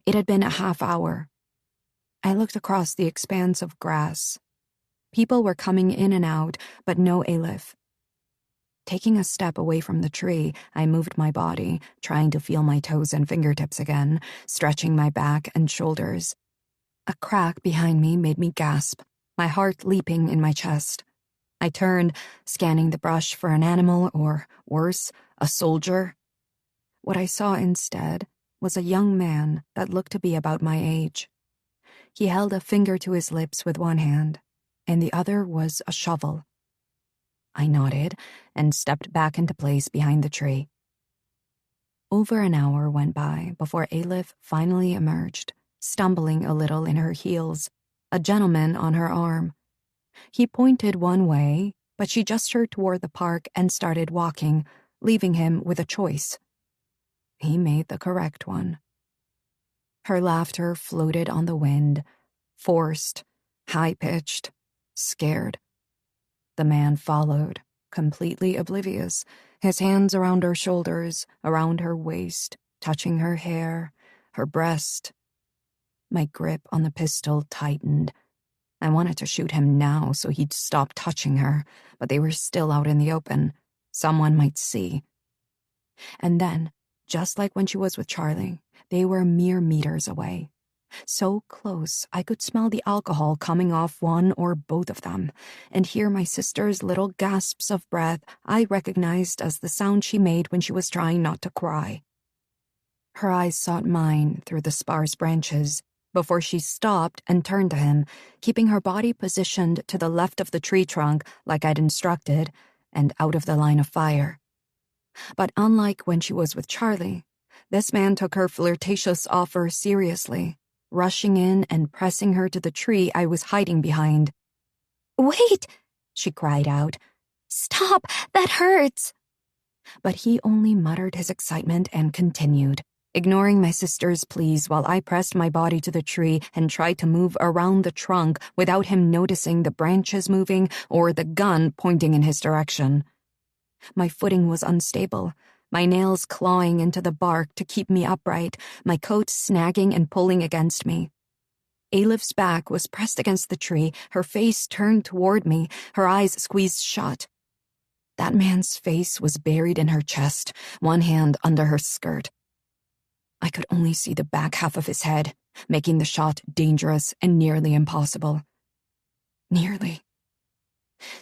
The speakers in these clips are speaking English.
It had been a half hour. I looked across the expanse of grass. People were coming in and out, but no Aleph. Taking a step away from the tree, I moved my body, trying to feel my toes and fingertips again, stretching my back and shoulders. A crack behind me made me gasp, my heart leaping in my chest. I turned, scanning the brush for an animal or, worse, a soldier. What I saw instead was a young man that looked to be about my age. He held a finger to his lips with one hand, and the other was a shovel. I nodded and stepped back into place behind the tree. Over an hour went by before Aleph finally emerged, stumbling a little in her heels, a gentleman on her arm. He pointed one way, but she gestured toward the park and started walking, leaving him with a choice. He made the correct one. Her laughter floated on the wind, forced, high-pitched, scared. The man followed, completely oblivious, his hands around her shoulders, around her waist, touching her hair, her breast. My grip on the pistol tightened. I wanted to shoot him now so he'd stop touching her, but they were still out in the open. Someone might see. And then, just like when she was with Charlie, they were mere meters away. So close, I could smell the alcohol coming off one or both of them, and hear my sister's little gasps of breath I recognized as the sound she made when she was trying not to cry. Her eyes sought mine through the sparse branches before she stopped and turned to him, keeping her body positioned to the left of the tree trunk like I'd instructed, and out of the line of fire. But unlike when she was with Charlie, this man took her flirtatious offer seriously, rushing in and pressing her to the tree I was hiding behind. "Wait!" she cried out. "Stop! That hurts!" But he only muttered his excitement and continued, ignoring my sister's pleas while I pressed my body to the tree and tried to move around the trunk without him noticing the branches moving or the gun pointing in his direction. My footing was unstable, my nails clawing into the bark to keep me upright, my coat snagging and pulling against me. Aleph's back was pressed against the tree, her face turned toward me, her eyes squeezed shut. That man's face was buried in her chest, one hand under her skirt. I could only see the back half of his head, making the shot dangerous and nearly impossible. Nearly.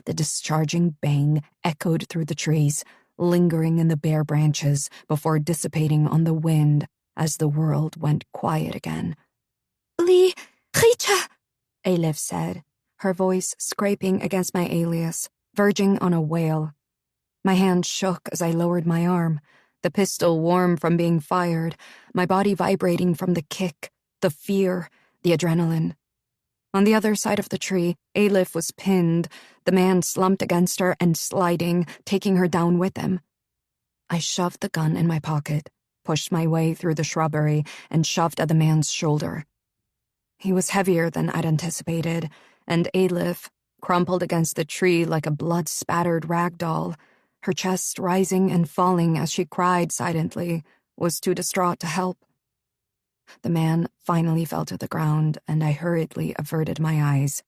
The discharging bang echoed through the trees, lingering in the bare branches before dissipating on the wind as the world went quiet again. "Lee, Richa," Aleph said, her voice scraping against my alias, verging on a wail. My hand shook as I lowered my arm, the pistol warm from being fired, my body vibrating from the kick, the fear, the adrenaline. On the other side of the tree, Aleph was pinned, the man slumped against her and sliding, taking her down with him. I shoved the gun in my pocket, pushed my way through the shrubbery, and shoved at the man's shoulder. He was heavier than I'd anticipated, and Aleph, crumpled against the tree like a blood-spattered rag doll, her chest rising and falling as she cried silently, was too distraught to help. The man finally fell to the ground, and I hurriedly averted my eyes,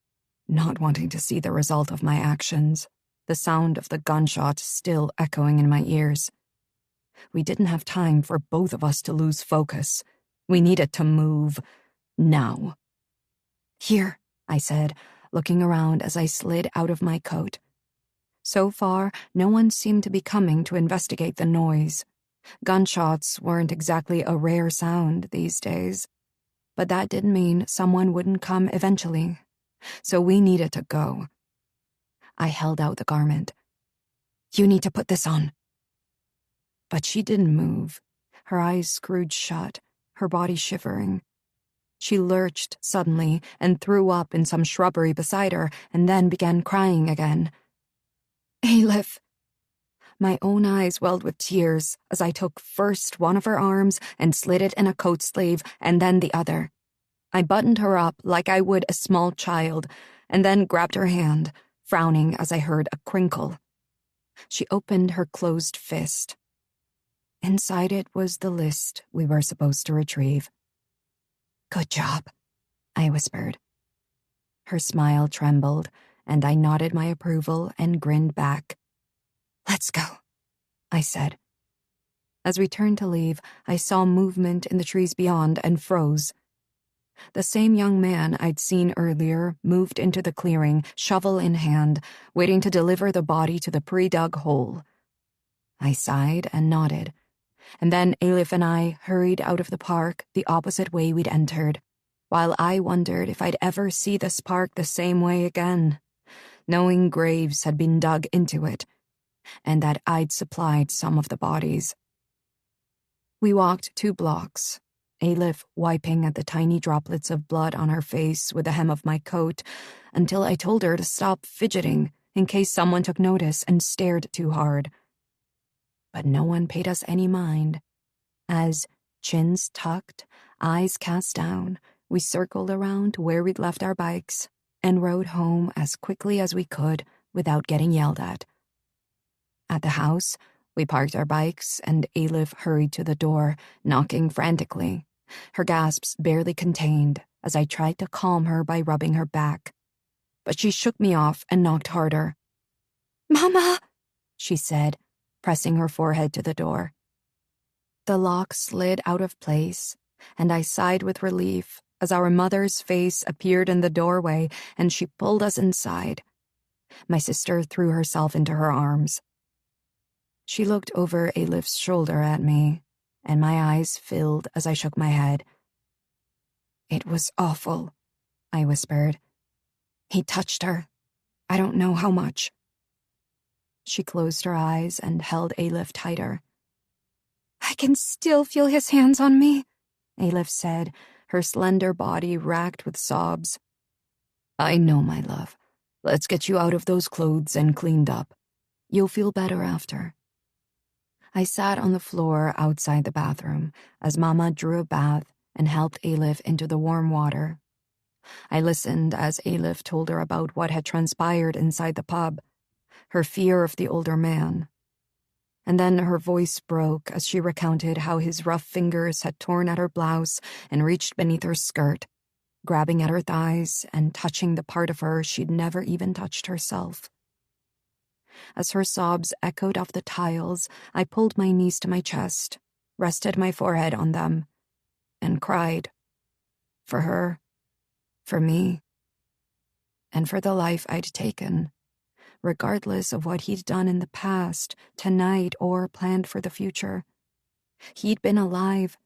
not wanting to see the result of my actions, the sound of the gunshot still echoing in my ears. We didn't have time for both of us to lose focus. We needed to move. Now. "Here," I said, looking around as I slid out of my coat. So far, no one seemed to be coming to investigate the noise. Gunshots weren't exactly a rare sound these days, but that didn't mean someone wouldn't come eventually. So we needed to go. I held out the garment. "You need to put this on." But she didn't move, her eyes screwed shut, her body shivering. She lurched suddenly and threw up in some shrubbery beside her, and then began crying again. "Aleph." My own eyes welled with tears as I took first one of her arms and slid it in a coat sleeve, and then the other. I buttoned her up like I would a small child, and then grabbed her hand, frowning as I heard a crinkle. She opened her closed fist. Inside it was the list we were supposed to retrieve. Good job, I whispered. Her smile trembled, and I nodded my approval and grinned back. Let's go, I said. As we turned to leave, I saw movement in the trees beyond and froze. The same young man I'd seen earlier moved into the clearing, shovel in hand, waiting to deliver the body to the pre-dug hole. I sighed and nodded, and then Aleph and I hurried out of the park the opposite way we'd entered, while I wondered if I'd ever see this park the same way again, knowing graves had been dug into it, and that I'd supplied some of the bodies. We walked 2 blocks, Aleph wiping at the tiny droplets of blood on her face with the hem of my coat, until I told her to stop fidgeting in case someone took notice and stared too hard. But no one paid us any mind. As, chins tucked, eyes cast down, we circled around to where we'd left our bikes and rode home as quickly as we could without getting yelled at. At the house, we parked our bikes and Aleph hurried to the door, knocking frantically, her gasps barely contained as I tried to calm her by rubbing her back. But she shook me off and knocked harder. "Mama," she said, pressing her forehead to the door. The lock slid out of place, and I sighed with relief as our mother's face appeared in the doorway and she pulled us inside. My sister threw herself into her arms. She looked over Aleph's shoulder at me, and my eyes filled as I shook my head. "It was awful," I whispered. "He touched her. I don't know how much." She closed her eyes and held Aleph tighter. "I can still feel his hands on me," Aleph said, her slender body racked with sobs. "I know, my love. Let's get you out of those clothes and cleaned up. You'll feel better after." I sat on the floor outside the bathroom as Mama drew a bath and helped Aleph into the warm water. I listened as Aleph told her about what had transpired inside the pub, her fear of the older man. And then her voice broke as she recounted how his rough fingers had torn at her blouse and reached beneath her skirt, grabbing at her thighs and touching the part of her she'd never even touched herself. As her sobs echoed off the tiles, I pulled my knees to my chest, rested my forehead on them, and cried. For her, for me, and for the life I'd taken, regardless of what he'd done in the past, tonight, or planned for the future. He'd been alive,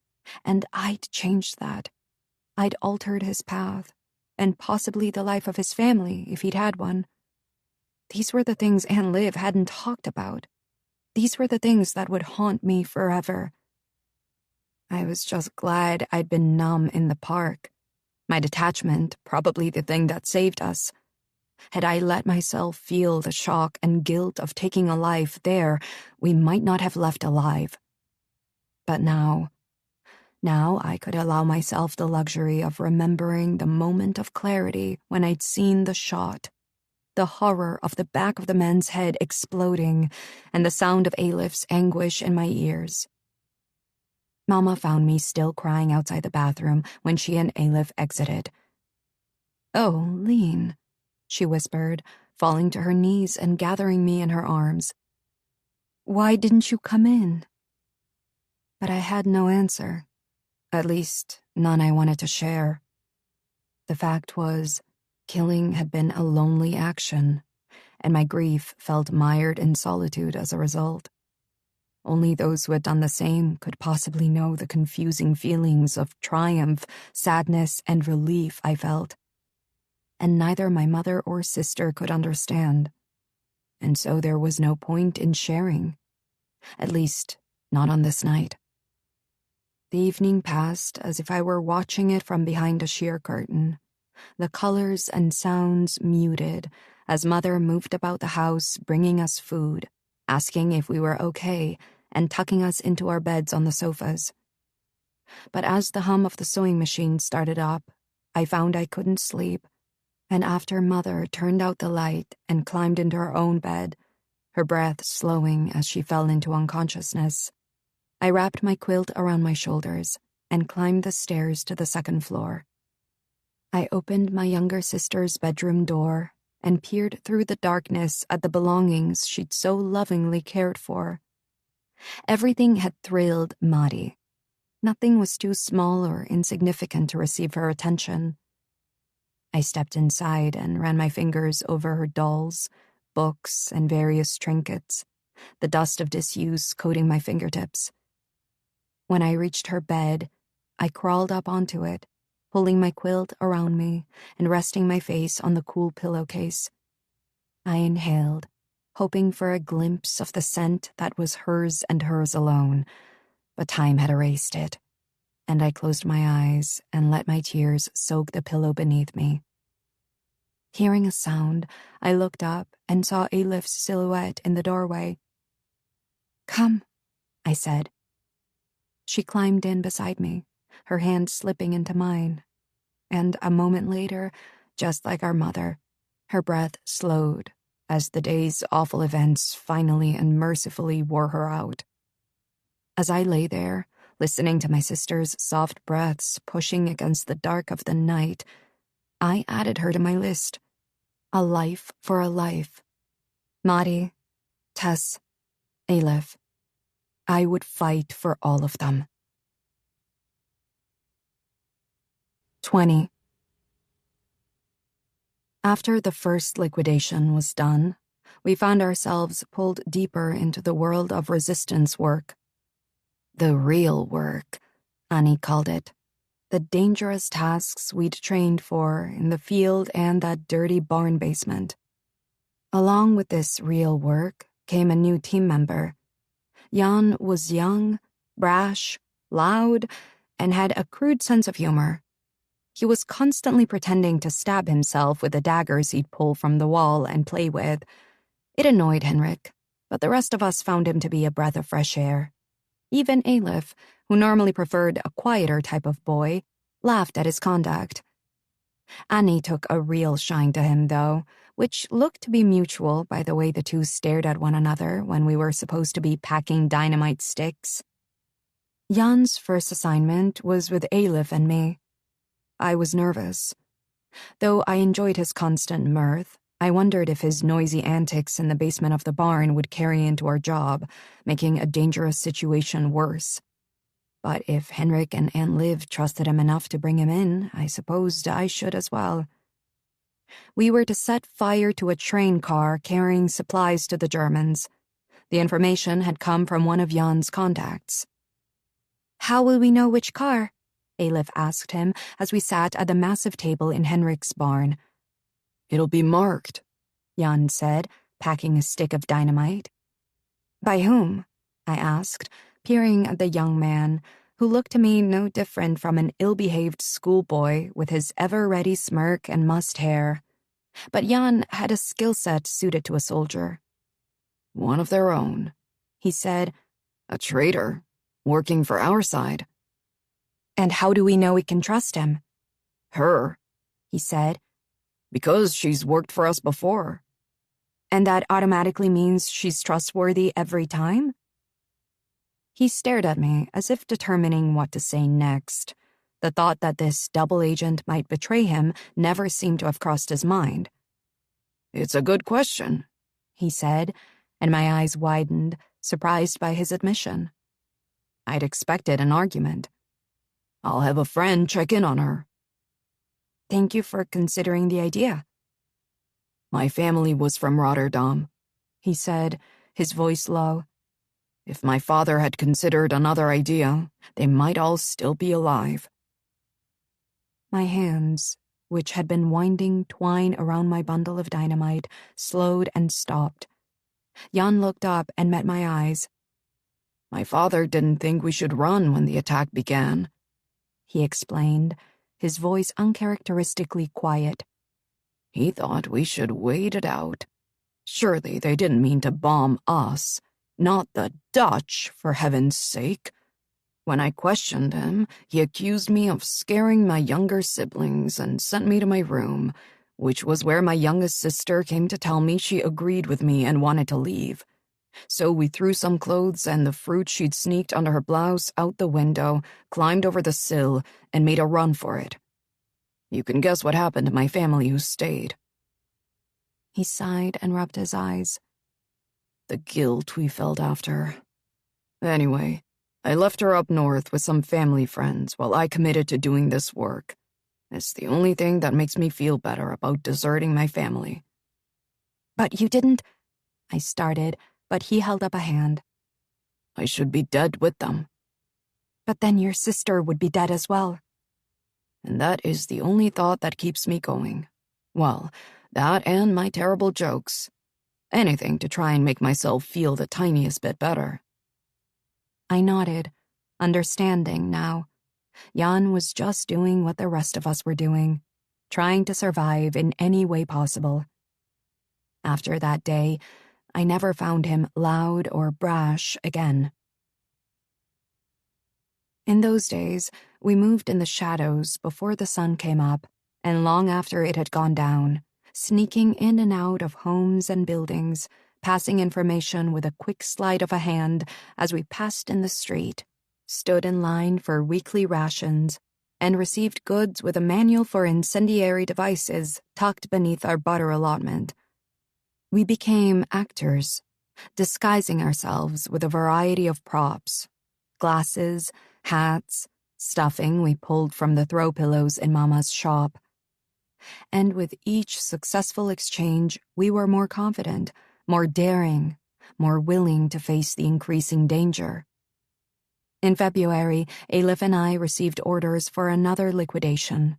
and I'd changed that. I'd altered his path, and possibly the life of his family, if he'd had one. These were the things Aunt Liv hadn't talked about. These were the things that would haunt me forever. I was just glad I'd been numb in the park. My detachment, probably the thing that saved us. Had I let myself feel the shock and guilt of taking a life there, we might not have left alive. But now I could allow myself the luxury of remembering the moment of clarity when I'd seen the shot, the horror of the back of the man's head exploding, and the sound of Aleph's anguish in my ears. Mama found me still crying outside the bathroom when she and Aleph exited. "Oh, Lean," she whispered, falling to her knees and gathering me in her arms. "Why didn't you come in?" But I had no answer, at least none I wanted to share. The fact was, killing had been a lonely action, and my grief felt mired in solitude as a result. Only those who had done the same could possibly know the confusing feelings of triumph, sadness, and relief I felt. And neither my mother or sister could understand. And so there was no point in sharing. At least, not on this night. The evening passed as if I were watching it from behind a sheer curtain, the colors and sounds muted as Mother moved about the house bringing us food, asking if we were okay, and tucking us into our beds on the sofas. But as the hum of the sewing machine started up, I found I couldn't sleep, and after Mother turned out the light and climbed into her own bed, her breath slowing as she fell into unconsciousness, I wrapped my quilt around my shoulders and climbed the stairs to the second floor. I opened my younger sister's bedroom door and peered through the darkness at the belongings she'd so lovingly cared for. Everything had thrilled Maddie. Nothing was too small or insignificant to receive her attention. I stepped inside and ran my fingers over her dolls, books, and various trinkets, the dust of disuse coating my fingertips. When I reached her bed, I crawled up onto it, pulling my quilt around me and resting my face on the cool pillowcase. I inhaled, hoping for a glimpse of the scent that was hers and hers alone, but time had erased it, and I closed my eyes and let my tears soak the pillow beneath me. Hearing a sound, I looked up and saw Alif's silhouette in the doorway. "Come," I said. She climbed in beside me, her hand slipping into mine, and a moment later, just like our mother, her breath slowed as the day's awful events finally and mercifully wore her out. As I lay there, listening to my sister's soft breaths pushing against the dark of the night, I added her to my list. A life for a life. Maddie, Tess, Alif. I would fight for all of them. 20. After the first liquidation was done, we found ourselves pulled deeper into the world of resistance work. The real work, Annie called it. The dangerous tasks we'd trained for in the field and that dirty barn basement. Along with this real work came a new team member. Jan was young, brash, loud, and had a crude sense of humor. He was constantly pretending to stab himself with the daggers he'd pull from the wall and play with. It annoyed Henrik, but the rest of us found him to be a breath of fresh air. Even Alif, who normally preferred a quieter type of boy, laughed at his conduct. Annie took a real shine to him, though, which looked to be mutual by the way the two stared at one another when we were supposed to be packing dynamite sticks. Jan's first assignment was with Alif and me. I was nervous. Though I enjoyed his constant mirth, I wondered if his noisy antics in the basement of the barn would carry into our job, making a dangerous situation worse. But if Henrik and Aunt Liv trusted him enough to bring him in, I supposed I should as well. We were to set fire to a train car carrying supplies to the Germans. The information had come from one of Jan's contacts. "How will we know which car?" Alif asked him as we sat at the massive table in Henrik's barn. "It'll be marked," Jan said, packing a stick of dynamite. "By whom?" I asked, peering at the young man, who looked to me no different from an ill-behaved schoolboy with his ever-ready smirk and mussed hair. But Jan had a skill set suited to a soldier. "One of their own," he said. "A traitor, working for our side." "And how do we know we can trust him?" "Her," he said. "Because she's worked for us before." "And that automatically means she's trustworthy every time?" He stared at me as if determining what to say next. The thought that this double agent might betray him never seemed to have crossed his mind. "It's a good question," he said, and my eyes widened, surprised by his admission. I'd expected an argument. "I'll have a friend check in on her." "Thank you for considering the idea." "My family was from Rotterdam," he said, his voice low. "If my father had considered another idea, they might all still be alive." My hands, which had been winding twine around my bundle of dynamite, slowed and stopped. Jan looked up and met my eyes. "My father didn't think we should run when the attack began," he explained, his voice uncharacteristically quiet. "He thought we should wait it out. Surely they didn't mean to bomb us. Not the Dutch, for heaven's sake. When I questioned him, he accused me of scaring my younger siblings and sent me to my room, which was where my youngest sister came to tell me she agreed with me and wanted to leave. So we threw some clothes and the fruit she'd sneaked under her blouse out the window, climbed over the sill, and made a run for it. You can guess what happened to my family who stayed." He sighed and rubbed his eyes. "The guilt we felt after. Anyway, I left her up north with some family friends while I committed to doing this work. It's the only thing that makes me feel better about deserting my family." "But you didn't—" I started, but he held up a hand. "I should be dead with them." "But then your sister would be dead as well." "And that is the only thought that keeps me going. Well, that and my terrible jokes. Anything to try and make myself feel the tiniest bit better." I nodded, understanding now. Jan was just doing what the rest of us were doing, trying to survive in any way possible. After that day, I never found him loud or brash again. In those days, we moved in the shadows before the sun came up, and long after it had gone down, sneaking in and out of homes and buildings, passing information with a quick sleight of a hand as we passed in the street, stood in line for weekly rations, and received goods with a manual for incendiary devices tucked beneath our butter allotment. We became actors, disguising ourselves with a variety of props: glasses, hats, stuffing we pulled from the throw pillows in Mama's shop. And with each successful exchange, we were more confident, more daring, more willing to face the increasing danger. In February, Aleph and I received orders for another liquidation,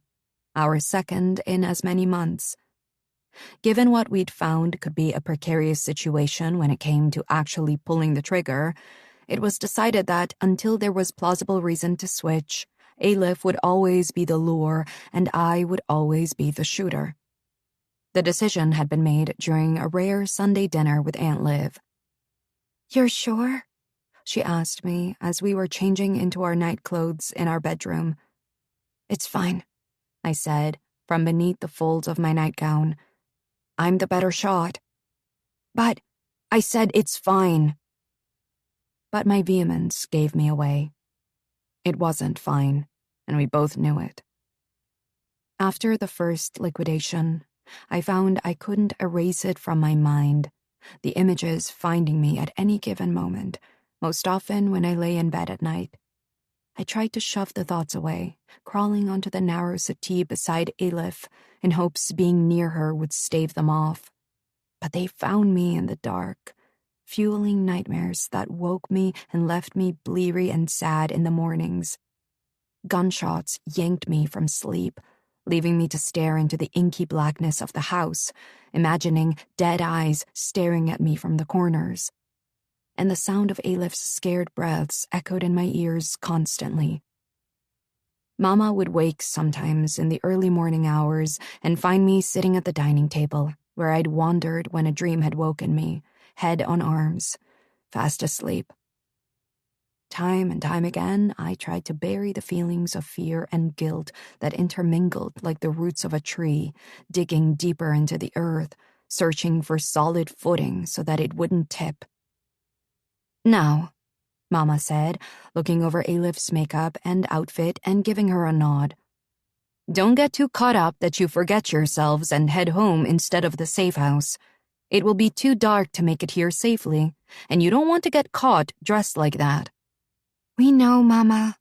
our second in as many months. Given what we'd found could be a precarious situation when it came to actually pulling the trigger, it was decided that until there was plausible reason to switch, Aleph would always be the lure and I would always be the shooter. The decision had been made during a rare Sunday dinner with Aunt Liv. "You're sure?" she asked me as we were changing into our night clothes in our bedroom. "It's fine," I said from beneath the folds of my nightgown. "I'm the better shot." "But," I said, "it's fine." But my vehemence gave me away. It wasn't fine, and we both knew it. After the first liquidation, I found I couldn't erase it from my mind, the images finding me at any given moment, most often when I lay in bed at night. I tried to shove the thoughts away, crawling onto the narrow settee beside Aleph in hopes being near her would stave them off. But they found me in the dark, fueling nightmares that woke me and left me bleary and sad in the mornings. Gunshots yanked me from sleep, leaving me to stare into the inky blackness of the house, imagining dead eyes staring at me from the corners. And the sound of Aleph's scared breaths echoed in my ears constantly. Mama would wake sometimes in the early morning hours and find me sitting at the dining table, where I'd wandered when a dream had woken me, head on arms, fast asleep. Time and time again, I tried to bury the feelings of fear and guilt that intermingled like the roots of a tree, digging deeper into the earth, searching for solid footing so that it wouldn't tip. "Now," Mama said, looking over Aleph's makeup and outfit and giving her a nod. "Don't get too caught up that you forget yourselves and head home instead of the safe house. It will be too dark to make it here safely, and you don't want to get caught dressed like that." "We know, Mama,"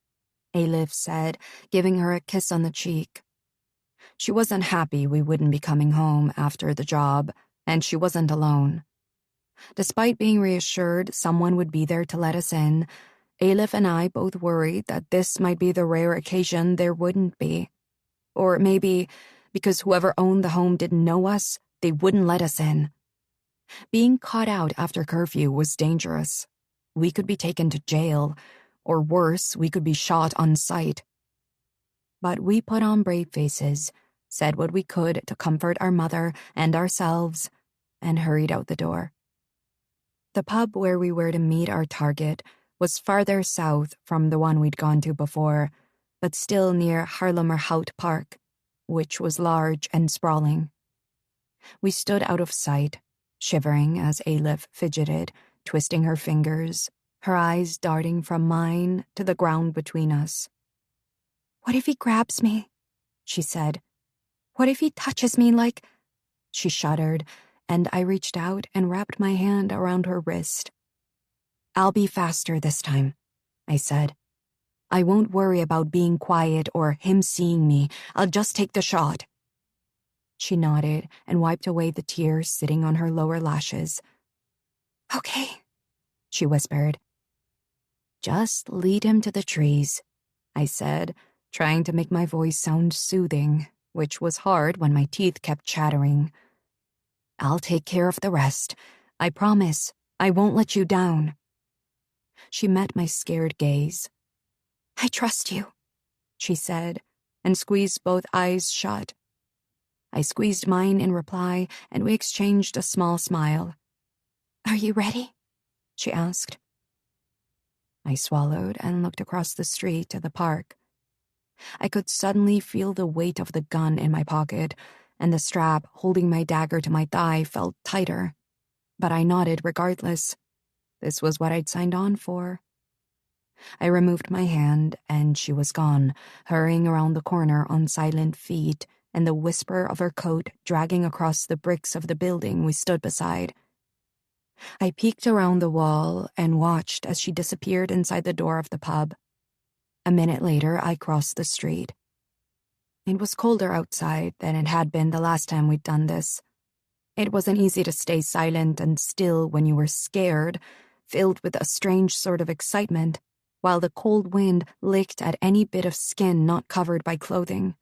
Aleph said, giving her a kiss on the cheek. She wasn't happy we wouldn't be coming home after the job, and she wasn't alone. Despite being reassured someone would be there to let us in, Aleph and I both worried that this might be the rare occasion there wouldn't be. Or maybe, because whoever owned the home didn't know us, they wouldn't let us in. Being caught out after curfew was dangerous. We could be taken to jail, or worse, we could be shot on sight. But we put on brave faces, said what we could to comfort our mother and ourselves, and hurried out the door. The pub where we were to meet our target was farther south from the one we'd gone to before, but still near Haarlemmerhout Park, which was large and sprawling. We stood out of sight, shivering as Aleph fidgeted, twisting her fingers, her eyes darting from mine to the ground between us. "What if he grabs me?" she said. "What if he touches me like—" She shuddered, and I reached out and wrapped my hand around her wrist. "I'll be faster this time," I said. "I won't worry about being quiet or him seeing me. I'll just take the shot." She nodded and wiped away the tears sitting on her lower lashes. "Okay," she whispered. "Just lead him to the trees," I said, trying to make my voice sound soothing, which was hard when my teeth kept chattering. "I'll take care of the rest. I promise. I won't let you down." She met my scared gaze. "I trust you," she said, and squeezed both eyes shut. I squeezed mine in reply, and we exchanged a small smile. "Are you ready?" she asked. I swallowed and looked across the street to the park. I could suddenly feel the weight of the gun in my pocket, and the strap holding my dagger to my thigh felt tighter. But I nodded regardless. This was what I'd signed on for. I removed my hand, and she was gone, hurrying around the corner on silent feet, and the whisper of her coat dragging across the bricks of the building we stood beside. I peeked around the wall and watched as she disappeared inside the door of the pub. A minute later, I crossed the street. It was colder outside than it had been the last time we'd done this. It wasn't easy to stay silent and still when you were scared, filled with a strange sort of excitement, while the cold wind licked at any bit of skin not covered by clothing.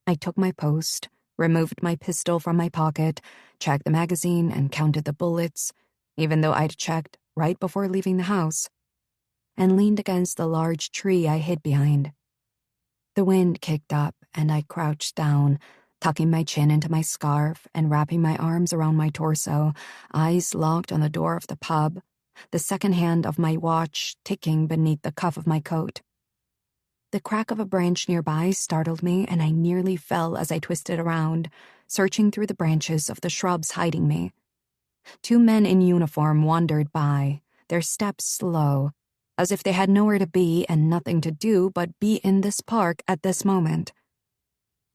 I took my post, removed my pistol from my pocket, checked the magazine, and counted the bullets, even though I'd checked right before leaving the house, and leaned against the large tree I hid behind. The wind kicked up, and I crouched down, tucking my chin into my scarf and wrapping my arms around my torso, eyes locked on the door of the pub, the second hand of my watch ticking beneath the cuff of my coat. The crack of a branch nearby startled me, and I nearly fell as I twisted around, searching through the branches of the shrubs hiding me. 2 men in uniform wandered by, their steps slow, as if they had nowhere to be and nothing to do but be in this park at this moment.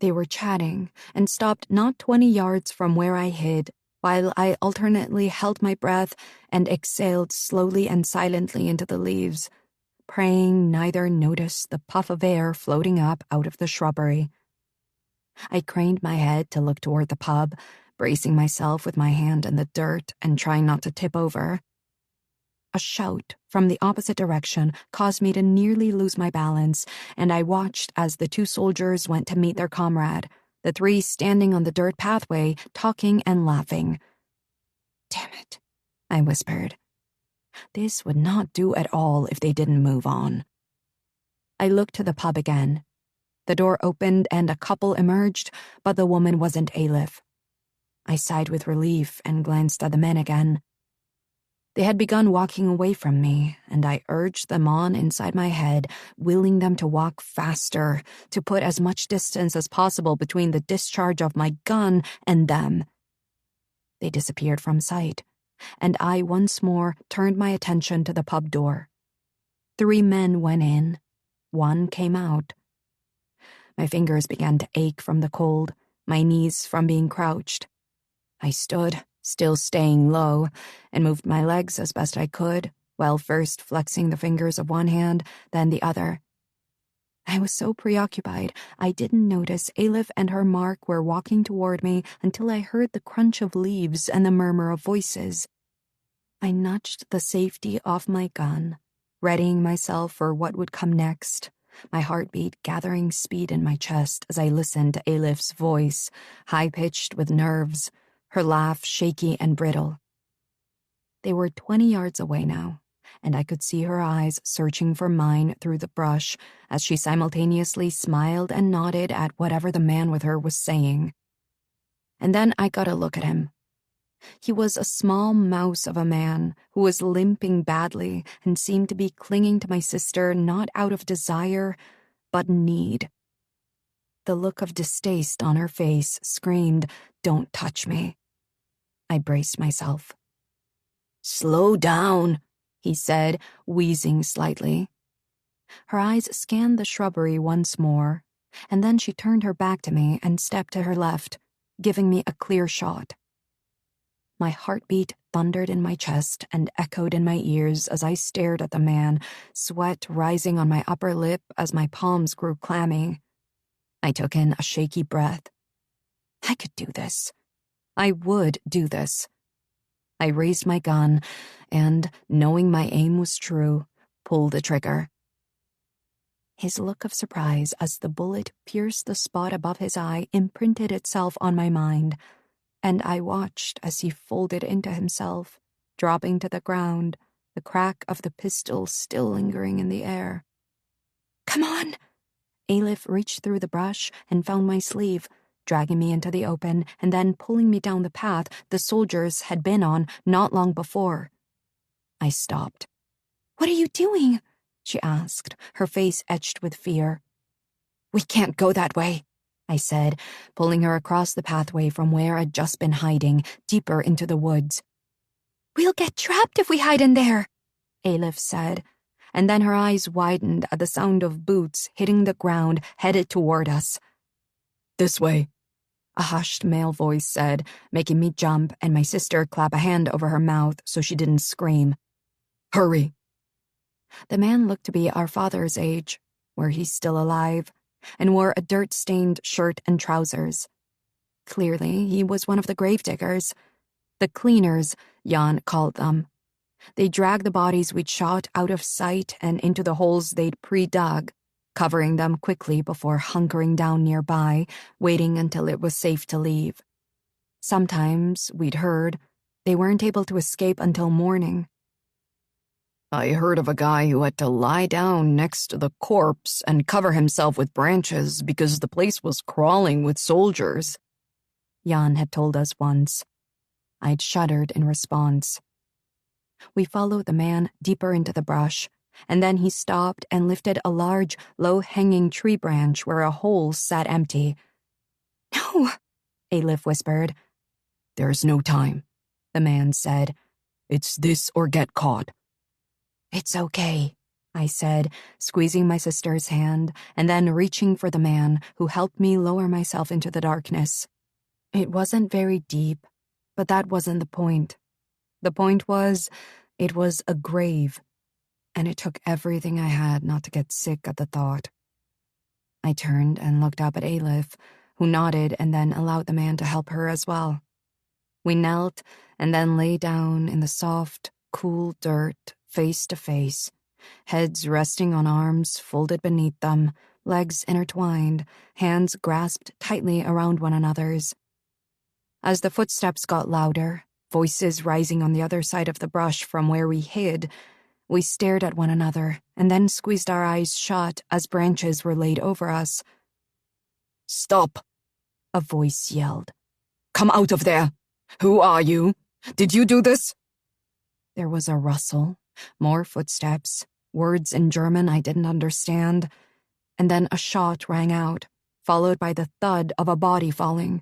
They were chatting and stopped not 20 yards from where I hid, while I alternately held my breath and exhaled slowly and silently into the leaves, praying neither noticed the puff of air floating up out of the shrubbery. I craned my head to look toward the pub, bracing myself with my hand in the dirt and trying not to tip over. A shout from the opposite direction caused me to nearly lose my balance, and I watched as the 2 soldiers went to meet their comrade, the 3 standing on the dirt pathway, talking and laughing. "Damn it," I whispered. This would not do at all if they didn't move on. I looked to the pub again. The door opened and a couple emerged, but the woman wasn't Aleph. I sighed with relief and glanced at the men again. They had begun walking away from me, and I urged them on inside my head, willing them to walk faster, to put as much distance as possible between the discharge of my gun and them. They disappeared from sight, and I once more turned my attention to the pub door. 3 men went in. 1 came out. My fingers began to ache from the cold, my knees from being crouched. I stood, still staying low, and moved my legs as best I could, while first flexing the fingers of one hand, then the other. I was so preoccupied, I didn't notice Aleph and her mark were walking toward me until I heard the crunch of leaves and the murmur of voices. I nudged the safety off my gun, readying myself for what would come next, my heartbeat gathering speed in my chest as I listened to Aleph's voice, high-pitched with nerves, her laugh shaky and brittle. They were 20 yards away now, and I could see her eyes searching for mine through the brush as she simultaneously smiled and nodded at whatever the man with her was saying. And then I got a look at him. He was a small mouse of a man who was limping badly and seemed to be clinging to my sister not out of desire, but need. The look of distaste on her face screamed, "Don't touch me." I braced myself. "Slow down," he said, wheezing slightly. Her eyes scanned the shrubbery once more, and then she turned her back to me and stepped to her left, giving me a clear shot. My heartbeat thundered in my chest and echoed in my ears as I stared at the man, sweat rising on my upper lip as my palms grew clammy. I took in a shaky breath. I could do this. I would do this. I raised my gun and, knowing my aim was true, pulled the trigger. His look of surprise as the bullet pierced the spot above his eye imprinted itself on my mind, and I watched as he folded into himself, dropping to the ground, the crack of the pistol still lingering in the air. "Come on!" Aleph reached through the brush and found my sleeve, dragging me into the open and then pulling me down the path the soldiers had been on not long before. I stopped. "What are you doing?" she asked, her face etched with fear. "We can't go that way," I said, pulling her across the pathway from where I'd just been hiding, deeper into the woods. "We'll get trapped if we hide in there," Aleph said, and then her eyes widened at the sound of boots hitting the ground headed toward us. "This way," a hushed male voice said, making me jump and my sister clap a hand over her mouth so she didn't scream. "Hurry." The man looked to be our father's age, were he still alive, and wore a dirt-stained shirt and trousers. Clearly, he was one of the gravediggers. The cleaners, Jan called them. They dragged the bodies we'd shot out of sight and into the holes they'd pre-dug, covering them quickly before hunkering down nearby, waiting until it was safe to leave. Sometimes, we'd heard, they weren't able to escape until morning. "I heard of a guy who had to lie down next to the corpse and cover himself with branches because the place was crawling with soldiers," Jan had told us once. I'd shuddered in response. We followed the man deeper into the brush, and then he stopped and lifted a large, low-hanging tree branch where a hole sat empty. "No," Aleph whispered. "There's no time," the man said. "It's this or get caught." "It's okay," I said, squeezing my sister's hand and then reaching for the man who helped me lower myself into the darkness. It wasn't very deep, but that wasn't the point. The point was, it was a grave, and it took everything I had not to get sick at the thought. I turned and looked up at Aleph, who nodded and then allowed the man to help her as well. We knelt and then lay down in the soft, cool dirt, face to face, heads resting on arms folded beneath them, legs intertwined, hands grasped tightly around one another's. As the footsteps got louder, voices rising on the other side of the brush from where we hid, we stared at one another and then squeezed our eyes shut as branches were laid over us. "Stop!" a voice yelled. "Come out of there! Who are you? Did you do this?" There was a rustle, more footsteps, words in German I didn't understand, and then a shot rang out, followed by the thud of a body falling.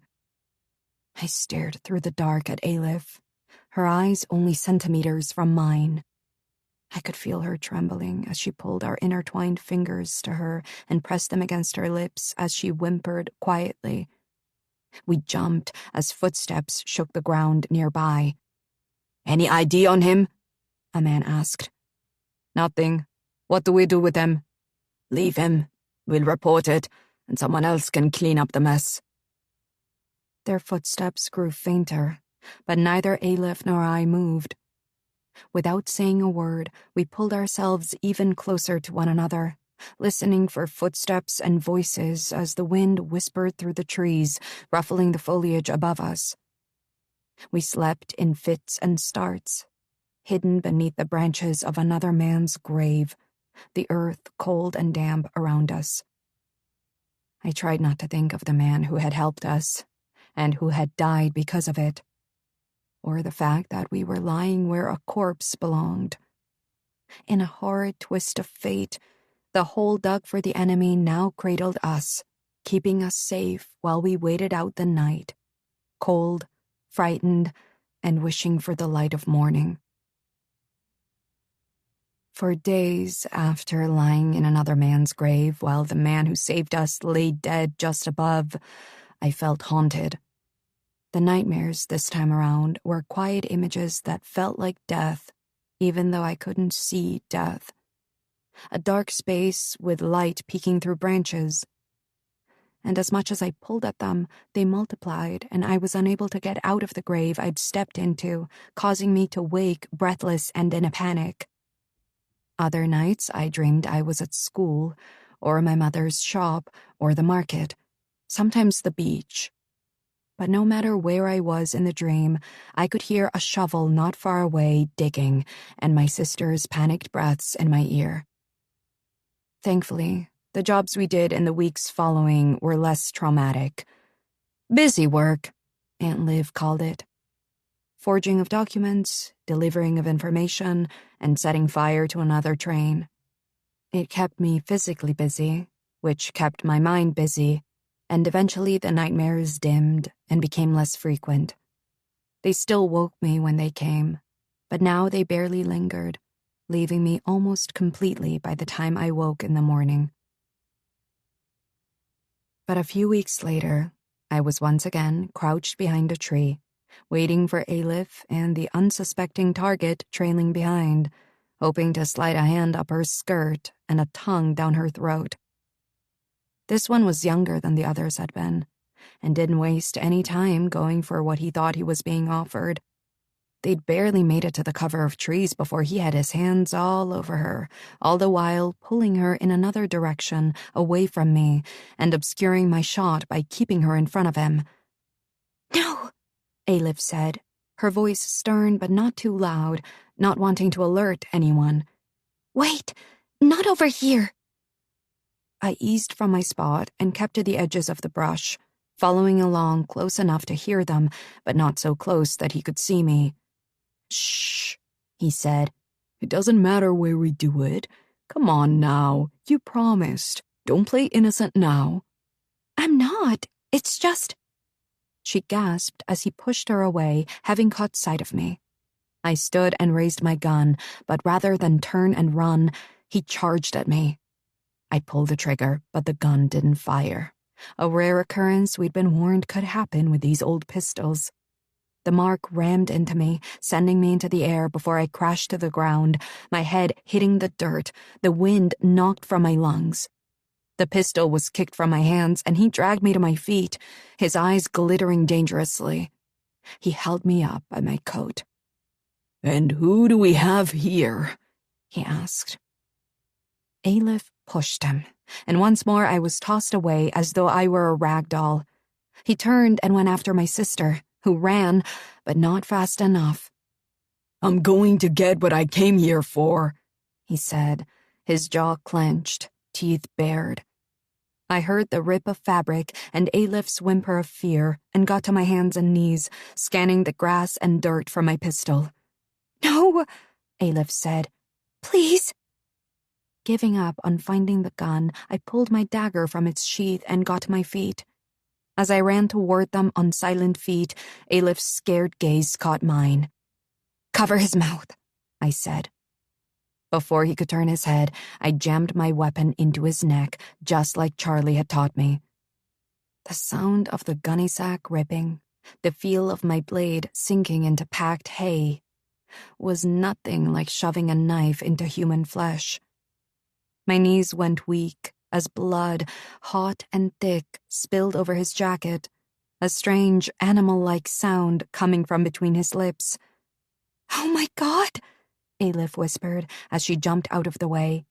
I stared through the dark at Aleph, her eyes only centimeters from mine. I could feel her trembling as she pulled our intertwined fingers to her and pressed them against her lips as she whimpered quietly. We jumped as footsteps shook the ground nearby. "Any ID on him?" a man asked. "Nothing. What do we do with him?" "Leave him. We'll report it, and someone else can clean up the mess." Their footsteps grew fainter, but neither Aleph nor I moved. Without saying a word, we pulled ourselves even closer to one another, listening for footsteps and voices as the wind whispered through the trees, ruffling the foliage above us. We slept in fits and starts, hidden beneath the branches of another man's grave, the earth cold and damp around us. I tried not to think of the man who had helped us, and who had died because of it, or the fact that we were lying where a corpse belonged. In a horrid twist of fate, the hole dug for the enemy now cradled us, keeping us safe while we waited out the night, cold, frightened, and wishing for the light of morning. For days after lying in another man's grave while the man who saved us lay dead just above, I felt haunted. The nightmares this time around were quiet images that felt like death, even though I couldn't see death. A dark space with light peeking through branches. And as much as I pulled at them, they multiplied, and I was unable to get out of the grave I'd stepped into, causing me to wake breathless and in a panic. Other nights I dreamed I was at school, or my mother's shop, or the market, sometimes the beach. But no matter where I was in the dream, I could hear a shovel not far away digging, and my sister's panicked breaths in my ear. Thankfully, the jobs we did in the weeks following were less traumatic. Busy work, Aunt Liv called it. Forging of documents, delivering of information, and setting fire to another train. It kept me physically busy, which kept my mind busy, and eventually the nightmares dimmed and became less frequent. They still woke me when they came, but now they barely lingered, leaving me almost completely by the time I woke in the morning. But a few weeks later, I was once again crouched behind a tree, waiting for Aleph and the unsuspecting target trailing behind, hoping to slide a hand up her skirt and a tongue down her throat. This one was younger than the others had been, and didn't waste any time going for what he thought he was being offered. They'd barely made it to the cover of trees before he had his hands all over her, all the while pulling her in another direction, away from me, and obscuring my shot by keeping her in front of him. "No," Aleph said, her voice stern but not too loud, not wanting to alert anyone. "Wait, not over here." I eased from my spot and kept to the edges of the brush, following along close enough to hear them, but not so close that he could see me. "Shh," he said. "It doesn't matter where we do it. Come on now, you promised. Don't play innocent now." "I'm not. It's just—" She gasped as he pushed her away, having caught sight of me. I stood and raised my gun, but rather than turn and run, he charged at me. I pulled the trigger, but the gun didn't fire. A rare occurrence we'd been warned could happen with these old pistols. The mark rammed into me, sending me into the air before I crashed to the ground, my head hitting the dirt, the wind knocked from my lungs. The pistol was kicked from my hands, and he dragged me to my feet, his eyes glittering dangerously. He held me up by my coat. "And who do we have here?" he asked. Aleph pushed him, and once more I was tossed away as though I were a rag doll. He turned and went after my sister, who ran, but not fast enough. "I'm going to get what I came here for," he said, his jaw clenched, teeth bared. I heard the rip of fabric and Aleph's whimper of fear and got to my hands and knees, scanning the grass and dirt for my pistol. "No," Aleph said. "Please." Giving up on finding the gun, I pulled my dagger from its sheath and got to my feet. As I ran toward them on silent feet, Aleph's scared gaze caught mine. "Cover his mouth," I said. Before he could turn his head, I jammed my weapon into his neck, just like Charlie had taught me. The sound of the gunny sack ripping, the feel of my blade sinking into packed hay, was nothing like shoving a knife into human flesh. My knees went weak as blood, hot and thick, spilled over his jacket, a strange, animal-like sound coming from between his lips. "Oh my God!" Aleph whispered as she jumped out of the way.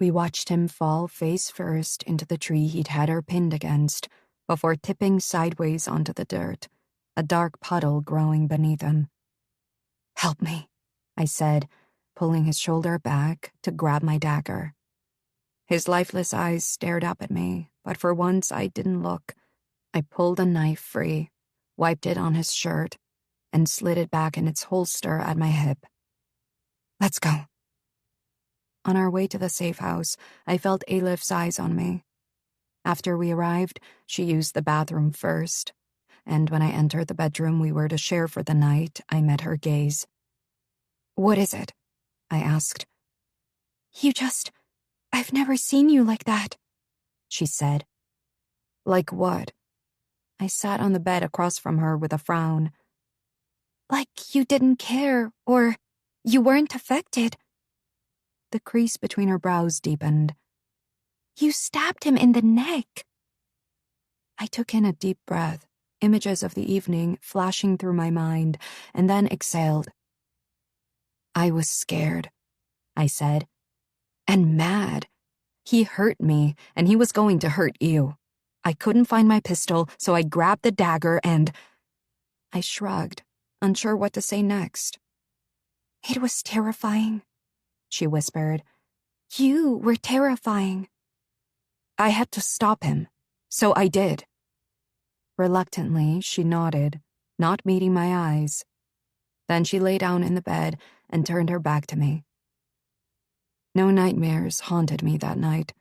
We watched him fall face first into the tree he'd had her pinned against, before tipping sideways onto the dirt, a dark puddle growing beneath him. "Help me," I said, pulling his shoulder back to grab my dagger. His lifeless eyes stared up at me, but for once I didn't look. I pulled the knife free, wiped it on his shirt, and slid it back in its holster at my hip. "Let's go." On our way to the safe house, I felt Aleph's eyes on me. After we arrived, she used the bathroom first, and when I entered the bedroom we were to share for the night, I met her gaze. "What is it?" I asked. I've never seen you like that, she said. Like what? I sat on the bed across from her with a frown. Like you didn't care, or you weren't affected. The crease between her brows deepened. You stabbed him in the neck. I took in a deep breath, images of the evening flashing through my mind, and then exhaled. I was scared, I said, and mad. He hurt me, and he was going to hurt you. I couldn't find my pistol, so I grabbed the dagger and... I shrugged, unsure what to say next. It was terrifying, she whispered. You were terrifying. I had to stop him, so I did. Reluctantly, she nodded, not meeting my eyes. Then she lay down in the bed and turned her back to me. No nightmares haunted me that night.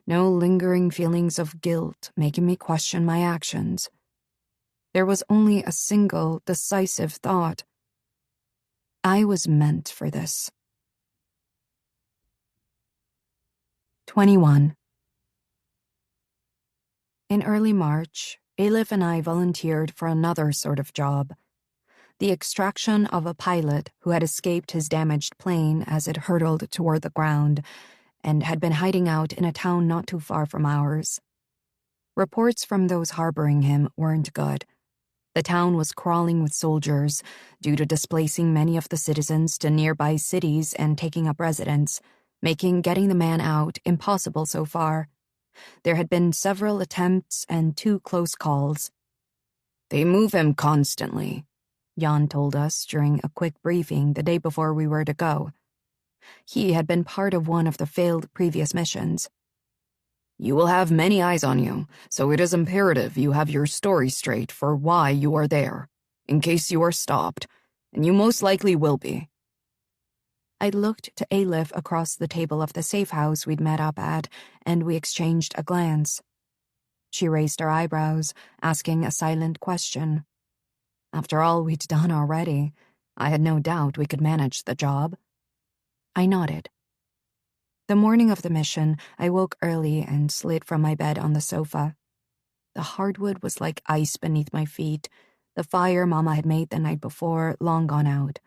No lingering feelings of guilt making me question my actions. There was only a single, decisive thought. I was meant for this. 21. In early March, Ailif and I volunteered for another sort of job. The extraction of a pilot who had escaped his damaged plane as it hurtled toward the ground and had been hiding out in a town not too far from ours. Reports from those harboring him weren't good. The town was crawling with soldiers due to displacing many of the citizens to nearby cities and taking up residence, making getting the man out impossible so far. There had been several attempts and 2 close calls. They move him constantly, Jan told us during a quick briefing the day before we were to go. He had been part of one of the failed previous missions. You will have many eyes on you, so it is imperative you have your story straight for why you are there, in case you are stopped, and you most likely will be. I looked to Ailif across the table of the safe house we'd met up at, and we exchanged a glance. She raised her eyebrows, asking a silent question. After all we'd done already, I had no doubt we could manage the job. I nodded. The morning of the mission, I woke early and slid from my bed on the sofa. The hardwood was like ice beneath my feet, the fire Mama had made the night before long gone out.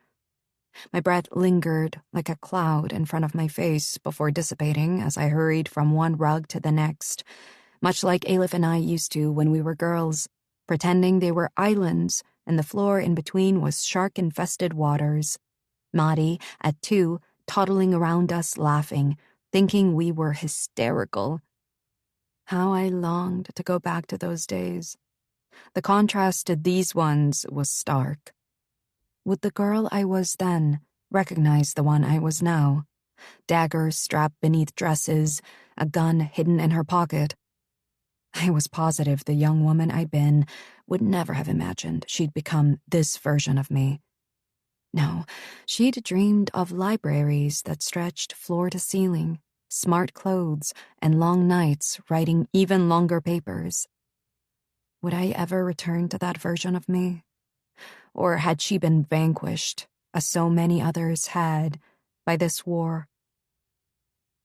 My breath lingered like a cloud in front of my face before dissipating as I hurried from one rug to the next, much like Ailif and I used to when we were girls, pretending they were islands and the floor in between was shark-infested waters. Maddie, at 2, toddling around us laughing, thinking we were hysterical. How I longed to go back to those days. The contrast to these ones was stark. Would the girl I was then recognize the one I was now? Daggers strapped beneath dresses, a gun hidden in her pocket. I was positive the young woman I'd been would never have imagined she'd become this version of me. No, she'd dreamed of libraries that stretched floor to ceiling, smart clothes, and long nights writing even longer papers. Would I ever return to that version of me? Or had she been vanquished, as so many others had, by this war?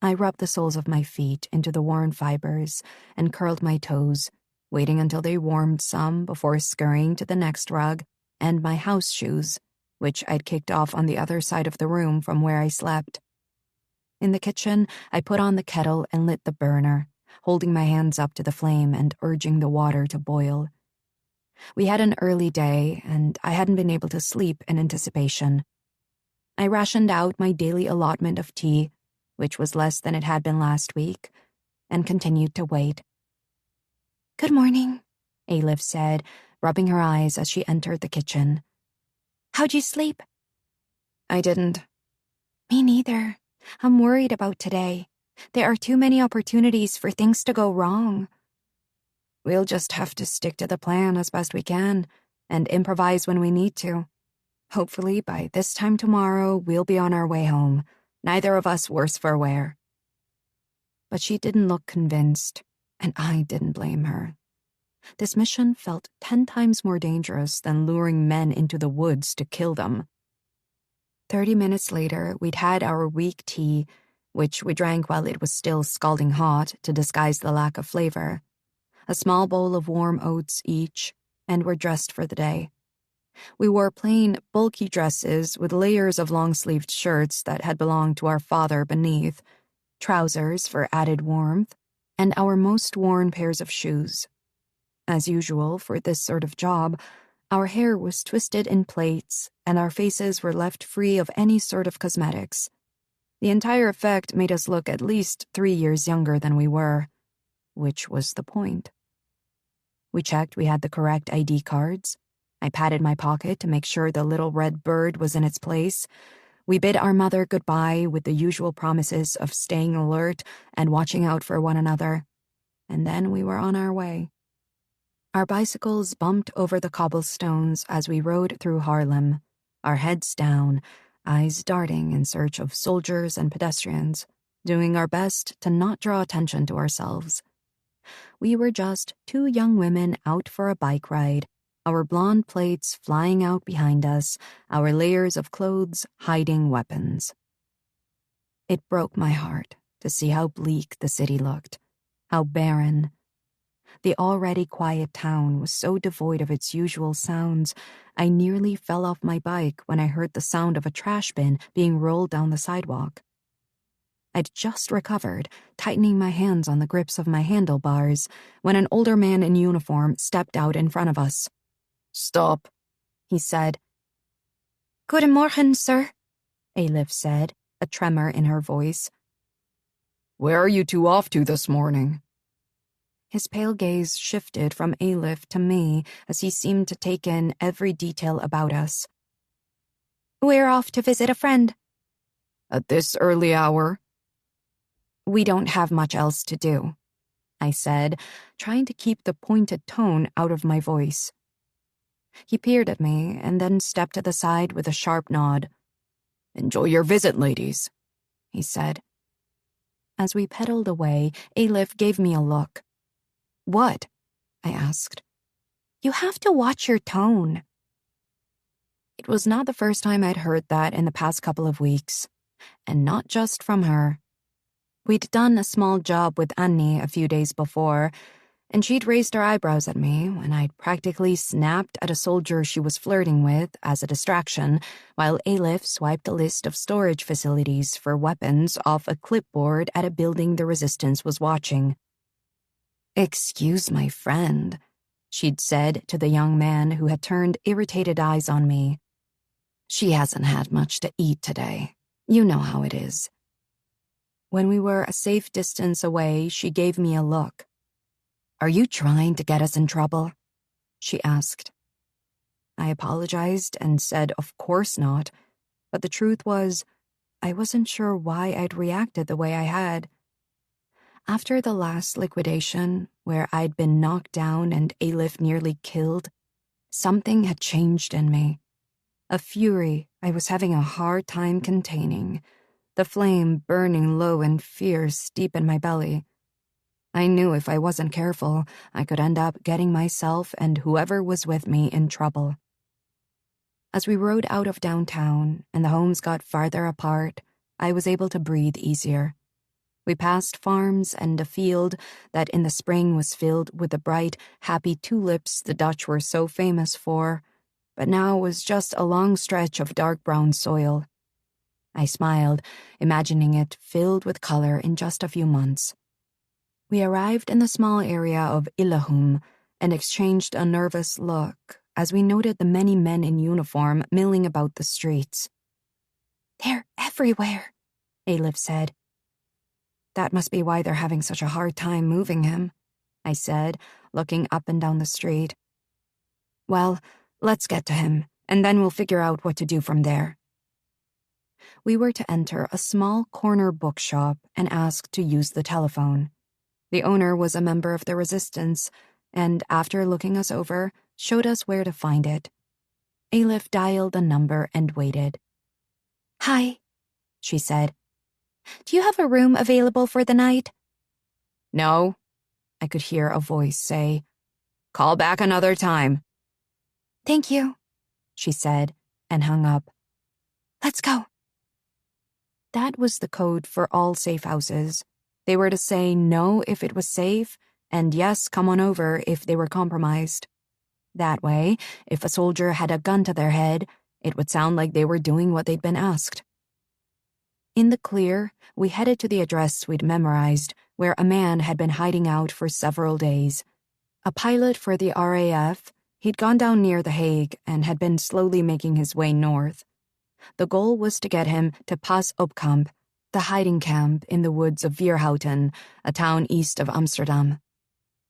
I rubbed the soles of my feet into the worn fibers and curled my toes, waiting until they warmed some before scurrying to the next rug and my house shoes, which I'd kicked off on the other side of the room from where I slept. In the kitchen, I put on the kettle and lit the burner, holding my hands up to the flame and urging the water to boil. We had an early day, and I hadn't been able to sleep in anticipation. I rationed out my daily allotment of tea, which was less than it had been last week, and continued to wait. Good morning, Ailif said, rubbing her eyes as she entered the kitchen. How'd you sleep? I didn't. Me neither. I'm worried about today. There are too many opportunities for things to go wrong. We'll just have to stick to the plan as best we can and improvise when we need to. Hopefully, by this time tomorrow, we'll be on our way home, neither of us worse for wear. But she didn't look convinced, and I didn't blame her. This mission felt 10 times more dangerous than luring men into the woods to kill them. 30 minutes later, we'd had our weak tea, which we drank while it was still scalding hot to disguise the lack of flavor, a small bowl of warm oats each, and were dressed for the day. We wore plain, bulky dresses with layers of long-sleeved shirts that had belonged to our father beneath, trousers for added warmth, and our most worn pairs of shoes. As usual for this sort of job, our hair was twisted in plaits, and our faces were left free of any sort of cosmetics. The entire effect made us look at least 3 years younger than we were, which was the point. We checked we had the correct ID cards. I patted my pocket to make sure the little red bird was in its place. We bid our mother goodbye with the usual promises of staying alert and watching out for one another, and then we were on our way. Our bicycles bumped over the cobblestones as we rode through Harlem, our heads down, eyes darting in search of soldiers and pedestrians, doing our best to not draw attention to ourselves. We were just 2 young women out for a bike ride, our blonde plaits flying out behind us, our layers of clothes hiding weapons. It broke my heart to see how bleak the city looked, how barren. The already quiet town was so devoid of its usual sounds, I nearly fell off my bike when I heard the sound of a trash bin being rolled down the sidewalk. I'd just recovered, tightening my hands on the grips of my handlebars, when an older man in uniform stepped out in front of us. "Stop," he said. "Guten Morgen, sir," Alif said, a tremor in her voice. "Where are you two off to this morning?" His pale gaze shifted from Alif to me as he seemed to take in every detail about us. "We're off to visit a friend." "At this early hour?" "We don't have much else to do," I said, trying to keep the pointed tone out of my voice. He peered at me and then stepped to the side with a sharp nod. "Enjoy your visit, ladies," he said. As we pedaled away, Alif gave me a look. "What?" I asked. "You have to watch your tone." It was not the first time I'd heard that in the past couple of weeks, and not just from her. We'd done a small job with Annie a few days before, and she'd raised her eyebrows at me when I'd practically snapped at a soldier she was flirting with as a distraction, while Alif swiped a list of storage facilities for weapons off a clipboard at a building the resistance was watching. "Excuse my friend," she'd said to the young man who had turned irritated eyes on me. "She hasn't had much to eat today. You know how it is." When we were a safe distance away, she gave me a look. "Are you trying to get us in trouble?" she asked. I apologized and said of course not, but the truth was, I wasn't sure why I'd reacted the way I had. After the last liquidation, where I'd been knocked down and Alif nearly killed, something had changed in me. A fury I was having a hard time containing, the flame burning low and fierce deep in my belly. I knew if I wasn't careful, I could end up getting myself and whoever was with me in trouble. As we rode out of downtown and the homes got farther apart, I was able to breathe easier. We passed farms and a field that in the spring was filled with the bright, happy tulips the Dutch were so famous for, but now was just a long stretch of dark brown soil. I smiled, imagining it filled with color in just a few months. We arrived in the small area of Illahum and exchanged a nervous look as we noted the many men in uniform milling about the streets. "They're everywhere," Alif said. "That must be why they're having such a hard time moving him," I said, looking up and down the street. "Well, let's get to him, and then we'll figure out what to do from there." We were to enter a small corner bookshop and ask to use the telephone. The owner was a member of the resistance, and after looking us over, showed us where to find it. Alif dialed a number and waited. "Hi," she said. "Do you have a room available for the night?" "No," I could hear a voice say. "Call back another time." "Thank you," she said, and hung up. "Let's go." That was the code for all safe houses. They were to say no if it was safe, and yes, come on over if they were compromised. That way, if a soldier had a gun to their head, it would sound like they were doing what they'd been asked. In the clear, we headed to the address we'd memorized, where a man had been hiding out for several days. A pilot for the RAF, he'd gone down near The Hague and had been slowly making his way north. The goal was to get him to Pas op Kamp, the hiding camp in the woods of Vierhouten, a town east of Amsterdam.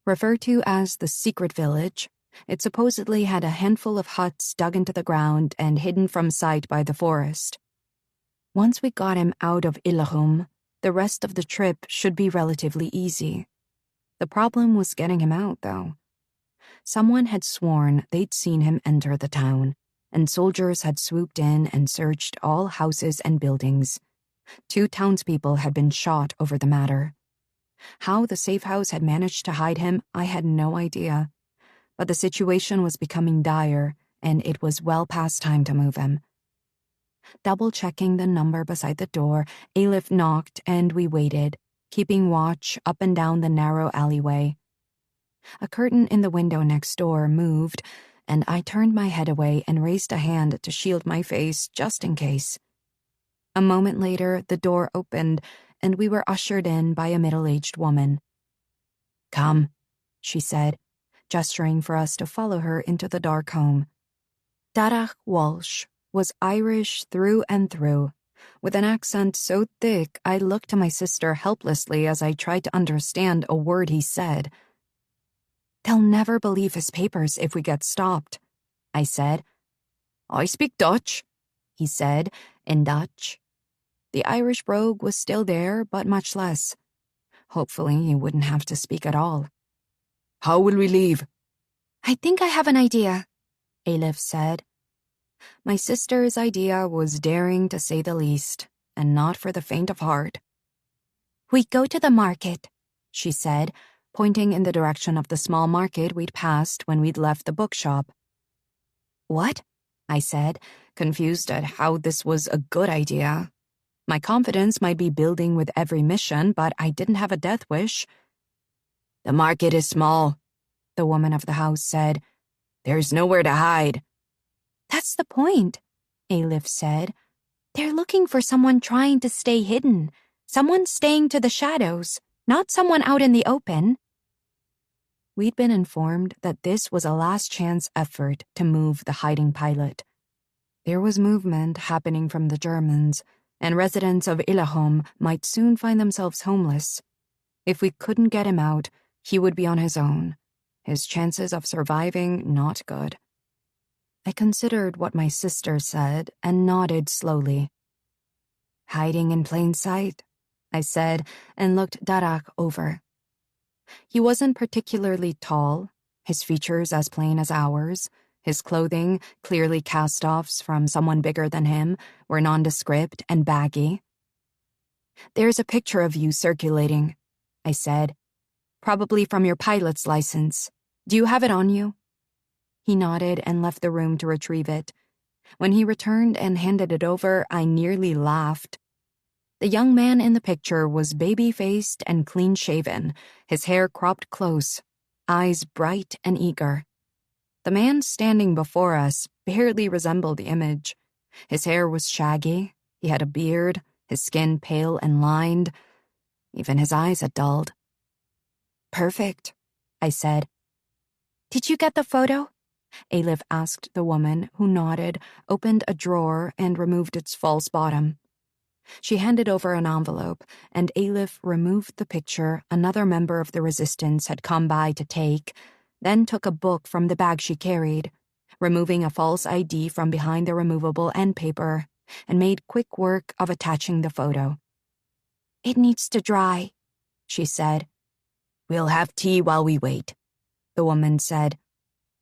Referred to as the Secret Village, it supposedly had a handful of huts dug into the ground and hidden from sight by the forest. Once we got him out of Illachum, the rest of the trip should be relatively easy. The problem was getting him out, though. Someone had sworn they'd seen him enter the town, and soldiers had swooped in and searched all houses and buildings. 2 townspeople had been shot over the matter. How the safe house had managed to hide him, I had no idea. But the situation was becoming dire, and it was well past time to move him. Double-checking the number beside the door, Ailif knocked and we waited, keeping watch up and down the narrow alleyway. A curtain in the window next door moved, and I turned my head away and raised a hand to shield my face just in case. A moment later, the door opened, and we were ushered in by a middle-aged woman. "Come," she said, gesturing for us to follow her into the dark home. Darach Walsh was Irish through and through, with an accent so thick I looked to my sister helplessly as I tried to understand a word he said. "They'll never believe his papers if we get stopped," I said. "I speak Dutch," he said, in Dutch. The Irish brogue was still there, but much less. Hopefully he wouldn't have to speak at all. "How will we leave?" "I think I have an idea," Ailif said. My sister's idea was daring to say the least, and not for the faint of heart. "We go to the market," she said, pointing in the direction of the small market we'd passed when we'd left the bookshop. "What?" I said, confused at how this was a good idea. My confidence might be building with every mission, but I didn't have a death wish. "The market is small," the woman of the house said. "There's nowhere to hide." "That's the point," Ailif said. "They're looking for someone trying to stay hidden, someone staying to the shadows, not someone out in the open." We'd been informed that this was a last-chance effort to move the hiding pilot. There was movement happening from the Germans, and residents of Illachum might soon find themselves homeless. If we couldn't get him out, he would be on his own. His chances of surviving not good. I considered what my sister said and nodded slowly. "Hiding in plain sight," I said, and looked Darach over. He wasn't particularly tall, his features as plain as ours. His clothing, clearly cast-offs from someone bigger than him, were nondescript and baggy. "There's a picture of you circulating," I said. "Probably from your pilot's license. Do you have it on you?" He nodded and left the room to retrieve it. When he returned and handed it over, I nearly laughed. The young man in the picture was baby-faced and clean-shaven, his hair cropped close, eyes bright and eager. The man standing before us barely resembled the image. His hair was shaggy, he had a beard, his skin pale and lined. Even his eyes had dulled. "Perfect," I said. "Did you get the photo?" Ailif asked the woman, who nodded, opened a drawer, and removed its false bottom. She handed over an envelope, and Ailif removed the picture another member of the resistance had come by to take, then took a book from the bag she carried, removing a false ID from behind the removable end paper, and made quick work of attaching the photo. "It needs to dry," she said. "We'll have tea while we wait," the woman said.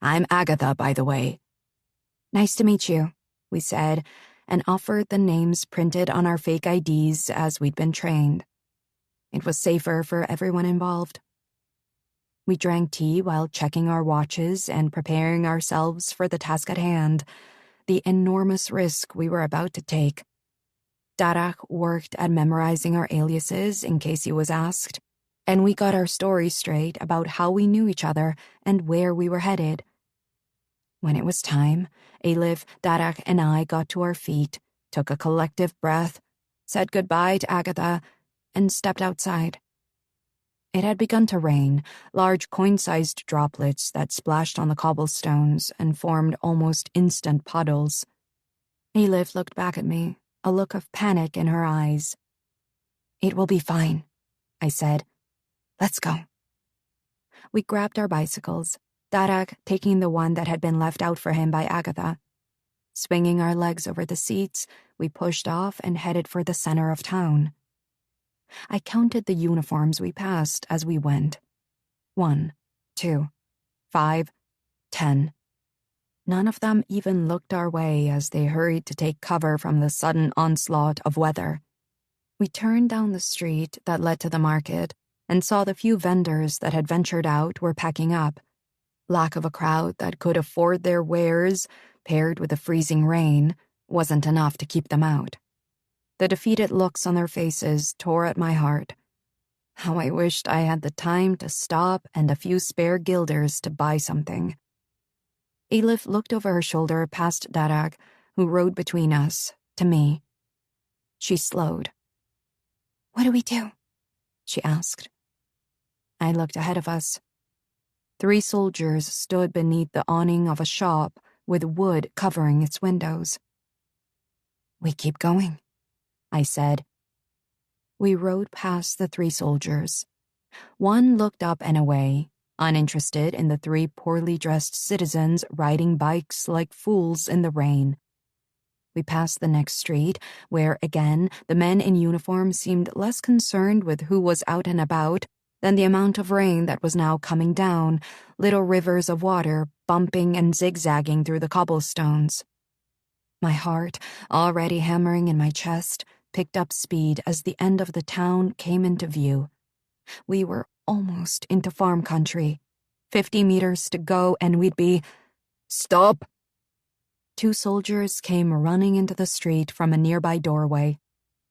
"I'm Agatha, by the way." "Nice to meet you," we said, and offered the names printed on our fake IDs as we'd been trained. It was safer for everyone involved. We drank tea while checking our watches and preparing ourselves for the task at hand, the enormous risk we were about to take. Darak worked at memorizing our aliases in case he was asked, and we got our story straight about how we knew each other and where we were headed. When it was time, Elif, Darak, and I got to our feet, took a collective breath, said goodbye to Agatha, and stepped outside. It had begun to rain, large coin-sized droplets that splashed on the cobblestones and formed almost instant puddles. Elif looked back at me, a look of panic in her eyes. "It will be fine," I said. "Let's go." We grabbed our bicycles, Darak taking the one that had been left out for him by Agatha. Swinging our legs over the seats, we pushed off and headed for the center of town. I counted the uniforms we passed as we went. 1, 2, 5, 10. None of them even looked our way as they hurried to take cover from the sudden onslaught of weather. We turned down the street that led to the market and saw the few vendors that had ventured out were packing up. Lack of a crowd that could afford their wares, paired with the freezing rain, wasn't enough to keep them out. The defeated looks on their faces tore at my heart. How I wished I had the time to stop and a few spare guilders to buy something. Elif looked over her shoulder past Darak, who rode between us, to me. She slowed. "What do we do?" she asked. I looked ahead of us. 3 soldiers stood beneath the awning of a shop with wood covering its windows. "We keep going," I said. We rode past the 3 soldiers. One looked up and away, uninterested in the 3 poorly dressed citizens riding bikes like fools in the rain. We passed the next street, where, again, the men in uniform seemed less concerned with who was out and about than the amount of rain that was now coming down, little rivers of water bumping and zigzagging through the cobblestones. My heart, already hammering in my chest, picked up speed as the end of the town came into view. We were almost into farm country. 50 meters to go and we'd be— "Stop!" 2 soldiers came running into the street from a nearby doorway.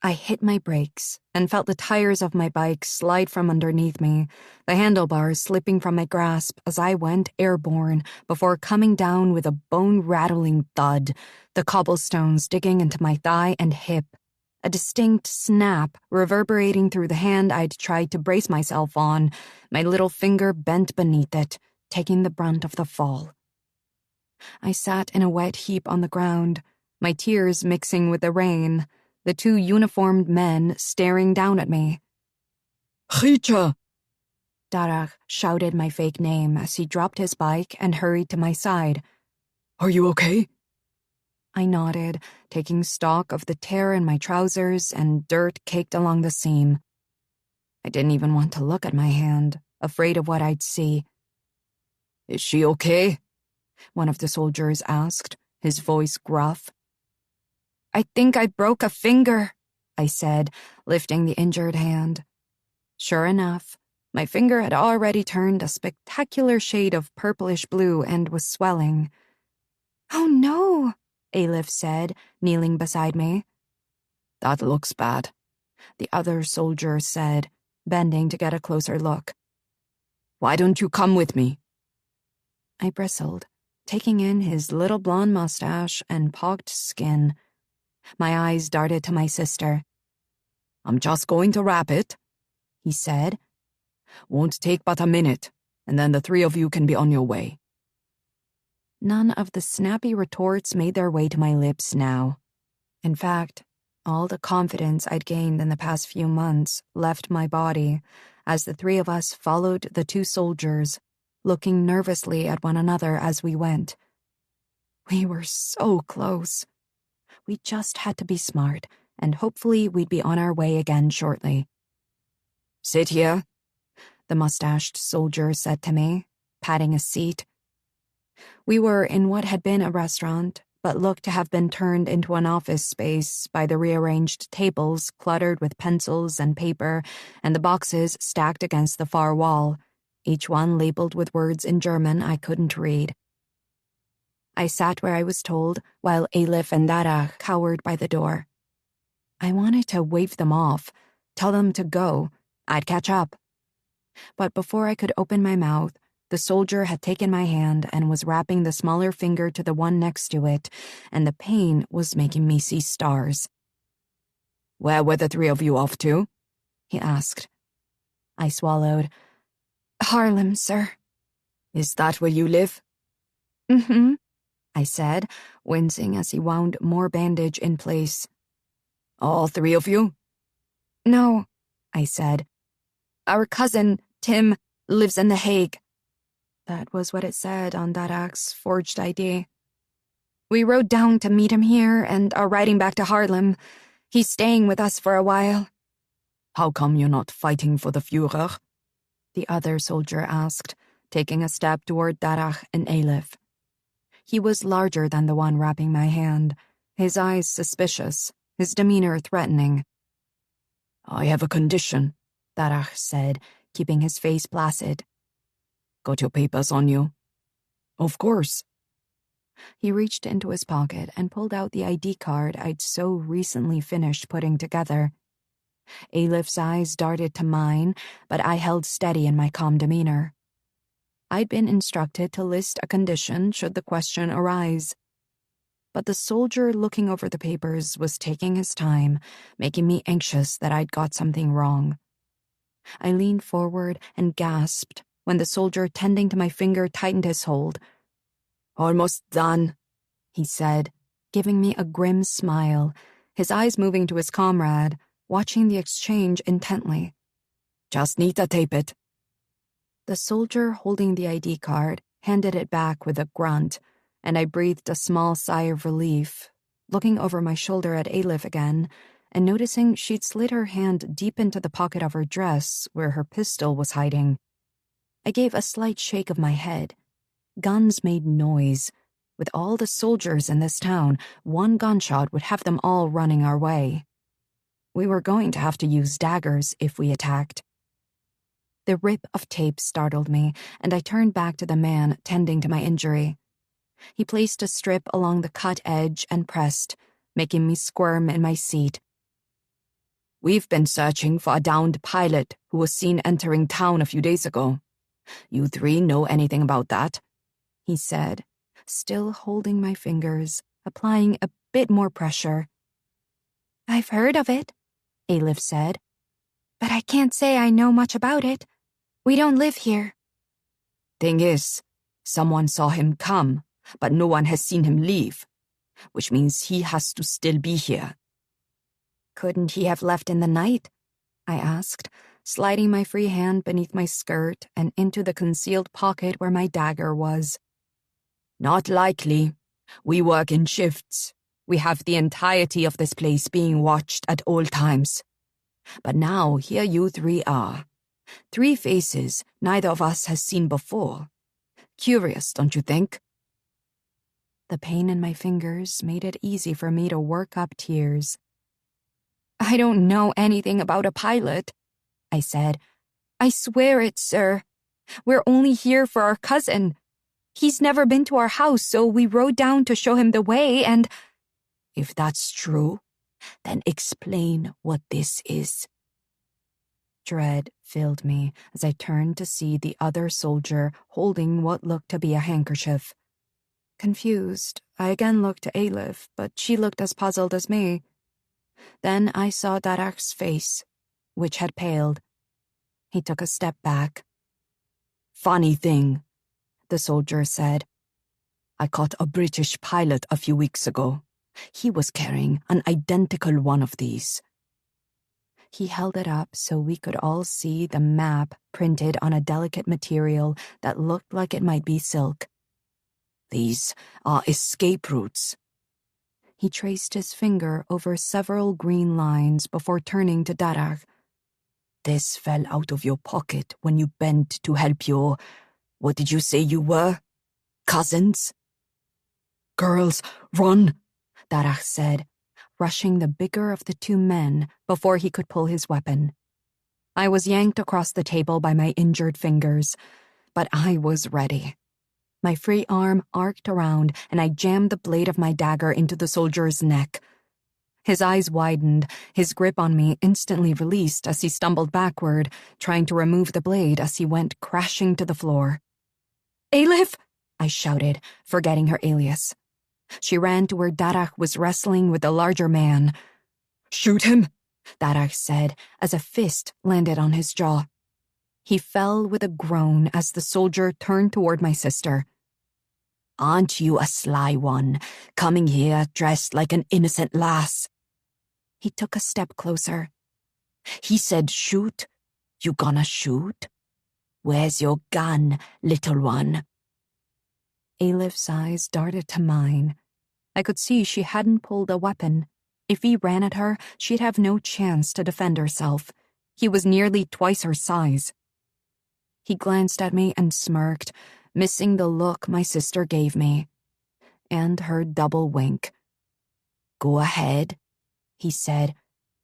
I hit my brakes and felt the tires of my bike slide from underneath me, the handlebars slipping from my grasp as I went airborne before coming down with a bone-rattling thud, the cobblestones digging into my thigh and hip, a distinct snap reverberating through the hand I'd tried to brace myself on, my little finger bent beneath it, taking the brunt of the fall. I sat in a wet heap on the ground, my tears mixing with the rain, the 2 uniformed men staring down at me. "Chicha!" Darak shouted my fake name as he dropped his bike and hurried to my side. "Are you okay?" I nodded, taking stock of the tear in my trousers and dirt caked along the seam. I didn't even want to look at my hand, afraid of what I'd see. "Is she okay?" one of the soldiers asked, his voice gruff. "I think I broke a finger," I said, lifting the injured hand. Sure enough, my finger had already turned a spectacular shade of purplish blue and was swelling. "Oh no," Elif said, kneeling beside me. "That looks bad," the other soldier said, bending to get a closer look. "Why don't you come with me?" I bristled, taking in his little blonde mustache and pocked skin. My eyes darted to my sister. "I'm just going to wrap it," he said. "Won't take but a minute, and then the 3 of you can be on your way." None of the snappy retorts made their way to my lips now. In fact, all the confidence I'd gained in the past few months left my body as the 3 of us followed the 2 soldiers, looking nervously at one another as we went. We were so close. We just had to be smart, and hopefully we'd be on our way again shortly. "Sit here," the mustached soldier said to me, patting a seat. We were in what had been a restaurant, but looked to have been turned into an office space by the rearranged tables cluttered with pencils and paper and the boxes stacked against the far wall, each one labeled with words in German I couldn't read. I sat where I was told, while Elif and Dara cowered by the door. I wanted to wave them off, tell them to go. I'd catch up. But before I could open my mouth, the soldier had taken my hand and was wrapping the smaller finger to the one next to it, and the pain was making me see stars. "Where were the three of you off to?" he asked. I swallowed. "Harlem, sir." "Is that where you live?" "Mm-hmm," I said, wincing as he wound more bandage in place. "All three of you?" "No," I said. "Our cousin, Tim, lives in The Hague." That was what it said on Darak's forged ID. "We rode down to meet him here and are riding back to Harlem. He's staying with us for a while." "How come you're not fighting for the Führer?" the other soldier asked, taking a step toward Darak and Elif. He was larger than the one wrapping my hand, his eyes suspicious, his demeanor threatening. "I have a condition," Darak said, keeping his face placid. "Got your papers on you?" "Of course." He reached into his pocket and pulled out the ID card I'd so recently finished putting together. Elif's eyes darted to mine, but I held steady in my calm demeanor. I'd been instructed to list a condition should the question arise. But the soldier looking over the papers was taking his time, making me anxious that I'd got something wrong. I leaned forward and gasped when the soldier tending to my finger tightened his hold. "Almost done," he said, giving me a grim smile, his eyes moving to his comrade, watching the exchange intently. "Just need to tape it." The soldier holding the ID card handed it back with a grunt, and I breathed a small sigh of relief, looking over my shoulder at Elif again, and noticing she'd slid her hand deep into the pocket of her dress where her pistol was hiding. I gave a slight shake of my head. Guns made noise. With all the soldiers in this town, one gunshot would have them all running our way. We were going to have to use daggers if we attacked. The rip of tape startled me, and I turned back to the man tending to my injury. He placed a strip along the cut edge and pressed, making me squirm in my seat. "We've been searching for a downed pilot who was seen entering town a few days ago. You three know anything about that?" he said, still holding my fingers, applying a bit more pressure. "I've heard of it," Elif said, "but I can't say I know much about it. We don't live here." "Thing is, someone saw him come, but no one has seen him leave, which means he has to still be here." "Couldn't he have left in the night?" I asked, sliding my free hand beneath my skirt and into the concealed pocket where my dagger was. "Not likely. We work in shifts. We have the entirety of this place being watched at all times. But now here you three are. Three faces neither of us has seen before. Curious, don't you think?" The pain in my fingers made it easy for me to work up tears. "I don't know anything about a pilot," I said. "I swear it, sir. We're only here for our cousin. He's never been to our house, so we rode down to show him the way and—" "If that's true, then explain what this is." Dread filled me as I turned to see the other soldier holding what looked to be a handkerchief. Confused, I again looked to Elif, but she looked as puzzled as me. Then I saw Darak's face, which had paled. He took a step back. "Funny thing," the soldier said. "I caught a British pilot a few weeks ago. He was carrying an identical one of these." He held it up so we could all see the map printed on a delicate material that looked like it might be silk. "These are escape routes." He traced his finger over several green lines before turning to Darak. "This fell out of your pocket when you bent to help your— what did you say you were? Cousins?" "Girls, run!" Darak said, rushing the bigger of the two men before he could pull his weapon. I was yanked across the table by my injured fingers, but I was ready. My free arm arced around, and I jammed the blade of my dagger into the soldier's neck. His eyes widened, his grip on me instantly released as he stumbled backward, trying to remove the blade as he went crashing to the floor. "Aelif!" I shouted, forgetting her alias. She ran to where Darach was wrestling with the larger man. "Shoot him," Darach said as a fist landed on his jaw. He fell with a groan as the soldier turned toward my sister. "Aren't you a sly one, coming here dressed like an innocent lass?" He took a step closer. "He said shoot. You gonna shoot? Where's your gun, little one?" Aelif's eyes darted to mine. I could see she hadn't pulled a weapon. If he ran at her, she'd have no chance to defend herself. He was nearly twice her size. He glanced at me and smirked, missing the look my sister gave me, and her double wink. "Go ahead," he said.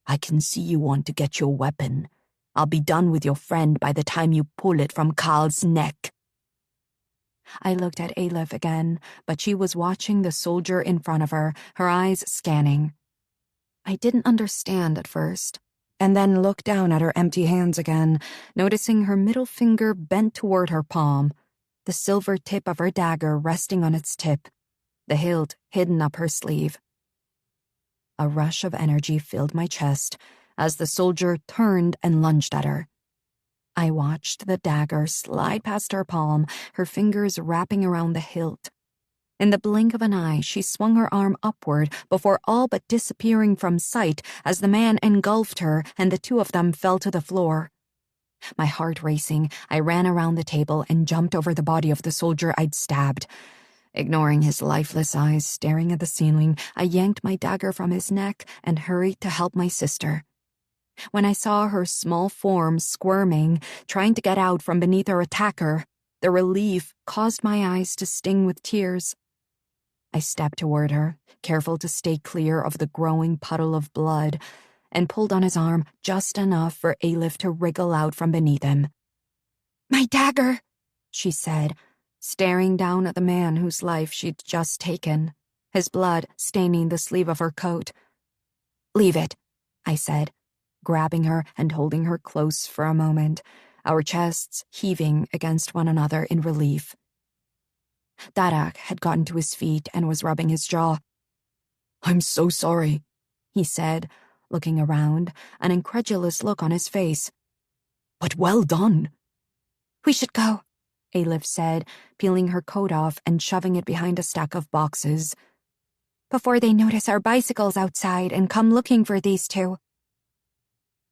"I can see you want to get your weapon. I'll be done with your friend by the time you pull it from Carl's neck." I looked at Aelif again, but she was watching the soldier in front of her, her eyes scanning. I didn't understand at first, and then looked down at her empty hands again, noticing her middle finger bent toward her palm, the silver tip of her dagger resting on its tip, the hilt hidden up her sleeve. A rush of energy filled my chest as the soldier turned and lunged at her. I watched the dagger slide past her palm, her fingers wrapping around the hilt. In the blink of an eye, she swung her arm upward before all but disappearing from sight as the man engulfed her and the two of them fell to the floor. My heart racing, I ran around the table and jumped over the body of the soldier I'd stabbed. Ignoring his lifeless eyes staring at the ceiling, I yanked my dagger from his neck and hurried to help my sister. When I saw her small form squirming, trying to get out from beneath her attacker, the relief caused my eyes to sting with tears. I stepped toward her, careful to stay clear of the growing puddle of blood, and pulled on his arm just enough for Aelif to wriggle out from beneath him. "My dagger," she said, staring down at the man whose life she'd just taken, his blood staining the sleeve of her coat. "Leave it," I said, grabbing her and holding her close for a moment, our chests heaving against one another in relief. Darach had gotten to his feet and was rubbing his jaw. "I'm so sorry," he said, looking around, an incredulous look on his face. "But well done." "We should go," Aelif said, peeling her coat off and shoving it behind a stack of boxes. "Before they notice our bicycles outside and come looking for these two."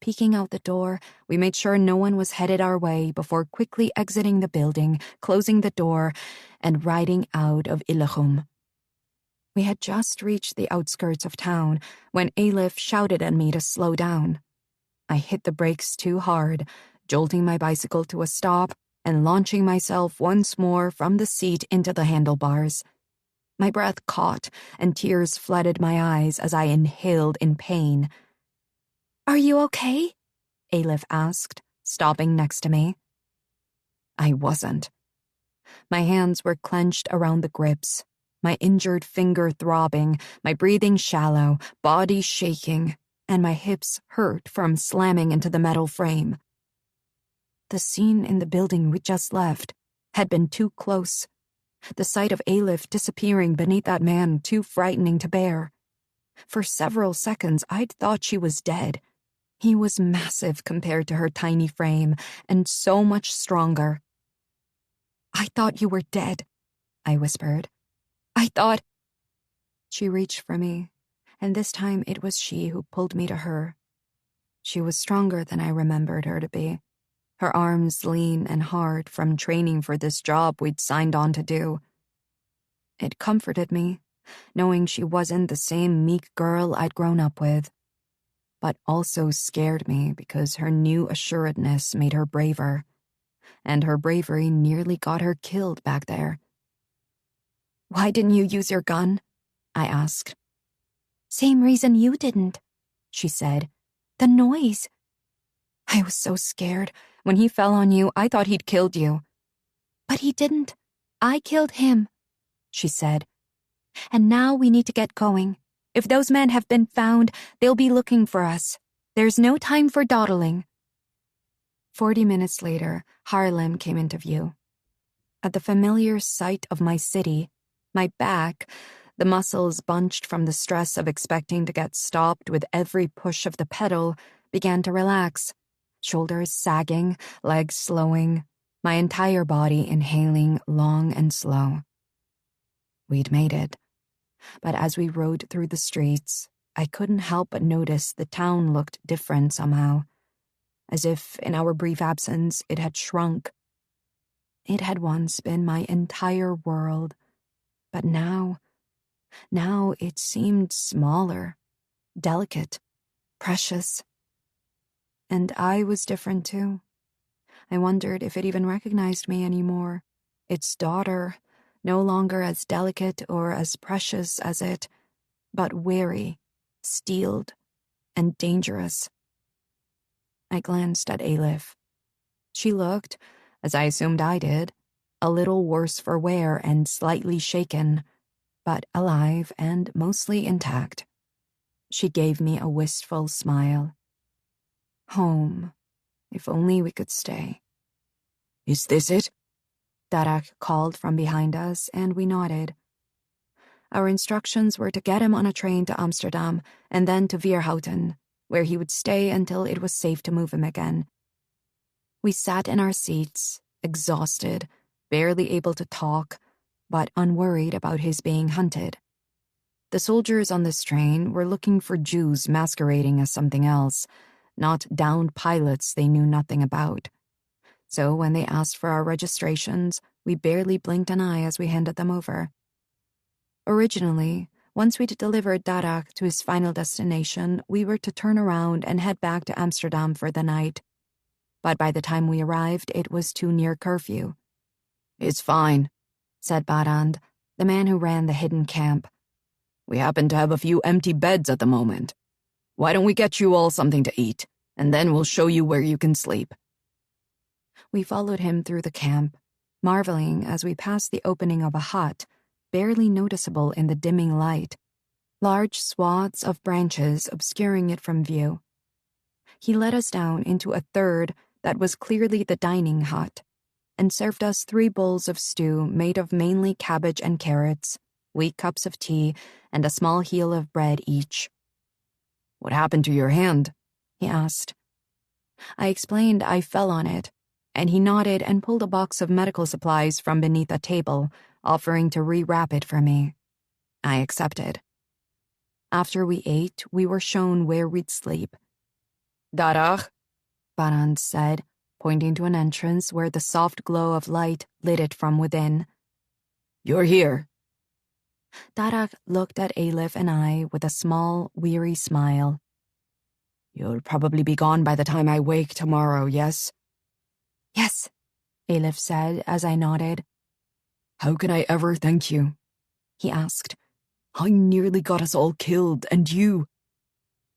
Peeking out the door, we made sure no one was headed our way before quickly exiting the building, closing the door, and riding out of Illachum. We had just reached the outskirts of town when Aelif shouted at me to slow down. I hit the brakes too hard, jolting my bicycle to a stop and launching myself once more from the seat into the handlebars. My breath caught and tears flooded my eyes as I inhaled in pain. "Are you okay?" Aelif asked, stopping next to me. I wasn't. My hands were clenched around the grips, my injured finger throbbing, my breathing shallow, body shaking, and my hips hurt from slamming into the metal frame. The scene in the building we just left had been too close. The sight of Aelif disappearing beneath that man too frightening to bear. For several seconds I'd thought she was dead. He was massive compared to her tiny frame, and so much stronger. "I thought you were dead," I whispered. "I thought—" She reached for me, and this time it was she who pulled me to her. She was stronger than I remembered her to be, her arms lean and hard from training for this job we'd signed on to do. It comforted me, knowing she wasn't the same meek girl I'd grown up with, but also scared me because her new assuredness made her braver, and her bravery nearly got her killed back there. "Why didn't you use your gun?" I asked. "Same reason you didn't," she said. "The noise." "I was so scared. When he fell on you, I thought he'd killed you." "But he didn't. I killed him," she said. "And now we need to get going. If those men have been found, they'll be looking for us. There's no time for dawdling." 40 minutes later, Haarlem came into view. At the familiar sight of my city, my back, the muscles bunched from the stress of expecting to get stopped with every push of the pedal, began to relax, shoulders sagging, legs slowing, my entire body inhaling long and slow. We'd made it. But as we rode through the streets, I couldn't help but notice the town looked different somehow, as if in our brief absence it had shrunk. It had once been my entire world, but now it seemed smaller, delicate, precious. And I was different too. I wondered if it even recognized me anymore, its daughter, no longer as delicate or as precious as it, but wary, steeled, and dangerous. I glanced at Alif. She looked, as I assumed I did, a little worse for wear and slightly shaken, but alive and mostly intact. She gave me a wistful smile. Home. If only we could stay. "Is this it?" Darak called from behind us, and we nodded. Our instructions were to get him on a train to Amsterdam and then to Vierhouten, where he would stay until it was safe to move him again. We sat in our seats, exhausted, barely able to talk, but unworried about his being hunted. The soldiers on this train were looking for Jews masquerading as something else, not downed pilots they knew nothing about. So when they asked for our registrations, we barely blinked an eye as we handed them over. Originally, once we'd delivered Darak to his final destination, we were to turn around and head back to Amsterdam for the night. But by the time we arrived, it was too near curfew. "It's fine," said Barand, the man who ran the hidden camp. "We happen to have a few empty beds at the moment. Why don't we get you all something to eat, and then we'll show you where you can sleep." We followed him through the camp, marveling as we passed the opening of a hut, barely noticeable in the dimming light, large swaths of branches obscuring it from view. He led us down into a third that was clearly the dining hut, and served us 3 bowls of stew made of mainly cabbage and carrots, weak cups of tea, and a small heel of bread each. "What happened to your hand?" he asked. I explained I fell on it, and he nodded and pulled a box of medical supplies from beneath a table, offering to rewrap it for me. I accepted. After we ate, we were shown where we'd sleep. "Darach," Barand said, pointing to an entrance where the soft glow of light lit it from within. "You're here." Darach looked at Alif and I with a small, weary smile. "You'll probably be gone by the time I wake tomorrow, yes?" "Yes," Alif said as I nodded. "How can I ever thank you?" he asked. "I nearly got us all killed, and you—"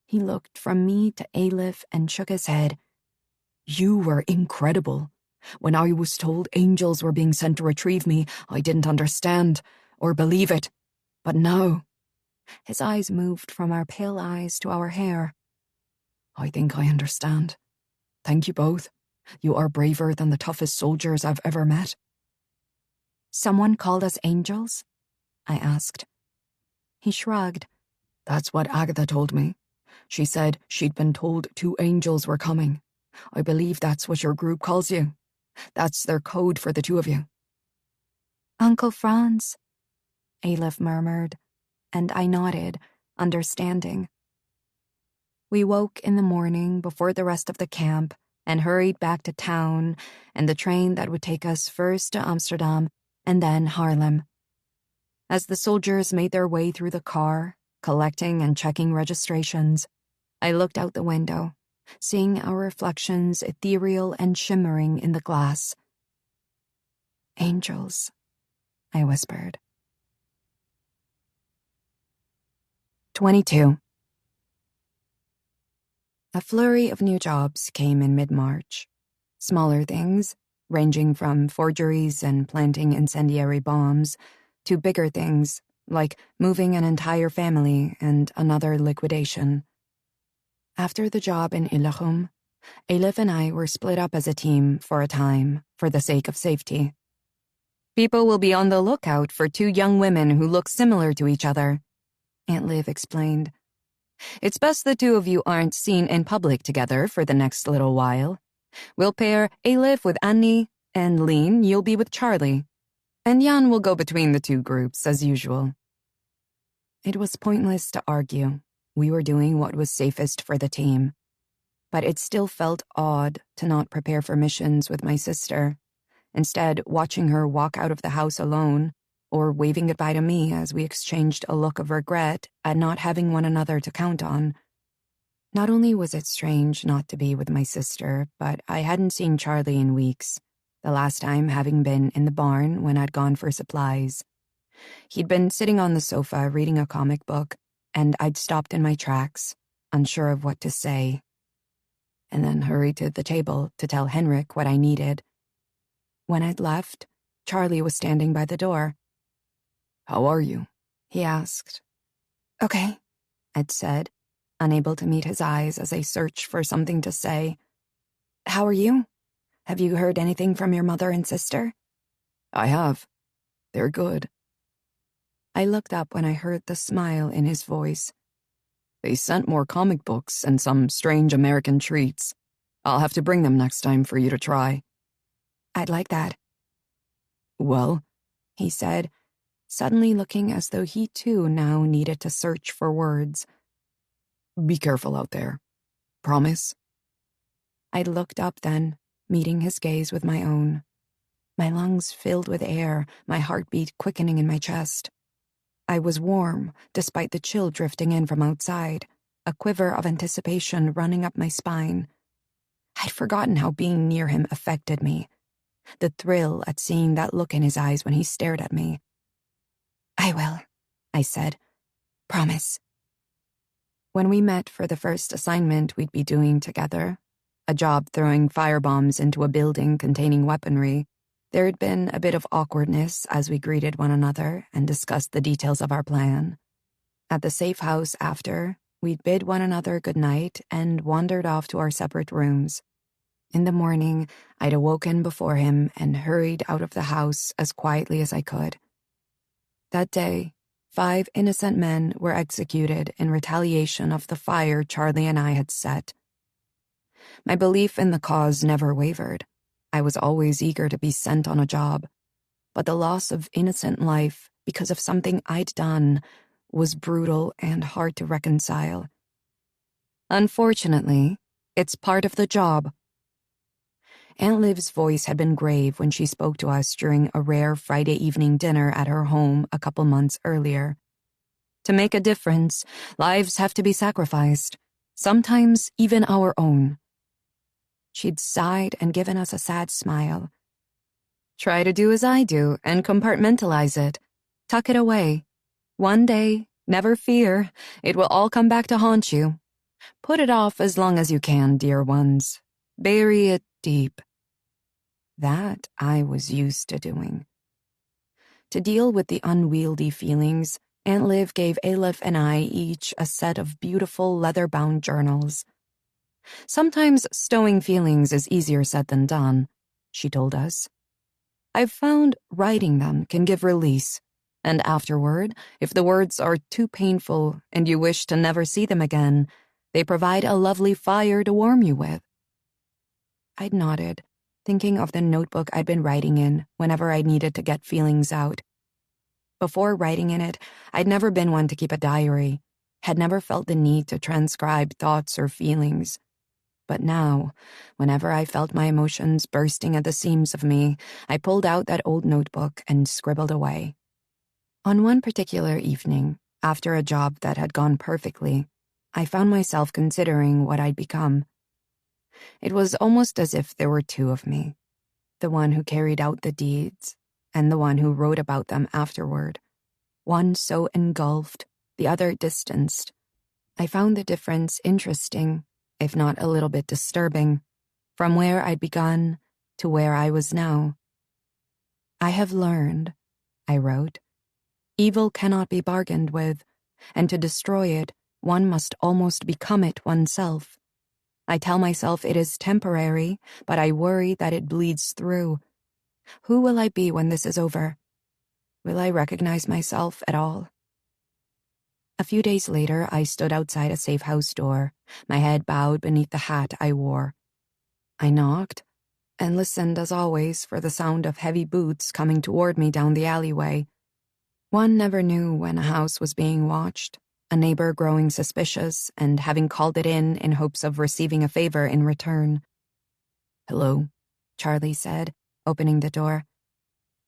He looked from me to Alif and shook his head. "You were incredible. When I was told angels were being sent to retrieve me, I didn't understand or believe it. But now—" His eyes moved from our pale eyes to our hair. "I think I understand. Thank you both. You are braver than the toughest soldiers I've ever met." "Someone called us angels?" I asked. He shrugged. "That's what Agatha told me. She said she'd been told 2 angels were coming. I believe that's what your group calls you. That's their code for the 2 of you." "Uncle Franz," Alif murmured, and I nodded, understanding. We woke in the morning before the rest of the camp and hurried back to town and the train that would take us first to Amsterdam and then Haarlem. As the soldiers made their way through the car, collecting and checking registrations, I looked out the window, seeing our reflections ethereal and shimmering in the glass. "Angels," I whispered. 22. A flurry of new jobs came in mid-March. Smaller things, ranging from forgeries and planting incendiary bombs, to bigger things, like moving an entire family and another liquidation. After the job in Illachum, Eilif and I were split up as a team for a time for the sake of safety. People will be on the lookout for two young women who look similar to each other, Aunt Liv explained. It's best the two of you aren't seen in public together for the next little while. We'll pair Eilif with Annie, and Lean, you'll be with Charlie. And Jan will go between the two groups, as usual. It was pointless to argue. We were doing what was safest for the team. But it still felt odd to not prepare for missions with my sister, instead watching her walk out of the house alone, or waving goodbye to me as we exchanged a look of regret at not having one another to count on. Not only was it strange not to be with my sister, but I hadn't seen Charlie in weeks, the last time having been in the barn when I'd gone for supplies. He'd been sitting on the sofa reading a comic book, and I'd stopped in my tracks, unsure of what to say, and then hurried to the table to tell Henrik what I needed. When I'd left, Charlie was standing by the door. "How are you?" he asked. "Okay," I'd said, unable to meet his eyes as I searched for something to say. "How are you? Have you heard anything from your mother and sister?" "I have. They're good." I looked up when I heard the smile in his voice. "They sent more comic books and some strange American treats. I'll have to bring them next time for you to try." "I'd like that." "Well," he said, suddenly looking as though he too now needed to search for words. "Be careful out there. Promise?" I looked up then, meeting his gaze with my own. My lungs filled with air, my heartbeat quickening in my chest. I was warm, despite the chill drifting in from outside, a quiver of anticipation running up my spine. I'd forgotten how being near him affected me, the thrill at seeing that look in his eyes when he stared at me. "I will," I said. "Promise." When we met for the first assignment we'd be doing together, a job throwing firebombs into a building containing weaponry, there had been a bit of awkwardness as we greeted one another and discussed the details of our plan. At the safe house after, we'd bid one another good night and wandered off to our separate rooms. In the morning, I'd awoken before him and hurried out of the house as quietly as I could. That day, 5 innocent men were executed in retaliation of the fire Charlie and I had set. My belief in the cause never wavered. I was always eager to be sent on a job, but the loss of innocent life because of something I'd done was brutal and hard to reconcile. Unfortunately, it's part of the job. Aunt Liv's voice had been grave when she spoke to us during a rare Friday evening dinner at her home a couple months earlier. To make a difference, lives have to be sacrificed, sometimes even our own. She'd sighed and given us a sad smile. "Try to do as I do and compartmentalize it. Tuck it away. One day, never fear, it will all come back to haunt you. Put it off as long as you can, dear ones. Bury it deep." That I was used to doing. To deal with the unwieldy feelings, Aunt Liv gave Eilif and I each a set of beautiful leather-bound journals. "Sometimes stowing feelings is easier said than done," she told us. "I've found writing them can give release, and afterward, if the words are too painful and you wish to never see them again, they provide a lovely fire to warm you with." I'd nodded, thinking of the notebook I'd been writing in whenever I needed to get feelings out. Before writing in it, I'd never been one to keep a diary, had never felt the need to transcribe thoughts or feelings. But now, whenever I felt my emotions bursting at the seams of me, I pulled out that old notebook and scribbled away. On one particular evening, after a job that had gone perfectly, I found myself considering what I'd become. It was almost as if there were two of me, the one who carried out the deeds and the one who wrote about them afterward, one so engulfed, the other distanced. I found the difference interesting, if not a little bit disturbing, from where I'd begun to where I was now. "I have learned," I wrote, Evil cannot be bargained with, and to destroy it, one must almost become it oneself. I tell myself it is temporary, but I worry that it bleeds through. Who will I be when this is over? Will I recognize myself at all? A few days later, I stood outside a safe house door, my head bowed beneath the hat I wore. I knocked, and listened as always for the sound of heavy boots coming toward me down the alleyway. One never knew when a house was being watched, a neighbor growing suspicious and having called it in hopes of receiving a favor in return. "Hello," Charlie said, opening the door.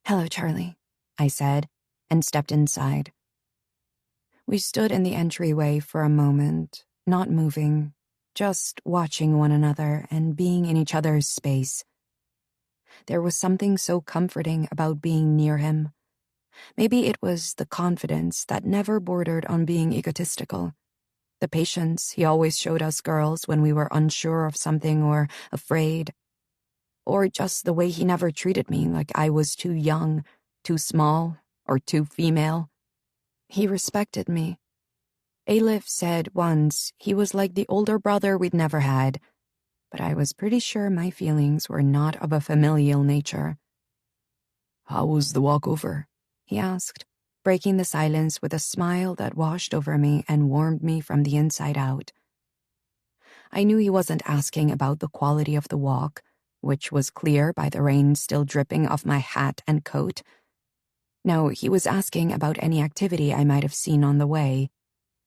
"Hello, Charlie," I said, and stepped inside. We stood in the entryway for a moment, not moving, just watching one another and being in each other's space. There was something so comforting about being near him. Maybe it was the confidence that never bordered on being egotistical, the patience he always showed us girls when we were unsure of something or afraid, or just the way he never treated me like I was too young, too small, or too female. He respected me. Aleph said once he was like the older brother we'd never had, but I was pretty sure my feelings were not of a familial nature. "How was the walk over?" he asked, breaking the silence with a smile that washed over me and warmed me from the inside out. I knew he wasn't asking about the quality of the walk, which was clear by the rain still dripping off my hat and coat. No, he was asking about any activity I might have seen on the way,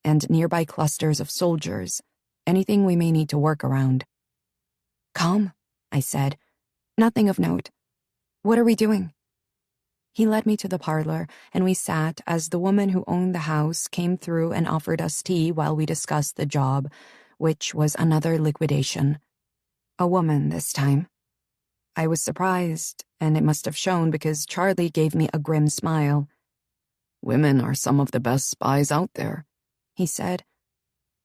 and nearby clusters of soldiers, anything we may need to work around. "Calm," I said. "Nothing of note. What are we doing?" He led me to the parlor, and we sat as the woman who owned the house came through and offered us tea while we discussed the job, which was another liquidation. A woman this time. I was surprised, and it must have shown because Charlie gave me a grim smile. "Women are some of the best spies out there," he said.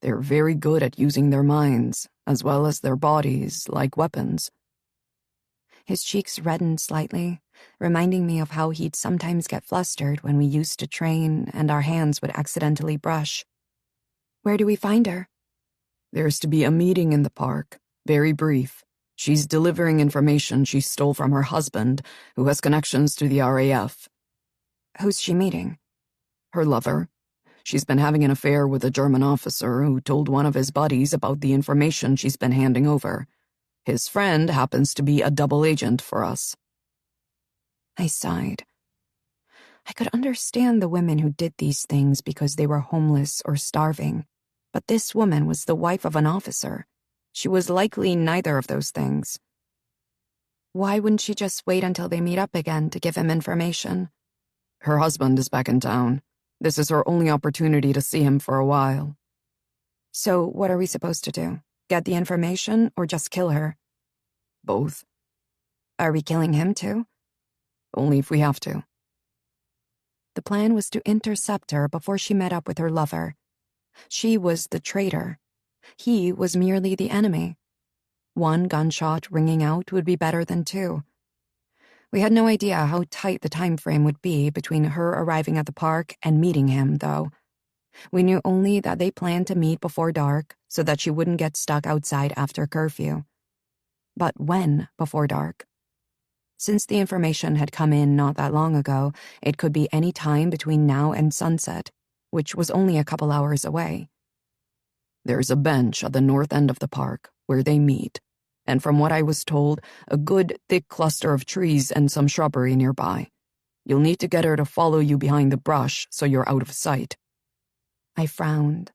"They're very good at using their minds, as well as their bodies, like weapons." His cheeks reddened slightly, reminding me of how he'd sometimes get flustered when we used to train and our hands would accidentally brush. "Where do we find her?" "There's to be a meeting in the park, very brief. She's delivering information she stole from her husband, who has connections to the RAF. "Who's she meeting?" "Her lover. She's been having an affair with a German officer who told one of his buddies about the information she's been handing over. His friend happens to be a double agent for us." I sighed. I could understand the women who did these things because they were homeless or starving, but this woman was the wife of an officer. She was likely neither of those things. Why wouldn't she just wait until they meet up again to give him information? "Her husband is back in town. This is her only opportunity to see him for a while." "So what are we supposed to do? Get the information or just kill her?" "Both." "Are we killing him too?" "Only if we have to." The plan was to intercept her before she met up with her lover. She was the traitor. He was merely the enemy. One gunshot ringing out would be better than two. We had no idea how tight the time frame would be between her arriving at the park and meeting him, though. We knew only that they planned to meet before dark so that she wouldn't get stuck outside after curfew. But when before dark? Since the information had come in not that long ago, it could be any time between now and sunset, which was only a couple hours away. "There's a bench at the north end of the park where they meet, and from what I was told, a good thick cluster of trees and some shrubbery nearby. You'll need to get her to follow you behind the brush so you're out of sight." I frowned.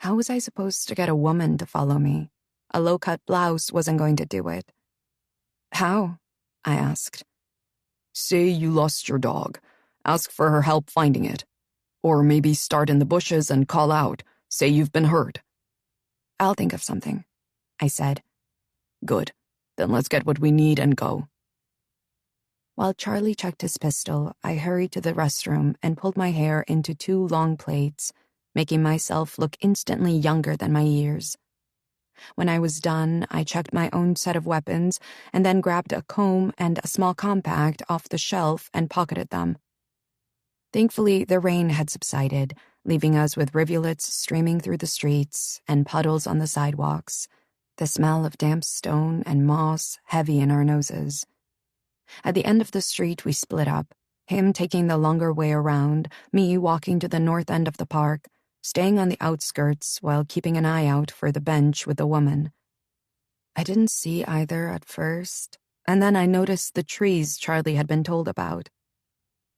How was I supposed to get a woman to follow me? A low-cut blouse wasn't going to do it. "How?" I asked. "Say you lost your dog. Ask for her help finding it. Or maybe start in the bushes and call out. Say you've been hurt." "I'll think of something," I said. "Good. Then let's get what we need and go." While Charlie checked his pistol, I hurried to the restroom and pulled my hair into 2 long plaits, making myself look instantly younger than my years. When I was done, I checked my own set of weapons and then grabbed a comb and a small compact off the shelf and pocketed them. Thankfully, the rain had subsided, leaving us with rivulets streaming through the streets and puddles on the sidewalks, the smell of damp stone and moss heavy in our noses. At the end of the street, we split up, him taking the longer way around, me walking to the north end of the park, staying on the outskirts while keeping an eye out for the bench with the woman. I didn't see either at first, and then I noticed the trees Charlie had been told about.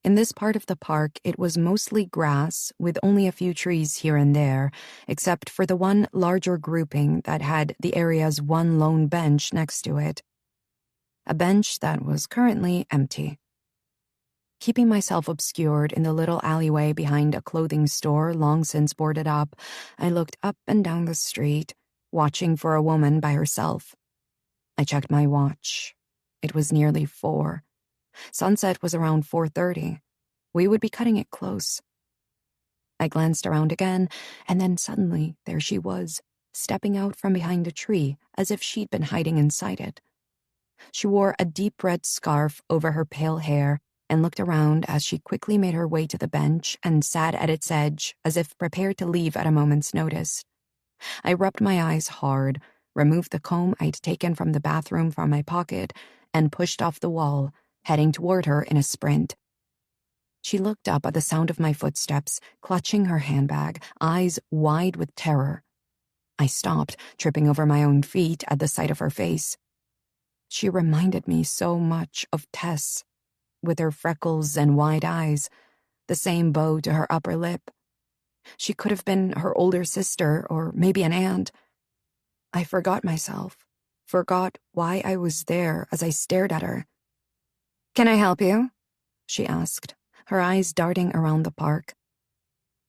In this part of the park, it was mostly grass, with only a few trees here and there, except for the one larger grouping that had the area's one lone bench next to it. A bench that was currently empty. Keeping myself obscured in the little alleyway behind a clothing store long since boarded up, I looked up and down the street, watching for a woman by herself. I checked my watch. It was nearly 4. Sunset was around 4:30. We would be cutting it close. I glanced around again, and then suddenly there she was, stepping out from behind a tree as if she'd been hiding inside it. She wore a deep red scarf over her pale hair and looked around as she quickly made her way to the bench and sat at its edge as if prepared to leave at a moment's notice. I rubbed my eyes hard, removed the comb I'd taken from the bathroom from my pocket, and pushed off the wall, heading toward her in a sprint. She looked up at the sound of my footsteps, clutching her handbag, eyes wide with terror. I stopped, tripping over my own feet at the sight of her face. She reminded me so much of Tess, with her freckles and wide eyes, the same bow to her upper lip. She could have been her older sister or maybe an aunt. I forgot myself, forgot why I was there as I stared at her. "Can I help you?" she asked, her eyes darting around the park.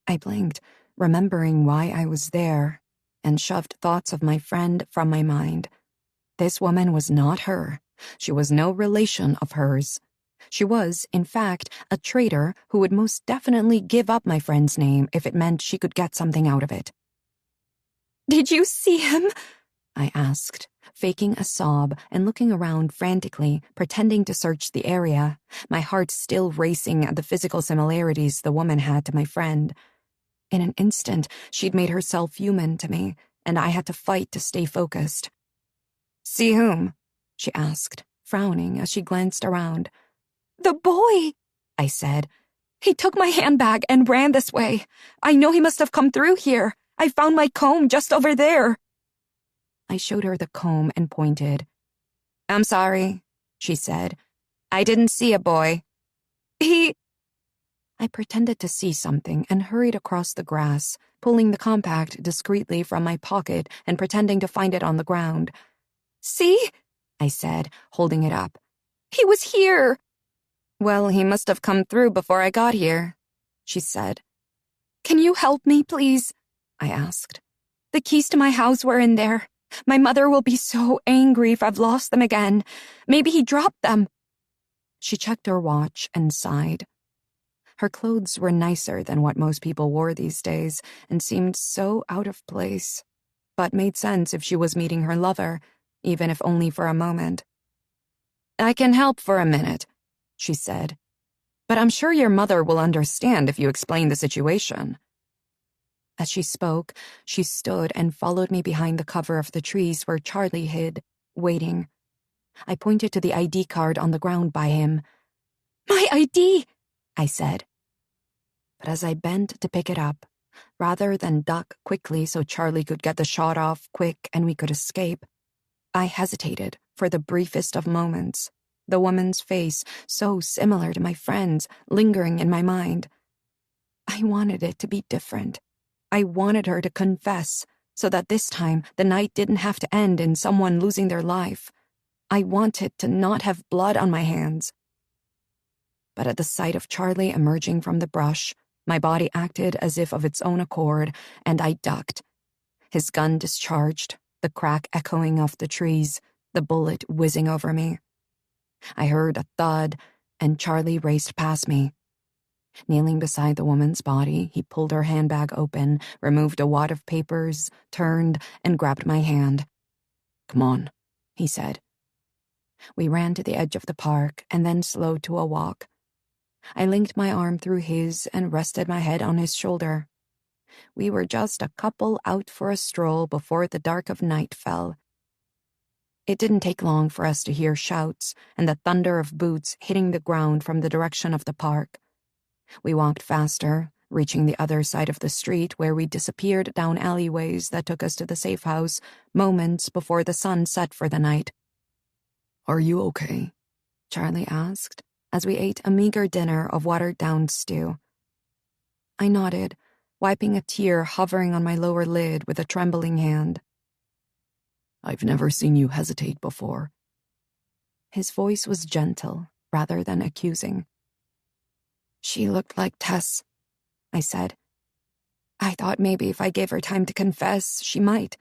I blinked, remembering why I was there, and shoved thoughts of my friend from my mind. This woman was not her. She was no relation of hers. She was, in fact, a traitor who would most definitely give up my friend's name if it meant she could get something out of it. "Did you see him?" I asked, faking a sob and looking around frantically, pretending to search the area, my heart still racing at the physical similarities the woman had to my friend. In an instant, she'd made herself human to me, and I had to fight to stay focused. "See whom?" she asked, frowning as she glanced around. "The boy," I said. "He took my handbag and ran this way. I know he must have come through here. I found my comb just over there." I showed her the comb and pointed. "I'm sorry," she said. "I didn't see a boy." I pretended to see something and hurried across the grass, pulling the compact discreetly from my pocket and pretending to find it on the ground. "See?" I said, holding it up. "He was here." "Well, he must have come through before I got here," she said. "Can you help me, please?" I asked. "The keys to my house were in there. My mother will be so angry if I've lost them again. Maybe he dropped them." She checked her watch and sighed. Her clothes were nicer than what most people wore these days and seemed so out of place, but made sense if she was meeting her lover, even if only for a moment. "I can help for a minute," she said. "But I'm sure your mother will understand if you explain the situation." As she spoke, she stood and followed me behind the cover of the trees where Charlie hid, waiting. I pointed to the ID card on the ground by him. "My ID!" I said. But as I bent to pick it up, rather than duck quickly so Charlie could get the shot off quick and we could escape, I hesitated for the briefest of moments, the woman's face, so similar to my friend's, lingering in my mind. I wanted it to be different. I wanted her to confess, so that this time the night didn't have to end in someone losing their life. I wanted to not have blood on my hands. But at the sight of Charlie emerging from the brush, my body acted as if of its own accord, and I ducked. His gun discharged, the crack echoing off the trees, the bullet whizzing over me. I heard a thud, and Charlie raced past me. Kneeling beside the woman's body, he pulled her handbag open, removed a wad of papers, turned, and grabbed my hand. "Come on," he said. We ran to the edge of the park and then slowed to a walk. I linked my arm through his and rested my head on his shoulder. We were just a couple out for a stroll before the dark of night fell. It didn't take long for us to hear shouts and the thunder of boots hitting the ground from the direction of the park. We walked faster, reaching the other side of the street where we disappeared down alleyways that took us to the safe house moments before the sun set for the night. "Are you okay?" Charlie asked as we ate a meager dinner of watered-down stew. I nodded, wiping a tear hovering on my lower lid with a trembling hand. "I've never seen you hesitate before." His voice was gentle, rather than accusing. "She looked like Tess," I said. "I thought maybe if I gave her time to confess, she might,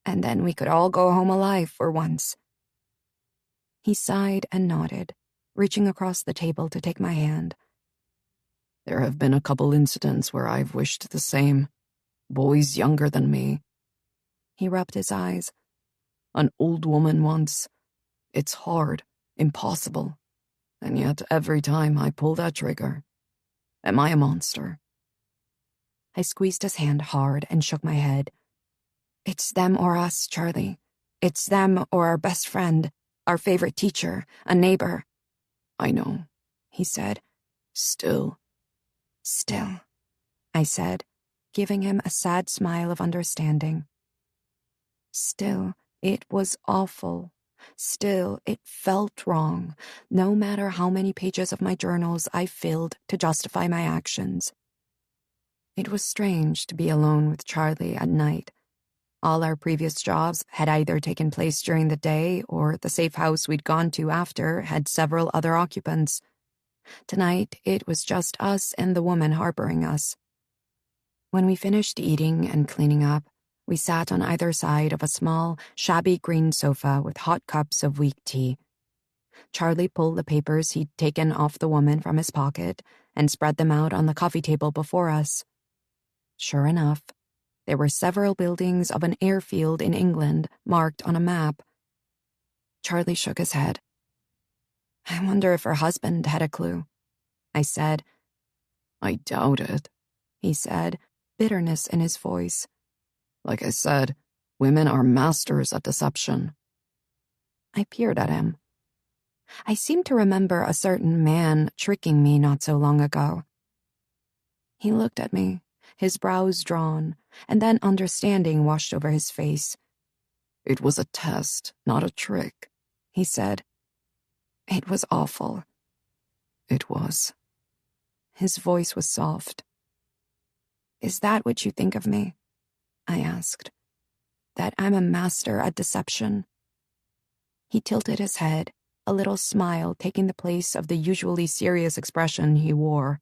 and then we could all go home alive for once." He sighed and nodded, reaching across the table to take my hand. "There have been a couple incidents where I've wished the same. Boys younger than me." He rubbed his eyes. "An old woman once. It's hard, impossible. And yet every time I pull that trigger, am I a monster?" I squeezed his hand hard and shook my head. "It's them or us, Charlie. It's them or our best friend, our favorite teacher, a neighbor." "I know," he said. Still, I said, giving him a sad smile of understanding. Still, it was awful. Still, it felt wrong, no matter how many pages of my journals I filled to justify my actions. It was strange to be alone with Charlie at night. All our previous jobs had either taken place during the day or the safe house we'd gone to after had several other occupants. Tonight, it was just us and the woman harboring us. When we finished eating and cleaning up, we sat on either side of a small, shabby green sofa with hot cups of weak tea. Charlie pulled the papers he'd taken off the woman from his pocket and spread them out on the coffee table before us. Sure enough, there were several buildings of an airfield in England marked on a map. Charlie shook his head. "I wonder if her husband had a clue," I said. "I doubt it," he said, bitterness in his voice. "Like I said, women are masters at deception." I peered at him. I seemed to remember a certain man tricking me not so long ago. He looked at me, his brows drawn, and then understanding washed over his face. "It was a test, not a trick," he said. "It was awful." "It was." His voice was soft. "Is that what you think of me?" I asked. "That I'm a master at deception?" He tilted his head, a little smile taking the place of the usually serious expression he wore.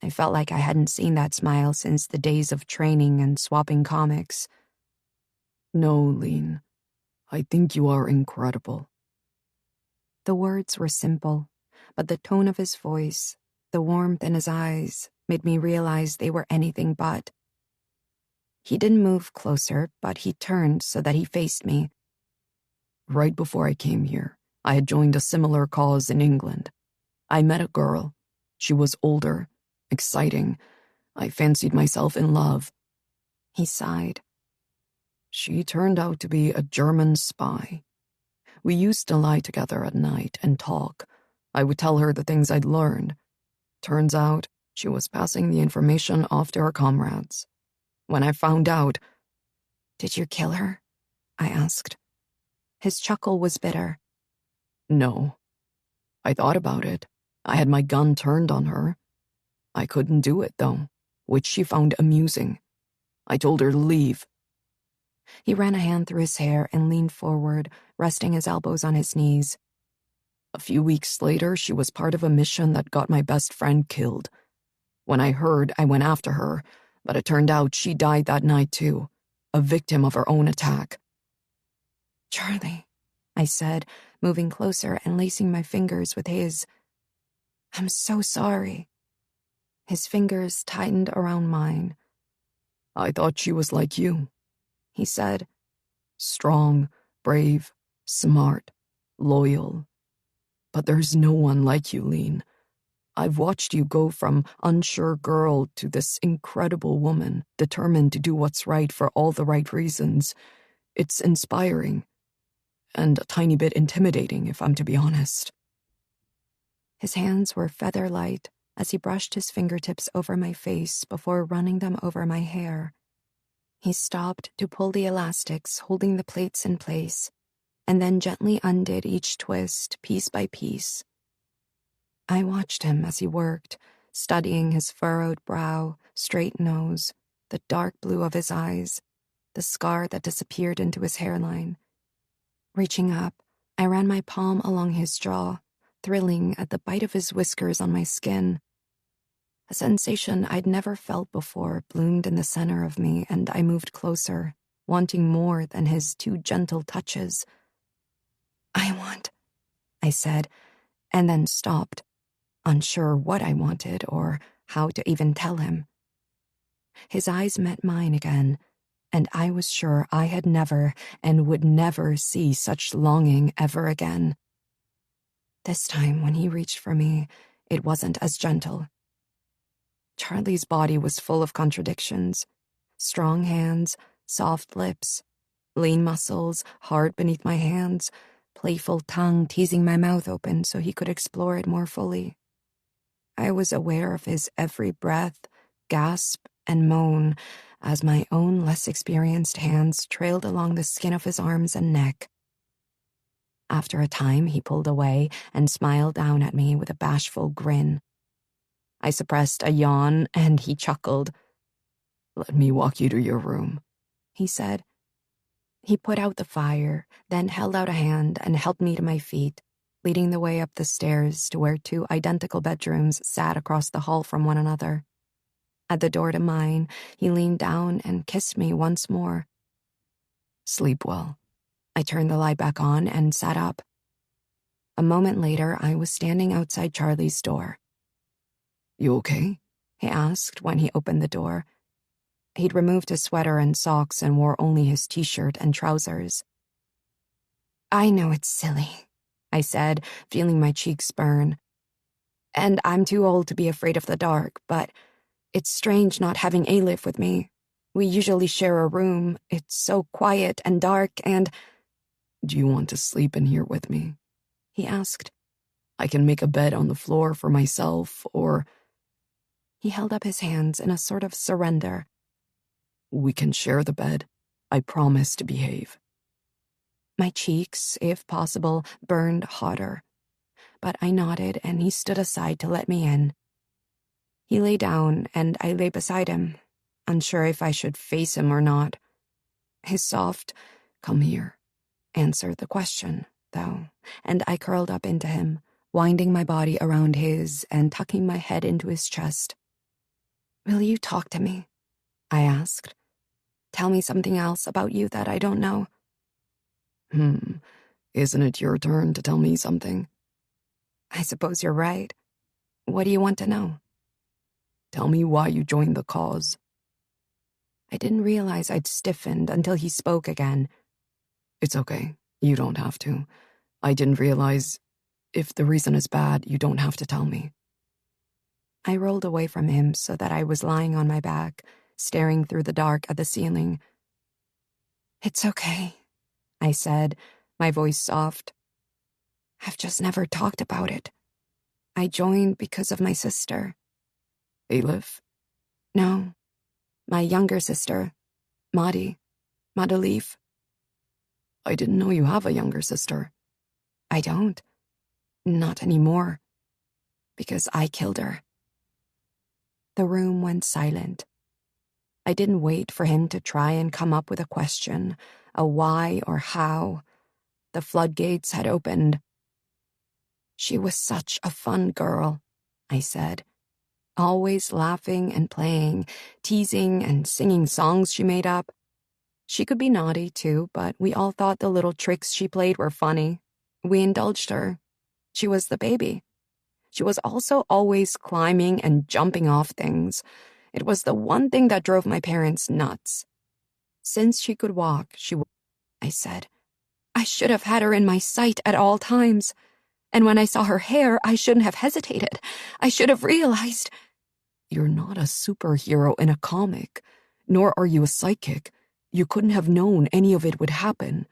I felt like I hadn't seen that smile since the days of training and swapping comics. "No, Lean. I think you are incredible." The words were simple, but the tone of his voice, the warmth in his eyes, made me realize they were anything but. He didn't move closer, but he turned so that he faced me. "Right before I came here, I had joined a similar cause in England. I met a girl. She was older, exciting. I fancied myself in love." He sighed. "She turned out to be a German spy. We used to lie together at night and talk. I would tell her the things I'd learned. Turns out she was passing the information off to her comrades. When I found out..." "Did you kill her?" I asked. His chuckle was bitter. "No. I thought about it. I had my gun turned on her. I couldn't do it, though, which she found amusing. I told her to leave." He ran a hand through his hair and leaned forward, resting his elbows on his knees. "A few weeks later, she was part of a mission that got my best friend killed. When I heard, I went after her, but it turned out she died that night too, a victim of her own attack." "Charlie," I said, moving closer and lacing my fingers with his. "I'm so sorry." His fingers tightened around mine. "I thought she was like you," he said. "Strong, brave, smart, loyal. But there's no one like you, Lean. I've watched you go from unsure girl to this incredible woman, determined to do what's right for all the right reasons. It's inspiring. And a tiny bit intimidating, if I'm to be honest. His hands were feather-light as he brushed his fingertips over my face before running them over my hair. He stopped to pull the elastics holding the plaits in place, and then gently undid each twist piece by piece. I watched him as he worked, studying his furrowed brow, straight nose, the dark blue of his eyes, the scar that disappeared into his hairline. Reaching up, I ran my palm along his jaw, thrilling at the bite of his whiskers on my skin. A sensation I'd never felt before bloomed in the center of me, and I moved closer, wanting more than his too gentle touches. I said, and then stopped, unsure what I wanted or how to even tell him. His eyes met mine again, and I was sure I had never and would never see such longing ever again. This time, when he reached for me, it wasn't as gentle. Charlie's body was full of contradictions. Strong hands, soft lips, lean muscles hard beneath my hands, playful tongue teasing my mouth open so he could explore it more fully. I was aware of his every breath, gasp, and moan as my own less experienced hands trailed along the skin of his arms and neck. After a time, he pulled away and smiled down at me with a bashful grin. I suppressed a yawn, and he chuckled. "Let me walk you to your room," he said. He put out the fire, then held out a hand and helped me to my feet, leading the way up the stairs to where two identical bedrooms sat across the hall from one another. At the door to mine, he leaned down and kissed me once more. "Sleep well." I turned the light back on and sat up. A moment later, I was standing outside Charlie's door. "You okay?" he asked when he opened the door. He'd removed his sweater and socks and wore only his t-shirt and trousers. "I know it's silly," I said, feeling my cheeks burn. "And I'm too old to be afraid of the dark, but it's strange not having Alif with me. We usually share a room. It's so quiet and dark and—" "Do you want to sleep in here with me?" he asked. "I can make a bed on the floor for myself, or—" He held up his hands in a sort of surrender. "We can share the bed. I promise to behave." My cheeks, if possible, burned hotter. But I nodded, and he stood aside to let me in. He lay down, and I lay beside him, unsure if I should face him or not. His soft, "Come here," answered the question, though, and I curled up into him, winding my body around his and tucking my head into his chest. "Will you talk to me?" I asked. "Tell me something else about you that I don't know." Isn't it your turn to tell me something? "I suppose you're right. What do you want to know?" "Tell me why you joined the cause." I didn't realize I'd stiffened until he spoke again. "It's okay. You don't have to. I didn't realize. If the reason is bad, you don't have to tell me." I rolled away from him so that I was lying on my back, staring through the dark at the ceiling. "It's okay," I said, my voice soft. "I've just never talked about it. I joined because of my sister." "Alif?" "No, my younger sister, Madalif." "I didn't know you have a younger sister." "I don't. Not anymore. Because I killed her." The room went silent. I didn't wait for him to try and come up with a question, a why or how. The floodgates had opened. "She was such a fun girl," I said. "Always laughing and playing, teasing and singing songs she made up. She could be naughty, too, but we all thought the little tricks she played were funny. We indulged her. She was the baby. She was also always climbing and jumping off things. It was the one thing that drove my parents nuts. Since she could walk, I said. I should have had her in my sight at all times. And when I saw her hair, I shouldn't have hesitated. I should have realized. You're not a superhero in a comic, nor are you a psychic. You couldn't have known any of it would happen,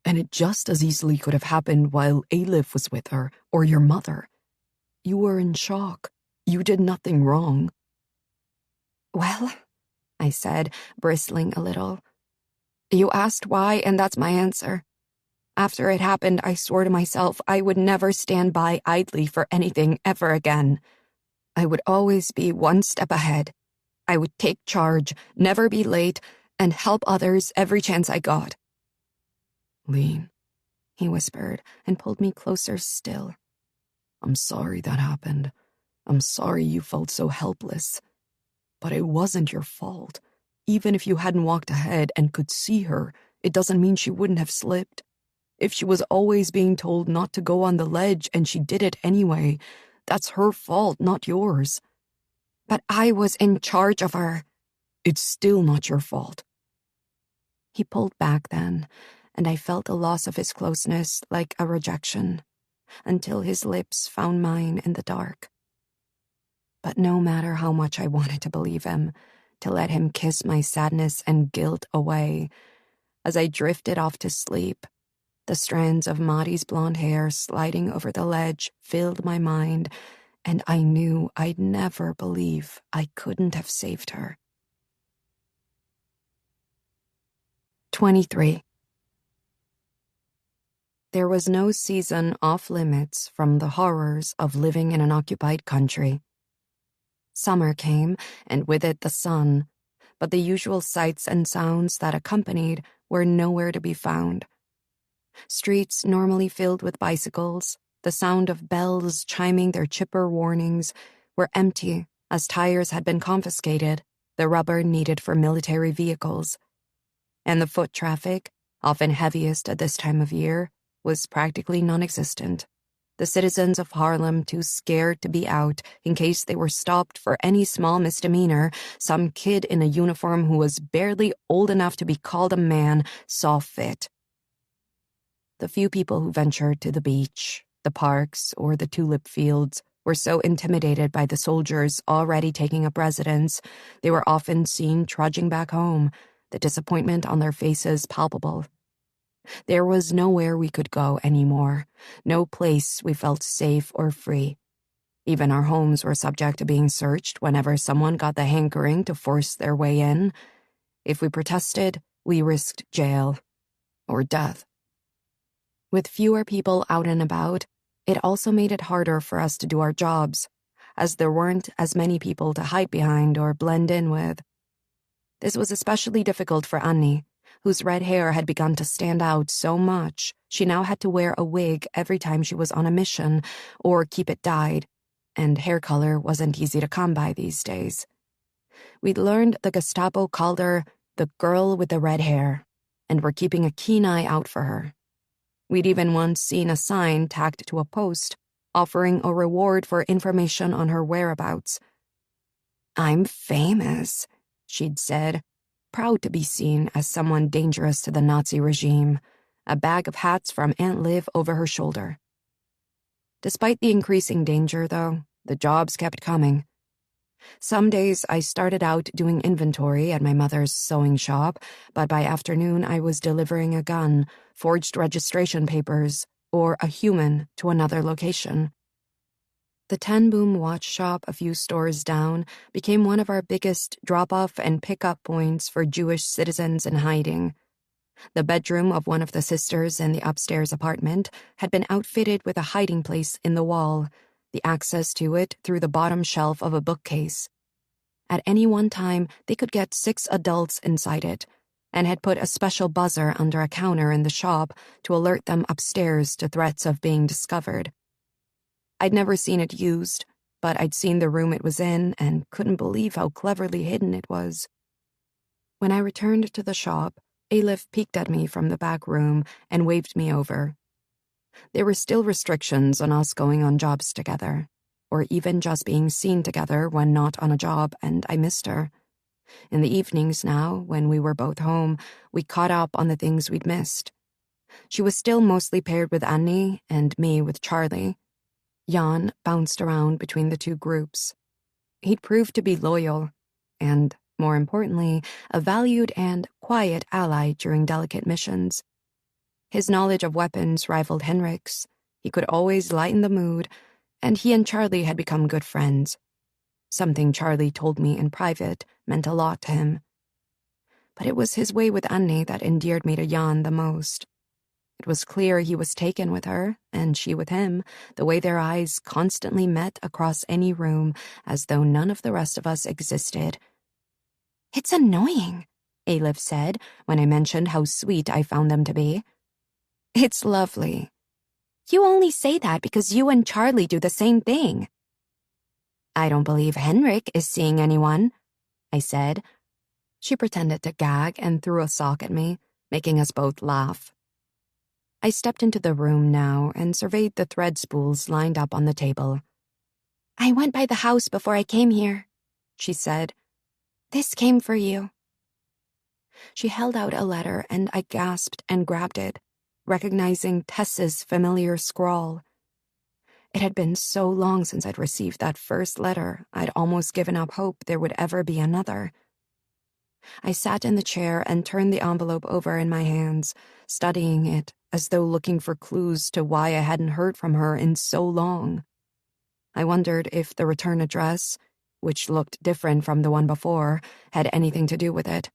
and it just as easily could have happened while Aleph was with her, or your mother. You were in shock. You did nothing wrong. Well, I said, bristling a little. You asked why, and that's my answer. After it happened, I swore to myself I would never stand by idly for anything ever again. I would always be one step ahead. I would take charge, never be late, and help others every chance I got. Lean, he whispered and pulled me closer still. I'm sorry that happened. I'm sorry you felt so helpless. But it wasn't your fault. Even if you hadn't walked ahead and could see her, it doesn't mean she wouldn't have slipped. If she was always being told not to go on the ledge and she did it anyway, that's her fault, not yours. But I was in charge of her. It's still not your fault. He pulled back then, and I felt the loss of his closeness like a rejection, until his lips found mine in the dark. But no matter how much I wanted to believe him, to let him kiss my sadness and guilt away, as I drifted off to sleep, the strands of Maddie's blonde hair sliding over the ledge filled my mind, and I knew I'd never believe I couldn't have saved her. 23. There was no season off limits from the horrors of living in an occupied country. Summer came, and with it the sun, but the usual sights and sounds that accompanied were nowhere to be found. Streets normally filled with bicycles, the sound of bells chiming their chipper warnings, were empty as tires had been confiscated, the rubber needed for military vehicles. And the foot traffic, often heaviest at this time of year, was practically non-existent. The citizens of Harlem, too scared to be out in case they were stopped for any small misdemeanor, some kid in a uniform who was barely old enough to be called a man saw fit. The few people who ventured to the beach, the parks, or the tulip fields were so intimidated by the soldiers already taking up residence, they were often seen trudging back home, the disappointment on their faces palpable. There was nowhere we could go anymore, no place we felt safe or free. Even our homes were subject to being searched whenever someone got the hankering to force their way in. If we protested, we risked jail or death. With fewer people out and about, it also made it harder for us to do our jobs, as there weren't as many people to hide behind or blend in with. This was especially difficult for Annie, whose red hair had begun to stand out so much she now had to wear a wig every time she was on a mission or keep it dyed, and hair color wasn't easy to come by these days. We'd learned the Gestapo called her the girl with the red hair, and were keeping a keen eye out for her. We'd even once seen a sign tacked to a post, offering a reward for information on her whereabouts. "I'm famous," she'd said, proud to be seen as someone dangerous to the Nazi regime, a bag of hats from Aunt Liv over her shoulder. Despite the increasing danger, though, the jobs kept coming. Some days I started out doing inventory at my mother's sewing shop, but by afternoon I was delivering a gun, forged registration papers, or a human to another location. The 10-boom watch shop a few stores down became one of our biggest drop-off and pick-up points for Jewish citizens in hiding. The bedroom of one of the sisters in the upstairs apartment had been outfitted with a hiding place in the wall, the access to it through the bottom shelf of a bookcase. At any one time, they could get 6 adults inside it, and had put a special buzzer under a counter in the shop to alert them upstairs to threats of being discovered. I'd never seen it used, but I'd seen the room it was in and couldn't believe how cleverly hidden it was. When I returned to the shop, Aleph peeked at me from the back room and waved me over. There were still restrictions on us going on jobs together, or even just being seen together when not on a job, and I missed her. In the evenings now, when we were both home, we caught up on the things we'd missed. She was still mostly paired with Annie and me with Charlie, Jan bounced around between the two groups. He'd proved to be loyal and, more importantly, a valued and quiet ally during delicate missions. His knowledge of weapons rivaled Henrik's. He could always lighten the mood, and he and Charlie had become good friends. Something Charlie told me in private meant a lot to him. But it was his way with Annie that endeared me to Jan the most. It was clear he was taken with her, and she with him, the way their eyes constantly met across any room, as though none of the rest of us existed. "It's annoying," Alif said when I mentioned how sweet I found them to be. "It's lovely. You only say that because you and Charlie do the same thing." "I don't believe Henrik is seeing anyone," I said. She pretended to gag and threw a sock at me, making us both laugh. I stepped into the room now and surveyed the thread spools lined up on the table. "I went by the house before I came here," she said. "This came for you." She held out a letter and I gasped and grabbed it, recognizing Tess's familiar scrawl. It had been so long since I'd received that first letter, I'd almost given up hope there would ever be another. I sat in the chair and turned the envelope over in my hands, studying it as though looking for clues to why I hadn't heard from her in so long. I wondered if the return address, which looked different from the one before, had anything to do with it.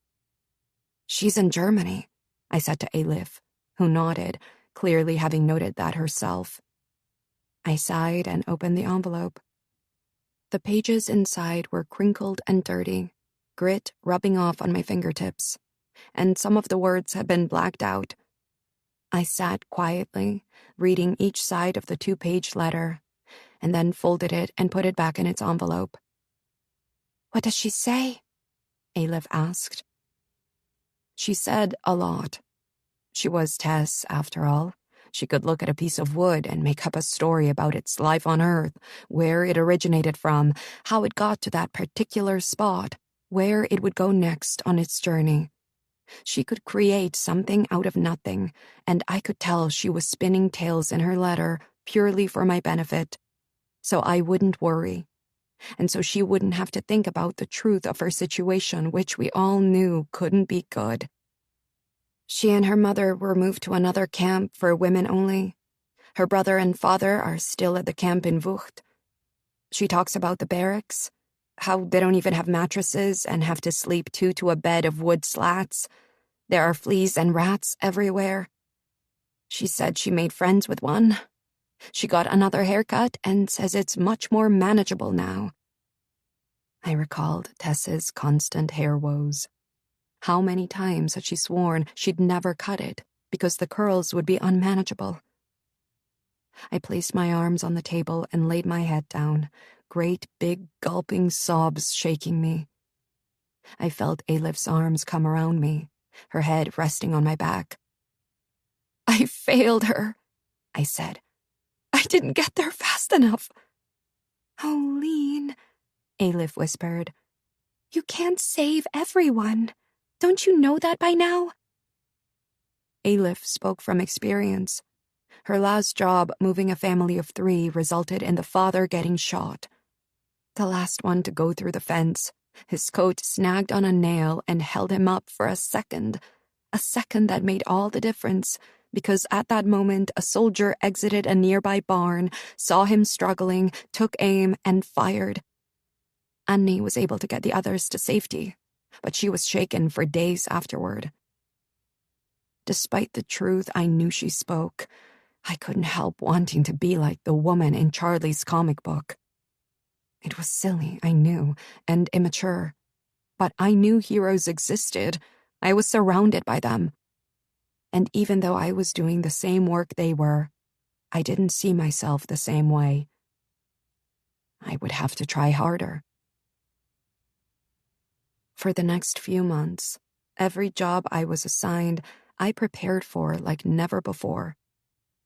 "She's in Germany," I said to Alif, who nodded, clearly having noted that herself. I sighed and opened the envelope. The pages inside were crinkled and dirty, grit rubbing off on my fingertips, and some of the words had been blacked out. I sat quietly, reading each side of the 2-page letter, and then folded it and put it back in its envelope. "What does she say?" Alif asked. She said a lot. She was Tess, after all. She could look at a piece of wood and make up a story about its life on Earth, where it originated from, how it got to that particular spot, where it would go next on its journey. She could create something out of nothing, and I could tell she was spinning tales in her letter purely for my benefit, so I wouldn't worry, and so she wouldn't have to think about the truth of her situation, which we all knew couldn't be good. She and her mother were moved to another camp for women only. Her brother and father are still at the camp in Vught. She talks about the barracks, how they don't even have mattresses and have to sleep two to a bed of wood slats. There are fleas and rats everywhere. She said she made friends with one. She got another haircut and says it's much more manageable now. I recalled Tess's constant hair woes. How many times had she sworn she'd never cut it because the curls would be unmanageable? I placed my arms on the table and laid my head down, great big gulping sobs shaking me. I felt Alif's arms come around me, her head resting on my back. "I failed her," I said. "I didn't get there fast enough." "Oh, Lean," Alif whispered. "You can't save everyone. Don't you know that by now?" Alif spoke from experience. Her last job moving a family of 3 resulted in the father getting shot. The last one to go through the fence, his coat snagged on a nail and held him up for a second that made all the difference, because at that moment a soldier exited a nearby barn, saw him struggling, took aim, and fired. Annie was able to get the others to safety, but she was shaken for days afterward. Despite the truth I knew she spoke, I couldn't help wanting to be like the woman in Charlie's comic book. It was silly, I knew, and immature. But I knew heroes existed. I was surrounded by them. And even though I was doing the same work they were, I didn't see myself the same way. I would have to try harder. For the next few months, every job I was assigned, I prepared for like never before.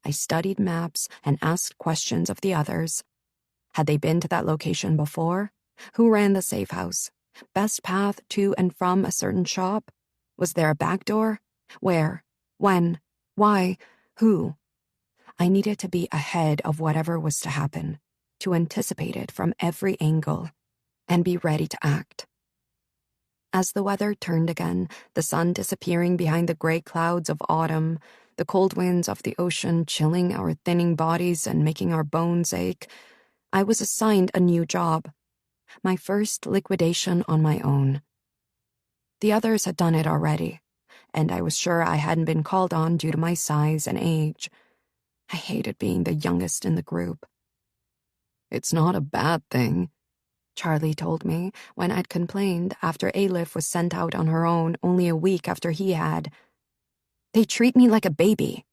I studied maps and asked questions of the others. Had they been to that location before? Who ran the safe house? Best path to and from a certain shop? Was there a back door? Where? When? Why? Who? I needed to be ahead of whatever was to happen, to anticipate it from every angle, and be ready to act. As the weather turned again, the sun disappearing behind the gray clouds of autumn, the cold winds of the ocean chilling our thinning bodies and making our bones ache, I was assigned a new job, my first liquidation on my own. The others had done it already, and I was sure I hadn't been called on due to my size and age. I hated being the youngest in the group. It's not a bad thing, Charlie told me when I'd complained after Ailif was sent out on her own only a week after he had. They treat me like a baby.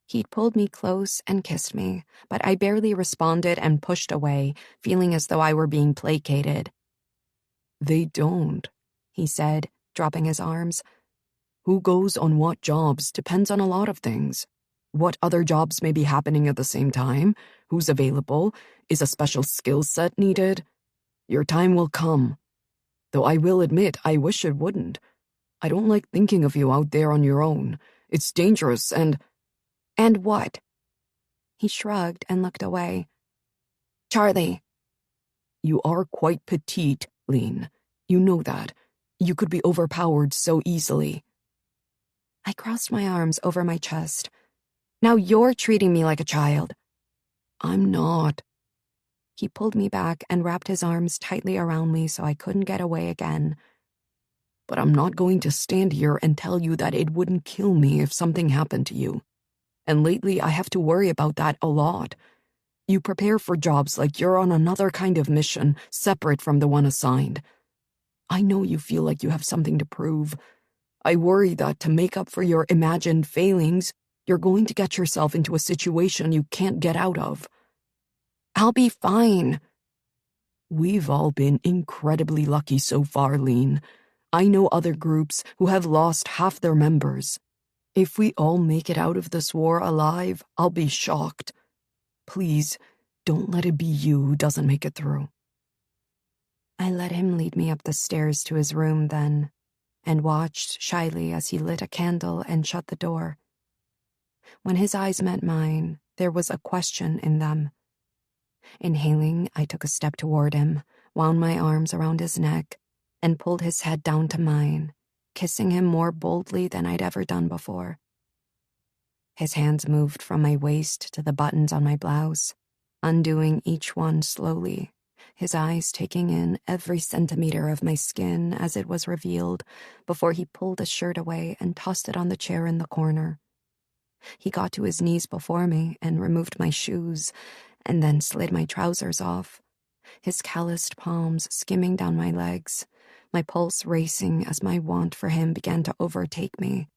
He'd pulled me close and kissed me, but I barely responded and pushed away, feeling as though I were being placated. They don't, he said, dropping his arms. Who goes on what jobs depends on a lot of things. What other jobs may be happening at the same time? Who's available? Is a special skill set needed? Your time will come. Though I will admit, I wish it wouldn't. I don't like thinking of you out there on your own. It's dangerous and... And what? He shrugged and looked away. Charlie. You are quite petite, Lean. You know that. You could be overpowered so easily. I crossed my arms over my chest. Now you're treating me like a child. I'm not. He pulled me back and wrapped his arms tightly around me so I couldn't get away again. But I'm not going to stand here and tell you that it wouldn't kill me if something happened to you. And lately I have to worry about that a lot. You prepare for jobs like you're on another kind of mission, separate from the one assigned. I know you feel like you have something to prove. I worry that to make up for your imagined failings, you're going to get yourself into a situation you can't get out of. I'll be fine. We've all been incredibly lucky so far, Lean. I know other groups who have lost half their members. If we all make it out of this war alive, I'll be shocked. Please, don't let it be you who doesn't make it through. I let him lead me up the stairs to his room then, and watched shyly as he lit a candle and shut the door. When his eyes met mine, there was a question in them. Inhaling, I took a step toward him, wound my arms around his neck, and pulled his head down to mine, kissing him more boldly than I'd ever done before. His hands moved from my waist to the buttons on my blouse, undoing each one slowly, his eyes taking in every centimeter of my skin as it was revealed before he pulled the shirt away and tossed it on the chair in the corner. He got to his knees before me and removed my shoes, and then slid my trousers off, his calloused palms skimming down my legs, my pulse racing as my want for him began to overtake me.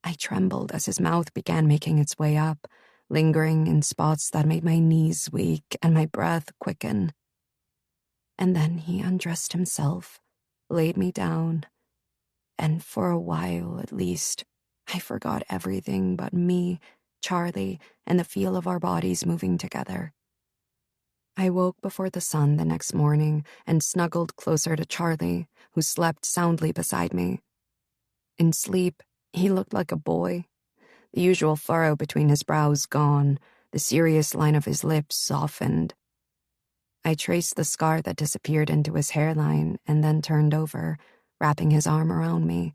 I trembled as his mouth began making its way up, lingering in spots that made my knees weak and my breath quicken. And then he undressed himself, laid me down, and for a while at least, I forgot everything but me, Charlie, and the feel of our bodies moving together. I woke before the sun the next morning and snuggled closer to Charlie, who slept soundly beside me. In sleep, he looked like a boy, the usual furrow between his brows gone, the serious line of his lips softened. I traced the scar that disappeared into his hairline and then turned over, wrapping his arm around me.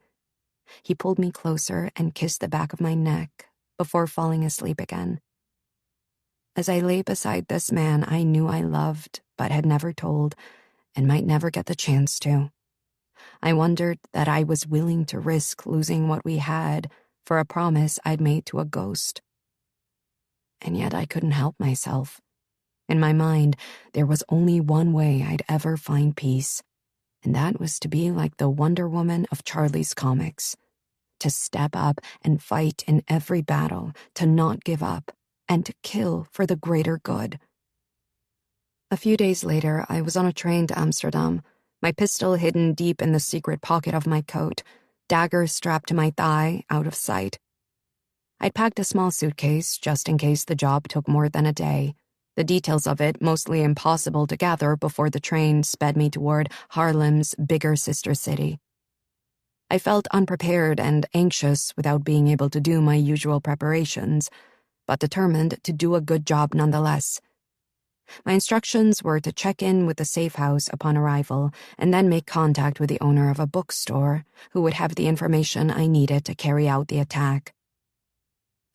He pulled me closer and kissed the back of my neck before falling asleep again. As I lay beside this man I knew I loved but had never told and might never get the chance to, I wondered that I was willing to risk losing what we had for a promise I'd made to a ghost. And yet I couldn't help myself. In my mind, there was only one way I'd ever find peace, and that was to be like the Wonder Woman of Charlie's comics, to step up and fight in every battle, to not give up, and to kill for the greater good. A few days later, I was on a train to Amsterdam, my pistol hidden deep in the secret pocket of my coat, dagger strapped to my thigh, out of sight. I'd packed a small suitcase just in case the job took more than a day, the details of it mostly impossible to gather before the train sped me toward Haarlem's bigger sister city. I felt unprepared and anxious without being able to do my usual preparations, but determined to do a good job nonetheless. My instructions were to check in with the safe house upon arrival and then make contact with the owner of a bookstore who would have the information I needed to carry out the attack.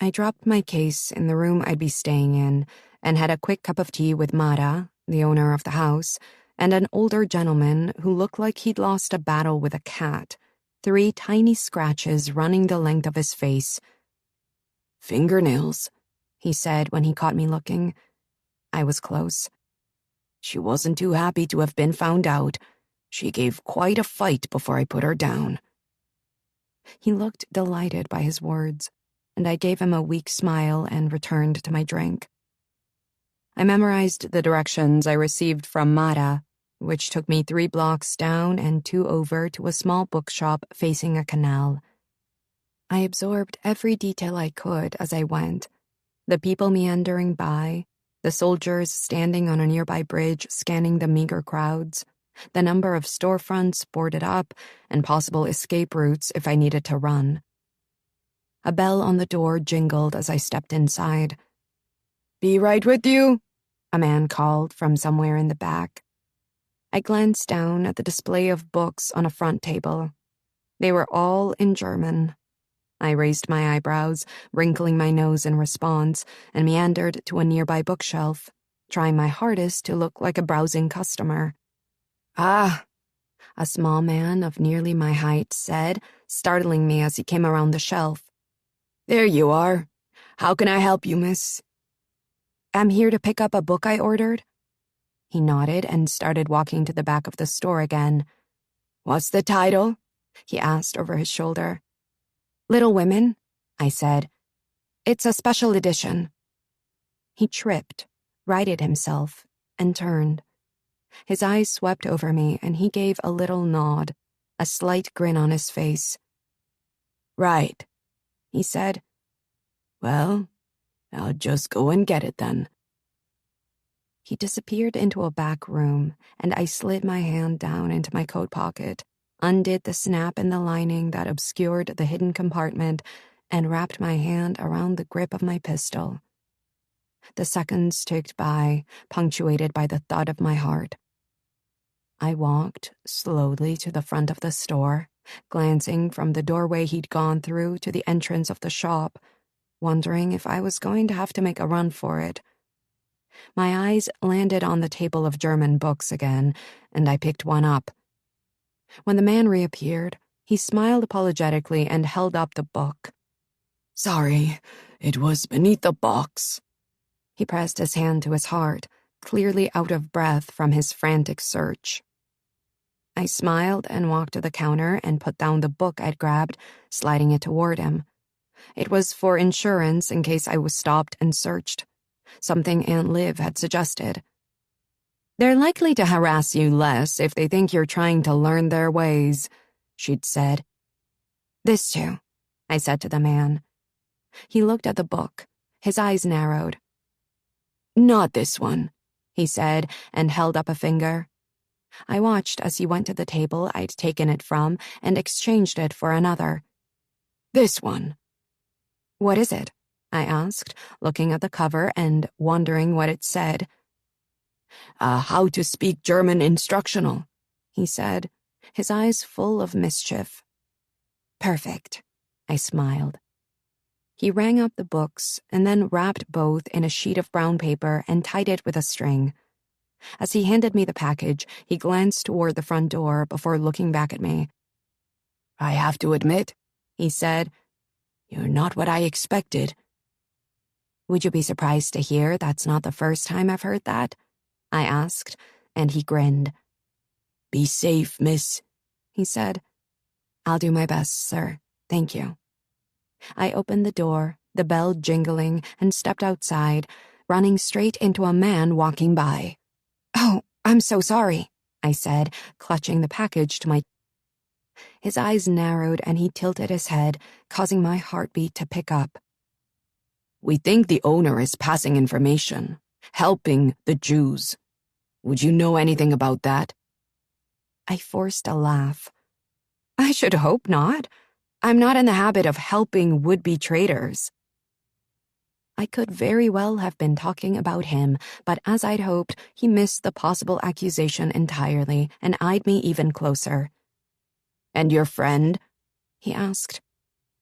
I dropped my case in the room I'd be staying in and had a quick cup of tea with Mara, the owner of the house, and an older gentleman who looked like he'd lost a battle with a cat, 3 tiny scratches running the length of his face. "Fingernails," he said when he caught me looking. I was close. "She wasn't too happy to have been found out. She gave quite a fight before I put her down." He looked delighted by his words, and I gave him a weak smile and returned to my drink. I memorized the directions I received from Mara, which took me 3 blocks down and 2 over to a small bookshop facing a canal. I absorbed every detail I could as I went, the people meandering by, the soldiers standing on a nearby bridge scanning the meager crowds, the number of storefronts boarded up, and possible escape routes if I needed to run. A bell on the door jingled as I stepped inside. "Be right with you," a man called from somewhere in the back. I glanced down at the display of books on a front table. They were all in German. I raised my eyebrows, wrinkling my nose in response, and meandered to a nearby bookshelf, trying my hardest to look like a browsing customer. "Ah," a small man of nearly my height said, startling me as he came around the shelf. "There you are. How can I help you, miss?" "I'm here to pick up a book I ordered." He nodded and started walking to the back of the store again. "What's the title?" he asked over his shoulder. "Little Women," I said. "It's a special edition." He tripped, righted himself, and turned. His eyes swept over me, and he gave a little nod, a slight grin on his face. "Right," he said. "Well, I'll just go and get it then." He disappeared into a back room, and I slid my hand down into my coat pocket, undid the snap in the lining that obscured the hidden compartment, and wrapped my hand around the grip of my pistol. The seconds ticked by, punctuated by the thud of my heart. I walked slowly to the front of the store, glancing from the doorway he'd gone through to the entrance of the shop, wondering if I was going to have to make a run for it. My eyes landed on the table of German books again, and I picked one up. When the man reappeared, he smiled apologetically and held up the book. "Sorry, it was beneath the box." He pressed his hand to his heart, clearly out of breath from his frantic search. I smiled and walked to the counter and put down the book I'd grabbed, sliding it toward him. It was for insurance in case I was stopped and searched, something Aunt Liv had suggested. "They're likely to harass you less if they think you're trying to learn their ways," she'd said. "This too," I said to the man. He looked at the book. His eyes narrowed. "Not this one," he said, and held up a finger. I watched as he went to the table I'd taken it from and exchanged it for another. "This one." "What is it?" I asked, looking at the cover and wondering what it said. How to Speak German Instructional," he said, his eyes full of mischief. "Perfect," I smiled. He rang up the books and then wrapped both in a sheet of brown paper and tied it with a string. As he handed me the package, he glanced toward the front door before looking back at me. "I have to admit," he said, "you're not what I expected." "Would you be surprised to hear that's not the first time I've heard that?" I asked, and he grinned. "Be safe, miss," he said. "I'll do my best, sir. Thank you." I opened the door, the bell jingling, and stepped outside, running straight into a man walking by. "Oh, I'm so sorry," I said, clutching the package to my... His eyes narrowed and he tilted his head, causing my heartbeat to pick up. "We think the owner is passing information, helping the Jews. Would you know anything about that?" I forced a laugh. "I should hope not. I'm not in the habit of helping would-be traitors." I could very well have been talking about him, but as I'd hoped, he missed the possible accusation entirely and eyed me even closer. "And your friend?" he asked.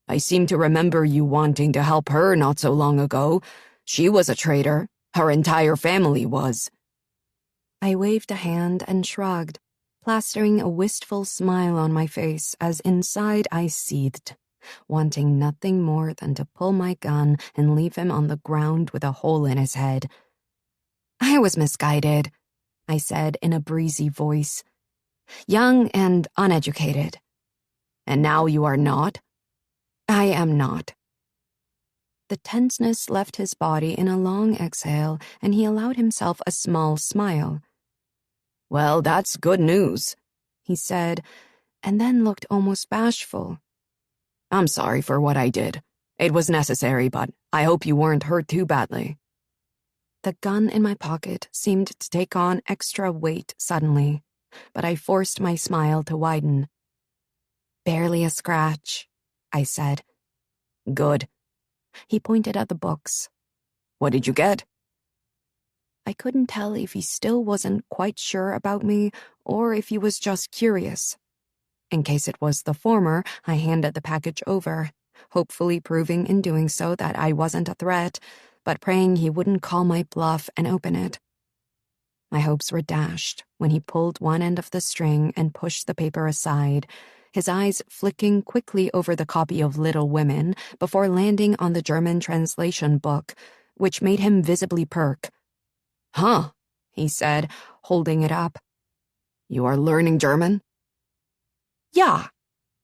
"I seem to remember you wanting to help her not so long ago. She was a traitor. Her entire family was." I waved a hand and shrugged, plastering a wistful smile on my face as inside I seethed, wanting nothing more than to pull my gun and leave him on the ground with a hole in his head. "I was misguided," I said in a breezy voice. "Young and uneducated." "And now you are not?" "I am not." The tenseness left his body in a long exhale, and he allowed himself a small smile. "Well, that's good news," he said, and then looked almost bashful. "I'm sorry for what I did. It was necessary, but I hope you weren't hurt too badly." The gun in my pocket seemed to take on extra weight suddenly, but I forced my smile to widen. "Barely a scratch," I said. "Good." He pointed at the books. "What did you get?" I couldn't tell if he still wasn't quite sure about me or if he was just curious. In case it was the former, I handed the package over, hopefully proving in doing so that I wasn't a threat, but praying he wouldn't call my bluff and open it. My hopes were dashed when he pulled one end of the string and pushed the paper aside, his eyes flicking quickly over the copy of Little Women before landing on the German translation book, which made him visibly perk. "Huh," he said, holding it up. "You are learning German?" "Yeah,"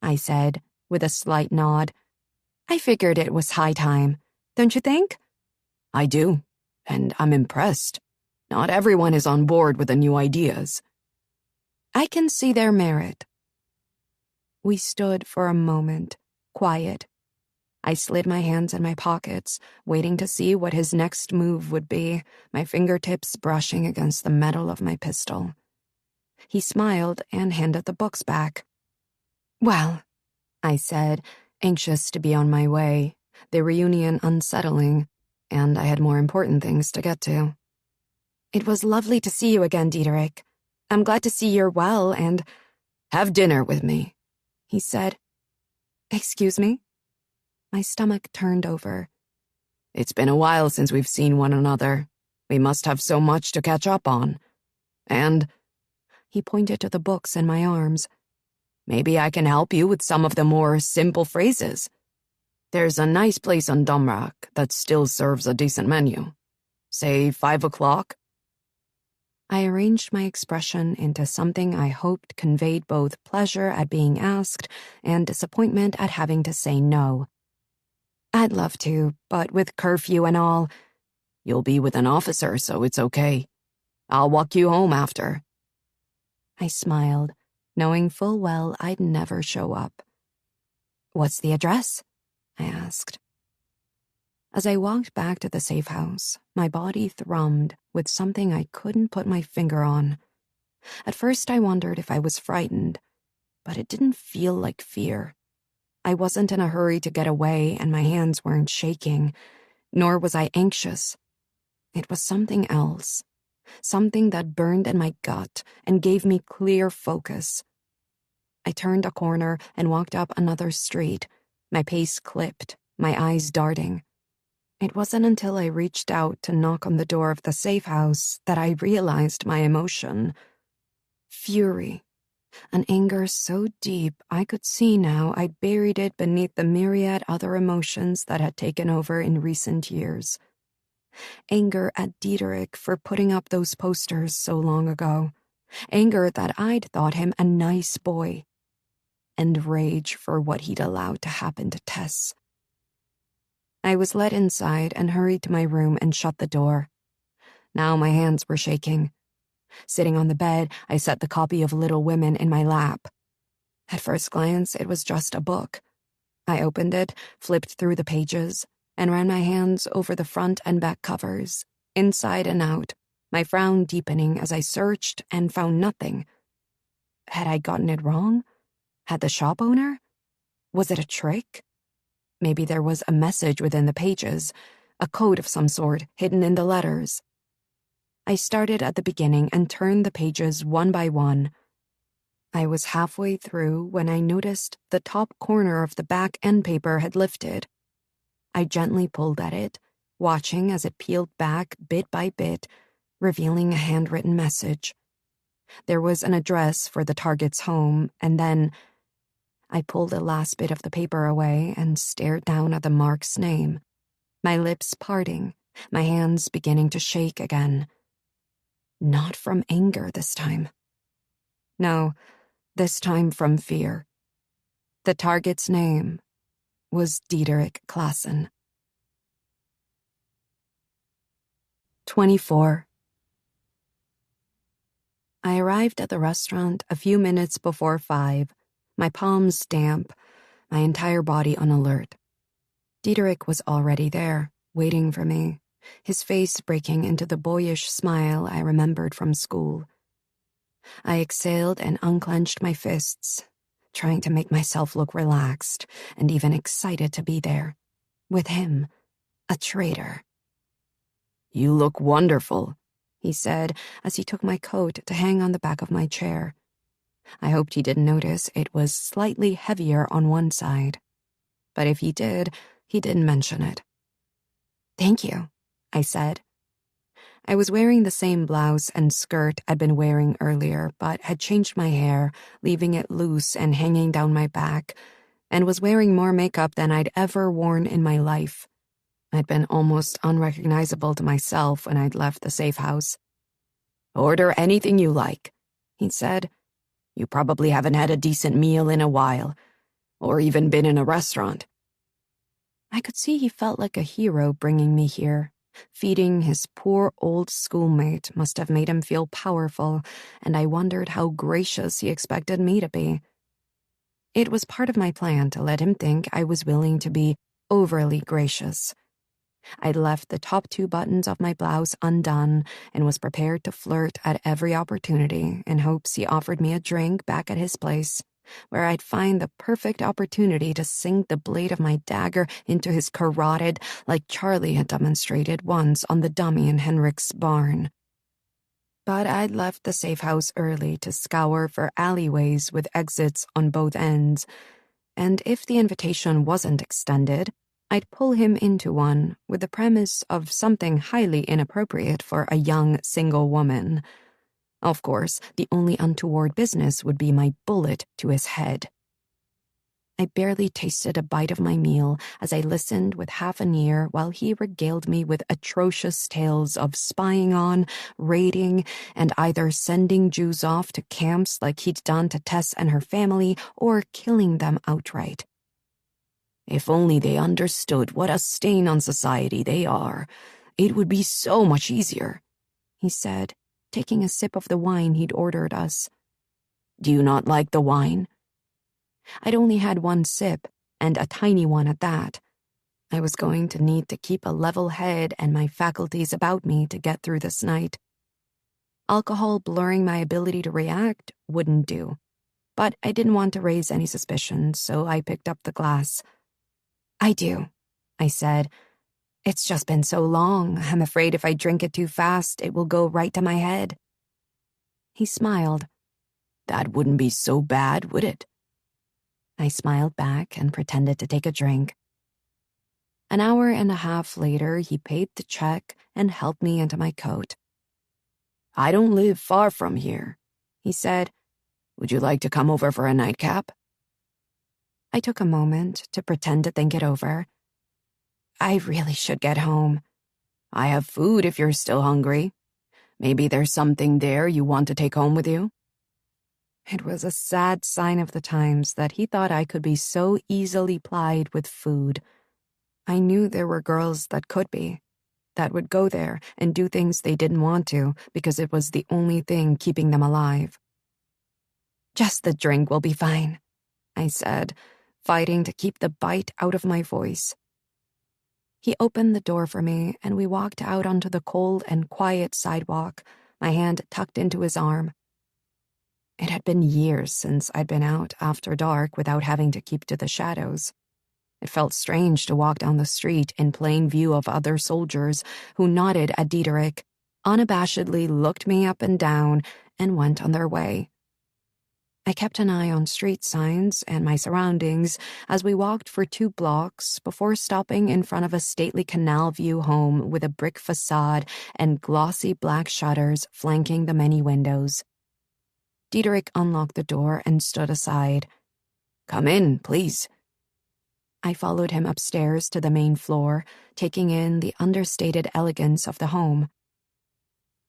I said, with a slight nod. "I figured it was high time, don't you think?" "I do, and I'm impressed. Not everyone is on board with the new ideas." "I can see their merit." We stood for a moment, quiet. I slid my hands in my pockets, waiting to see what his next move would be, my fingertips brushing against the metal of my pistol. He smiled and handed the books back. "Well," I said, anxious to be on my way, the reunion unsettling, and I had more important things to get to. "It was lovely to see you again, Diederik. I'm glad to see you're well and—" "Have dinner with me," he said. "Excuse me?" My stomach turned over. "It's been a while since we've seen one another. We must have so much to catch up on. And," he pointed to the books in my arms, "maybe I can help you with some of the more simple phrases. There's a nice place on Domrak that still serves a decent menu. Say 5 o'clock. I arranged my expression into something I hoped conveyed both pleasure at being asked and disappointment at having to say no. "I'd love to, but with curfew and all—" "You'll be with an officer, so it's okay. I'll walk you home after." I smiled, knowing full well I'd never show up. "What's the address?" I asked. As I walked back to the safe house, my body thrummed with something I couldn't put my finger on. At first I wondered if I was frightened, but it didn't feel like fear. I wasn't in a hurry to get away and my hands weren't shaking, nor was I anxious. It was something else, something that burned in my gut and gave me clear focus. I turned a corner and walked up another street, my pace clipped, my eyes darting. It wasn't until I reached out to knock on the door of the safe house that I realized my emotion. Fury. An anger so deep I could see now I'd buried it beneath the myriad other emotions that had taken over in recent years. Anger at Diederik for putting up those posters so long ago. Anger that I'd thought him a nice boy. And rage for what he'd allowed to happen to Tess. I was led inside and hurried to my room and shut the door. Now my hands were shaking. Sitting on the bed, I set the copy of Little Women in my lap. At first glance, it was just a book. I opened it, flipped through the pages, and ran my hands over the front and back covers, inside and out, my frown deepening as I searched and found nothing. Had I gotten it wrong? Had the shop owner? Was it a trick? Maybe there was a message within the pages, a code of some sort hidden in the letters. I started at the beginning and turned the pages one by one. I was halfway through when I noticed the top corner of the back end paper had lifted. I gently pulled at it, watching as it peeled back bit by bit, revealing a handwritten message. There was an address for the target's home, and then I pulled the last bit of the paper away and stared down at the mark's name, my lips parting, my hands beginning to shake again. Not from anger this time. No, this time from fear. The target's name was Diederik Klassen. 24. I arrived at the restaurant a few minutes before 5, my palms damp, my entire body on alert. Diederik was already there, waiting for me, his face breaking into the boyish smile I remembered from school. I exhaled and unclenched my fists, trying to make myself look relaxed and even excited to be there, with him, a traitor. "You look wonderful," he said as he took my coat to hang on the back of my chair. I hoped he didn't notice it was slightly heavier on one side. But if he didn't mention it. "Thank you," I said. I was wearing the same blouse and skirt I'd been wearing earlier, but had changed my hair, leaving it loose and hanging down my back, and was wearing more makeup than I'd ever worn in my life. I'd been almost unrecognizable to myself when I'd left the safe house. "Order anything you like," he said. "You probably haven't had a decent meal in a while, or even been in a restaurant." I could see he felt like a hero bringing me here. Feeding his poor old schoolmate must have made him feel powerful, and I wondered how gracious he expected me to be. It was part of my plan to let him think I was willing to be overly gracious. I'd left the top 2 buttons of my blouse undone and was prepared to flirt at every opportunity in hopes he offered me a drink back at his place, where I'd find the perfect opportunity to sink the blade of my dagger into his carotid like Charlie had demonstrated once on the dummy in Henrik's barn. But I'd left the safe house early to scour for alleyways with exits on both ends, and if the invitation wasn't extended, I'd pull him into one with the premise of something highly inappropriate for a young single woman. Of course, the only untoward business would be my bullet to his head. I barely tasted a bite of my meal as I listened with half an ear while he regaled me with atrocious tales of spying on, raiding, and either sending Jews off to camps like he'd done to Tess and her family or killing them outright. "If only they understood what a stain on society they are, it would be so much easier," he said, taking a sip of the wine he'd ordered us. "Do you not like the wine?" I'd only had one sip, and a tiny one at that. I was going to need to keep a level head and my faculties about me to get through this night. Alcohol blurring my ability to react wouldn't do, but I didn't want to raise any suspicions, so I picked up the glass. "I do," I said. "It's just been so long, I'm afraid if I drink it too fast, it will go right to my head." He smiled. "That wouldn't be so bad, would it?" I smiled back and pretended to take a drink. An hour and a half later, he paid the check and helped me into my coat. "I don't live far from here," he said. "Would you like to come over for a nightcap?" I took a moment to pretend to think it over. I really should get home. "I have food if you're still hungry. Maybe there's something there you want to take home with you?" It was a sad sign of the times that he thought I could be so easily plied with food. I knew there were girls that could be, that would go there and do things they didn't want to because it was the only thing keeping them alive. "Just the drink will be fine," I said, fighting to keep the bite out of my voice. He opened the door for me, and we walked out onto the cold and quiet sidewalk, my hand tucked into his arm. It had been years since I'd been out after dark without having to keep to the shadows. It felt strange to walk down the street in plain view of other soldiers who nodded at Diederik, unabashedly looked me up and down, and went on their way. I kept an eye on street signs and my surroundings as we walked for 2 blocks before stopping in front of a stately canal view home with a brick facade and glossy black shutters flanking the many windows. Diederik unlocked the door and stood aside. "Come in, please." I followed him upstairs to the main floor, taking in the understated elegance of the home.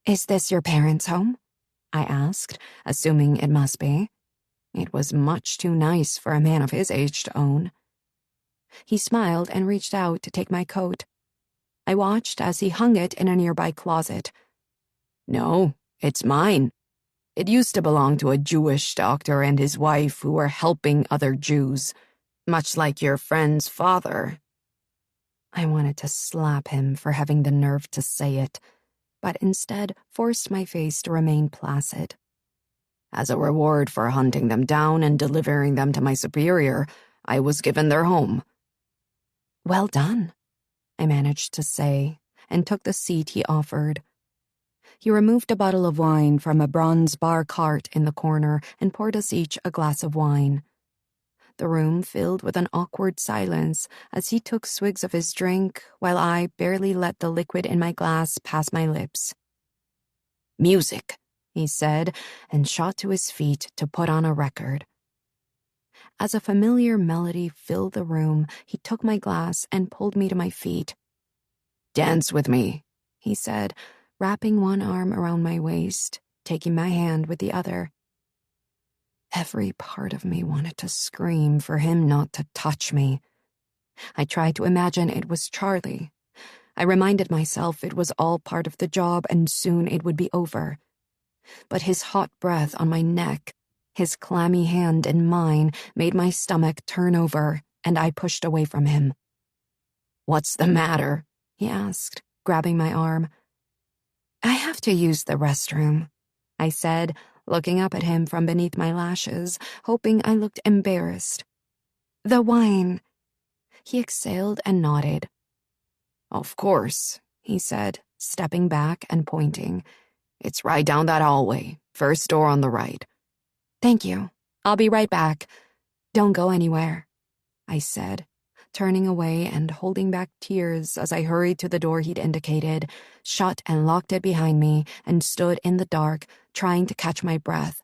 "Is this your parents' home?" I asked, assuming it must be. It was much too nice for a man of his age to own. He smiled and reached out to take my coat. I watched as he hung it in a nearby closet. "No, it's mine. It used to belong to a Jewish doctor and his wife who were helping other Jews, much like your friend's father." I wanted to slap him for having the nerve to say it, but instead forced my face to remain placid. "As a reward for hunting them down and delivering them to my superior, I was given their home." "Well done," I managed to say, and took the seat he offered. He removed a bottle of wine from a bronze bar cart in the corner and poured us each a glass of wine. The room filled with an awkward silence as he took swigs of his drink while I barely let the liquid in my glass pass my lips. "Music," he said, and shot to his feet to put on a record. As a familiar melody filled the room, he took my glass and pulled me to my feet. "Dance with me," he said, wrapping one arm around my waist, taking my hand with the other. Every part of me wanted to scream for him not to touch me. I tried to imagine it was Charlie. I reminded myself it was all part of the job and soon it would be over. But his hot breath on my neck, his clammy hand in mine, made my stomach turn over, and I pushed away from him. "What's the matter?" he asked, grabbing my arm. "I have to use the restroom," I said, looking up at him from beneath my lashes, hoping I looked embarrassed. "The wine." He exhaled and nodded. "Of course," he said, stepping back and pointing. "It's right down that hallway, first door on the right." "Thank you. I'll be right back. Don't go anywhere," I said, turning away and holding back tears as I hurried to the door he'd indicated, shut and locked it behind me, and stood in the dark, trying to catch my breath.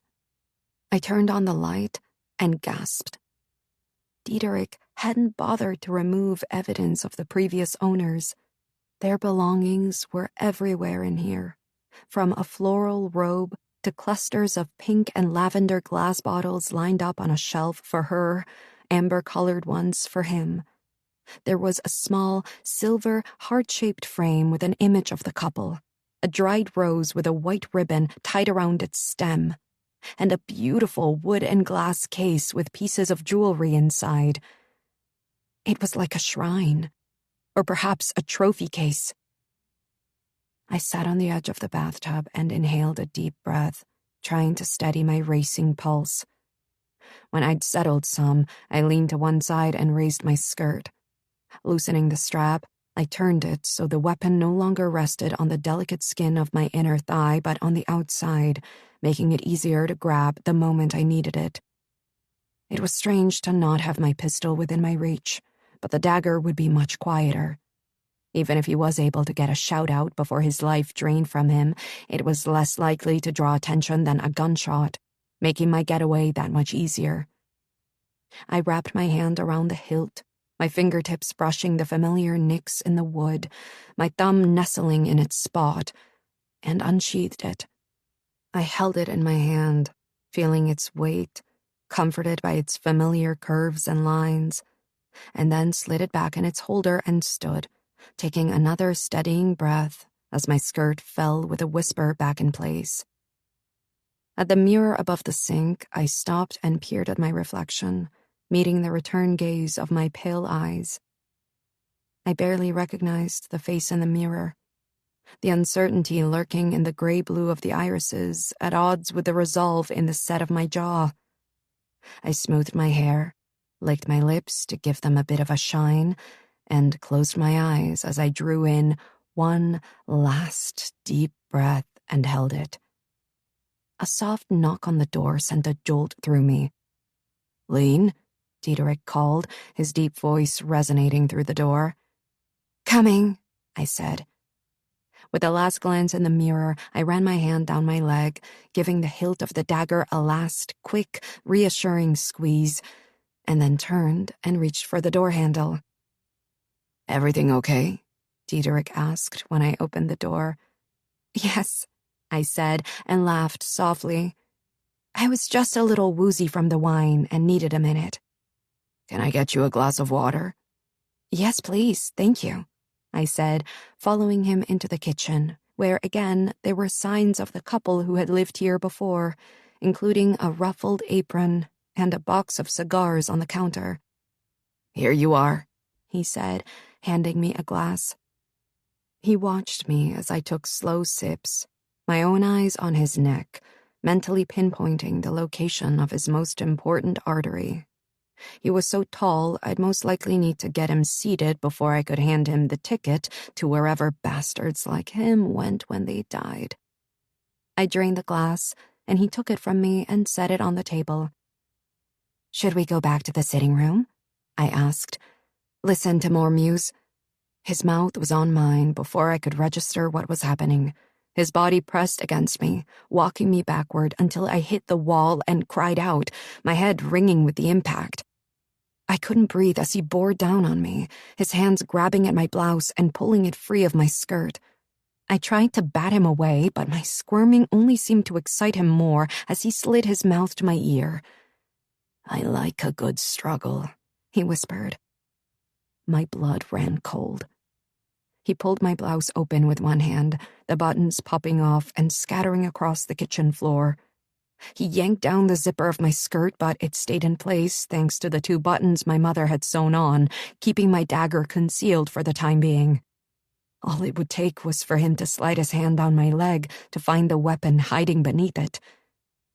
I turned on the light and gasped. Diederik hadn't bothered to remove evidence of the previous owners. Their belongings were everywhere in here, from a floral robe to clusters of pink and lavender glass bottles lined up on a shelf for her, amber-colored ones for him. There was a small, silver, heart-shaped frame with an image of the couple, a dried rose with a white ribbon tied around its stem, and a beautiful wood and glass case with pieces of jewelry inside. It was like a shrine, or perhaps a trophy case. I sat on the edge of the bathtub and inhaled a deep breath, trying to steady my racing pulse. When I'd settled some, I leaned to one side and raised my skirt. Loosening the strap, I turned it so the weapon no longer rested on the delicate skin of my inner thigh but on the outside, making it easier to grab the moment I needed it. It was strange to not have my pistol within my reach, but the dagger would be much quieter. Even if he was able to get a shout out before his life drained from him, it was less likely to draw attention than a gunshot, making my getaway that much easier. I wrapped my hand around the hilt, my fingertips brushing the familiar nicks in the wood, my thumb nestling in its spot, and unsheathed it. I held it in my hand, feeling its weight, comforted by its familiar curves and lines, and then slid it back in its holder and stood, taking another steadying breath as my skirt fell with a whisper back in place. At the mirror above the sink, I stopped and peered at my reflection, meeting the return gaze of my pale eyes. I barely recognized the face in the mirror, the uncertainty lurking in the gray-blue of the irises at odds with the resolve in the set of my jaw. I smoothed my hair, licked my lips to give them a bit of a shine, and closed my eyes as I drew in one last deep breath and held it. A soft knock on the door sent a jolt through me. "Lean?" Diederik called, his deep voice resonating through the door. "Coming," I said. With a last glance in the mirror, I ran my hand down my leg, giving the hilt of the dagger a last, quick, reassuring squeeze, and then turned and reached for the door handle. "Everything okay?" Diederik asked when I opened the door. "Yes," I said, and laughed softly. "I was just a little woozy from the wine and needed a minute." "Can I get you a glass of water?" "Yes, please, thank you," I said, following him into the kitchen, where again there were signs of the couple who had lived here before, including a ruffled apron and a box of cigars on the counter. "Here you are," he said, handing me a glass. He watched me as I took slow sips, my own eyes on his neck, mentally pinpointing the location of his most important artery. He was so tall, I'd most likely need to get him seated before I could hand him the ticket to wherever bastards like him went when they died. I drained the glass, and he took it from me and set it on the table. "Should we go back to the sitting room?" I asked. "Listen to more Muse?" His mouth was on mine before I could register what was happening. His body pressed against me, walking me backward until I hit the wall and cried out, my head ringing with the impact. I couldn't breathe as he bore down on me, his hands grabbing at my blouse and pulling it free of my skirt. I tried to bat him away, but my squirming only seemed to excite him more as he slid his mouth to my ear. "I like a good struggle," he whispered. My blood ran cold. He pulled my blouse open with one hand, the buttons popping off and scattering across the kitchen floor. He yanked down the zipper of my skirt, but it stayed in place thanks to the 2 buttons my mother had sewn on, keeping my dagger concealed for the time being. All it would take was for him to slide his hand down my leg to find the weapon hiding beneath it.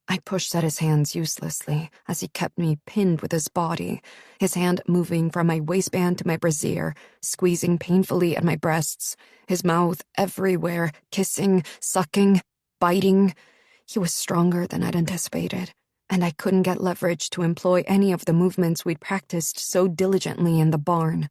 I pushed at his hands uselessly as he kept me pinned with his body, his hand moving from my waistband to my brassiere, squeezing painfully at my breasts, his mouth everywhere, kissing, sucking, biting. He was stronger than I'd anticipated, and I couldn't get leverage to employ any of the movements we'd practiced so diligently in the barn.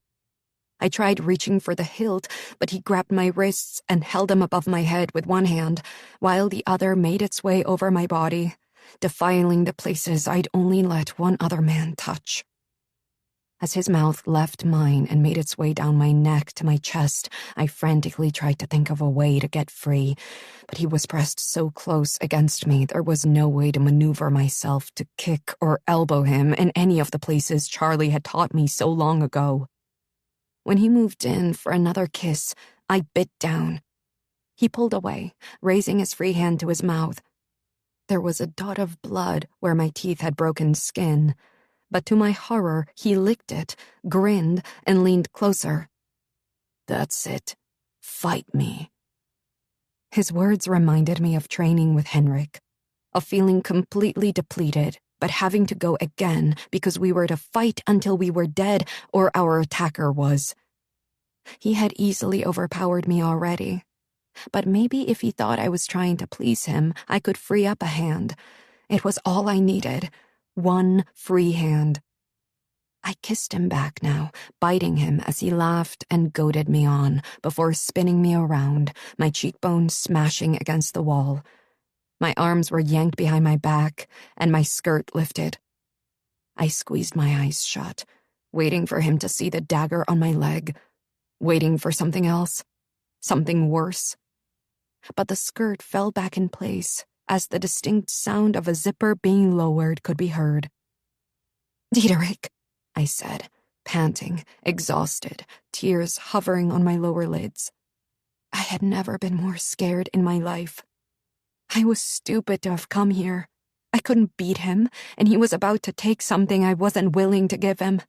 I tried reaching for the hilt, but he grabbed my wrists and held them above my head with one hand, while the other made its way over my body, defiling the places I'd only let one other man touch. As his mouth left mine and made its way down my neck to my chest, I frantically tried to think of a way to get free, but he was pressed so close against me there was no way to maneuver myself to kick or elbow him in any of the places Charlie had taught me so long ago. When he moved in for another kiss, I bit down. He pulled away, raising his free hand to his mouth. There was a dot of blood where my teeth had broken skin, but to my horror, he licked it, grinned, and leaned closer. "That's it. Fight me." His words reminded me of training with Henrik, of feeling completely depleted, but having to go again because we were to fight until we were dead or our attacker was. He had easily overpowered me already, but maybe if he thought I was trying to please him, I could free up a hand. It was all I needed. One free hand. I kissed him back now, biting him as he laughed and goaded me on before spinning me around, my cheekbones smashing against the wall. My arms were yanked behind my back, and my skirt lifted. I squeezed my eyes shut, waiting for him to see the dagger on my leg, waiting for something else, something worse. But the skirt fell back in place as the distinct sound of a zipper being lowered could be heard. "Diederik," I said, panting, exhausted, tears hovering on my lower lids. I had never been more scared in my life. I was stupid to have come here. I couldn't beat him, and he was about to take something I wasn't willing to give him.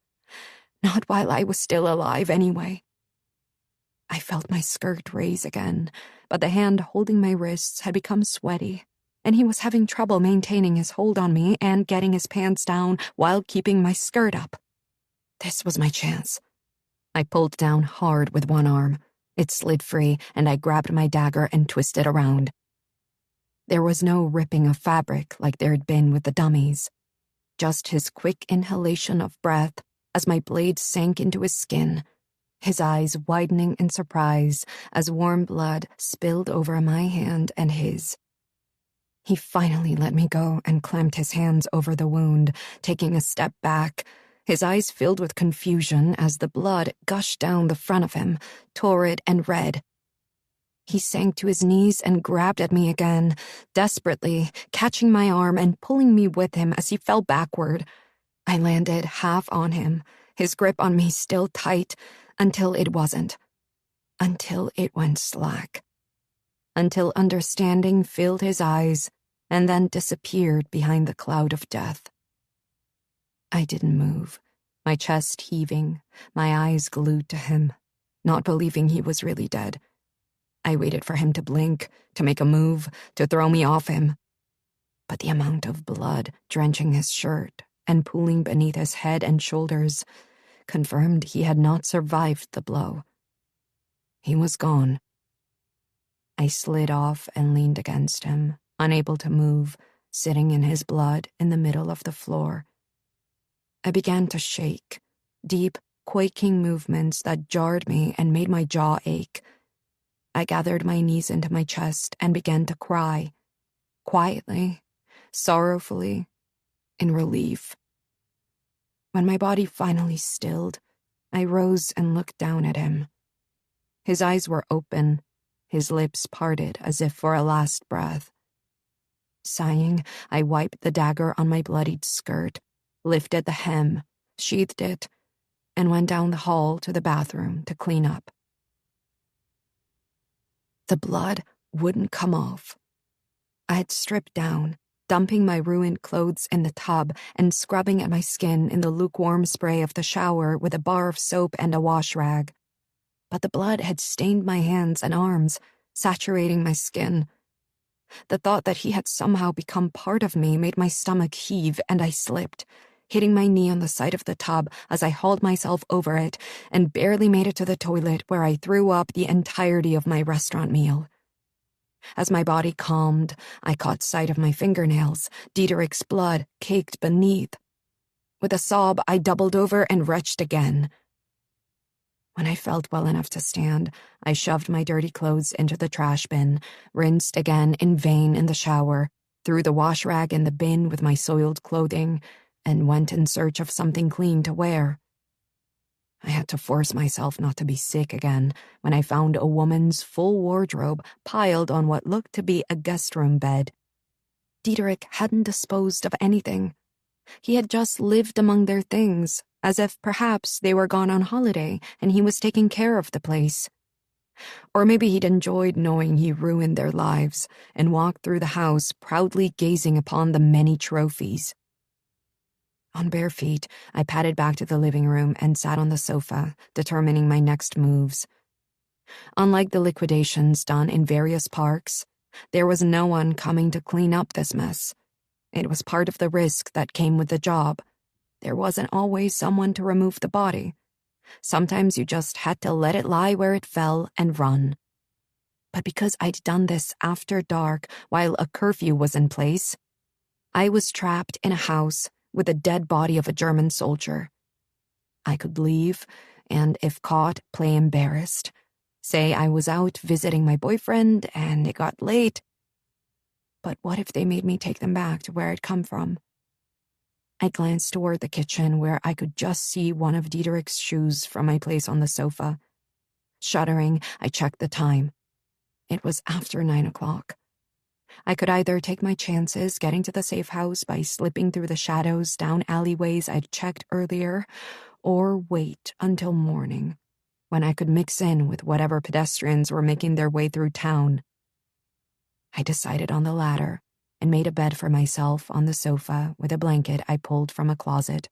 Not while I was still alive, anyway. I felt my skirt raise again, but the hand holding my wrists had become sweaty, and he was having trouble maintaining his hold on me and getting his pants down while keeping my skirt up. This was my chance. I pulled down hard with one arm. It slid free, and I grabbed my dagger and twisted around. There was no ripping of fabric like there had been with the dummies. Just his quick inhalation of breath as my blade sank into his skin, his eyes widening in surprise as warm blood spilled over my hand and his. He finally let me go and clamped his hands over the wound, taking a step back, his eyes filled with confusion as the blood gushed down the front of him, torrid and red. He sank to his knees and grabbed at me again, desperately, catching my arm and pulling me with him as he fell backward. I landed half on him, his grip on me still tight, until it wasn't. Until it went slack. Until understanding filled his eyes and then disappeared behind the cloud of death. I didn't move, my chest heaving, my eyes glued to him, not believing he was really dead. I waited for him to blink, to make a move, to throw me off him. But the amount of blood drenching his shirt and pooling beneath his head and shoulders confirmed he had not survived the blow. He was gone. I slid off and leaned against him, unable to move, sitting in his blood in the middle of the floor. I began to shake, deep, quaking movements that jarred me and made my jaw ache. I gathered my knees into my chest and began to cry, quietly, sorrowfully, in relief. When my body finally stilled, I rose and looked down at him. His eyes were open, his lips parted as if for a last breath. Sighing, I wiped the dagger on my bloodied skirt, lifted the hem, sheathed it, and went down the hall to the bathroom to clean up. The blood wouldn't come off. I had stripped down, dumping my ruined clothes in the tub and scrubbing at my skin in the lukewarm spray of the shower with a bar of soap and a wash rag. But the blood had stained my hands and arms, saturating my skin. The thought that he had somehow become part of me made my stomach heave, and I slipped, hitting my knee on the side of the tub as I hauled myself over it and barely made it to the toilet, where I threw up the entirety of my restaurant meal. As my body calmed, I caught sight of my fingernails, Diederik's blood caked beneath. With a sob, I doubled over and retched again. When I felt well enough to stand, I shoved my dirty clothes into the trash bin, rinsed again in vain in the shower, threw the wash rag in the bin with my soiled clothing, and went in search of something clean to wear. I had to force myself not to be sick again when I found a woman's full wardrobe piled on what looked to be a guest room bed. Diederik hadn't disposed of anything. He had just lived among their things, as if perhaps they were gone on holiday and he was taking care of the place. Or maybe he'd enjoyed knowing he ruined their lives and walked through the house proudly gazing upon the many trophies. On bare feet, I padded back to the living room and sat on the sofa, determining my next moves. Unlike the liquidations done in various parks, there was no one coming to clean up this mess. It was part of the risk that came with the job. There wasn't always someone to remove the body. Sometimes you just had to let it lie where it fell and run. But because I'd done this after dark while a curfew was in place, I was trapped in a house with the dead body of a German soldier. I could leave and, if caught, play embarrassed. Say I was out visiting my boyfriend and it got late. But what if they made me take them back to where I'd come from? I glanced toward the kitchen where I could just see one of Diederik's shoes from my place on the sofa. Shuddering, I checked the time. It was after 9 o'clock. I could either take my chances getting to the safe house by slipping through the shadows down alleyways I'd checked earlier, or wait until morning, when I could mix in with whatever pedestrians were making their way through town. I decided on the latter and made a bed for myself on the sofa with a blanket I pulled from a closet.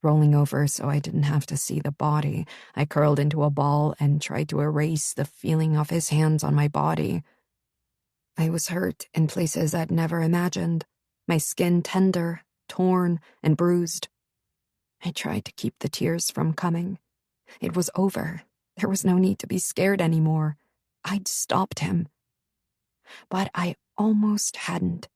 Rolling over so I didn't have to see the body, I curled into a ball and tried to erase the feeling of his hands on my body. I was hurt in places I'd never imagined, my skin tender, torn, and bruised. I tried to keep the tears from coming. It was over. There was no need to be scared anymore. I'd stopped him. But I almost hadn't,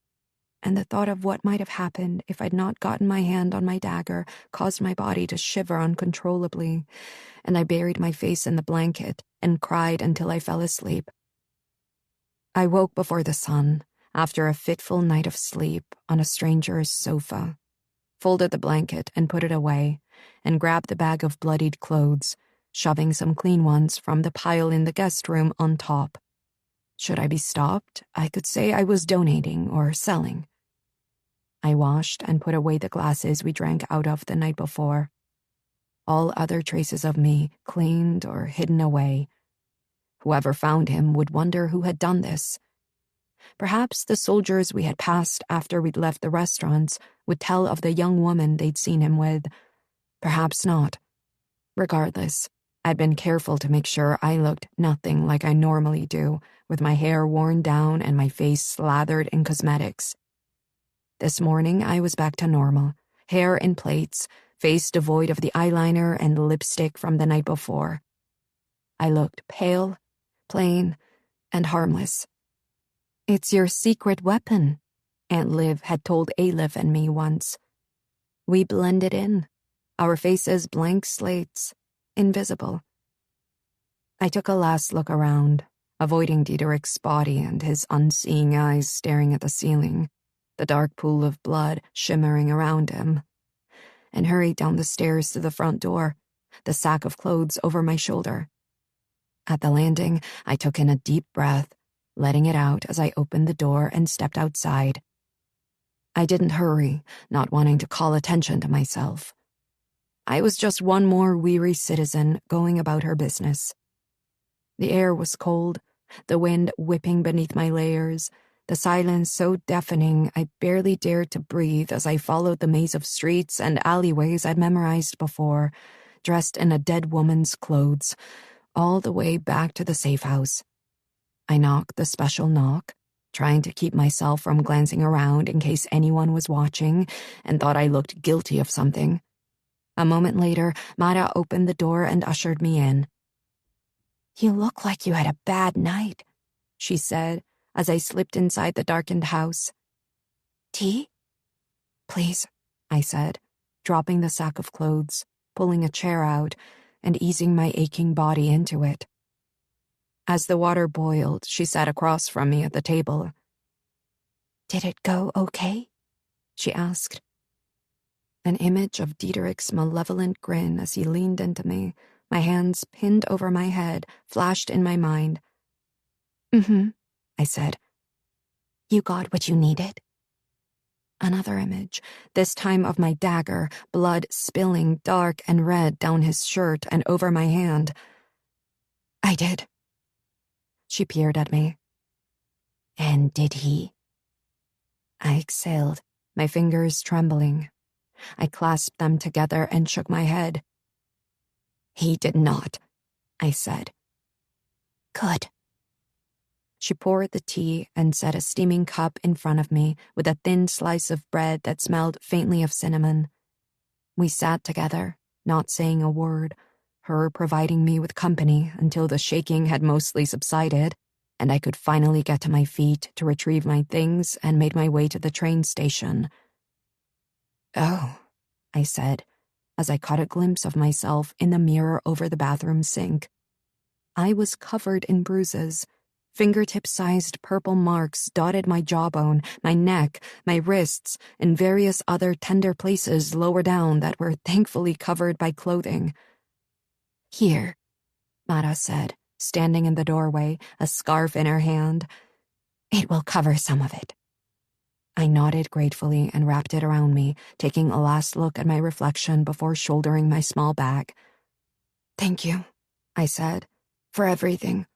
and the thought of what might have happened if I'd not gotten my hand on my dagger caused my body to shiver uncontrollably, and I buried my face in the blanket and cried until I fell asleep. I woke before the sun, after a fitful night of sleep, on a stranger's sofa, folded the blanket and put it away, and grabbed the bag of bloodied clothes, shoving some clean ones from the pile in the guest room on top. Should I be stopped, I could say I was donating or selling. I washed and put away the glasses we drank out of the night before. All other traces of me cleaned or hidden away. Whoever found him would wonder who had done this. Perhaps the soldiers we had passed after we'd left the restaurants would tell of the young woman they'd seen him with. Perhaps not. Regardless, I'd been careful to make sure I looked nothing like I normally do, with my hair worn down and my face slathered in cosmetics. This morning I was back to normal, hair in plaits, face devoid of the eyeliner and lipstick from the night before. I looked pale, plain, and harmless. "It's your secret weapon," Aunt Liv had told Alif and me once. We blended in, our faces blank slates, invisible. I took a last look around, avoiding Diederik's body and his unseeing eyes staring at the ceiling, the dark pool of blood shimmering around him, and hurried down the stairs to the front door, the sack of clothes over my shoulder. At the landing, I took in a deep breath, letting it out as I opened the door and stepped outside. I didn't hurry, not wanting to call attention to myself. I was just one more weary citizen going about her business. The air was cold, the wind whipping beneath my layers, the silence so deafening I barely dared to breathe as I followed the maze of streets and alleyways I'd memorized before, dressed in a dead woman's clothes, all the way back to the safe house. I knocked the special knock, trying to keep myself from glancing around in case anyone was watching and thought I looked guilty of something. A moment later, Mara opened the door and ushered me in. "You look like you had a bad night," she said as I slipped inside the darkened house. "Tea?" "Please," I said, dropping the sack of clothes, pulling a chair out, and easing my aching body into it. As the water boiled, she sat across from me at the table. "Did it go okay?" she asked. An image of Diederik's malevolent grin as he leaned into me, my hands pinned over my head, flashed in my mind. "Mm-hmm," I said. "You got what you needed?" Another image, this time of my dagger, blood spilling dark and red down his shirt and over my hand. "I did." She peered at me. "And did he?" I exhaled, my fingers trembling. I clasped them together and shook my head. "He did not," I said. "Good." She poured the tea and set a steaming cup in front of me with a thin slice of bread that smelled faintly of cinnamon. We sat together, not saying a word, her providing me with company until the shaking had mostly subsided, and I could finally get to my feet to retrieve my things and made my way to the train station. "Oh," I said, as I caught a glimpse of myself in the mirror over the bathroom sink. I was covered in bruises. Fingertip-sized purple marks dotted my jawbone, my neck, my wrists, and various other tender places lower down that were thankfully covered by clothing. "Here," Mara said, standing in the doorway, a scarf in her hand. "It will cover some of it." I nodded gratefully and wrapped it around me, taking a last look at my reflection before shouldering my small bag. "Thank you," I said, "for everything."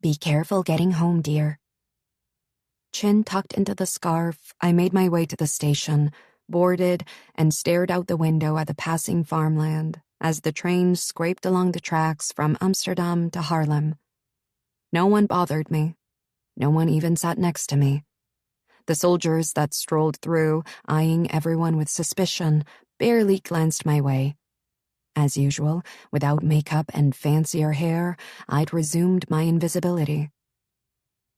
"Be careful getting home, dear." Chin tucked into the scarf, I made my way to the station, boarded, and stared out the window at the passing farmland as the train scraped along the tracks from Amsterdam to Haarlem. No one bothered me. No one even sat next to me. The soldiers that strolled through, eyeing everyone with suspicion, barely glanced my way. As usual, without makeup and fancier hair, I'd resumed my invisibility.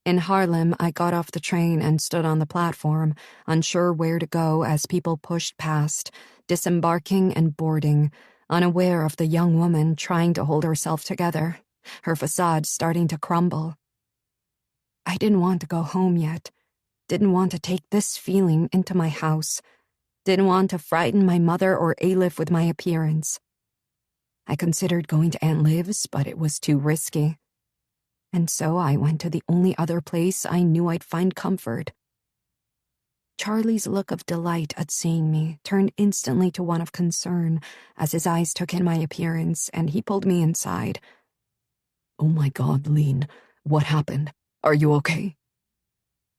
In Harlem, I got off the train and stood on the platform, unsure where to go as people pushed past, disembarking and boarding, unaware of the young woman trying to hold herself together, her facade starting to crumble. I didn't want to go home yet, didn't want to take this feeling into my house, didn't want to frighten my mother or Aleph with my appearance. I considered going to Aunt Liv's, but it was too risky. And so I went to the only other place I knew I'd find comfort. Charlie's look of delight at seeing me turned instantly to one of concern as his eyes took in my appearance and he pulled me inside. "Oh my God, Lean, what happened? Are you okay?"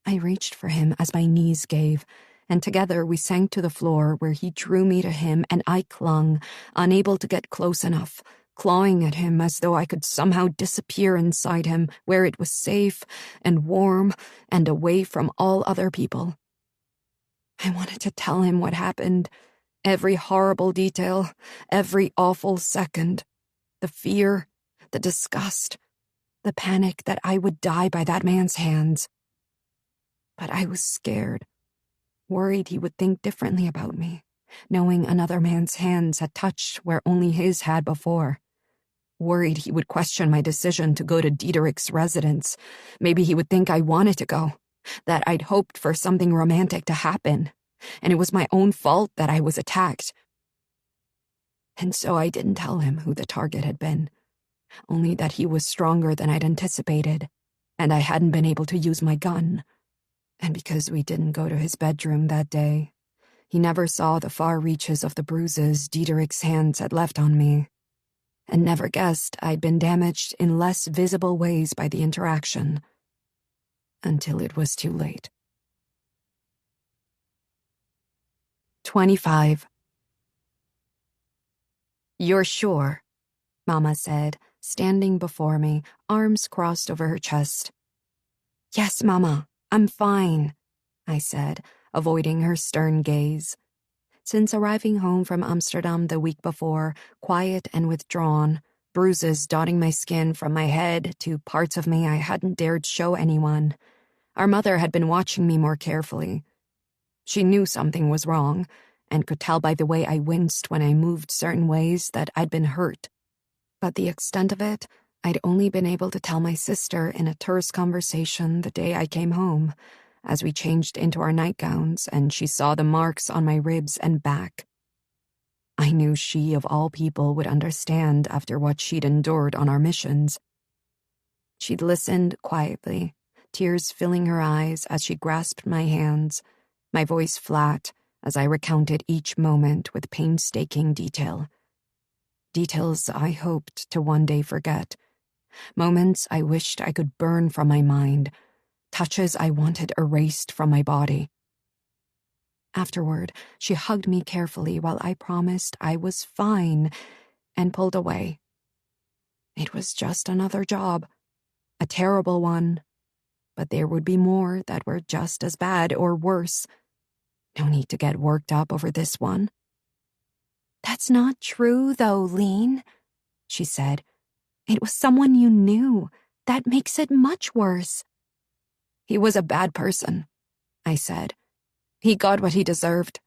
I reached for him as my knees gave, and together we sank to the floor where he drew me to him and I clung, unable to get close enough, clawing at him as though I could somehow disappear inside him where it was safe and warm and away from all other people. I wanted to tell him what happened, every horrible detail, every awful second, the fear, the disgust, the panic that I would die by that man's hands. But I was scared, worried he would think differently about me, knowing another man's hands had touched where only his had before. Worried he would question my decision to go to Diederik's residence. Maybe he would think I wanted to go, that I'd hoped for something romantic to happen, and it was my own fault that I was attacked. And so I didn't tell him who the target had been, only that he was stronger than I'd anticipated, and I hadn't been able to use my gun. And because we didn't go to his bedroom that day, he never saw the far reaches of the bruises Diederik's hands had left on me, and never guessed I'd been damaged in less visible ways by the interaction, until it was too late. 25. "You're sure?" Mama said, standing before me, arms crossed over her chest. "Yes, Mama, I'm fine," I said, avoiding her stern gaze. Since arriving home from Amsterdam the week before, quiet and withdrawn, bruises dotting my skin from my head to parts of me I hadn't dared show anyone, our mother had been watching me more carefully. She knew something was wrong, and could tell by the way I winced when I moved certain ways that I'd been hurt. But the extent of it, I'd only been able to tell my sister in a terse conversation the day I came home, as we changed into our nightgowns and she saw the marks on my ribs and back. I knew she, of all people, would understand after what she'd endured on our missions. She'd listened quietly, tears filling her eyes as she grasped my hands, my voice flat as I recounted each moment with painstaking detail. Details I hoped to one day forget. Moments I wished I could burn from my mind. Touches I wanted erased from my body. Afterward, she hugged me carefully while I promised I was fine and pulled away. It was just another job, a terrible one, but there would be more that were just as bad or worse. No need to get worked up over this one. "That's not true, though, Lean," she said. "It was someone you knew. That makes it much worse." "He was a bad person," I said. "He got what he deserved."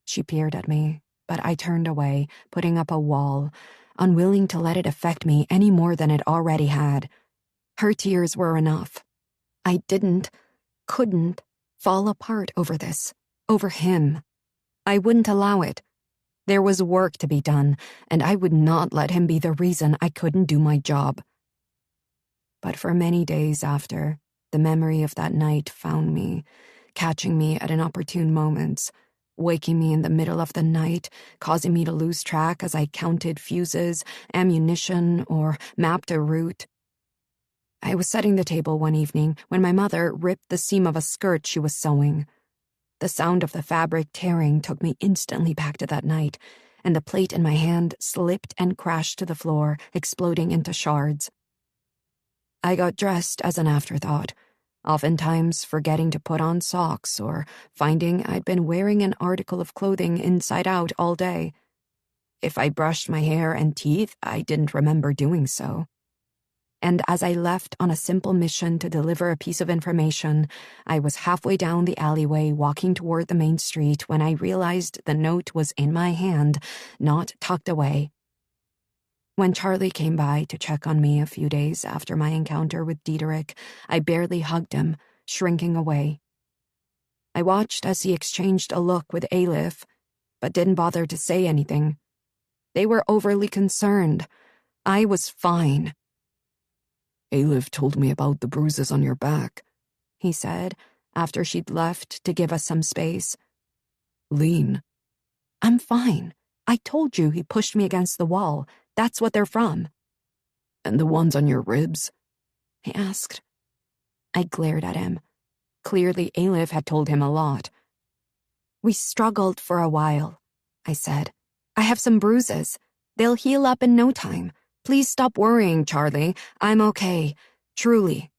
She peered at me, but I turned away, putting up a wall, unwilling to let it affect me any more than it already had. Her tears were enough. I couldn't fall apart over this, over him. I wouldn't allow it. There was work to be done, and I would not let him be the reason I couldn't do my job. But for many days after, the memory of that night found me, catching me at inopportune moments, waking me in the middle of the night, causing me to lose track as I counted fuses, ammunition, or mapped a route. I was setting the table one evening when my mother ripped the seam of a skirt she was sewing. The sound of the fabric tearing took me instantly back to that night, and the plate in my hand slipped and crashed to the floor, exploding into shards. I got dressed as an afterthought, oftentimes forgetting to put on socks or finding I'd been wearing an article of clothing inside out all day. If I brushed my hair and teeth, I didn't remember doing so. And as I left on a simple mission to deliver a piece of information, I was halfway down the alleyway walking toward the main street when I realized the note was in my hand, not tucked away. When Charlie came by to check on me a few days after my encounter with Diederik, I barely hugged him, shrinking away. I watched as he exchanged a look with Aleph, but didn't bother to say anything. They were overly concerned. I was fine. Aleph told me about the bruises on your back, he said, after she'd left to give us some space. Lean. I'm fine. I told you he pushed me against the wall. That's what they're from. And the ones on your ribs? He asked. I glared at him. Clearly, Aleph had told him a lot. We struggled for a while, I said. I have some bruises. They'll heal up in no time. Please stop worrying, Charlie. I'm okay. Truly.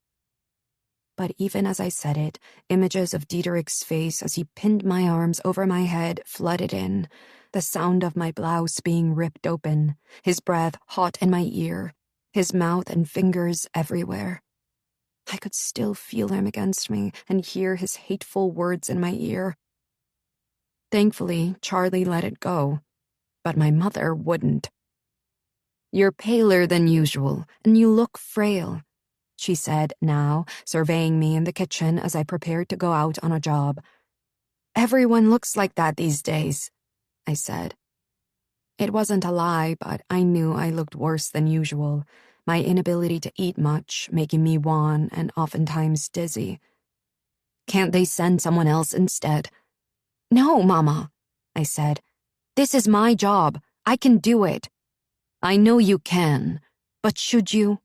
But even as I said it, images of Diederik's face as he pinned my arms over my head flooded in, the sound of my blouse being ripped open, his breath hot in my ear, his mouth and fingers everywhere. I could still feel him against me and hear his hateful words in my ear. Thankfully, Charlie let it go, but my mother wouldn't. You're paler than usual, and you look frail, she said now, surveying me in the kitchen as I prepared to go out on a job. Everyone looks like that these days, I said. It wasn't a lie, but I knew I looked worse than usual, my inability to eat much making me wan and oftentimes dizzy. Can't they send someone else instead? No, Mama, I said. This is my job. I can do it. I know you can, but should you?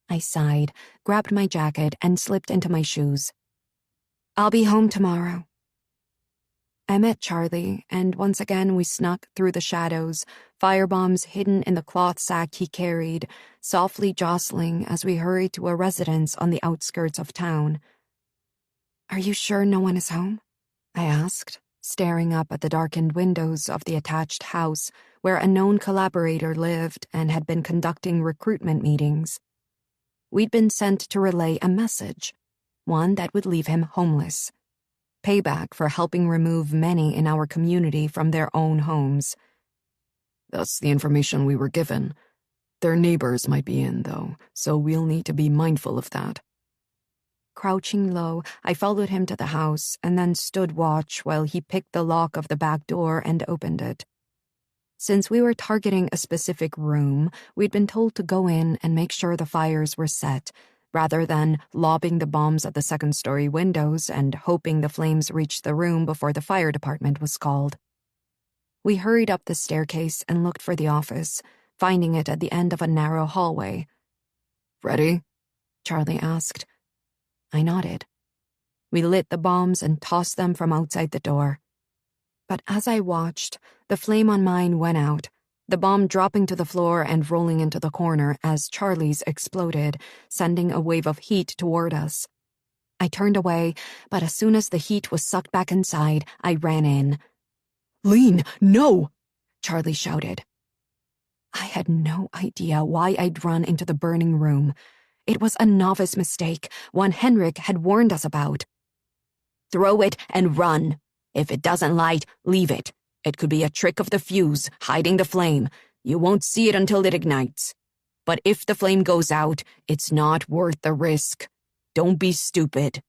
I sighed, grabbed my jacket, and slipped into my shoes. I'll be home tomorrow. I met Charlie, and once again we snuck through the shadows, firebombs hidden in the cloth sack he carried, softly jostling as we hurried to a residence on the outskirts of town. Are you sure no one is home? I asked, staring up at the darkened windows of the attached house where a known collaborator lived and had been conducting recruitment meetings. We'd been sent to relay a message, one that would leave him homeless. Payback for helping remove many in our community from their own homes. That's the information we were given. Their neighbors might be in, though, so we'll need to be mindful of that. Crouching low, I followed him to the house and then stood watch while he picked the lock of the back door and opened it. Since we were targeting a specific room, we'd been told to go in and make sure the fires were set, rather than lobbing the bombs at the second-story windows and hoping the flames reached the room before the fire department was called. We hurried up the staircase and looked for the office, finding it at the end of a narrow hallway. Ready? Charlie asked. I nodded. We lit the bombs and tossed them from outside the door. But as I watched, the flame on mine went out, the bomb dropping to the floor and rolling into the corner as Charlie's exploded, sending a wave of heat toward us. I turned away, but as soon as the heat was sucked back inside, I ran in. Lean, no! Charlie shouted. I had no idea why I'd run into the burning room. It was a novice mistake, one Henrik had warned us about. Throw it and run. If it doesn't light, leave it. It could be a trick of the fuse, hiding the flame. You won't see it until it ignites. But if the flame goes out, it's not worth the risk. Don't be stupid.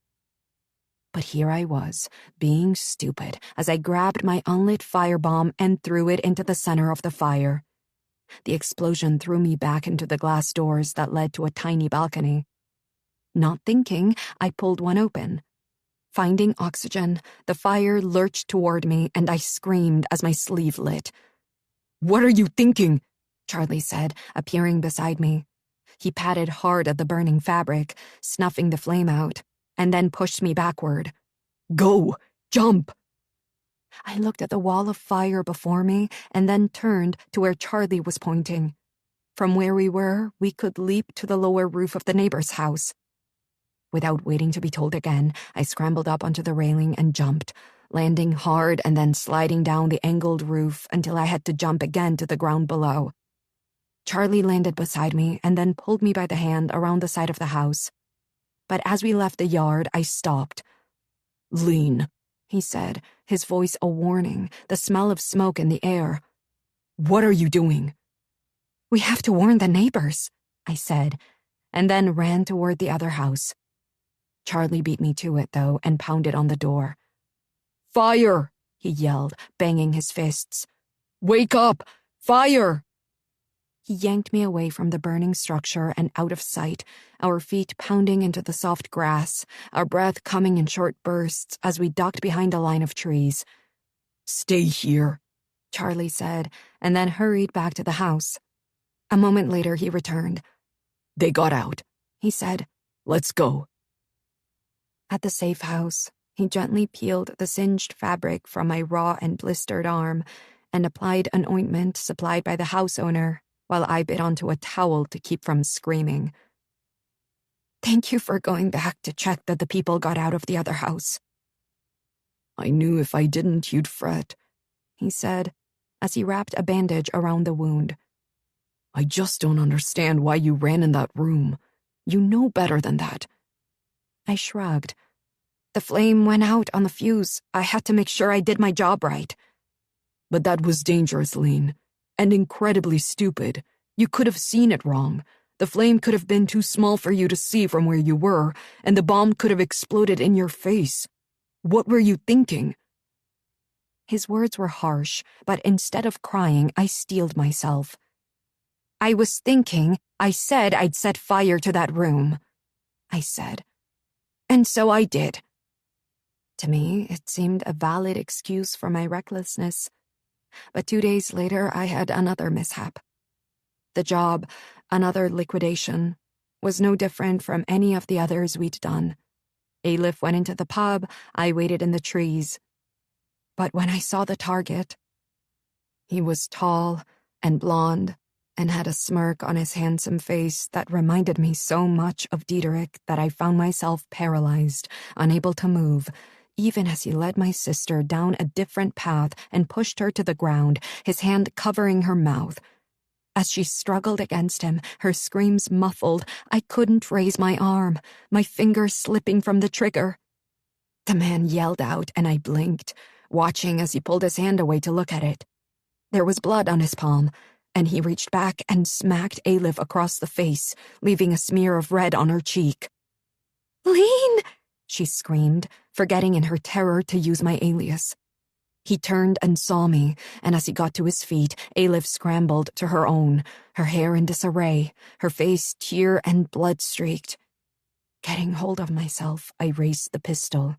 But here I was, being stupid, as I grabbed my unlit firebomb and threw it into the center of the fire. The explosion threw me back into the glass doors that led to a tiny balcony. Not thinking, I pulled one open. Finding oxygen, the fire lurched toward me and I screamed as my sleeve lit. What are you thinking? Charlie said, appearing beside me. He patted hard at the burning fabric, snuffing the flame out, and then pushed me backward. Go! Jump! I looked at the wall of fire before me and then turned to where Charlie was pointing. From where we were, we could leap to the lower roof of the neighbor's house. Without waiting to be told again, I scrambled up onto the railing and jumped, landing hard and then sliding down the angled roof until I had to jump again to the ground below. Charlie landed beside me and then pulled me by the hand around the side of the house. But as we left the yard, I stopped. "Lean," he said, his voice a warning, the smell of smoke in the air. "What are you doing?" "We have to warn the neighbors," I said, and then ran toward the other house. Charlie beat me to it, though, and pounded on the door. "Fire!" he yelled, banging his fists. "Wake up! Fire!" He yanked me away from the burning structure and out of sight, our feet pounding into the soft grass, our breath coming in short bursts as we ducked behind a line of trees. "Stay here," Charlie said, and then hurried back to the house. A moment later, he returned. "They got out," he said. "Let's go." At the safe house, he gently peeled the singed fabric from my raw and blistered arm and applied an ointment supplied by the house owner while I bit onto a towel to keep from screaming. "Thank you for going back to check that the people got out of the other house." "I knew if I didn't, you'd fret," he said, as he wrapped a bandage around the wound. "I just don't understand why you ran in that room. You know better than that." I shrugged. "The flame went out on the fuse. I had to make sure I did my job right." "But that was dangerous, Lean, and incredibly stupid. You could have seen it wrong. The flame could have been too small for you to see from where you were, and the bomb could have exploded in your face. What were you thinking?" His words were harsh, but instead of crying, I steeled myself. "I was thinking, I said I'd set fire to that room," I said. "And so I did." To me, it seemed a valid excuse for my recklessness. But 2 days later, I had another mishap. The job, another liquidation, was no different from any of the others we'd done. Aleph went into the pub, I waited in the trees. But when I saw the target, he was tall and blonde and had a smirk on his handsome face that reminded me so much of Diederik that I found myself paralyzed, unable to move, even as he led my sister down a different path and pushed her to the ground, his hand covering her mouth. As she struggled against him, her screams muffled, I couldn't raise my arm, my fingers slipping from the trigger. The man yelled out, and I blinked, watching as he pulled his hand away to look at it. There was blood on his palm, and he reached back and smacked Aleph across the face, leaving a smear of red on her cheek. "Lean!" she screamed, forgetting in her terror to use my alias. He turned and saw me, and as he got to his feet, Aleph scrambled to her own, her hair in disarray, her face tear and blood-streaked. Getting hold of myself, I raised the pistol.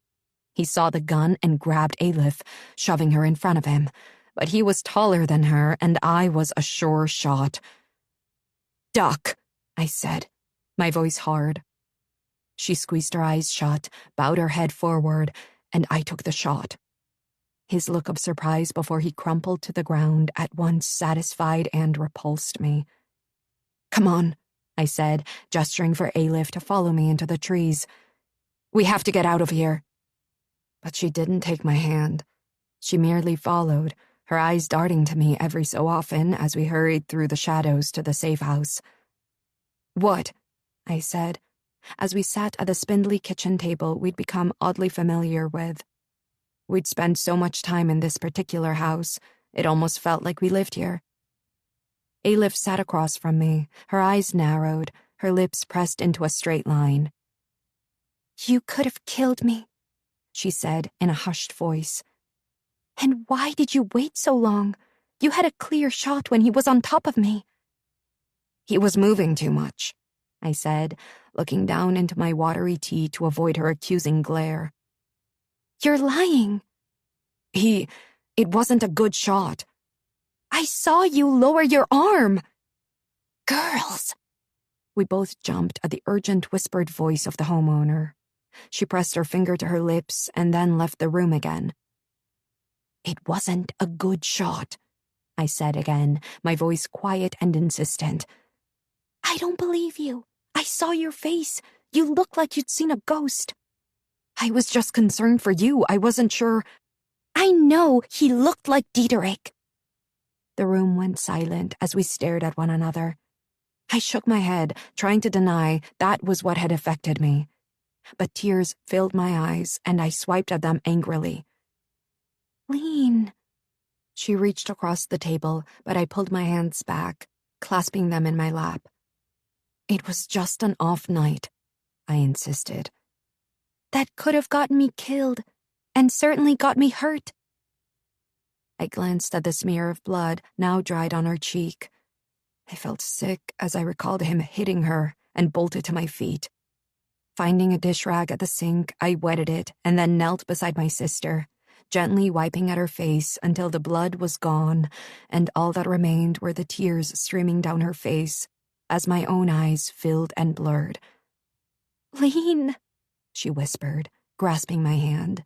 He saw the gun and grabbed Aleph, shoving her in front of him, but he was taller than her, and I was a sure shot. "Duck," I said, my voice hard. She squeezed her eyes shut, bowed her head forward, and I took the shot. His look of surprise before he crumpled to the ground at once satisfied and repulsed me. "Come on," I said, gesturing for Aleph to follow me into the trees. "We have to get out of here." But she didn't take my hand. She merely followed, her eyes darting to me every so often as we hurried through the shadows to the safe house. "What?" I said, as we sat at the spindly kitchen table we'd become oddly familiar with. We'd spent so much time in this particular house, it almost felt like we lived here. Aleph sat across from me, her eyes narrowed, her lips pressed into a straight line. "You could have killed me," she said in a hushed voice. "And why did you wait so long? You had a clear shot when he was on top of me." "He was moving too much," I said, looking down into my watery tea to avoid her accusing glare. "You're lying." It wasn't a good shot." "I saw you lower your arm." "Girls." We both jumped at the urgent whispered voice of the homeowner. She pressed her finger to her lips and then left the room again. "It wasn't a good shot," I said again, my voice quiet and insistent. "I don't believe you. I saw your face. You look like you'd seen a ghost." "I was just concerned for you. I wasn't sure." "I know he looked like Diederik." The room went silent as we stared at one another. I shook my head, trying to deny that was what had affected me. But tears filled my eyes, and I swiped at them angrily. "Lean." She reached across the table, but I pulled my hands back, clasping them in my lap. "It was just an off night," I insisted. "That could have gotten me killed, and certainly got me hurt." I glanced at the smear of blood now dried on her cheek. I felt sick as I recalled him hitting her and bolted to my feet. Finding a dish rag at the sink, I wetted it and then knelt beside my sister, gently wiping at her face until the blood was gone and all that remained were the tears streaming down her face as my own eyes filled and blurred. "Lean," she whispered, grasping my hand.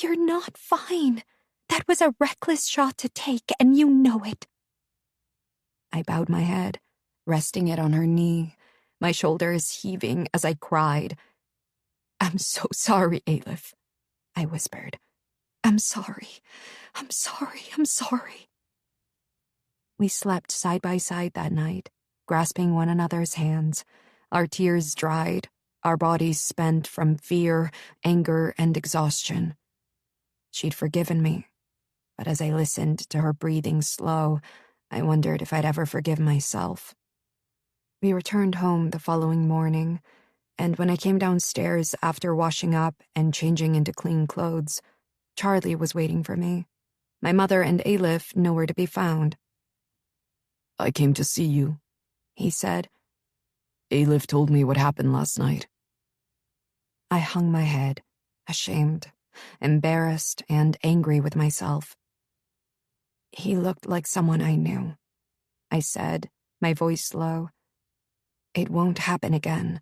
"You're not fine. That was a reckless shot to take, and you know it." I bowed my head, resting it on her knee, my shoulders heaving as I cried. "I'm so sorry, Aleph," I whispered. "I'm sorry. I'm sorry. I'm sorry." We slept side by side that night, grasping one another's hands, our tears dried, our bodies spent from fear, anger, and exhaustion. She'd forgiven me, but as I listened to her breathing slow, I wondered if I'd ever forgive myself. We returned home the following morning, and when I came downstairs after washing up and changing into clean clothes, Charlie was waiting for me. My mother and Aleph nowhere to be found. "I came to see you," he said. "Aleph told me what happened last night." I hung my head, ashamed, embarrassed, and angry with myself. "He looked like someone I knew," I said, my voice low. "It won't happen again."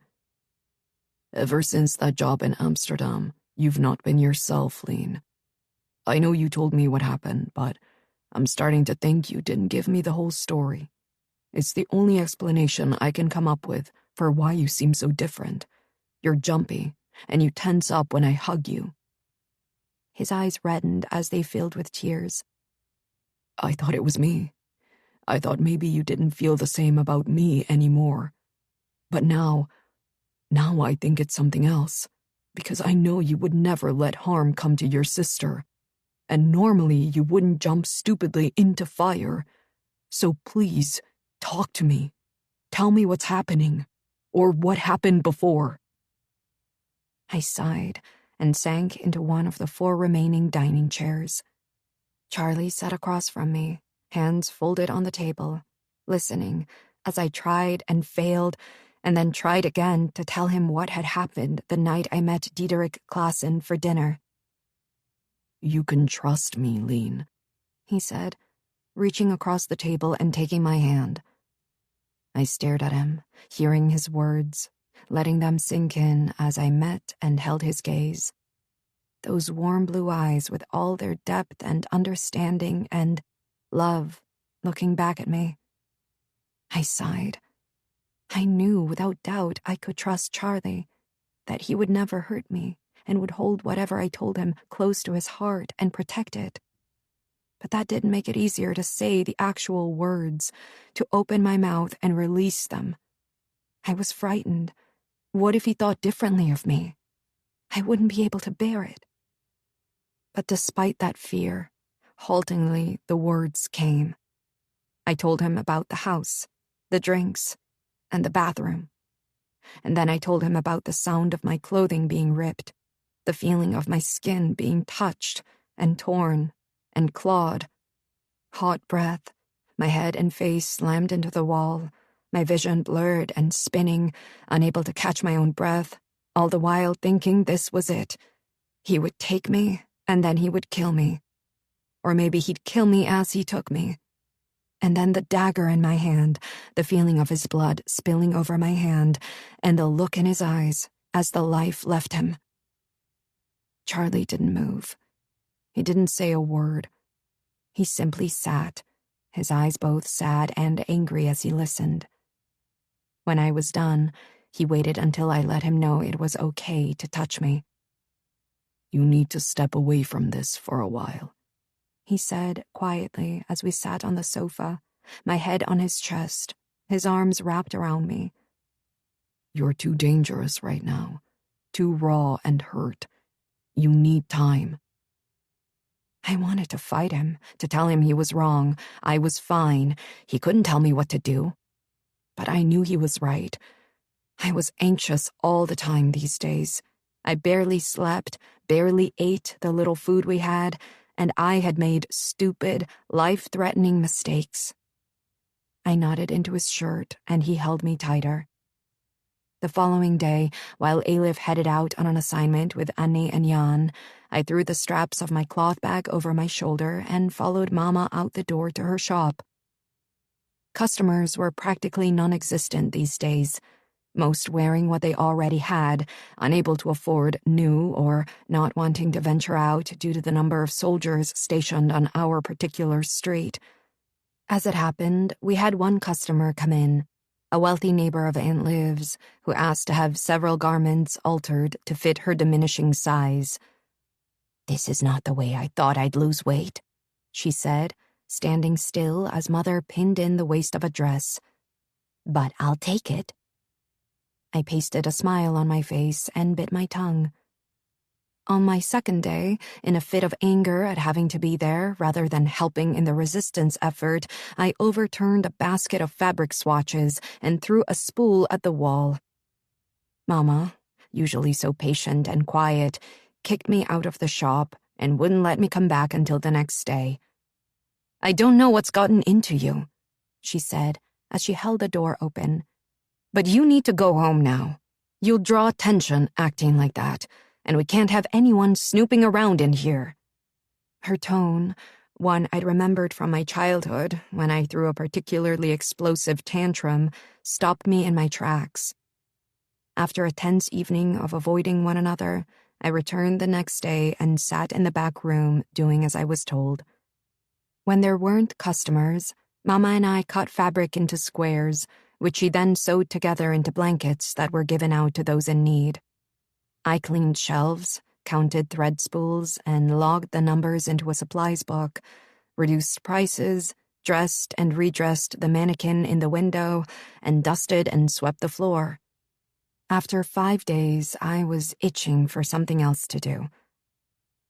"Ever since that job in Amsterdam, you've not been yourself, Lean. I know you told me what happened, but I'm starting to think you didn't give me the whole story. It's the only explanation I can come up with for why you seem so different. You're jumpy, and you tense up when I hug you." His eyes reddened as they filled with tears. "I thought it was me. I thought maybe you didn't feel the same about me anymore. But now I think it's something else, because I know you would never let harm come to your sister. And normally you wouldn't jump stupidly into fire. So please, talk to me. Tell me what's happening, or what happened before." I sighed and sank into one of the 4 remaining dining chairs. Charlie sat across from me, hands folded on the table, listening as I tried and failed and then tried again to tell him what had happened the night I met Diederik Claassen for dinner. "You can trust me, Lean," he said, reaching across the table and taking my hand. I stared at him, hearing his words, letting them sink in as I met and held his gaze. Those warm blue eyes with all their depth and understanding and love looking back at me. I sighed. I knew without doubt I could trust Charlie, that he would never hurt me and would hold whatever I told him close to his heart and protect it. But that didn't make it easier to say the actual words, to open my mouth and release them. I was frightened. What if he thought differently of me? I wouldn't be able to bear it. But despite that fear, haltingly the words came. I told him about the house, the drinks, and the bathroom. And then I told him about the sound of my clothing being ripped, the feeling of my skin being touched and torn and clawed. Hot breath, my head and face slammed into the wall, my vision blurred and spinning, unable to catch my own breath, all the while thinking this was it. He would take me, and then he would kill me. Or maybe he'd kill me as he took me. And then the dagger in my hand, the feeling of his blood spilling over my hand, and the look in his eyes as the life left him. Charlie didn't move. He didn't say a word. He simply sat, his eyes both sad and angry as he listened. When I was done, He waited until I let him know it was okay to touch me. "You need to step away from this for a while," he said quietly as we sat on the sofa, my head on his chest, his arms wrapped around me. "You're too dangerous right now, too raw and hurt. You need time." I wanted to fight him, to tell him he was wrong. I was fine. He couldn't tell me what to do. But I knew he was right. I was anxious all the time these days. I barely slept, barely ate the little food we had, and I had made stupid, life-threatening mistakes. I nodded into his shirt, and he held me tighter. The following day, while Alif headed out on an assignment with Annie and Jan, I threw the straps of my cloth bag over my shoulder and followed Mama out the door to her shop. Customers were practically non-existent these days, most wearing what they already had, unable to afford new or not wanting to venture out due to the number of soldiers stationed on our particular street. As it happened, we had one customer come in, a wealthy neighbor of Aunt Liv's, who asked to have several garments altered to fit her diminishing size. "This is not the way I thought I'd lose weight," she said, standing still as Mother pinned in the waist of a dress. "But I'll take it." I pasted a smile on my face and bit my tongue. On my second day, in a fit of anger at having to be there rather than helping in the resistance effort, I overturned a basket of fabric swatches and threw a spool at the wall. Mama, usually so patient and quiet, kicked me out of the shop and wouldn't let me come back until the next day. "I don't know what's gotten into you," she said as she held the door open. "But you need to go home now. You'll draw attention acting like that, and we can't have anyone snooping around in here." Her tone, one I'd remembered from my childhood when I threw a particularly explosive tantrum, stopped me in my tracks. After a tense evening of avoiding one another, I returned the next day and sat in the back room doing as I was told. When there weren't customers, Mama and I cut fabric into squares, which she then sewed together into blankets that were given out to those in need. I cleaned shelves, counted thread spools, and logged the numbers into a supplies book, reduced prices, dressed and redressed the mannequin in the window, and dusted and swept the floor. After 5 days, I was itching for something else to do.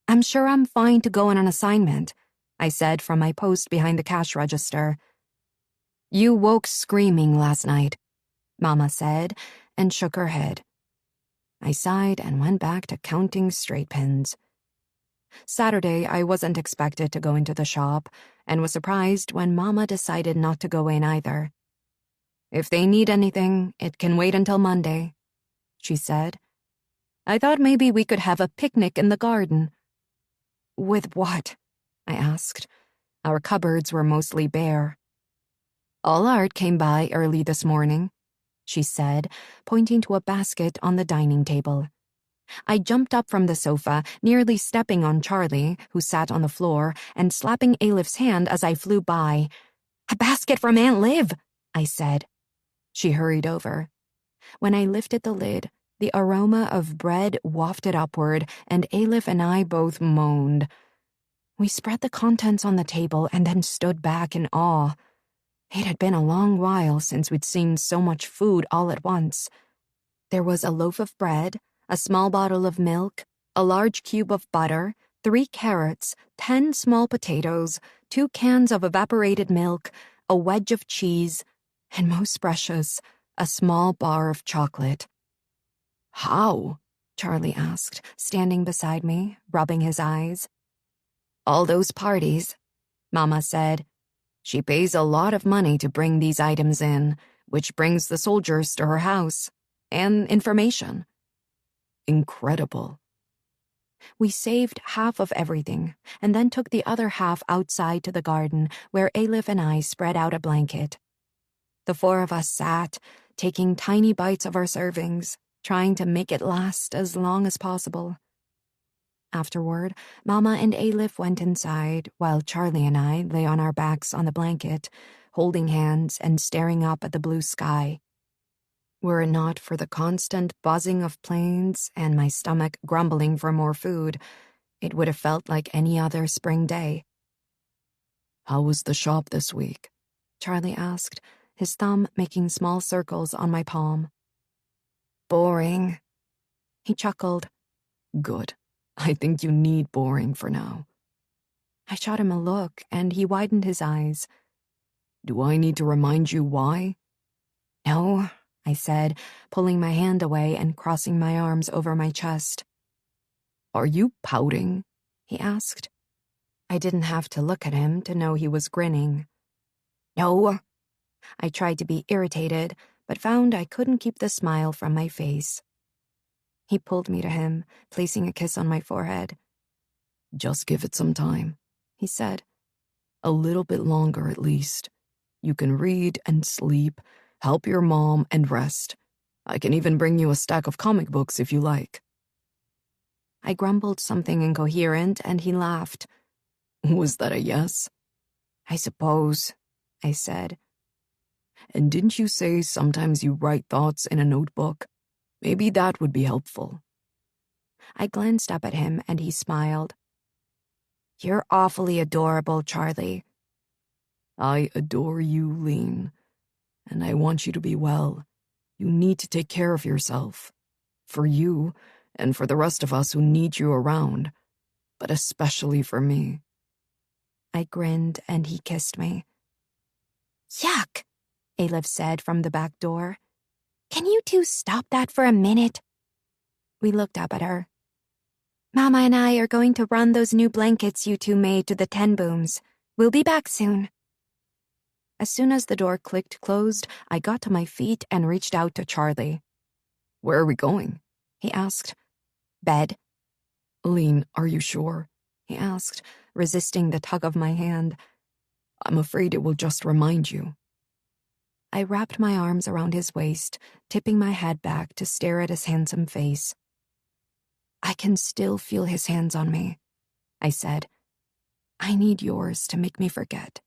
"I'm sure I'm fine to go on an assignment," I said from my post behind the cash register. "You woke screaming last night," Mama said, and shook her head. I sighed and went back to counting straight pins. Saturday, I wasn't expected to go into the shop, and was surprised when Mama decided not to go in either. "If they need anything, it can wait until Monday," she said. "I thought maybe we could have a picnic in the garden." "With what?" I asked. Our cupboards were mostly bare. "All Art came by early this morning," she said, pointing to a basket on the dining table. I jumped up from the sofa, nearly stepping on Charlie, who sat on the floor, and slapping Alif's hand as I flew by. "A basket from Aunt Liv," I said. She hurried over. When I lifted the lid, the aroma of bread wafted upward, and Alif and I both moaned. We spread the contents on the table and then stood back in awe. It had been a long while since we'd seen so much food all at once. There was a loaf of bread, a small bottle of milk, a large cube of butter, 3 carrots, 10 small potatoes, 2 cans of evaporated milk, a wedge of cheese, and most precious, a small bar of chocolate. "How?" Charlie asked, standing beside me, rubbing his eyes. "All those parties," Mama said. "She pays a lot of money to bring these items in, which brings the soldiers to her house. And information." "Incredible." We saved half of everything, and then took the other half outside to the garden, where Alif and I spread out a blanket. The 4 of us sat, taking tiny bites of our servings, trying to make it last as long as possible. Afterward, Mama and Alif went inside, while Charlie and I lay on our backs on the blanket, holding hands and staring up at the blue sky. Were it not for the constant buzzing of planes and my stomach grumbling for more food, it would have felt like any other spring day. "How was the shop this week?" Charlie asked, his thumb making small circles on my palm. "Boring." He chuckled. "Good. I think you need boring for now." I shot him a look, and he widened his eyes. "Do I need to remind you why?" "No," I said, pulling my hand away and crossing my arms over my chest. "Are you pouting?" he asked. I didn't have to look at him to know he was grinning. "No." I tried to be irritated, but found I couldn't keep the smile from my face. He pulled me to him, placing a kiss on my forehead. "Just give it some time," he said. "A little bit longer at least. You can read and sleep, help your mom, and rest. I can even bring you a stack of comic books if you like." I grumbled something incoherent, and he laughed. "Was that a yes?" "I suppose," I said. "And didn't you say sometimes you write thoughts in a notebook? Maybe that would be helpful." I glanced up at him, and he smiled. "You're awfully adorable, Charlie." "I adore you, Lean. And I want you to be well. You need to take care of yourself. For you, and for the rest of us who need you around. But especially for me." I grinned, and he kissed me. "Yuck," Aleph said from the back door. "Can you two stop that for a minute?" We looked up at her. "Mama and I are going to run those new blankets you two made to the 10 booms. We'll be back soon." As soon as the door clicked closed, I got to my feet and reached out to Charlie. "Where are we going?" he asked. "Bed." "Lean, are you sure?" he asked, resisting the tug of my hand. "I'm afraid it will just remind you." I wrapped my arms around his waist, tipping my head back to stare at his handsome face. "I can still feel his hands on me," I said. "I need yours to make me forget."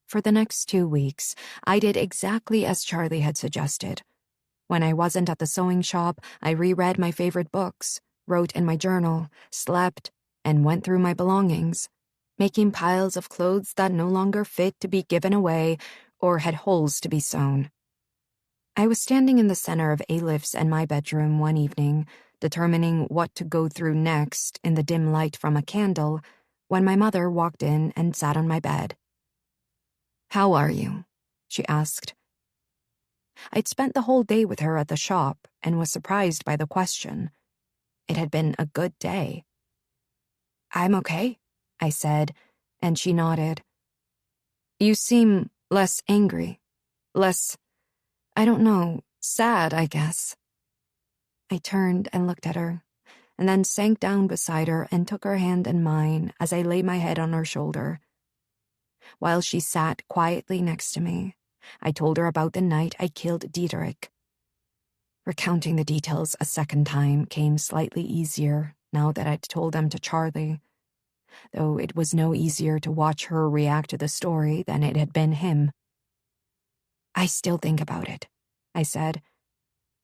For the next 2 weeks, I did exactly as Charlie had suggested. When I wasn't at the sewing shop, I reread my favorite books, wrote in my journal, slept, and went through my belongings, making piles of clothes that no longer fit to be given away or had holes to be sewn. I was standing in the center of Aleph's and my bedroom one evening, determining what to go through next in the dim light from a candle, when my mother walked in and sat on my bed. "How are you?" she asked. I'd spent the whole day with her at the shop and was surprised by the question. It had been a good day. "I'm okay," I said, and she nodded. "You seem less angry, less, I don't know, sad, I guess." I turned and looked at her, and then sank down beside her and took her hand in mine as I lay my head on her shoulder. While she sat quietly next to me, I told her about the night I killed Dietrich. Recounting the details a second time came slightly easier now that I'd told them to Charlie, though it was no easier to watch her react to the story than it had been him. "I still think about it," I said.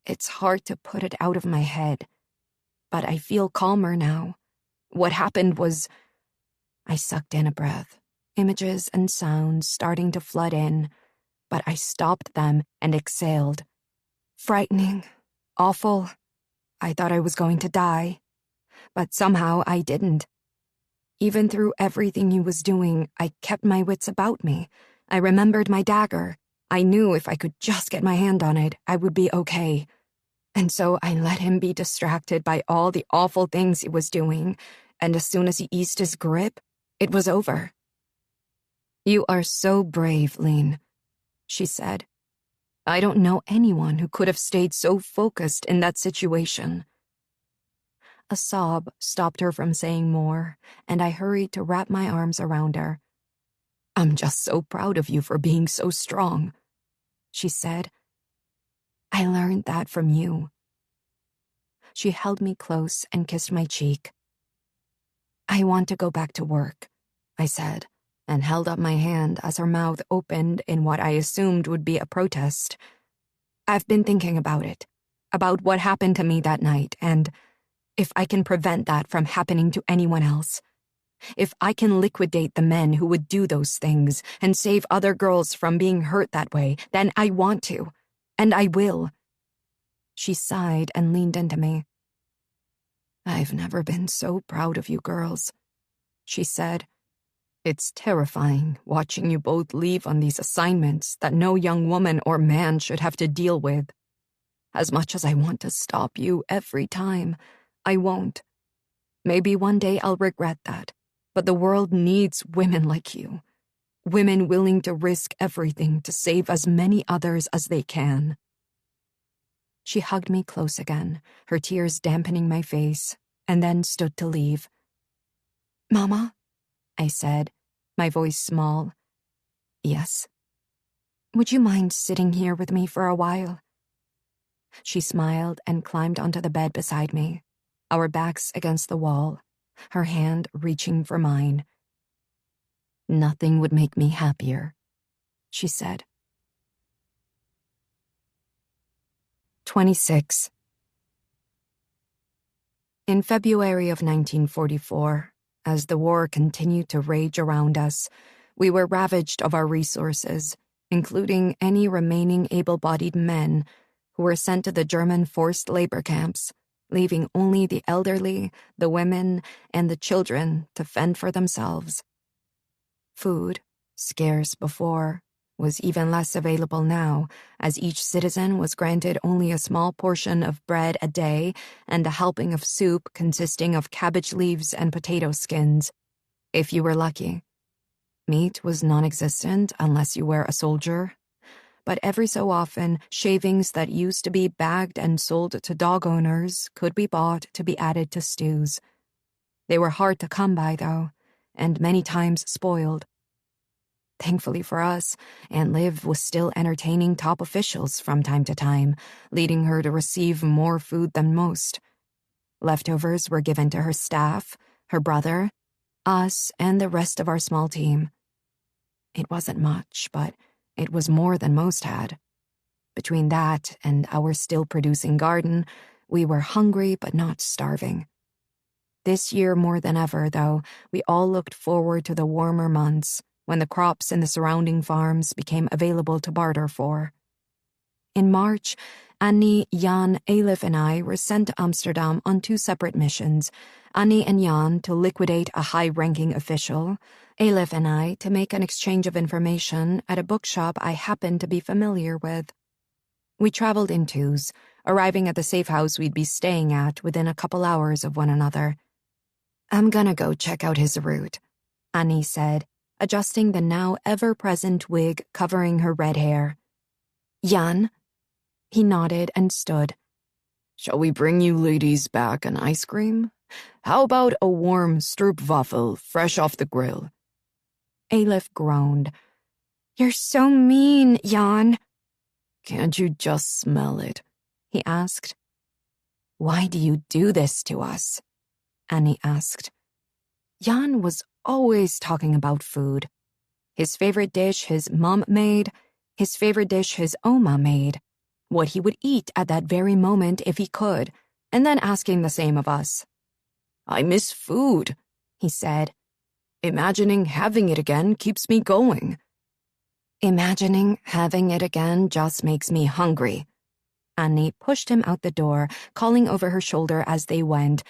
"It's hard to put it out of my head, but I feel calmer now. What happened was—" I sucked in a breath, images and sounds starting to flood in, but I stopped them and exhaled. "Frightening, awful. I thought I was going to die, but somehow I didn't. Even through everything he was doing, I kept my wits about me. I remembered my dagger. I knew if I could just get my hand on it, I would be okay. And so I let him be distracted by all the awful things he was doing, and as soon as he eased his grip, it was over." "You are so brave, Lean," she said. "I don't know anyone who could have stayed so focused in that situation." A sob stopped her from saying more, and I hurried to wrap my arms around her. "I'm just so proud of you for being so strong," she said. "I learned that from you." She held me close and kissed my cheek. "I want to go back to work," I said, and held up my hand as her mouth opened in what I assumed would be a protest. I've been thinking about it, about what happened to me that night, and if I can prevent that from happening to anyone else. If I can liquidate the men who would do those things and save other girls from being hurt that way, then I want to, and I will. She sighed and leaned into me. I've never been so proud of you girls, she said. It's terrifying watching you both leave on these assignments that no young woman or man should have to deal with. As much as I want to stop you every time, I won't. Maybe one day I'll regret that, but the world needs women like you. Women willing to risk everything to save as many others as they can. She hugged me close again, her tears dampening my face, and then stood to leave. "Mama?" I said, my voice small. "Yes?" "Would you mind sitting here with me for a while?" She smiled and climbed onto the bed beside me, our backs against the wall, her hand reaching for mine. "Nothing would make me happier," she said. 26. In February of 1944, as the war continued to rage around us, we were ravaged of our resources, including any remaining able-bodied men who were sent to the German forced labor camps, leaving only the elderly, the women, and the children to fend for themselves. Food, scarce before, was even less available now, as each citizen was granted only a small portion of bread a day and a helping of soup consisting of cabbage leaves and potato skins, if you were lucky. Meat was non-existent unless you were a soldier, but every so often, shavings that used to be bagged and sold to dog owners could be bought to be added to stews. They were hard to come by, though, and many times spoiled. Thankfully for us, Aunt Liv was still entertaining top officials from time to time, leading her to receive more food than most. Leftovers were given to her staff, her brother, us, and the rest of our small team. It wasn't much, but it was more than most had. Between that and our still-producing garden, we were hungry but not starving. This year more than ever, though, we all looked forward to the warmer months, when the crops in the surrounding farms became available to barter for. In March, Annie, Jan, Eilif, and I were sent to Amsterdam on 2 separate missions, Annie and Jan to liquidate a high-ranking official, Eilif and I to make an exchange of information at a bookshop I happened to be familiar with. We traveled in 2s, arriving at the safe house we'd be staying at within a couple hours of one another. "I'm gonna go check out his route," Annie said, adjusting the now ever-present wig covering her red hair. "Jan?" He nodded and stood. "Shall we bring you ladies back an ice cream? How about a warm stroopwafel fresh off the grill?" Eilif groaned. "You're so mean, Jan." "Can't you just smell it?" he asked. "Why do you do this to us?" Annie asked. Jan was always talking about food. His favorite dish his mom made, his favorite dish his Oma made, what he would eat at that very moment if he could, and then asking the same of us. "I miss food," he said. "Imagining having it again keeps me going." "Imagining having it again just makes me hungry." Annie pushed him out the door, calling over her shoulder as they went,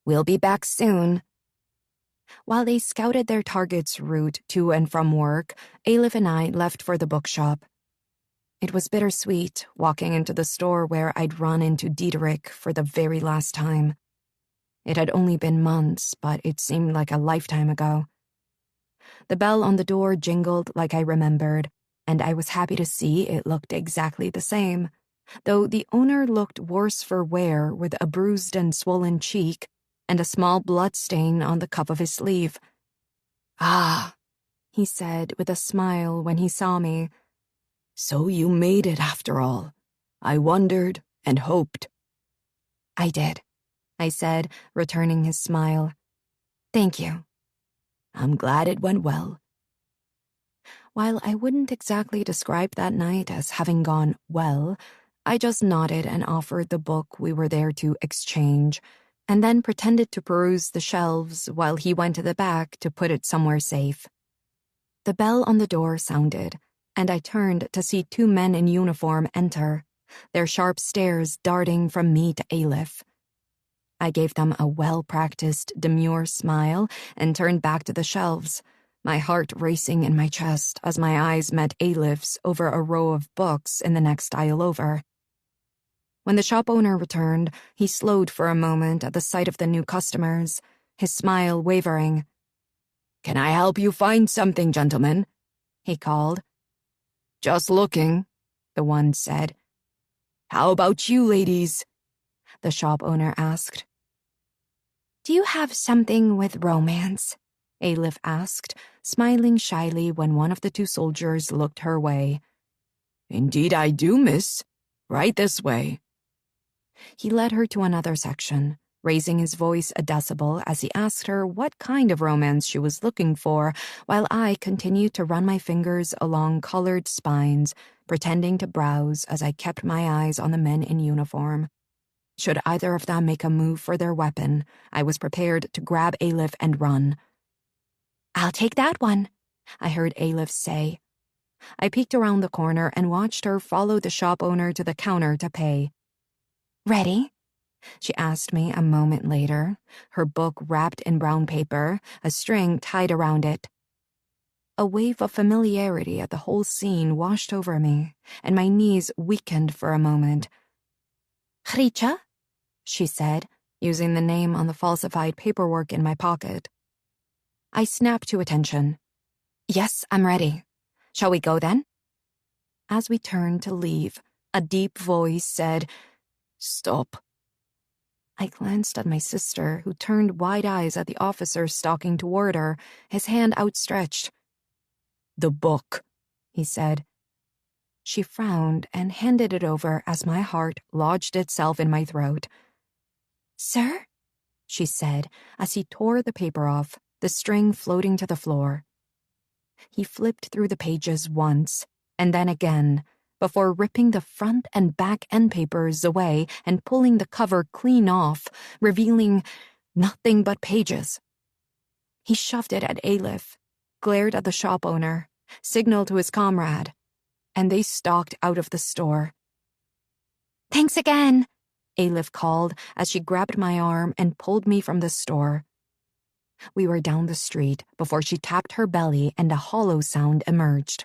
"We'll be back soon." While they scouted their target's route to and from work, Eilif and I left for the bookshop. It was bittersweet walking into the store where I'd run into Diederik for the very last time. It had only been months, but it seemed like a lifetime ago. The bell on the door jingled like I remembered, and I was happy to see it looked exactly the same, though the owner looked worse for wear with a bruised and swollen cheek and a small blood stain on the cuff of his sleeve. "Ah," he said with a smile when he saw me. "So you made it after all. I wondered and hoped." "I did," I said, returning his smile. "Thank you." "I'm glad it went well." While I wouldn't exactly describe that night as having gone well, I just nodded and offered the book we were there to exchange, and then pretended to peruse the shelves while he went to the back to put it somewhere safe. The bell on the door sounded, and I turned to see two men in uniform enter, their sharp stares darting from me to Aleph. I gave them a well-practiced, demure smile and turned back to the shelves, my heart racing in my chest as my eyes met Aleph's over a row of books in the next aisle over. When the shop owner returned, he slowed for a moment at the sight of the new customers, his smile wavering. "Can I help you find something, gentlemen?" he called. "Just looking," the one said. "How about you, ladies?" the shop owner asked. "Do you have something with romance?" Aleph asked, smiling shyly when one of the two soldiers looked her way. "Indeed I do, miss. Right this way." He led her to another section, raising his voice a decibel as he asked her what kind of romance she was looking for, while I continued to run my fingers along colored spines, pretending to browse as I kept my eyes on the men in uniform. Should either of them make a move for their weapon, I was prepared to grab Aleph and run. "I'll take that one," I heard Aleph say. I peeked around the corner and watched her follow the shop owner to the counter to pay. "Ready?" she asked me a moment later, her book wrapped in brown paper, a string tied around it. A wave of familiarity at the whole scene washed over me, and my knees weakened for a moment. "Hricha?" she said, using the name on the falsified paperwork in my pocket. I snapped to attention. "Yes, I'm ready. Shall we go then?" As we turned to leave, a deep voice said, "Stop." I glanced at my sister, who turned wide eyes at the officer stalking toward her, his hand outstretched. "The book," he said. She frowned and handed it over as my heart lodged itself in my throat. "Sir?" she said as he tore the paper off, the string floating to the floor. He flipped through the pages once, and then again, before ripping the front and back end papers away and pulling the cover clean off, revealing nothing but pages. He shoved it at Aleph, glared at the shop owner, signaled to his comrade, and they stalked out of the store. "Thanks again," Aleph called as she grabbed my arm and pulled me from the store. We were down the street before she tapped her belly and a hollow sound emerged.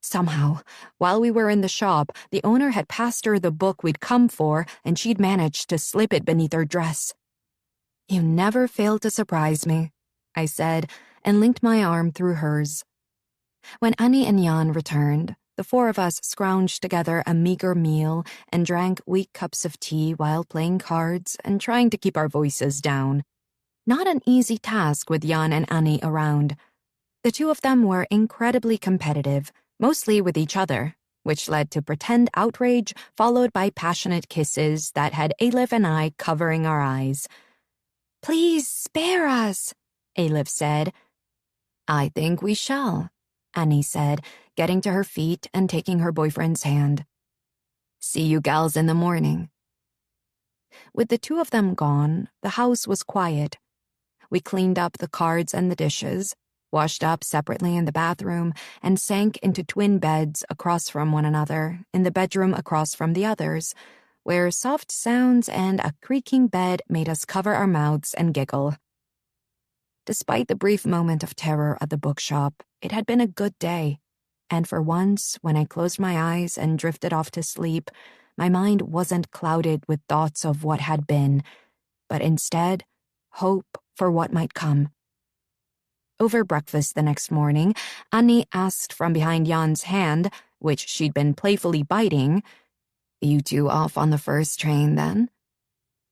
Somehow, while we were in the shop, the owner had passed her the book we'd come for, and she'd managed to slip it beneath her dress. "You never failed to surprise me," I said, and linked my arm through hers. When Annie and Jan returned, the four of us scrounged together a meager meal and drank weak cups of tea while playing cards and trying to keep our voices down. Not an easy task with Jan and Annie around. The two of them were incredibly competitive, mostly with each other, which led to pretend outrage followed by passionate kisses that had Aleph and I covering our eyes. "Please spare us," Aleph said. "I think we shall," Annie said, getting to her feet and taking her boyfriend's hand. "See you gals in the morning." With the two of them gone, the house was quiet. We cleaned up the cards and the dishes, washed up separately in the bathroom, and sank into twin beds across from one another in the bedroom across from the others, where soft sounds and a creaking bed made us cover our mouths and giggle. Despite the brief moment of terror at the bookshop, it had been a good day, and for once, when I closed my eyes and drifted off to sleep, my mind wasn't clouded with thoughts of what had been, but instead, hope for what might come. Over breakfast the next morning, Annie asked from behind Jan's hand, which she'd been playfully biting, "You two off on the first train, then?"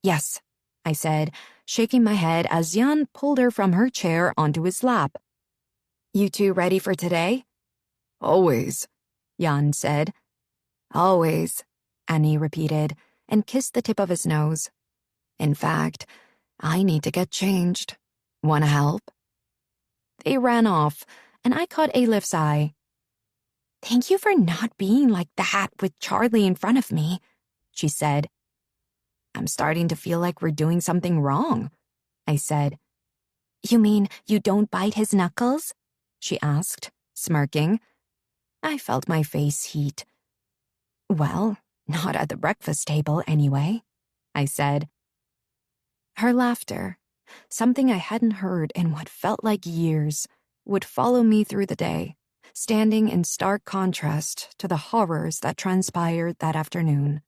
"Yes," I said, shaking my head as Jan pulled her from her chair onto his lap. "You two ready for today?" "Always," Jan said. "Always," Annie repeated, and kissed the tip of his nose. "In fact, I need to get changed. Want to help?" They ran off, and I caught Aleph's eye. Thank you for not being like that with Charlie in front of me, she said. I'm starting to feel like we're doing something wrong, I said. You mean you don't bite his knuckles? She asked, smirking. I felt my face heat. Well, not at the breakfast table anyway, I said. Her laughter, something I hadn't heard in what felt like years, would follow me through the day, standing in stark contrast to the horrors that transpired that afternoon.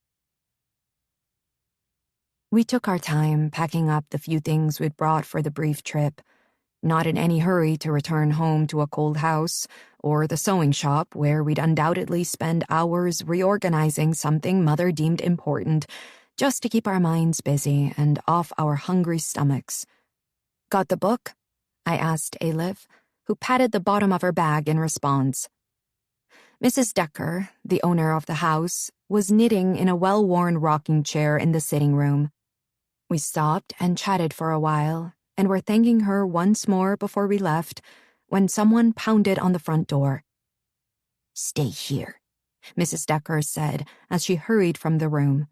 We took our time packing up the few things we'd brought for the brief trip, not in any hurry to return home to a cold house or the sewing shop where we'd undoubtedly spend hours reorganizing something Mother deemed important, just to keep our minds busy and off our hungry stomachs. Got the book? I asked Alif, who patted the bottom of her bag in response. Mrs. Decker, the owner of the house, was knitting in a well-worn rocking chair in the sitting room. We stopped and chatted for a while, and were thanking her once more before we left, when someone pounded on the front door. Stay here, Mrs. Decker said as she hurried from the room.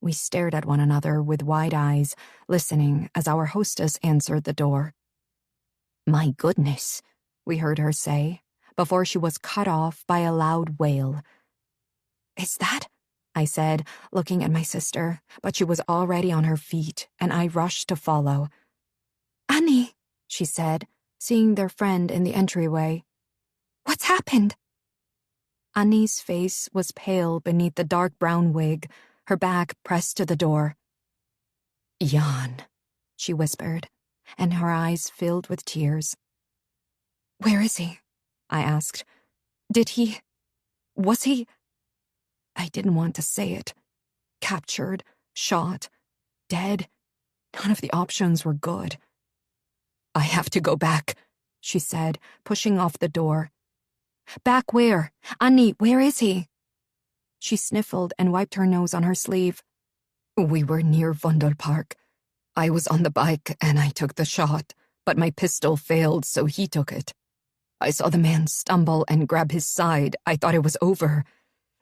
We stared at one another with wide eyes, listening as our hostess answered the door. My goodness, we heard her say, before she was cut off by a loud wail. Is that? I said, looking at my sister, but she was already on her feet, and I rushed to follow. Annie, she said, seeing their friend in the entryway. What's happened? Annie's face was pale beneath the dark brown wig, her back pressed to the door. Jan, she whispered, and her eyes filled with tears. Where is he? I asked. Was he? I didn't want to say it. Captured, shot, dead. None of the options were good. I have to go back, she said, pushing off the door. Back where? Annie, where is he? She sniffled and wiped her nose on her sleeve. We were near Vondelpark. I was on the bike and I took the shot, but my pistol failed, so he took it. I saw the man stumble and grab his side. I thought it was over.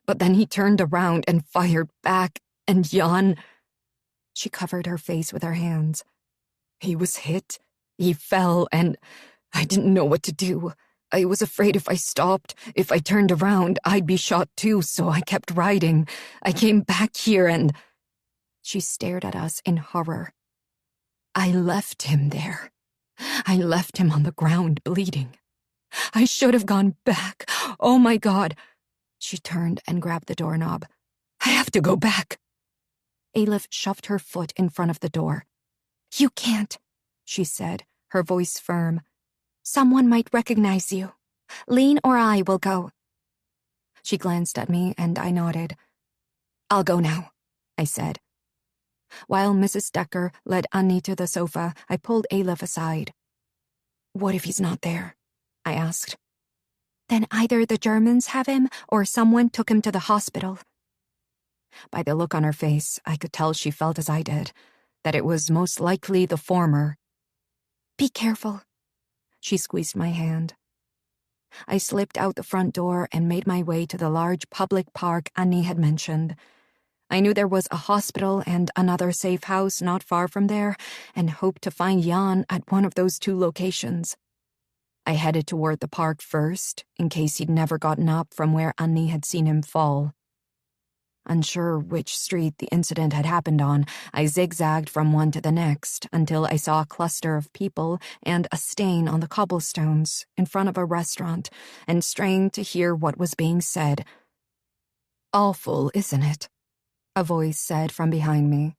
But then he turned around and fired back, and Jan... She covered her face with her hands. He was hit. He fell, and I didn't know what to do. I was afraid if I stopped, if I turned around, I'd be shot too, so I kept riding. I came back here and... She stared at us in horror. I left him there. I left him on the ground, bleeding. I should have gone back. Oh my God. She turned and grabbed the doorknob. I have to go back. Alif shoved her foot in front of the door. You can't, she said, her voice firm. Someone might recognize you. Lean or I will go. She glanced at me and I nodded. I'll go now, I said. While Mrs. Decker led Annie to the sofa, I pulled Alif aside. What if he's not there? I asked. Then either the Germans have him or someone took him to the hospital. By the look on her face, I could tell she felt as I did, that it was most likely the former. Be careful. She squeezed my hand. I slipped out the front door and made my way to the large public park Annie had mentioned. I knew there was a hospital and another safe house not far from there, and hoped to find Jan at one of those two locations. I headed toward the park first, in case he'd never gotten up from where Annie had seen him fall. Unsure which street the incident had happened on, I zigzagged from one to the next until I saw a cluster of people and a stain on the cobblestones in front of a restaurant and strained to hear what was being said. Awful, isn't it? A voice said from behind me.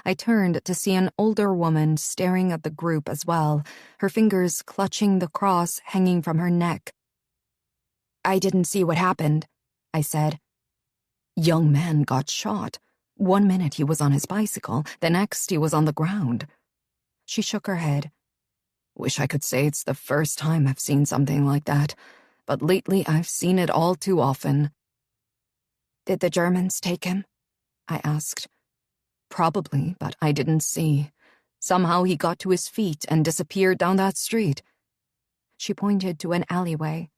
I turned to see an older woman staring at the group as well, her fingers clutching the cross hanging from her neck. I didn't see what happened, I said. Young man got shot. 1 minute he was on his bicycle, the next he was on the ground. She shook her head. Wish I could say it's the first time I've seen something like that, but lately I've seen it all too often. Did the Germans take him? I asked. Probably, but I didn't see. Somehow he got to his feet and disappeared down that street. She pointed to an alleyway.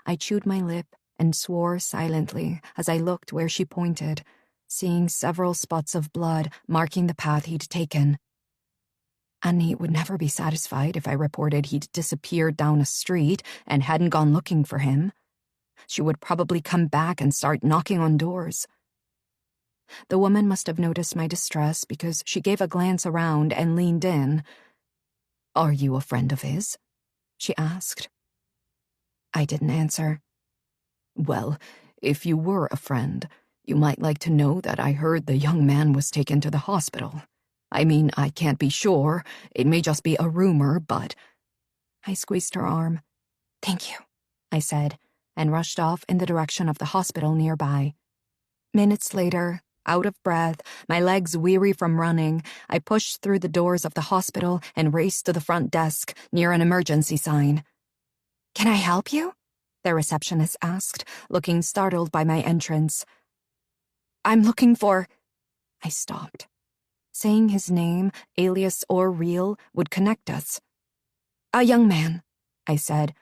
I chewed my lip and swore silently as I looked where she pointed, seeing several spots of blood marking the path he'd taken. Annie would never be satisfied if I reported he'd disappeared down a street and hadn't gone looking for him. She would probably come back and start knocking on doors. The woman must have noticed my distress because she gave a glance around and leaned in. "Are you a friend of his?" she asked. I didn't answer. "Well, if you were a friend, you might like to know that I heard the young man was taken to the hospital. I mean, I can't be sure. It may just be a rumor, but—" I squeezed her arm. "Thank you," I said, and rushed off in the direction of the hospital nearby. Minutes later, out of breath, my legs weary from running, I pushed through the doors of the hospital and raced to the front desk near an emergency sign. "Can I help you?" the receptionist asked, looking startled by my entrance. "I'm looking for—" I stopped. Saying his name, alias or real, would connect us. "A young man," I said.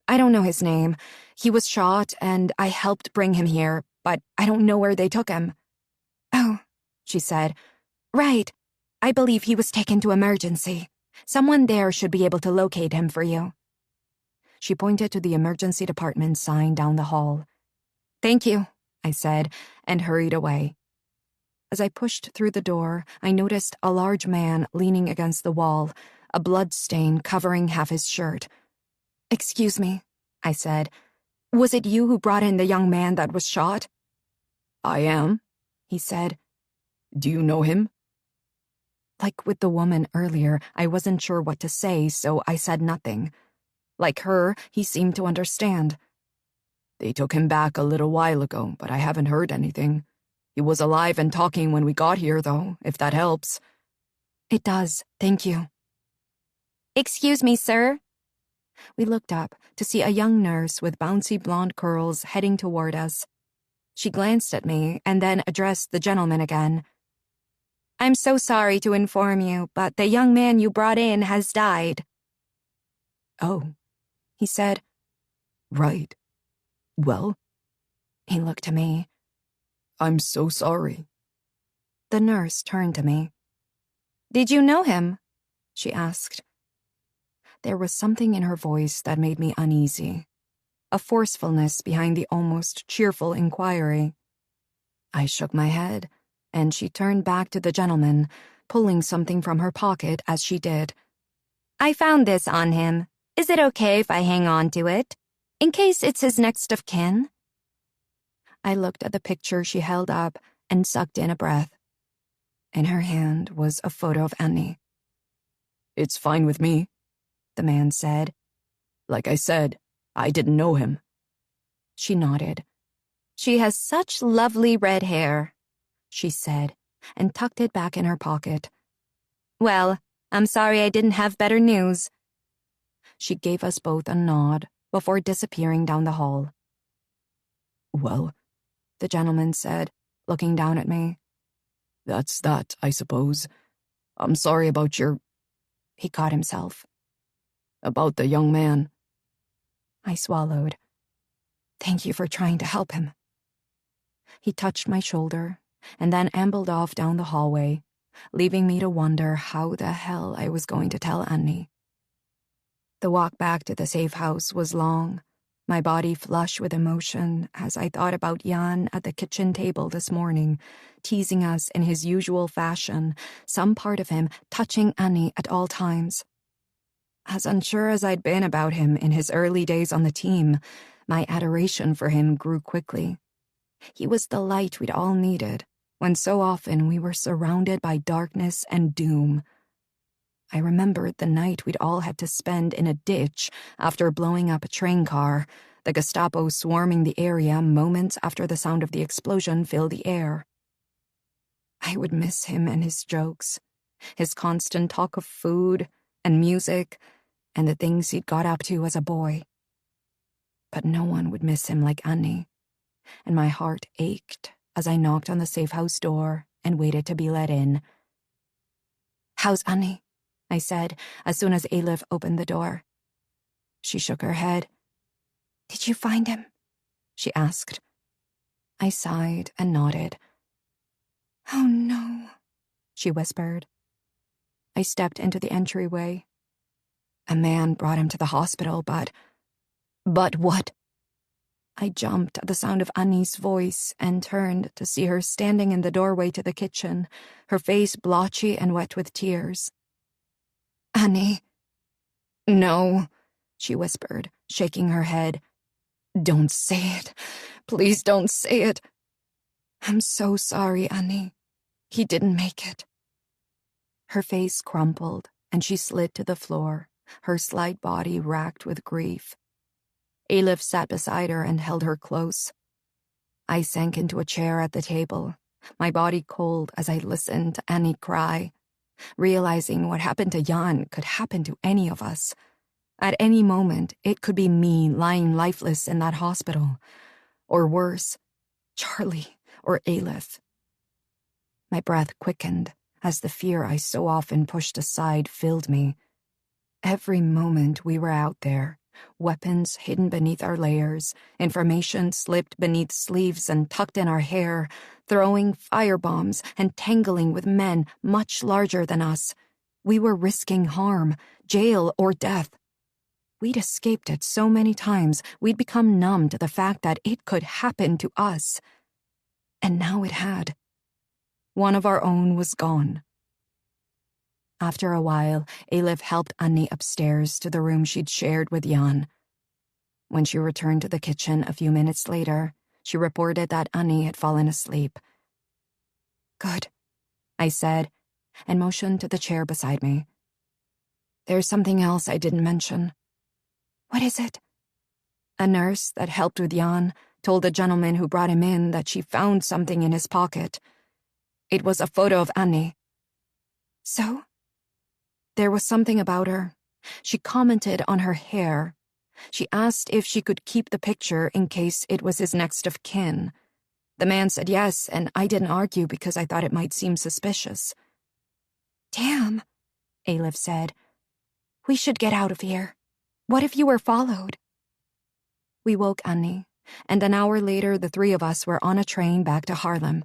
"I don't know his name. He was shot, and I helped bring him here, but I don't know where they took him." "Oh," she said. "Right. I believe he was taken to emergency. Someone there should be able to locate him for you." She pointed to the emergency department sign down the hall. "Thank you," I said, and hurried away. As I pushed through the door, I noticed a large man leaning against the wall, a blood stain covering half his shirt. "Excuse me," I said. "Was it you who brought in the young man that was shot?" "I am," he said. "Do you know him?" Like with the woman earlier, I wasn't sure what to say, so I said nothing. Like her, he seemed to understand. "They took him back a little while ago, but I haven't heard anything. He was alive and talking when we got here, though, if that helps." "It does, thank you." "Excuse me, sir." We looked up to see a young nurse with bouncy blonde curls heading toward us. She glanced at me and then addressed the gentleman again. "I'm so sorry to inform you, but the young man you brought in has died." "Oh," he said. "Right. Well?" He looked to me. "I'm so sorry." The nurse turned to me. "Did you know him?" she asked. There was something in her voice that made me uneasy, a forcefulness behind the almost cheerful inquiry. I shook my head, and she turned back to the gentleman, pulling something from her pocket as she did. "I found this on him. Is it okay if I hang on to it, in case it's his next of kin?" I looked at the picture she held up and sucked in a breath. In her hand was a photo of Annie. "It's fine with me," the man said. "Like I said, I didn't know him." She nodded. "She has such lovely red hair," she said, and tucked it back in her pocket. "Well, I'm sorry I didn't have better news." She gave us both a nod before disappearing down the hall. "Well," the gentleman said, looking down at me. "That's that, I suppose. I'm sorry about your—" He caught himself. "About the young man." I swallowed. "Thank you for trying to help him." He touched my shoulder and then ambled off down the hallway, leaving me to wonder how the hell I was going to tell Annie. The walk back to the safe house was long, my body flush with emotion as I thought about Jan at the kitchen table this morning, teasing us in his usual fashion, some part of him touching Annie at all times. As unsure as I'd been about him in his early days on the team, my adoration for him grew quickly. He was the light we'd all needed, when so often we were surrounded by darkness and doom. I remembered the night we'd all had to spend in a ditch after blowing up a train car, the Gestapo swarming the area moments after the sound of the explosion filled the air. I would miss him and his jokes, his constant talk of food and music, and the things he'd got up to as a boy. But no one would miss him like Annie, and my heart ached as I knocked on the safe house door and waited to be let in. "How's Annie?" I said, as soon as Elif opened the door. She shook her head. Did you find him? She asked. I sighed and nodded. Oh no, she whispered. I stepped into the entryway. A man brought him to the hospital, but what? I jumped at the sound of Annie's voice and turned to see her standing in the doorway to the kitchen, her face blotchy and wet with tears. Annie. No, she whispered, shaking her head. Don't say it. Please don't say it. I'm so sorry, Annie. He didn't make it. Her face crumpled, and she slid to the floor, her slight body racked with grief. Aelif sat beside her and held her close. I sank into a chair at the table, my body cold as I listened to Annie cry, realizing what happened to Jan could happen to any of us. At any moment, it could be me lying lifeless in that hospital. Or worse, Charlie or Aelif. My breath quickened as the fear I so often pushed aside filled me. Every moment we were out there, weapons hidden beneath our layers, information slipped beneath sleeves and tucked in our hair, throwing firebombs and tangling with men much larger than us. We were risking harm, jail, or death. We'd escaped it so many times, we'd become numb to the fact that it could happen to us. And now it had. One of our own was gone. After a while, Aelif helped Annie upstairs to the room she'd shared with Jan. When she returned to the kitchen a few minutes later, she reported that Annie had fallen asleep. Good, I said, and motioned to the chair beside me. There's something else I didn't mention. What is it? A nurse that helped with Jan told the gentleman who brought him in that she found something in his pocket. It was a photo of Annie. So? There was something about her. She commented on her hair. She asked if she could keep the picture in case it was his next of kin. The man said yes, and I didn't argue because I thought it might seem suspicious. Damn, Aelif said. We should get out of here. What if you were followed? We woke Annie, and an hour later the three of us were on a train back to Haarlem.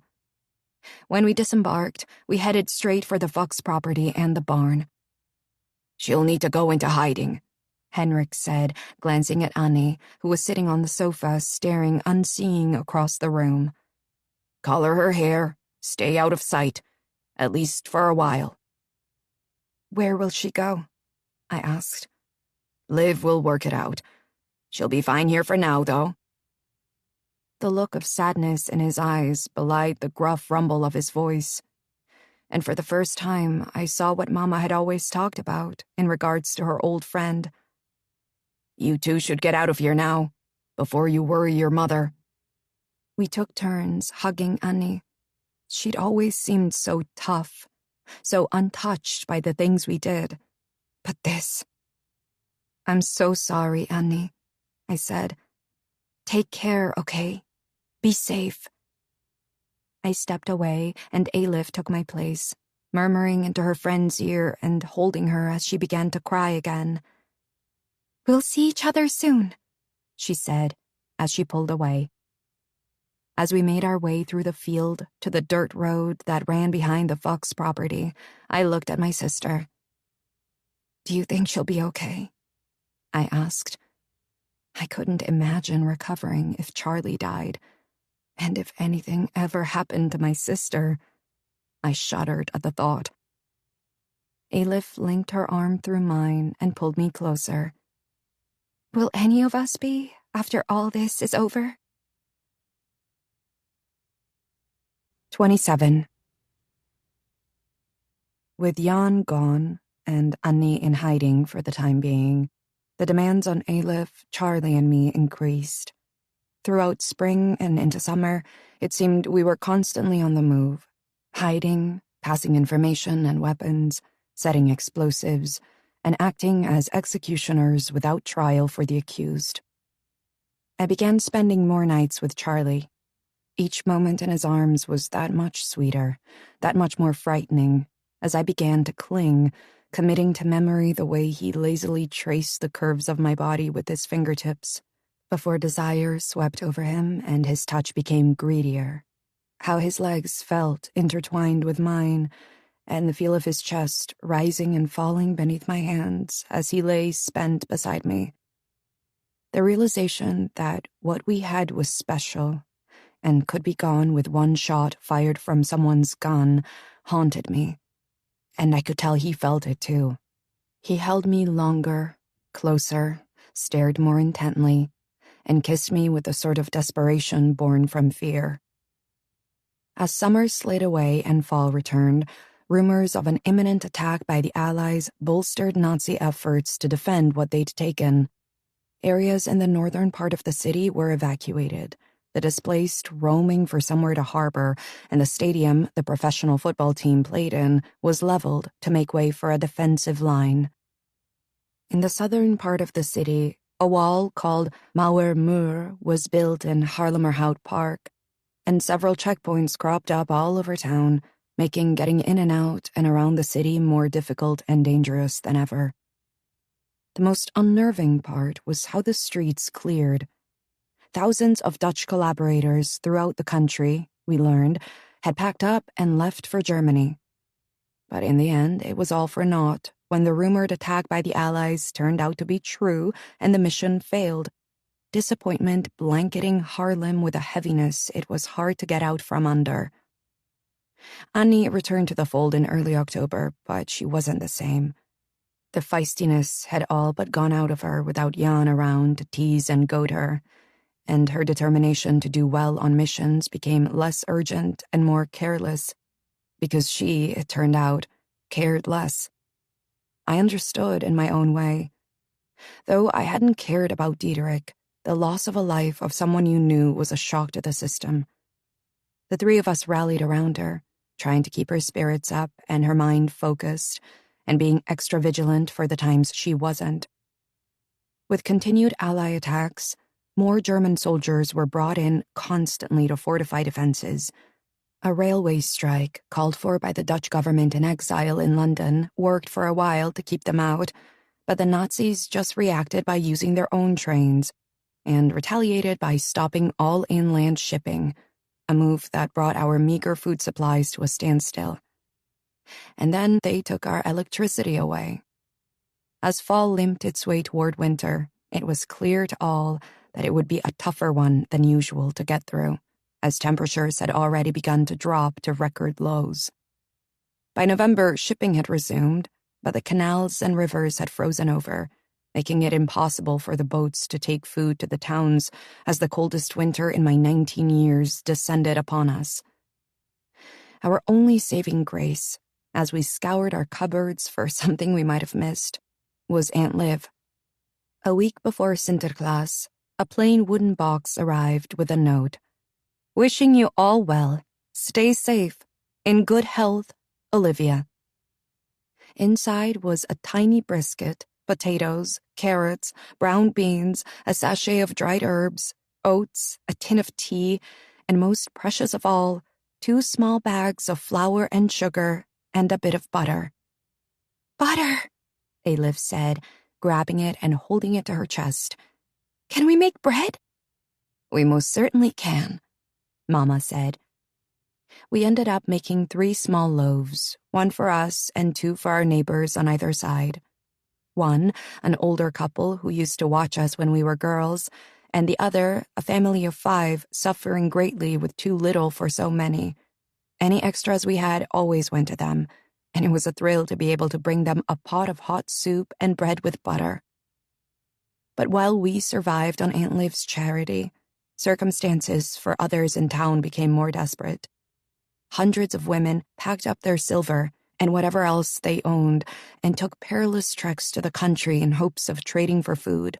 When we disembarked, we headed straight for the Fox property and the barn. She'll need to go into hiding, Henrik said, glancing at Annie, who was sitting on the sofa staring unseeing across the room. Color her hair, stay out of sight, at least for a while. Where will she go? I asked. Liv will work it out. She'll be fine here for now, though. The look of sadness in his eyes belied the gruff rumble of his voice. And for the first time, I saw what Mama had always talked about in regards to her old friend. You two should get out of here now, before you worry your mother. We took turns hugging Annie. She'd always seemed so tough, so untouched by the things we did. But this... I'm so sorry, Annie, I said. Take care, okay? Be safe. I stepped away, and Aelif took my place, murmuring into her friend's ear and holding her as she began to cry again. We'll see each other soon, she said, as she pulled away. As we made our way through the field to the dirt road that ran behind the Fox property, I looked at my sister. Do you think she'll be okay? I asked. I couldn't imagine recovering if Charlie died. And if anything ever happened to my sister, I shuddered at the thought. Aelif linked her arm through mine and pulled me closer. Will any of us be after all this is over? 27. With Jan gone and Annie in hiding for the time being, the demands on Aelif, Charlie, and me increased. Throughout spring and into summer, it seemed we were constantly on the move, hiding, passing information and weapons, setting explosives, and acting as executioners without trial for the accused. I began spending more nights with Charlie. Each moment in his arms was that much sweeter, that much more frightening, as I began to cling, committing to memory the way he lazily traced the curves of my body with his fingertips, before desire swept over him and his touch became greedier. How his legs felt intertwined with mine, and the feel of his chest rising and falling beneath my hands as he lay spent beside me. The realization that what we had was special and could be gone with one shot fired from someone's gun haunted me, and I could tell he felt it too. He held me longer, closer, stared more intently, and kissed me with a sort of desperation born from fear. As summer slid away and fall returned, rumors of an imminent attack by the Allies bolstered Nazi efforts to defend what they'd taken. Areas in the northern part of the city were evacuated, the displaced roaming for somewhere to harbor, and the stadium the professional football team played in was leveled to make way for a defensive line. In the southern part of the city, a wall called Mauer Muur was built in Haarlemmerhout Park, and several checkpoints cropped up all over town, making getting in and out and around the city more difficult and dangerous than ever. The most unnerving part was how the streets cleared. Thousands of Dutch collaborators throughout the country, we learned, had packed up and left for Germany. But in the end, it was all for naught when the rumored attack by the Allies turned out to be true and the mission failed, disappointment blanketing Haarlem with a heaviness it was hard to get out from under. Annie returned to the fold in early October, but she wasn't the same. The feistiness had all but gone out of her without Jan around to tease and goad her, and her determination to do well on missions became less urgent and more careless, because she, it turned out, cared less. I understood in my own way. Though I hadn't cared about Diederik, the loss of a life of someone you knew was a shock to the system. The three of us rallied around her, trying to keep her spirits up and her mind focused, and being extra vigilant for the times she wasn't. With continued Ally attacks, more German soldiers were brought in constantly to fortify defenses. A railway strike, called for by the Dutch government in exile in London, worked for a while to keep them out, but the Nazis just reacted by using their own trains, and retaliated by stopping all inland shipping, a move that brought our meager food supplies to a standstill. And then they took our electricity away. As fall limped its way toward winter, it was clear to all that it would be a tougher one than usual to get through, as temperatures had already begun to drop to record lows. By November, shipping had resumed, but the canals and rivers had frozen over, making it impossible for the boats to take food to the towns as the coldest winter in my 19 years descended upon us. Our only saving grace, as we scoured our cupboards for something we might have missed, was Aunt Liv. A week before Sinterklaas, a plain wooden box arrived with a note. "Wishing you all well. Stay safe. In good health, Olivia." Inside was a tiny brisket, potatoes, carrots, brown beans, a sachet of dried herbs, oats, a tin of tea, and most precious of all, 2 small bags of flour and sugar and a bit of butter. "Butter," Aliv said, grabbing it and holding it to her chest. "Can we make bread?" "We most certainly can," Mama said. We ended up making 3 small loaves, 1 for us and 2 for our neighbors on either side. One, an older couple who used to watch us when we were girls, and the other, a family of 5, suffering greatly with too little for so many. Any extras we had always went to them, and it was a thrill to be able to bring them a pot of hot soup and bread with butter. But while we survived on Aunt Liv's charity, circumstances for others in town became more desperate. Hundreds of women packed up their silver and whatever else they owned and took perilous treks to the country in hopes of trading for food.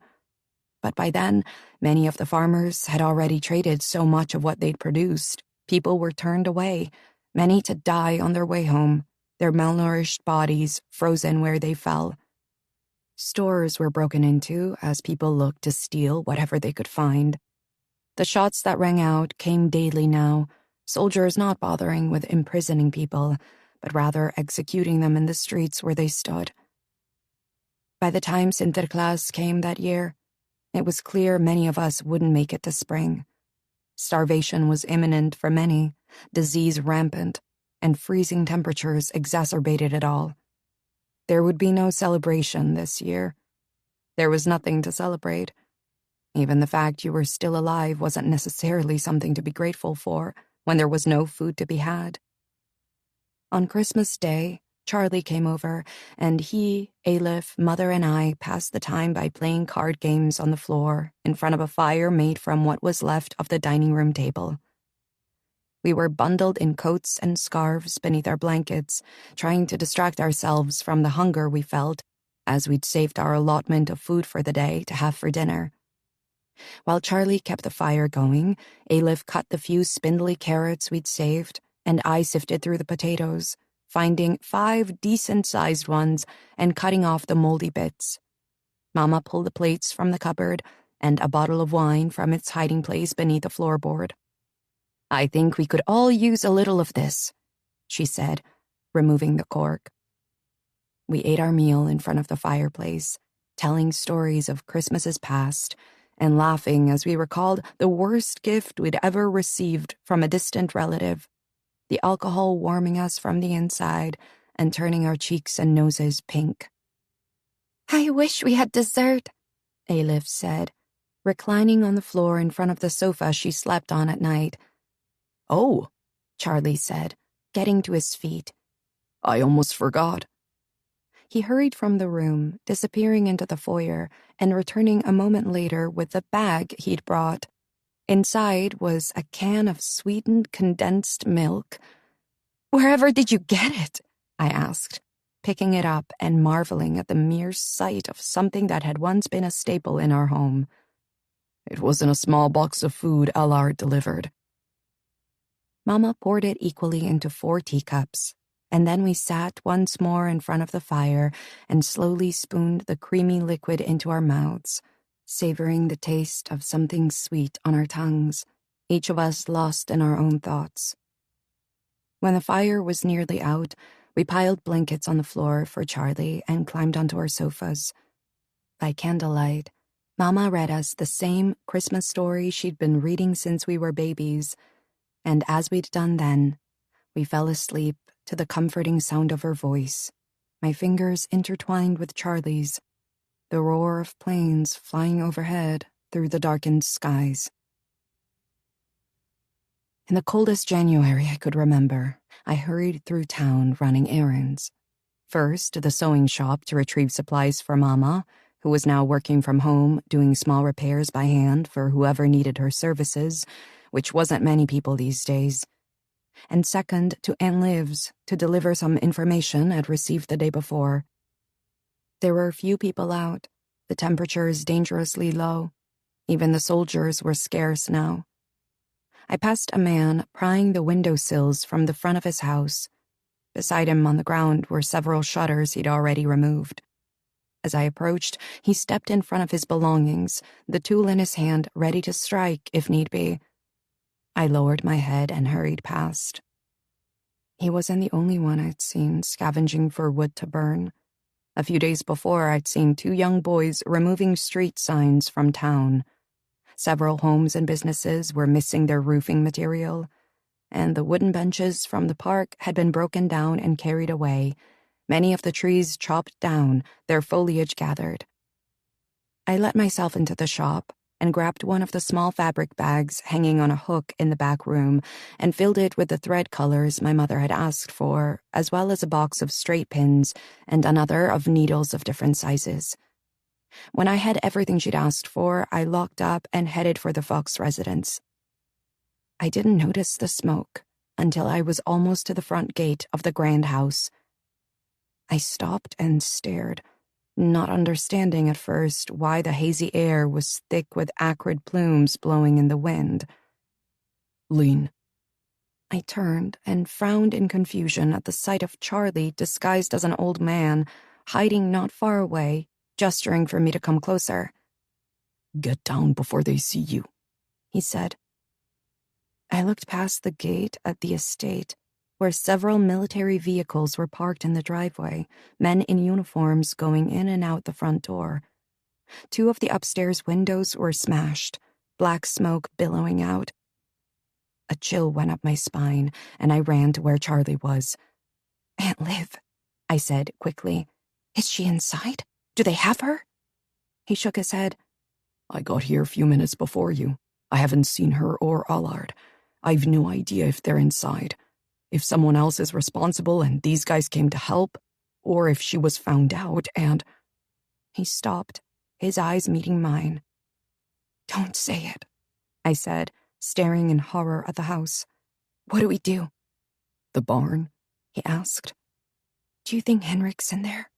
But by then, many of the farmers had already traded so much of what they'd produced. People were turned away, many to die on their way home, their malnourished bodies frozen where they fell. Stores were broken into as people looked to steal whatever they could find. The shots that rang out came daily now, soldiers not bothering with imprisoning people, but rather executing them in the streets where they stood. By the time Sinterklaas came that year, It was clear many of us wouldn't make it to spring. Starvation was imminent for many, disease rampant, and freezing temperatures exacerbated it all. There would be no celebration this year. There was nothing to celebrate. Even the fact you were still alive wasn't necessarily something to be grateful for when there was no food to be had. On Christmas Day, Charlie came over, and he, Aleph, Mother, and I passed the time by playing card games on the floor in front of a fire made from what was left of the dining room table. We were bundled in coats and scarves beneath our blankets, trying to distract ourselves from the hunger we felt as we'd saved our allotment of food for the day to have for dinner. While Charlie kept the fire going, Aleph cut the few spindly carrots we'd saved, and I sifted through the potatoes, finding 5 decent-sized ones and cutting off the moldy bits. Mama pulled the plates from the cupboard and a bottle of wine from its hiding place beneath the floorboard. "I think we could all use a little of this," she said, removing the cork. We ate our meal in front of the fireplace, telling stories of Christmases past and laughing as we recalled the worst gift we'd ever received from a distant relative, the alcohol warming us from the inside and turning our cheeks and noses pink. "I wish we had dessert," Aleph said, reclining on the floor in front of the sofa she slept on at night. "Oh," Charlie said, getting to his feet. "I almost forgot." He hurried from the room, disappearing into the foyer, and returning a moment later with the bag he'd brought. Inside was a can of sweetened condensed milk. "Wherever did you get it?" I asked, picking it up and marveling at the mere sight of something that had once been a staple in our home. "It was in a small box of food Allard delivered." Mama poured it equally into 4 teacups, and then we sat once more in front of the fire and slowly spooned the creamy liquid into our mouths, savoring the taste of something sweet on our tongues, each of us lost in our own thoughts. When the fire was nearly out, we piled blankets on the floor for Charlie and climbed onto our sofas. By candlelight, Mama read us the same Christmas story she'd been reading since we were babies, and as we'd done then, we fell asleep to the comforting sound of her voice, my fingers intertwined with Charlie's, the roar of planes flying overhead through the darkened skies. In the coldest January I could remember, I hurried through town running errands. First to the sewing shop to retrieve supplies for Mama, who was now working from home doing small repairs by hand for whoever needed her services, which wasn't many people these days. And second to Aunt Liv's to deliver some information I'd received the day before. There were few people out, the temperatures dangerously low. Even the soldiers were scarce now. I passed a man prying the windowsills from the front of his house. Beside him on the ground were several shutters he'd already removed. As I approached, he stepped in front of his belongings, the tool in his hand ready to strike if need be. I lowered my head and hurried past. He wasn't the only one I'd seen scavenging for wood to burn. A few days before, I'd seen 2 young boys removing street signs from town. Several homes and businesses were missing their roofing material, and the wooden benches from the park had been broken down and carried away, many of the trees chopped down, their foliage gathered. I let myself into the shop and grabbed one of the small fabric bags hanging on a hook in the back room and filled it with the thread colors my mother had asked for, as well as a box of straight pins and another of needles of different sizes. When I had everything she'd asked for, I locked up and headed for the Fox residence. I didn't notice the smoke until I was almost to the front gate of the grand house. I stopped and stared, not understanding at first why the hazy air was thick with acrid plumes blowing in the wind. "Lean." I turned and frowned in confusion at the sight of Charlie disguised as an old man, hiding not far away, gesturing for me to come closer. "Get down before they see you," he said. I looked past the gate at the estate, where several military vehicles were parked in the driveway, men in uniforms going in and out the front door. 2 of the upstairs windows were smashed, black smoke billowing out. A chill went up my spine, and I ran to where Charlie was. "Aunt Liv," I said quickly. "Is she inside? Do they have her?" He shook his head. "I got here a few minutes before you. I haven't seen her or Allard. I've no idea if they're inside. If someone else is responsible and these guys came to help, or if she was found out and—" He stopped, his eyes meeting mine. "Don't say it," I said, staring in horror at the house. "What do we do?" "The barn?" he asked. "Do you think Henrik's in there?"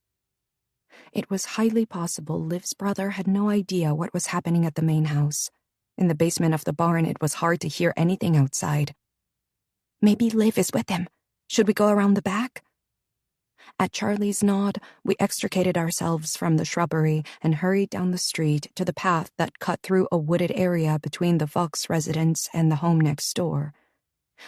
It was highly possible Liv's brother had no idea what was happening at the main house. In the basement of the barn, it was hard to hear anything outside. "Maybe Liv is with him. Should we go around the back?" At Charlie's nod, we extricated ourselves from the shrubbery and hurried down the street to the path that cut through a wooded area between the Vox residence and the home next door.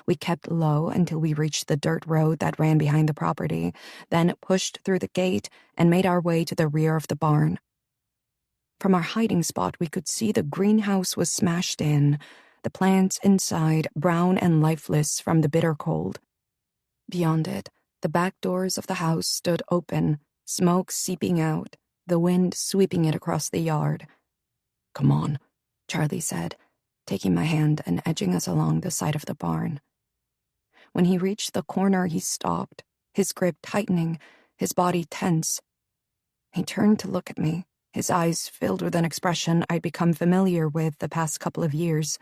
We kept low until we reached the dirt road that ran behind the property, then pushed through the gate and made our way to the rear of the barn. From our hiding spot, we could see the greenhouse was smashed in, the plants inside brown and lifeless from the bitter cold. Beyond it, the back doors of the house stood open, smoke seeping out, the wind sweeping it across the yard. "Come on," Charlie said, taking my hand and edging us along the side of the barn. When he reached the corner, he stopped, his grip tightening, his body tense. He turned to look at me, his eyes filled with an expression I'd become familiar with the past couple of years.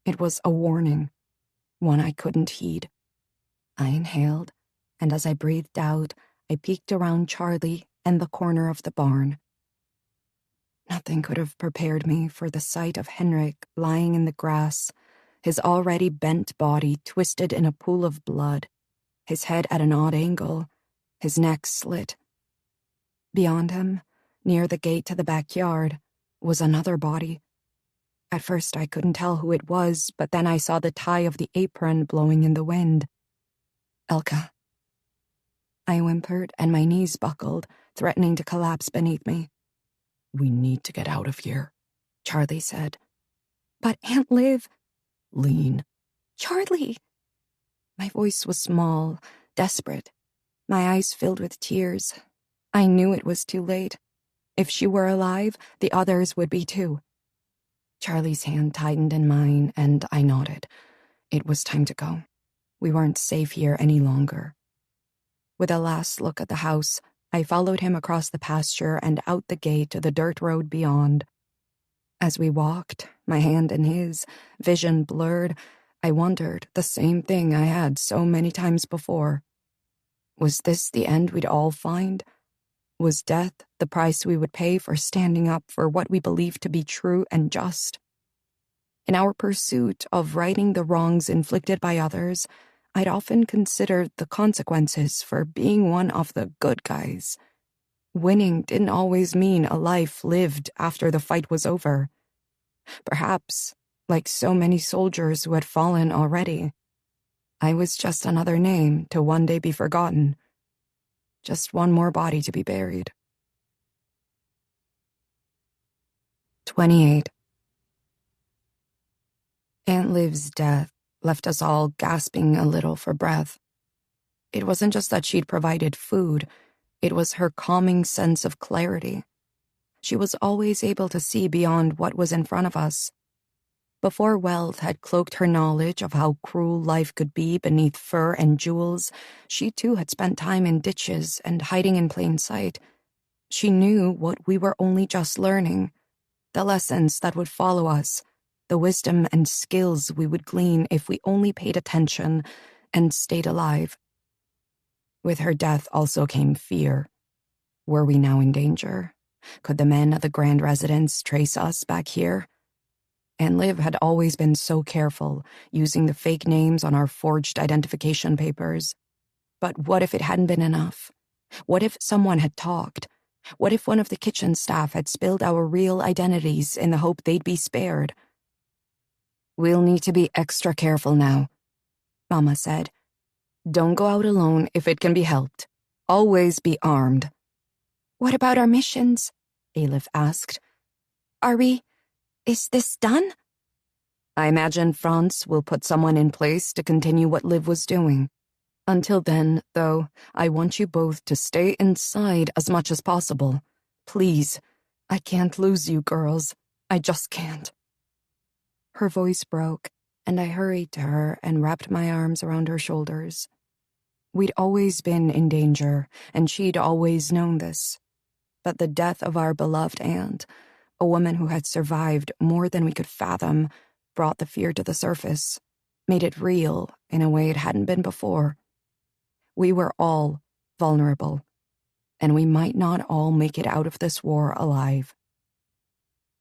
It was a warning, one I couldn't heed. I inhaled, and as I breathed out, I peeked around Charlie and the corner of the barn. Nothing could have prepared me for the sight of Henrik lying in the grass, his already bent body twisted in a pool of blood, his head at an odd angle, his neck slit. Beyond him, near the gate to the backyard, was another body. At first I couldn't tell who it was, but then I saw the tie of the apron blowing in the wind. "Elka." I whimpered and my knees buckled, threatening to collapse beneath me. "We need to get out of here," Charlie said. "But Aunt Liv—" "Lean." "Charlie!" My voice was small, desperate. My eyes filled with tears. I knew it was too late. If she were alive, the others would be too. Charlie's hand tightened in mine, and I nodded. It was time to go. We weren't safe here any longer. With a last look at the house, I followed him across the pasture and out the gate to the dirt road beyond. As we walked, my hand in his, vision blurred, I wondered the same thing I had so many times before. Was this the end we'd all find? Was death the price we would pay for standing up for what we believed to be true and just? In our pursuit of righting the wrongs inflicted by others, I'd often considered the consequences for being one of the good guys. Winning didn't always mean a life lived after the fight was over. Perhaps, like so many soldiers who had fallen already, I was just another name to one day be forgotten. Just one more body to be buried. 28. Aunt Liv's death left us all gasping a little for breath. It wasn't just that she'd provided food, it was her calming sense of clarity. She was always able to see beyond what was in front of us. Before wealth had cloaked her knowledge of how cruel life could be beneath fur and jewels, she too had spent time in ditches and hiding in plain sight. She knew what we were only just learning, the lessons that would follow us, the wisdom and skills we would glean if we only paid attention and stayed alive. With her death also came fear. Were we now in danger? Could the men at the grand residence trace us back here? And Liv had always been so careful, using the fake names on our forged identification papers. But what if it hadn't been enough? What if someone had talked? What if one of the kitchen staff had spilled our real identities in the hope they'd be spared? "We'll need to be extra careful now," Mama said. "Don't go out alone if it can be helped. Always be armed." "What about our missions?" Aleph asked. Is this done? I imagine Franz will put someone in place to continue what Liv was doing. Until then, though, I want you both to stay inside as much as possible. Please, I can't lose you girls. I just can't. Her voice broke, and I hurried to her and wrapped my arms around her shoulders. We'd always been in danger, and she'd always known this. But the death of our beloved aunt, a woman who had survived more than we could fathom, brought the fear to the surface, made it real in a way it hadn't been before. We were all vulnerable, and we might not all make it out of this war alive.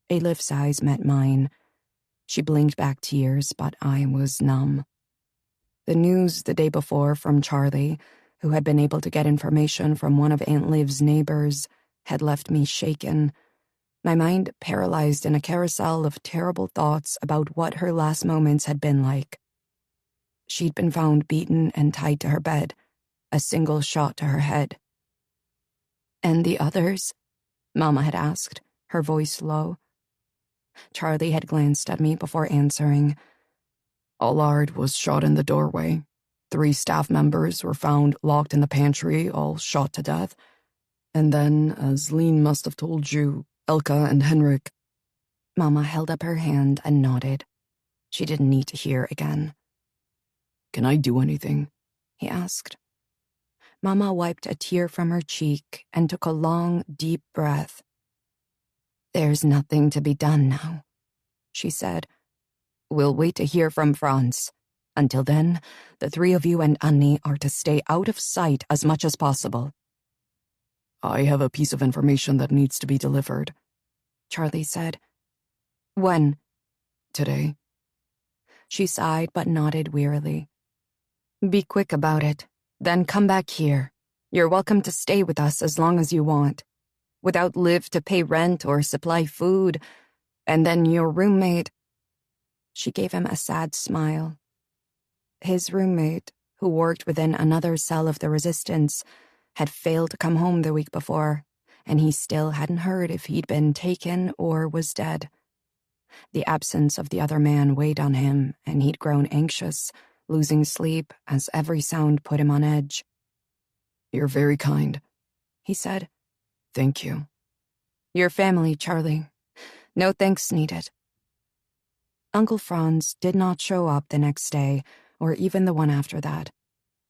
Alif's eyes met mine. She blinked back tears, but I was numb. The news the day before from Charlie, who had been able to get information from one of Aunt Liv's neighbors, had left me shaken, my mind paralyzed in a carousel of terrible thoughts about what her last moments had been like. She'd been found beaten and tied to her bed, a single shot to her head. And the others? Mama had asked, her voice low. Charlie had glanced at me before answering. Allard was shot in the doorway. 3 staff members were found locked in the pantry, all shot to death. And then, as Lean must have told you, Elka and Henrik. Mama held up her hand and nodded. She didn't need to hear again. Can I do anything? He asked. Mama wiped a tear from her cheek and took a long, deep breath. There's nothing to be done now, she said. We'll wait to hear from Franz. Until then, the 3 of you and Annie are to stay out of sight as much as possible. I have a piece of information that needs to be delivered, Charlie said. When? Today. She sighed but nodded wearily. Be quick about it, then come back here. You're welcome to stay with us as long as you want. Without Liv to pay rent or supply food, and then your roommate. She gave him a sad smile. His roommate, who worked within another cell of the resistance, had failed to come home the week before, and he still hadn't heard if he'd been taken or was dead. The absence of the other man weighed on him, and he'd grown anxious, losing sleep as every sound put him on edge. You're very kind, he said. Thank you. Your family, Charlie. No thanks needed. Uncle Franz did not show up the next day, or even the one after that.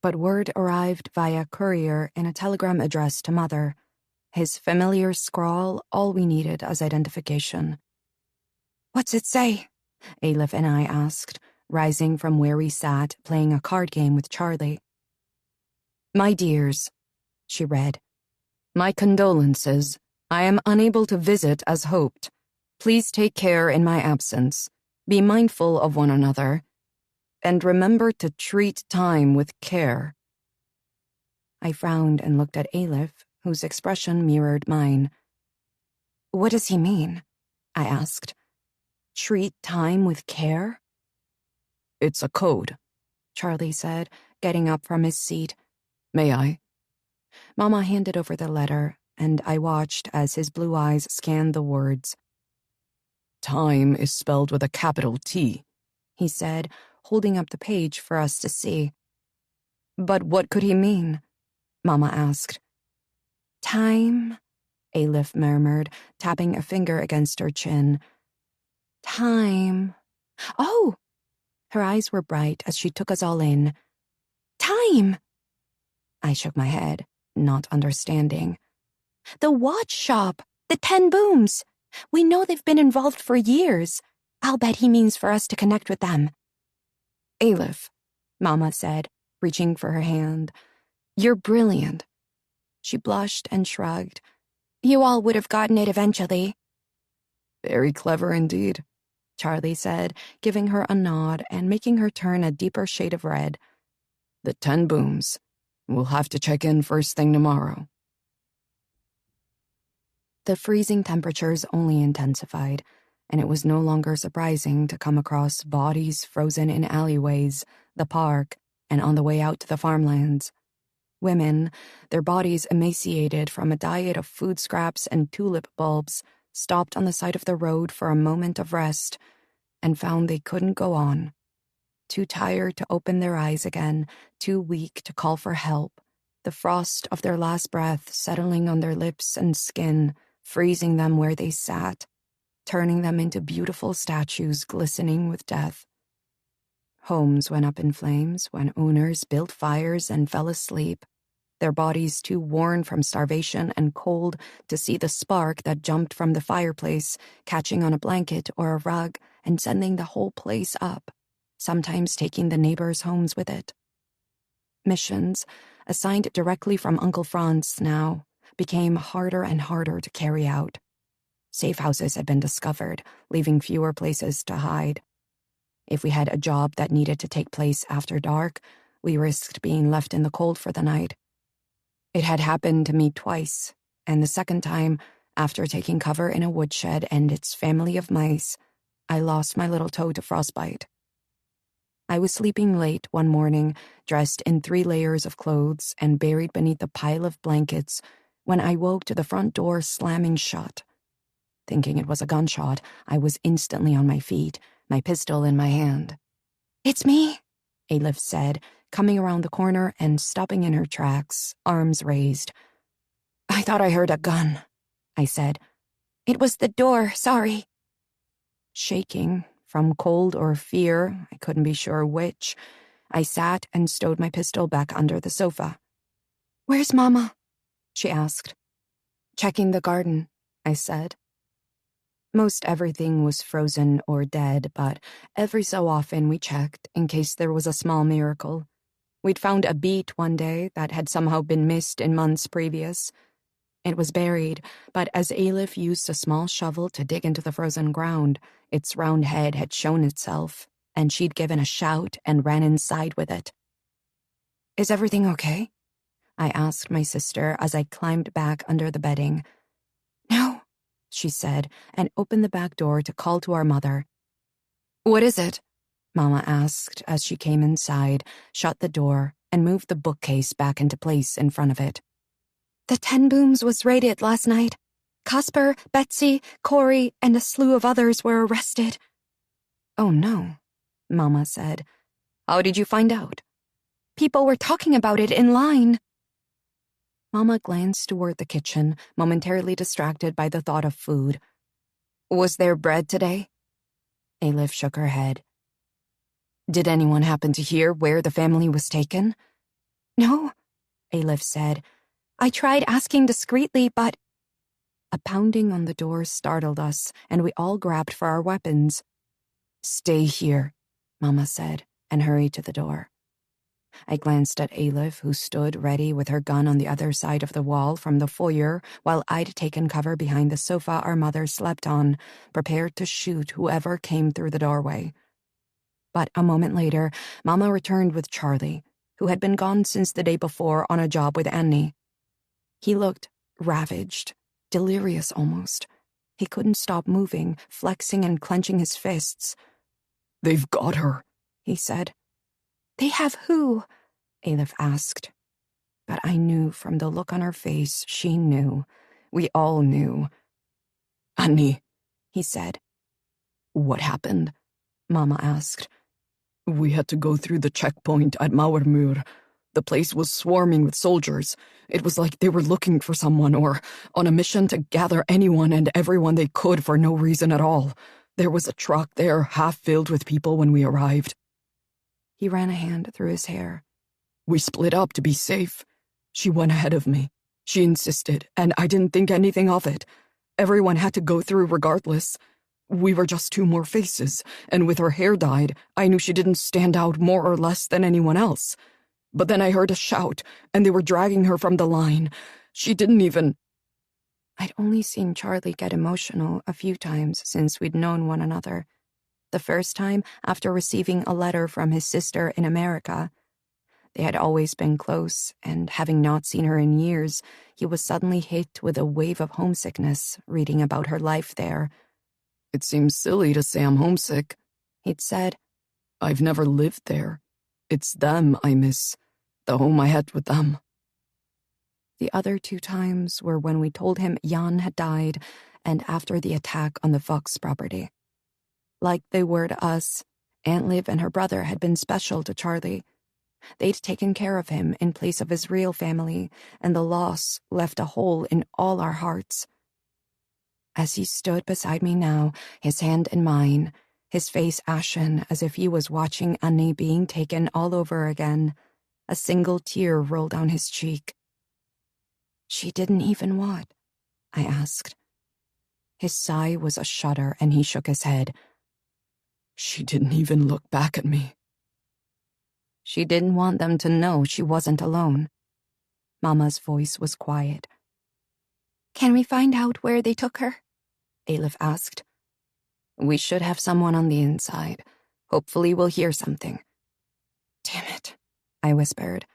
But word arrived via courier in a telegram addressed to Mother. His familiar scrawl, all we needed as identification. What's it say? Aleph and I asked, rising from where we sat, playing a card game with Charlie. My dears, she read. My condolences. I am unable to visit as hoped. Please take care in my absence. Be mindful of one another. And remember to treat time with care. I frowned and looked at Aleph, whose expression mirrored mine. What does he mean? I asked. Treat time with care? It's a code, Charlie said, getting up from his seat. May I? Mama handed over the letter, and I watched as his blue eyes scanned the words. Time is spelled with a capital T, he said, holding up the page for us to see. But what could he mean? Mama asked. Time, Aleph murmured, tapping a finger against her chin. Time. Oh! Her eyes were bright as she took us all in. Time! I shook my head, not understanding. The watch shop! The 10 Booms! We know they've been involved for years. I'll bet he means for us to connect with them. Aleph, Mama said, reaching for her hand. You're brilliant. She blushed and shrugged. You all would have gotten it eventually. Very clever indeed, Charlie said, giving her a nod and making her turn a deeper shade of red. The 10 Booms. We'll have to check in first thing tomorrow. The freezing temperatures only intensified, and it was no longer surprising to come across bodies frozen in alleyways, the park, and on the way out to the farmlands. Women, their bodies emaciated from a diet of food scraps and tulip bulbs, stopped on the side of the road for a moment of rest and found they couldn't go on. Too tired to open their eyes again, too weak to call for help, the frost of their last breath settling on their lips and skin, freezing them where they sat, turning them into beautiful statues glistening with death. Homes went up in flames when owners built fires and fell asleep, their bodies too worn from starvation and cold to see the spark that jumped from the fireplace, catching on a blanket or a rug and sending the whole place up, sometimes taking the neighbors' homes with it. Missions, assigned directly from Uncle Franz now, became harder and harder to carry out. Safe houses had been discovered, leaving fewer places to hide. If we had a job that needed to take place after dark, we risked being left in the cold for the night. It had happened to me twice, and the second time, after taking cover in a woodshed and its family of mice, I lost my little toe to frostbite. I was sleeping late one morning, dressed in 3 layers of clothes and buried beneath a pile of blankets, when I woke to the front door slamming shut. Thinking it was a gunshot, I was instantly on my feet, my pistol in my hand. "It's me," Aleph said, coming around the corner and stopping in her tracks, arms raised. "I thought I heard a gun," I said. "It was the door, sorry." Shaking, from cold or fear, I couldn't be sure which, I sat and stowed my pistol back under the sofa. "Where's Mama?" she asked. "Checking the garden," I said. Most everything was frozen or dead, but every so often we checked in case there was a small miracle. We'd found a beet one day that had somehow been missed in months previous. It was buried, but as Aleph used a small shovel to dig into the frozen ground, its round head had shown itself, and she'd given a shout and ran inside with it. "Is everything okay?" I asked my sister as I climbed back under the bedding. "No," she said, and opened the back door to call to our mother. "What is it?" Mama asked as she came inside, shut the door, and moved the bookcase back into place in front of it. "The 10 Booms was raided last night. Casper, Betsy, Corey, and a slew of others were arrested." "Oh no," Mama said. "How did you find out?" "People were talking about it in line." Mama glanced toward the kitchen, momentarily distracted by the thought of food. "Was there bread today?" Aleph shook her head. "Did anyone happen to hear where the family was taken?" "No," Aleph said. "I tried asking discreetly, but—" A pounding on the door startled us, and we all grabbed for our weapons. "Stay here," Mama said, and hurried to the door. I glanced at Aleph, who stood ready with her gun on the other side of the wall from the foyer, while I'd taken cover behind the sofa our mother slept on, prepared to shoot whoever came through the doorway. But a moment later, Mama returned with Charlie, who had been gone since the day before on a job with Annie. He looked ravaged, delirious almost. He couldn't stop moving, flexing and clenching his fists. "They've got her," he said. "They have who?" Aleph asked. But I knew from the look on her face she knew. We all knew. "Annie," he said. "What happened?" Mama asked. "We had to go through the checkpoint at Mauermuur. The place was swarming with soldiers. It was like they were looking for someone or on a mission to gather anyone and everyone they could for no reason at all. There was a truck there half filled with people when we arrived." He ran a hand through his hair. "We split up to be safe. She went ahead of me. She insisted, and I didn't think anything of it. Everyone had to go through regardless. We were just 2 more faces, and with her hair dyed, I knew she didn't stand out more or less than anyone else. But then I heard a shout, and they were dragging her from the line. She didn't even—" I'd only seen Charlie get emotional a few times since we'd known one another. The first time after receiving a letter from his sister in America. They had always been close, and having not seen her in years, he was suddenly hit with a wave of homesickness reading about her life there. "It seems silly to say I'm homesick," he'd said. "I've never lived there. It's them I miss, the home I had with them." The other 2 times were when we told him Jan had died and after the attack on the Fox property. Like they were to us, Aunt Liv and her brother had been special to Charlie. They'd taken care of him in place of his real family, and the loss left a hole in all our hearts. As he stood beside me now, his hand in mine, his face ashen as if he was watching Annie being taken all over again, a single tear rolled down his cheek. "She didn't even what?" I asked. His sigh was a shudder, and he shook his head. "She didn't even look back at me." She didn't want them to know she wasn't alone. Mama's voice was quiet. "Can we find out where they took her?" Aleph asked. "We should have someone on the inside. Hopefully we'll hear something." "Damn it," I whispered.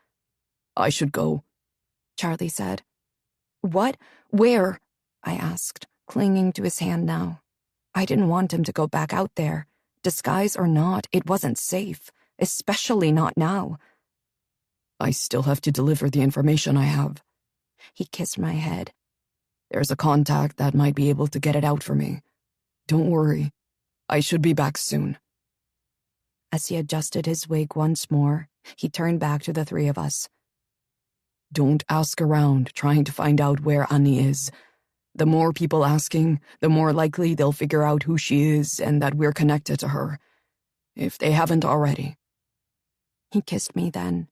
"I should go," Charlie said. "What? Where?" I asked, clinging to his hand now. I didn't want him to go back out there. Disguise or not, it wasn't safe, especially not now. "I still have to deliver the information I have." He kissed my head. "There's a contact that might be able to get it out for me. Don't worry. I should be back soon." As he adjusted his wig once more, he turned back to the 3 of us. "Don't ask around trying to find out where Annie is. The more people asking, the more likely they'll figure out who she is and that we're connected to her, if they haven't already." He kissed me then,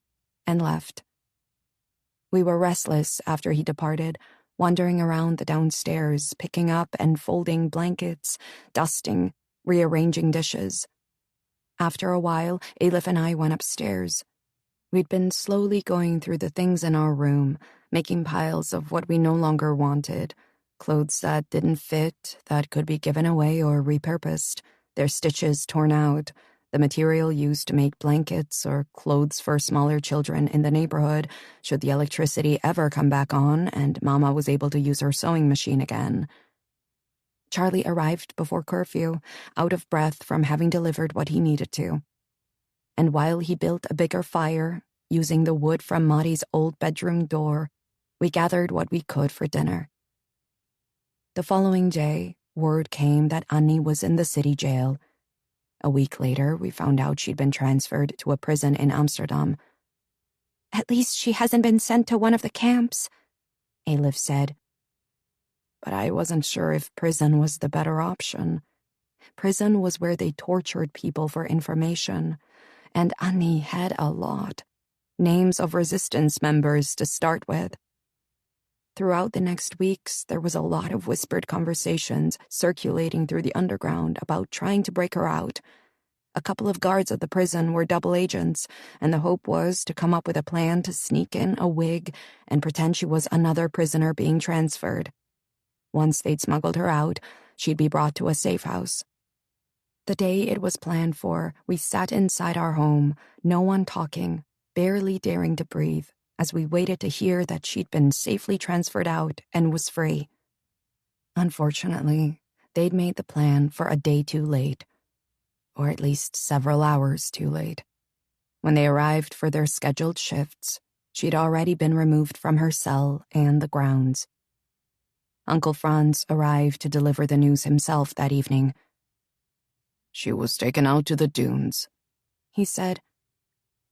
and left. We were restless after he departed, wandering around the downstairs, picking up and folding blankets, dusting, rearranging dishes. After a while, Aleph and I went upstairs. We'd been slowly going through the things in our room, making piles of what we no longer wanted. Clothes that didn't fit, that could be given away or repurposed, their stitches torn out, the material used to make blankets or clothes for smaller children in the neighborhood, should the electricity ever come back on and Mama was able to use her sewing machine again. Charlie arrived before curfew, out of breath from having delivered what he needed to. And while he built a bigger fire, using the wood from Mari's old bedroom door, we gathered what we could for dinner. The following day, word came that Annie was in the city jail. A week later, we found out she'd been transferred to a prison in Amsterdam. "At least she hasn't been sent to one of the camps," Aleph said. But I wasn't sure if prison was the better option. Prison was where they tortured people for information, and Annie had a lot. Names of resistance members to start with. Throughout the next weeks, there was a lot of whispered conversations circulating through the underground about trying to break her out. A couple of guards at the prison were double agents, and the hope was to come up with a plan to sneak in a wig and pretend she was another prisoner being transferred. Once they'd smuggled her out, she'd be brought to a safe house. The day it was planned for, we sat inside our home, no one talking, barely daring to breathe, as we waited to hear that she'd been safely transferred out and was free. Unfortunately, they'd made the plan for a day too late, or at least several hours too late. When they arrived for their scheduled shifts, she'd already been removed from her cell and the grounds. Uncle Franz arrived to deliver the news himself that evening. "She was taken out to the dunes," he said.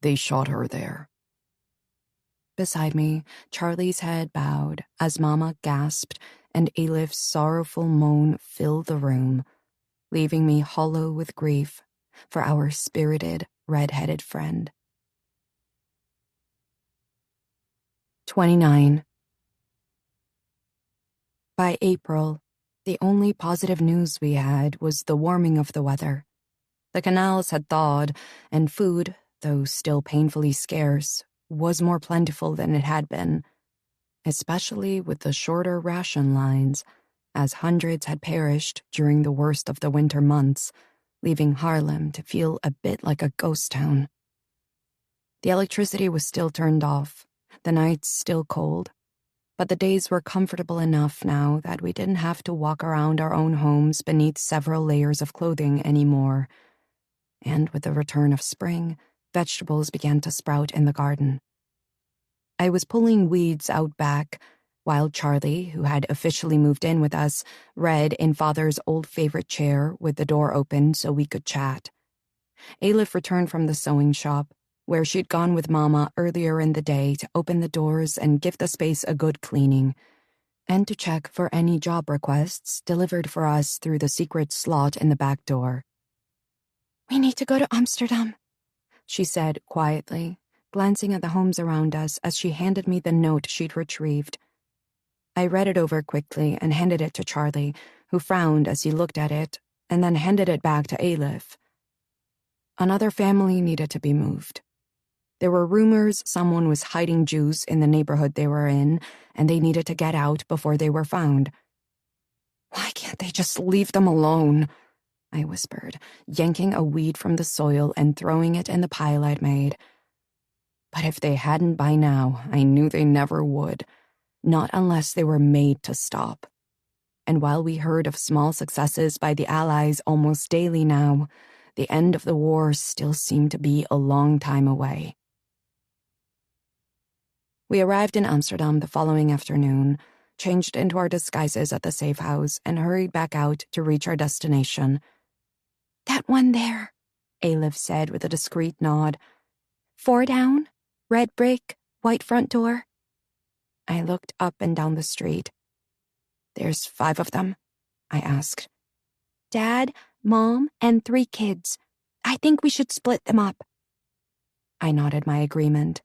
"They shot her there." Beside me, Charlie's head bowed as Mama gasped and Aleph's sorrowful moan filled the room, leaving me hollow with grief for our spirited, red-headed friend. 29. By April, the only positive news we had was the warming of the weather. The canals had thawed, and food, though still painfully scarce, was more plentiful than it had been, especially with the shorter ration lines, as hundreds had perished during the worst of the winter months, leaving Haarlem to feel a bit like a ghost town. The electricity was still turned off, the nights still cold, but the days were comfortable enough now that we didn't have to walk around our own homes beneath several layers of clothing anymore. And with the return of spring, vegetables began to sprout in the garden. I was pulling weeds out back, while Charlie, who had officially moved in with us, read in Father's old favorite chair with the door open so we could chat. Aleph returned from the sewing shop, where she'd gone with Mama earlier in the day to open the doors and give the space a good cleaning, and to check for any job requests delivered for us through the secret slot in the back door. "We need to go to Amsterdam," she said quietly, glancing at the homes around us as she handed me the note she'd retrieved. I read it over quickly and handed it to Charlie, who frowned as he looked at it, and then handed it back to Aleph. Another family needed to be moved. There were rumors someone was hiding Jews in the neighborhood they were in, and they needed to get out before they were found. "Why can't they just leave them alone?" I whispered, yanking a weed from the soil and throwing it in the pile I'd made. But if they hadn't by now, I knew they never would. Not unless they were made to stop. And while we heard of small successes by the Allies almost daily now, the end of the war still seemed to be a long time away. We arrived in Amsterdam the following afternoon, changed into our disguises at the safe house, and hurried back out to reach our destination. "That one there," Aleph said with a discreet nod. "4 down, red brick, white front door." I looked up and down the street. "There's 5 of them?" I asked. "Dad, Mom, and 3 kids. I think we should split them up." I nodded my agreement.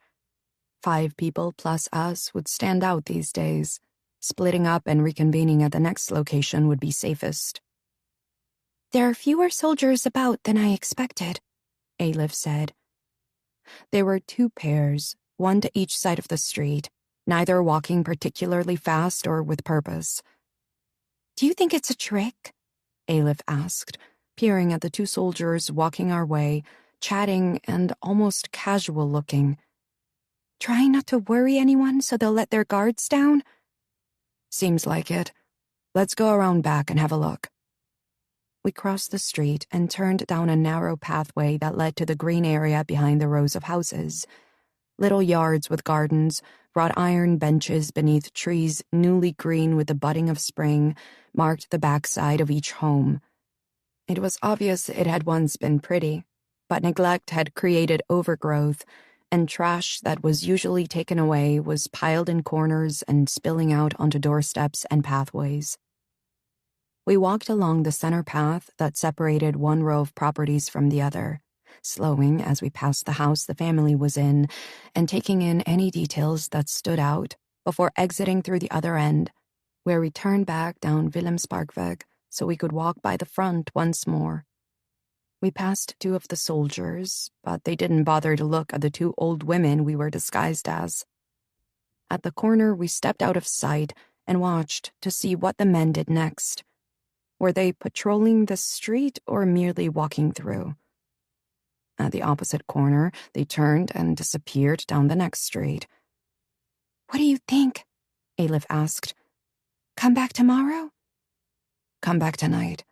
5 people plus us would stand out these days. Splitting up and reconvening at the next location would be safest. "There are fewer soldiers about than I expected," Aleph said. There were 2 pairs, one to each side of the street, neither walking particularly fast or with purpose. "Do you think it's a trick?" Aleph asked, peering at the 2 soldiers walking our way, chatting and almost casual looking. "Trying not to worry anyone so they'll let their guards down?" "Seems like it. Let's go around back and have a look." We crossed the street and turned down a narrow pathway that led to the green area behind the rows of houses. Little yards with gardens, wrought iron benches beneath trees newly green with the budding of spring, marked the backside of each home. It was obvious it had once been pretty, but neglect had created overgrowth, and trash that was usually taken away was piled in corners and spilling out onto doorsteps and pathways. We walked along the center path that separated one row of properties from the other, slowing as we passed the house the family was in and taking in any details that stood out before exiting through the other end, where we turned back down Willemsparkweg so we could walk by the front once more. We passed 2 of the soldiers, but they didn't bother to look at the 2 old women we were disguised as. At the corner, we stepped out of sight and watched to see what the men did next. Were they patrolling the street or merely walking through? At the opposite corner, they turned and disappeared down the next street. "What do you think?" Aleph asked. "Come back tomorrow?" "Come back tonight,"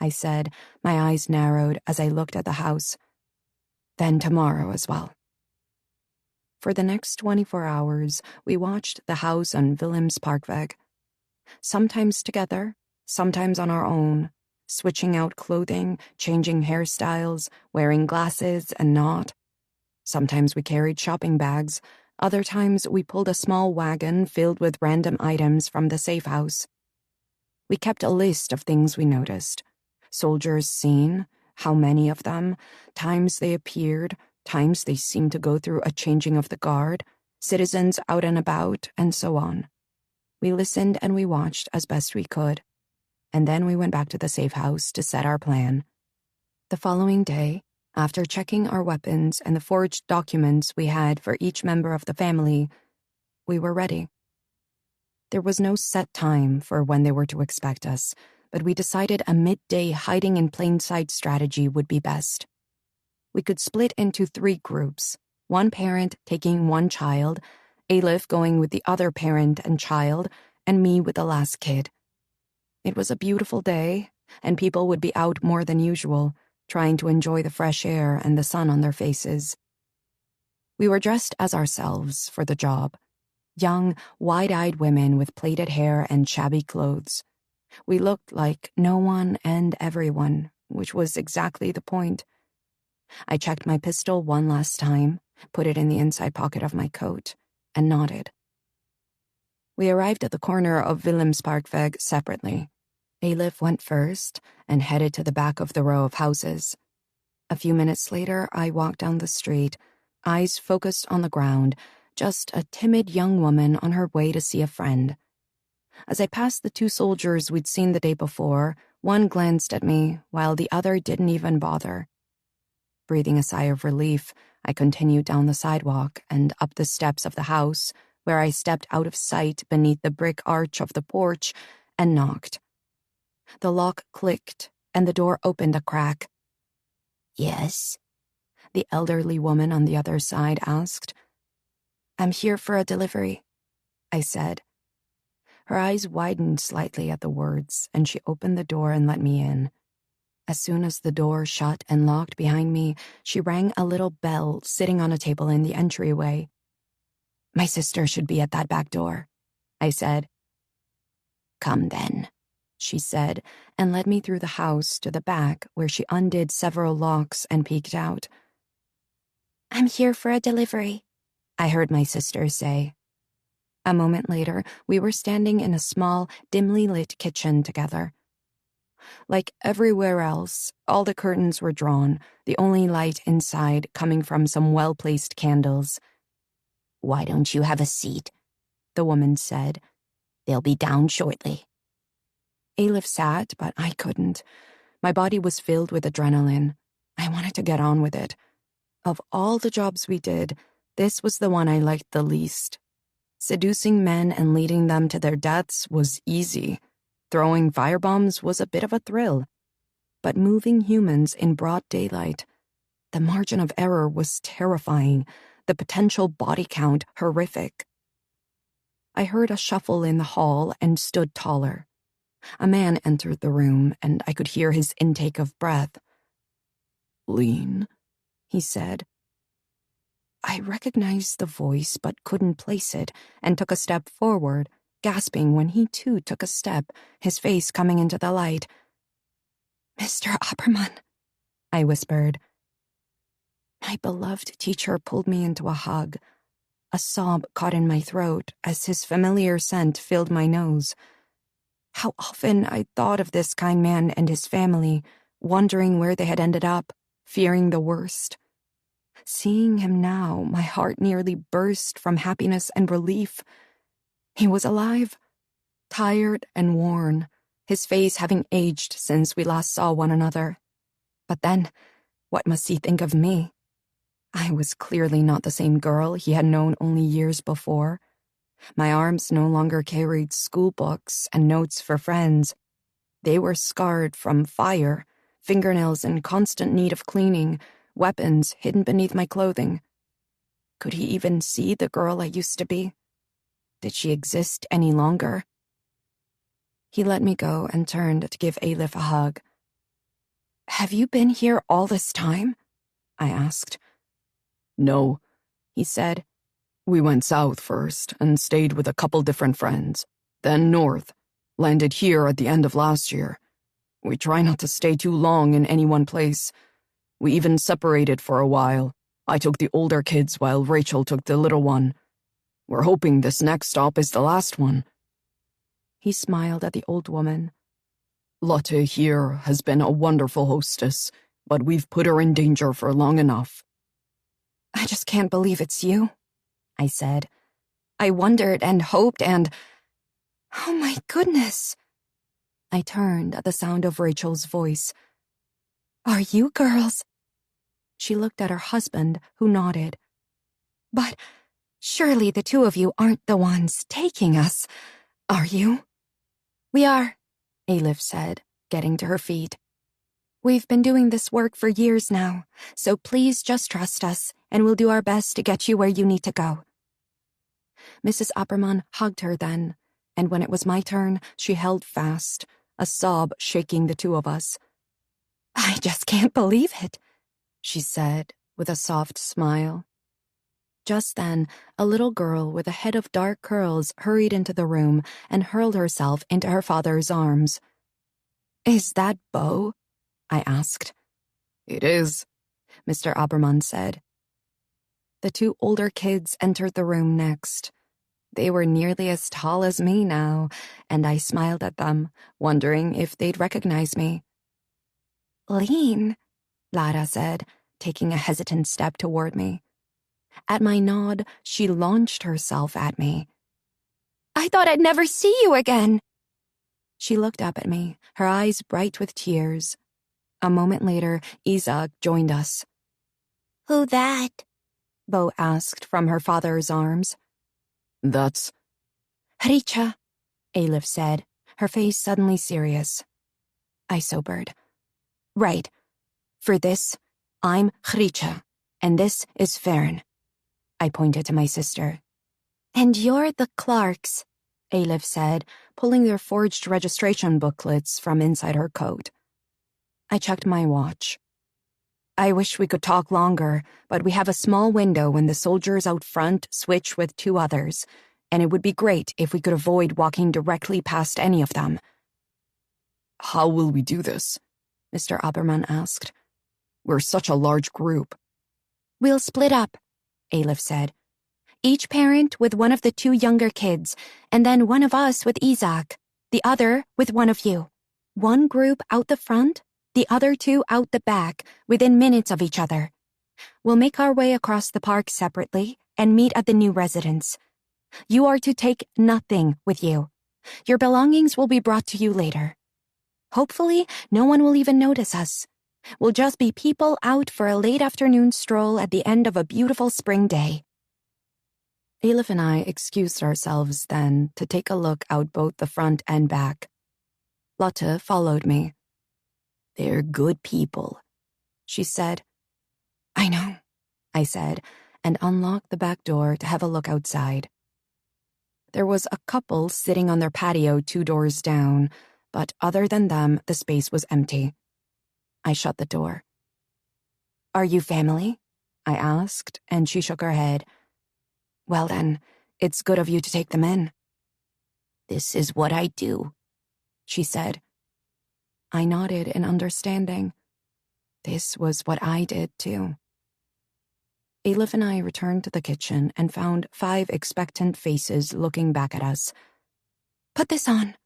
I said, my eyes narrowed as I looked at the house. "Then tomorrow as well." For the next 24 hours, we watched the house on Willemsparkweg. Sometimes together, sometimes on our own, switching out clothing, changing hairstyles, wearing glasses and not. Sometimes we carried shopping bags. Other times we pulled a small wagon filled with random items from the safe house. We kept a list of things we noticed. Soldiers seen, how many of them, times they appeared, times they seemed to go through a changing of the guard, citizens out and about, and so on. We listened and we watched as best we could. And then we went back to the safe house to set our plan. The following day, after checking our weapons and the forged documents we had for each member of the family, we were ready. There was no set time for when they were to expect us, but we decided a midday hiding in plain sight strategy would be best. We could split into 3 groups, 1 parent taking 1 child, Aleph going with the other parent and child, and me with the last kid. It was a beautiful day, and people would be out more than usual, trying to enjoy the fresh air and the sun on their faces. We were dressed as ourselves for the job, young, wide-eyed women with plaited hair and shabby clothes. We looked like no one and everyone, which was exactly the point. I checked my pistol one last time, put it in the inside pocket of my coat, and nodded. We arrived at the corner of Wilhelmsparkweg separately. Alif went first and headed to the back of the row of houses. A few minutes later, I walked down the street, eyes focused on the ground, just a timid young woman on her way to see a friend. As I passed the two soldiers we'd seen the day before, one glanced at me, while the other didn't even bother. Breathing a sigh of relief, I continued down the sidewalk and up the steps of the house, where I stepped out of sight beneath the brick arch of the porch and knocked. The lock clicked, and the door opened a crack. "Yes?" the elderly woman on the other side asked. "I'm here for a delivery," I said. Her eyes widened slightly at the words, and she opened the door and let me in. As soon as the door shut and locked behind me, she rang a little bell sitting on a table in the entryway. "My sister should be at that back door," I said. "Come then," she said, and led me through the house to the back, where she undid several locks and peeked out. "I'm here for a delivery," I heard my sister say. A moment later, we were standing in a small, dimly lit kitchen together. Like everywhere else, all the curtains were drawn, the only light inside coming from some well-placed candles. "Why don't you have a seat?" the woman said. "They'll be down shortly." Alif sat, but I couldn't. My body was filled with adrenaline. I wanted to get on with it. Of all the jobs we did, this was the one I liked the least. Seducing men and leading them to their deaths was easy. Throwing firebombs was a bit of a thrill. But moving humans in broad daylight, the margin of error was terrifying, the potential body count horrific. I heard a shuffle in the hall and stood taller. A man entered the room, and I could hear his intake of breath. "Lean," he said. I recognized the voice but couldn't place it, and took a step forward, gasping when he too took a step, his face coming into the light. "Mr. Opperman," I whispered. My beloved teacher pulled me into a hug. A sob caught in my throat as his familiar scent filled my nose. How often I'd thought of this kind man and his family, wondering where they had ended up, fearing the worst. Seeing him now, my heart nearly burst from happiness and relief. He was alive, tired and worn, his face having aged since we last saw one another. But then, what must he think of me? I was clearly not the same girl he had known only years before. My arms no longer carried school books and notes for friends. They were scarred from fire, fingernails in constant need of cleaning, weapons hidden beneath my clothing. Could he even see the girl I used to be? Did she exist any longer? He let me go and turned to give Alif a hug. "Have you been here all this time?" I asked. "No," he said. "We went south first and stayed with a couple different friends, then north, landed here at the end of last year. We try not to stay too long in any one place. We even separated for a while. I took the older kids while Rachel took the little one. We're hoping this next stop is the last one." He smiled at the old woman. "Lotte here has been a wonderful hostess, but we've put her in danger for long enough." "I just can't believe it's you," I said. "I wondered and hoped and... Oh my goodness!" I turned at the sound of Rachel's voice. "Are you girls?" She looked at her husband, who nodded. "But surely the two of you aren't the ones taking us, are you?" "We are," Alif said, getting to her feet. "We've been doing this work for years now, so please just trust us, and we'll do our best to get you where you need to go." Mrs. Opperman hugged her then, and when it was my turn, she held fast, a sob shaking the two of us. "I just can't believe it," she said with a soft smile. Just then, a little girl with a head of dark curls hurried into the room and hurled herself into her father's arms. "Is that Bo?" I asked. "It is," Mr. Aberman said. The two older kids entered the room next. They were nearly as tall as me now, and I smiled at them, wondering if they'd recognize me. "Lean," Lara said, taking a hesitant step toward me. At my nod, she launched herself at me. "I thought I'd never see you again." She looked up at me, her eyes bright with tears. A moment later, Isaac joined us. "Who that?" Bo asked from her father's arms. "That's..." "Hricha," Aleph said, her face suddenly serious. I sobered. "Right. For this, I'm Hricha, and this is Fern." I pointed to my sister. "And you're the Clarks," Aleph said, pulling their forged registration booklets from inside her coat. I checked my watch. "I wish we could talk longer, but we have a small window when the soldiers out front switch with two others, and it would be great if we could avoid walking directly past any of them." "How will we do this?" Mr. Aberman asked. "We're such a large group." "We'll split up," Aleph said. "Each parent with one of the two younger kids, and then one of us with Isaac, the other with one of you. One group out the front, the other two out the back, within minutes of each other. We'll make our way across the park separately and meet at the new residence. You are to take nothing with you. Your belongings will be brought to you later. Hopefully, no one will even notice us. We'll just be people out for a late afternoon stroll at the end of a beautiful spring day." Aleph and I excused ourselves then to take a look out both the front and back. Lotte followed me. "They're good people," she said. "I know," I said, and unlocked the back door to have a look outside. There was a couple sitting on their patio 2 doors down, but other than them, the space was empty. I shut the door. "Are you family?" I asked, and she shook her head. "Well then, it's good of you to take them in." "This is what I do," she said. I nodded in understanding. This was what I did too. Aleph and I returned to the kitchen and found 5 expectant faces looking back at us. "Put this on,"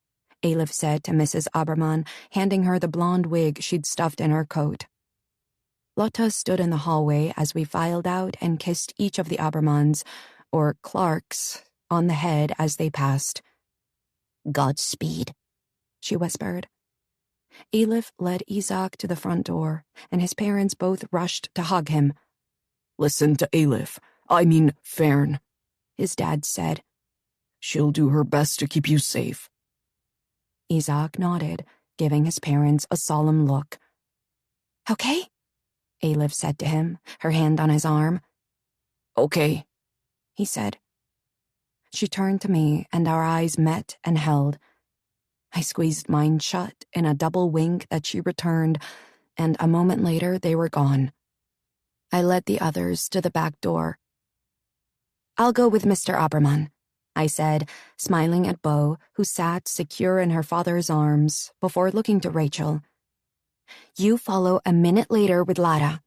Aleph said to Mrs. Aberman, handing her the blonde wig she'd stuffed in her coat. Lotte stood in the hallway as we filed out and kissed each of the Abermans, or Clarks, on the head as they passed. "Godspeed," she whispered. Aleph led Isaac to the front door, and his parents both rushed to hug him. "Listen to Aleph, I mean Fern," his dad said. "She'll do her best to keep you safe." Isaac nodded, giving his parents a solemn look. "Okay?" Aleph said to him, her hand on his arm. "Okay," he said. She turned to me, and our eyes met and held. I squeezed mine shut in a double wink that she returned, and a moment later they were gone. I led the others to the back door. "I'll go with Mr. Aberman," I said, smiling at Bo, who sat secure in her father's arms, before looking to Rachel. "You follow a minute later with Lara.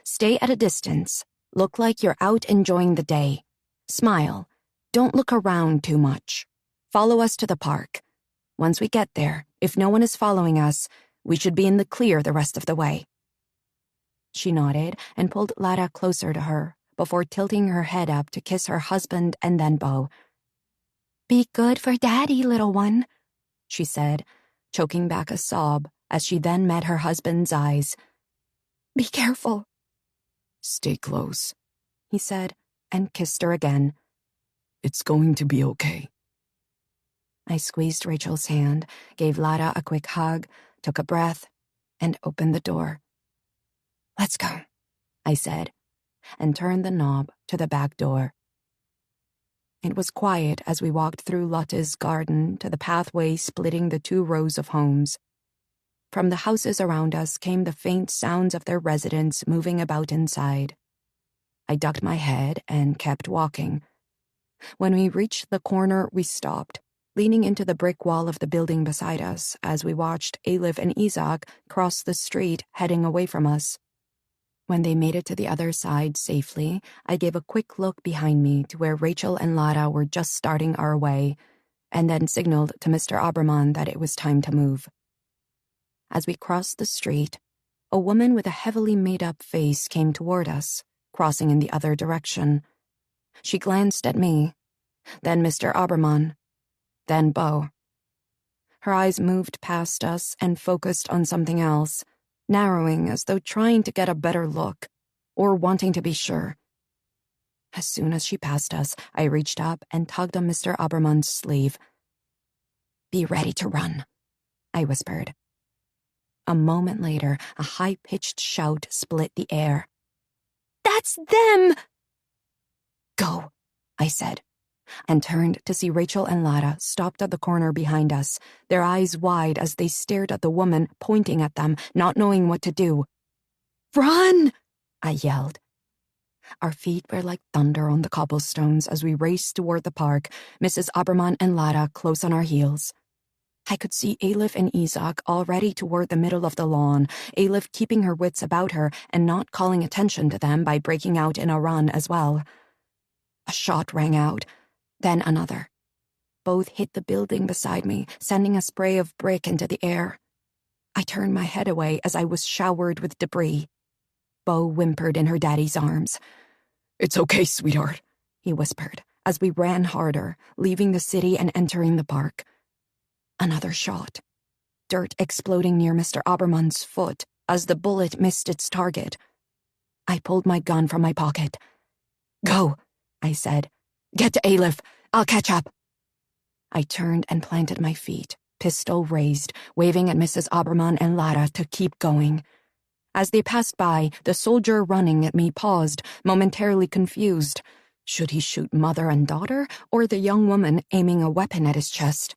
Stay at a distance. Look like you're out enjoying the day. Smile. Don't look around too much. Follow us to the park. Once we get there, if no one is following us, we should be in the clear the rest of the way." She nodded and pulled Lara closer to her, before tilting her head up to kiss her husband and then Bo. "Be good for Daddy, little one," she said, choking back a sob as she then met her husband's eyes. "Be careful." "Stay close," he said, and kissed her again. "It's going to be okay." I squeezed Rachel's hand, gave Lara a quick hug, took a breath, and opened the door. "Let's go," I said, and turned the knob to the back door. It was quiet as we walked through Lotte's garden to the pathway splitting the 2 rows of homes. From the houses around us came the faint sounds of their residents moving about inside. I ducked my head and kept walking. When we reached the corner, we stopped, leaning into the brick wall of the building beside us as we watched Aleph and Isaac cross the street heading away from us. When they made it to the other side safely, I gave a quick look behind me to where Rachel and Lara were just starting our way, and then signaled to Mr. Aberman that it was time to move. As we crossed the street, a woman with a heavily made-up face came toward us, crossing in the other direction. She glanced at me, then Mr. Aberman, then Beau. Her eyes moved past us and focused on something else, narrowing as though trying to get a better look, or wanting to be sure. As soon as she passed us, I reached up and tugged on Mr. Aberman's sleeve. "Be ready to run," I whispered. A moment later, a high-pitched shout split the air. "That's them!" "Go," I said, and turned to see Rachel and Lara stopped at the corner behind us, their eyes wide as they stared at the woman pointing at them, not knowing what to do. "Run!" I yelled. Our feet were like thunder on the cobblestones as we raced toward the park, Mrs. Aberman and Lara close on our heels. I could see Aleph and Isaac already toward the middle of the lawn, Aleph keeping her wits about her and not calling attention to them by breaking out in a run as well. A shot rang out, then another. Both hit the building beside me, sending a spray of brick into the air. I turned my head away as I was showered with debris. Beau whimpered in her daddy's arms. "It's okay, sweetheart," he whispered as we ran harder, leaving the city and entering the park. Another shot. Dirt exploding near Mr. Aberman's foot as the bullet missed its target. I pulled my gun from my pocket. "Go," I said. "Get to Aleph. I'll catch up." I turned and planted my feet, pistol raised, waving at Mrs. Aberman and Lara to keep going. As they passed by, the soldier running at me paused, momentarily confused. Should he shoot mother and daughter, or the young woman aiming a weapon at his chest?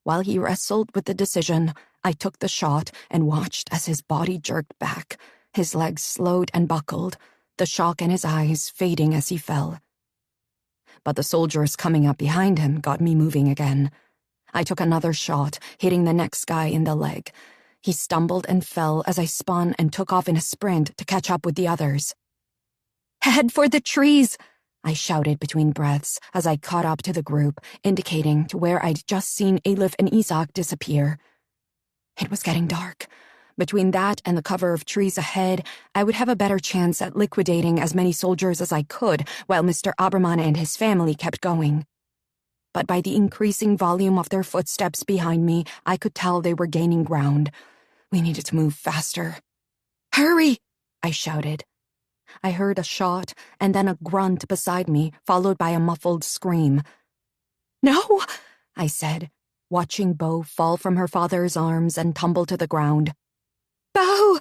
While he wrestled with the decision, I took the shot and watched as his body jerked back, his legs slowed and buckled, the shock in his eyes fading as he fell. But the soldiers coming up behind him got me moving again. I took another shot, hitting the next guy in the leg. He stumbled and fell as I spun and took off in a sprint to catch up with the others. "Head for the trees!" I shouted between breaths as I caught up to the group, indicating to where I'd just seen Aleph and Isaac disappear. It was getting dark. Between that and the cover of trees ahead, I would have a better chance at liquidating as many soldiers as I could while Mr. Aberman and his family kept going. But by the increasing volume of their footsteps behind me, I could tell they were gaining ground. We needed to move faster. "Hurry!" I shouted. I heard a shot and then a grunt beside me, followed by a muffled scream. "No!" I said, watching Beau fall from her father's arms and tumble to the ground. "Beau!"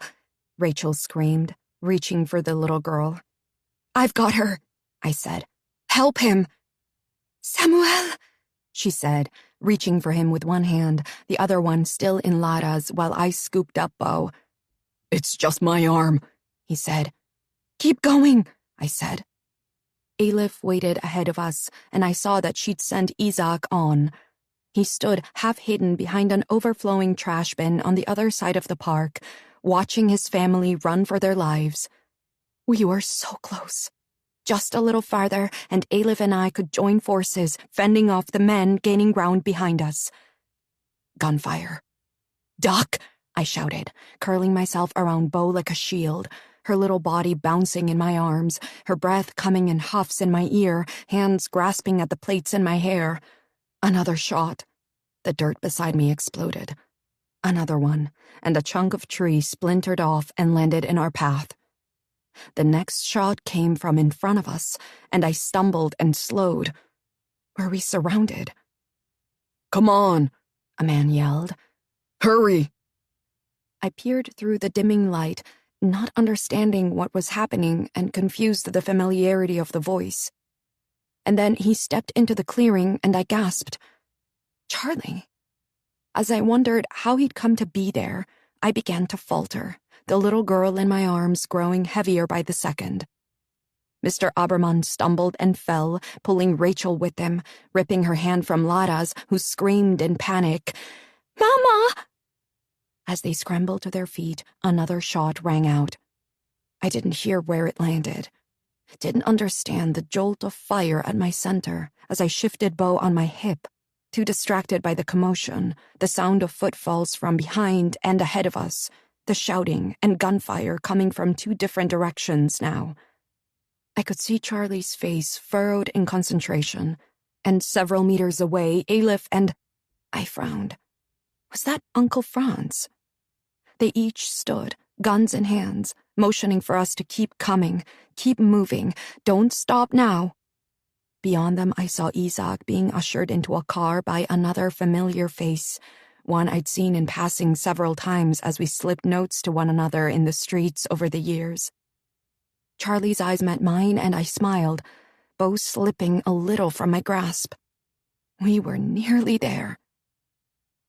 Rachel screamed, reaching for the little girl. "I've got her," I said. "Help him!" "Samuel!" she said, reaching for him with one hand, the other one still in Lara's while I scooped up Beau. "It's just my arm," he said. "Keep going," I said. Aleph waited ahead of us, and I saw that she'd sent Isaac on. He stood half-hidden behind an overflowing trash bin on the other side of the park, watching his family run for their lives. We were so close. Just a little farther, and Aleph and I could join forces, fending off the men gaining ground behind us. Gunfire. "Duck!" I shouted, curling myself around Beau like a shield, her little body bouncing in my arms, her breath coming in huffs in my ear, hands grasping at the plaits in my hair. Another shot. The dirt beside me exploded. Another one, and a chunk of tree splintered off and landed in our path. The next shot came from in front of us, and I stumbled and slowed. Were we surrounded? "Come on," a man yelled. "Hurry!" I peered through the dimming light, not understanding what was happening and confused at the familiarity of the voice. And then he stepped into the clearing and I gasped. Charlie. As I wondered how he'd come to be there, I began to falter, the little girl in my arms growing heavier by the second. Mr. Aberman stumbled and fell, pulling Rachel with him, ripping her hand from Lara's, who screamed in panic, "Mama!" As they scrambled to their feet, another shot rang out. I didn't hear where it landed. Didn't understand the jolt of fire at my center as I shifted bow on my hip, too distracted by the commotion, the sound of footfalls from behind and ahead of us, the shouting and gunfire coming from two different directions now. I could see Charlie's face furrowed in concentration, and several meters away, Aleph and... I frowned. Was that Uncle Franz? They each stood, guns in hands, motioning for us to keep coming, keep moving, don't stop now. Beyond them, I saw Isaac being ushered into a car by another familiar face, one I'd seen in passing several times as we slipped notes to one another in the streets over the years. Charlie's eyes met mine and I smiled, bow slipping a little from my grasp. We were nearly there.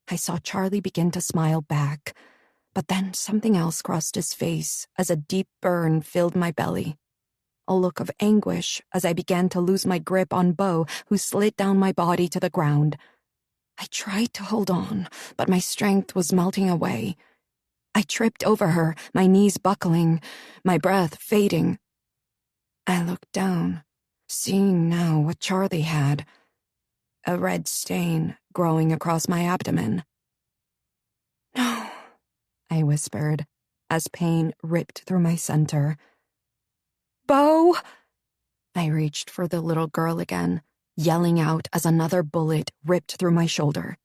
I saw Charlie begin to smile back, but then something else crossed his face as a deep burn filled my belly. A look of anguish as I began to lose my grip on Bo, who slid down my body to the ground. I tried to hold on, but my strength was melting away. I tripped over her, my knees buckling, my breath fading. I looked down, seeing now what Charlie had. A red stain growing across my abdomen. "No," I whispered, as pain ripped through my center. "Bo!" I reached for the little girl again, yelling out as another bullet ripped through my shoulder.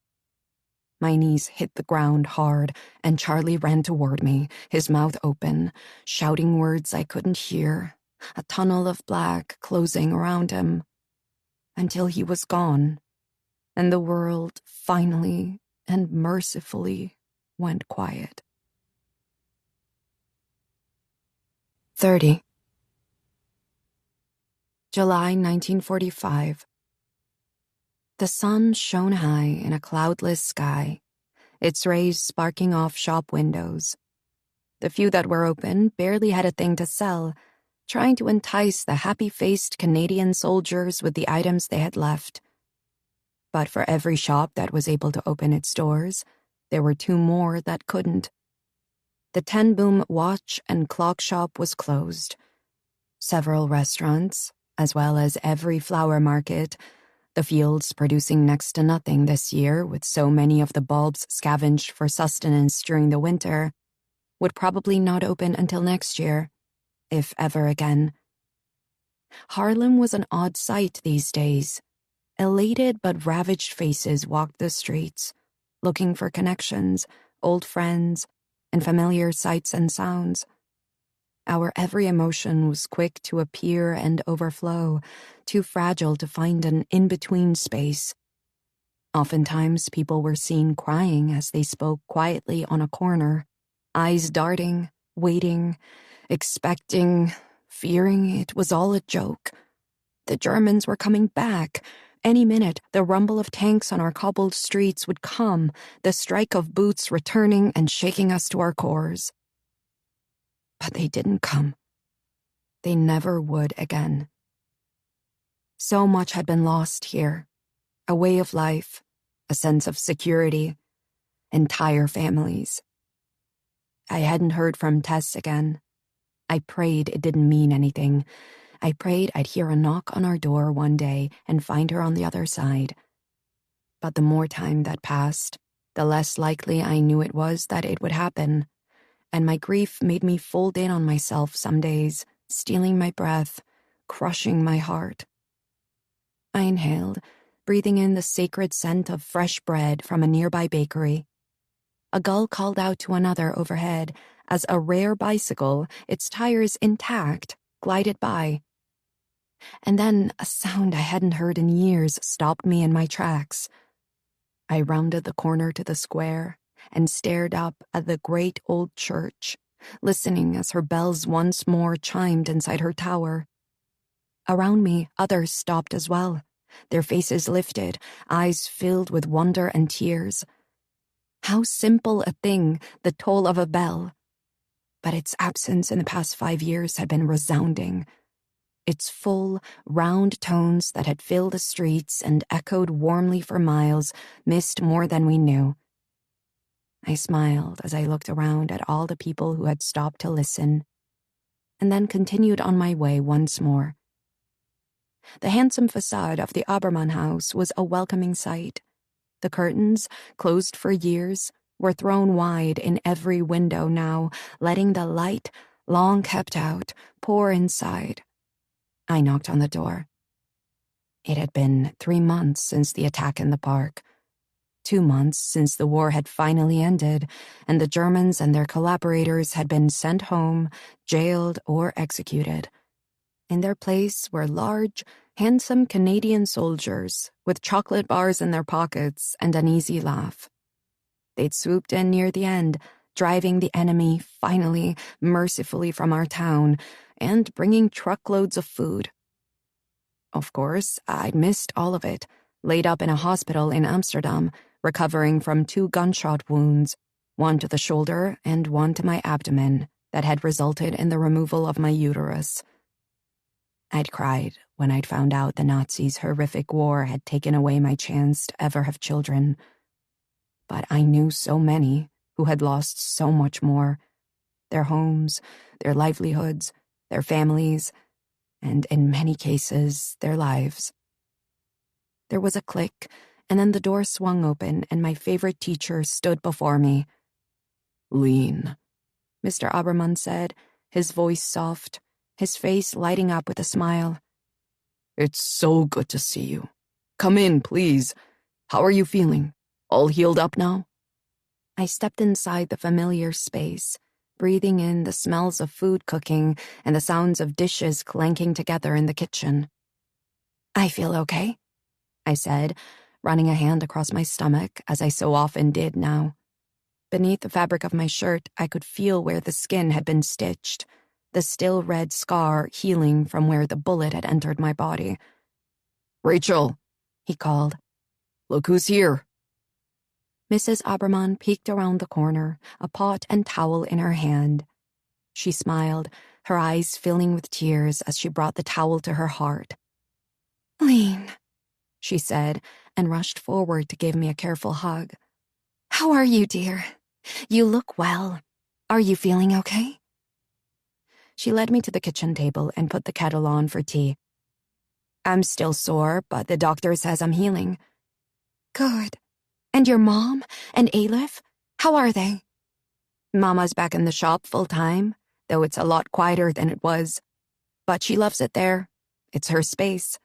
My knees hit the ground hard, and Charlie ran toward me, his mouth open, shouting words I couldn't hear, a tunnel of black closing around him, until he was gone, and the world finally and mercifully went quiet. 30. July 1945. The sun shone high in a cloudless sky, its rays sparking off shop windows. The few that were open barely had a thing to sell, trying to entice the happy-faced Canadian soldiers with the items they had left. But for every shop that was able to open its doors, there were two more that couldn't. The Ten Boom watch and clock shop was closed. Several restaurants, as well as every flower market, the fields producing next to nothing this year with so many of the bulbs scavenged for sustenance during the winter, would probably not open until next year, if ever again. Harlem was an odd sight these days. Elated but ravaged faces walked the streets, looking for connections, old friends, and familiar sights and sounds. Our every emotion was quick to appear and overflow, too fragile to find an in-between space. Oftentimes, people were seen crying as they spoke quietly on a corner, eyes darting, waiting, expecting, fearing it was all a joke. The Germans were coming back. Any minute, the rumble of tanks on our cobbled streets would come, the strike of boots returning and shaking us to our cores. But they didn't come. They never would again. So much had been lost here. A way of life, a sense of security, entire families. I hadn't heard from Tess again. I prayed it didn't mean anything. I prayed I'd hear a knock on our door one day and find her on the other side. But the more time that passed, the less likely I knew it was that it would happen. And my grief made me fold in on myself some days, stealing my breath, crushing my heart. I inhaled, breathing in the sacred scent of fresh bread from a nearby bakery. A gull called out to another overhead as a rare bicycle, its tires intact, glided by. And then a sound I hadn't heard in years stopped me in my tracks. I rounded the corner to the square and stared up at the great old church, listening as her bells once more chimed inside her tower. Around me, others stopped as well, their faces lifted, eyes filled with wonder and tears. How simple a thing, the toll of a bell. But its absence in the past 5 years had been resounding. its full, round tones that had filled the streets and echoed warmly for miles, missed more than we knew. I smiled as I looked around at all the people who had stopped to listen, and then continued on my way once more. The handsome facade of the Abermann house was a welcoming sight. The curtains, closed for years, were thrown wide in every window now, letting the light, long kept out, pour inside. I knocked on the door. It had been 3 months since the attack in the park. 2 months since the war had finally ended, and the Germans and their collaborators had been sent home, jailed, or executed. In their place were large, handsome Canadian soldiers with chocolate bars in their pockets and an easy laugh. They'd swooped in near the end, driving the enemy, finally, mercifully from our town, and bringing truckloads of food. Of course, I'd missed all of it, laid up in a hospital in Amsterdam, recovering from 2 gunshot wounds, one to the shoulder and one to my abdomen, that had resulted in the removal of my uterus. I'd cried when I'd found out the Nazis' horrific war had taken away my chance to ever have children. But I knew so many who had lost so much more: their homes, their livelihoods, their families, and in many cases, their lives. There was a click, and then the door swung open and my favorite teacher stood before me. Lean, Mr. Abermann said, his voice soft, his face lighting up with a smile. it's so good to see you. Come in, please. How are you feeling? All healed up now? I stepped inside the familiar space, breathing in the smells of food cooking and the sounds of dishes clanking together in the kitchen. I feel okay, I said, running a hand across my stomach, as I so often did now. Beneath the fabric of my shirt, I could feel where the skin had been stitched, the still red scar healing from where the bullet had entered my body. Rachel, He called. look who's here. Mrs. Abermann peeked around the corner, a pot and towel in her hand. She smiled, her eyes filling with tears as she brought the towel to her heart. Lean, she said, and rushed forward to give me a careful hug. How are you, dear? You look well. Are you feeling okay? She led me to the kitchen table and put the kettle on for tea. I'm still sore, but the doctor says I'm healing. Good. And your mom and Aleph? How are they? Mama's back in the shop full-time, though it's a lot quieter than it was. But she loves it there. It's her space.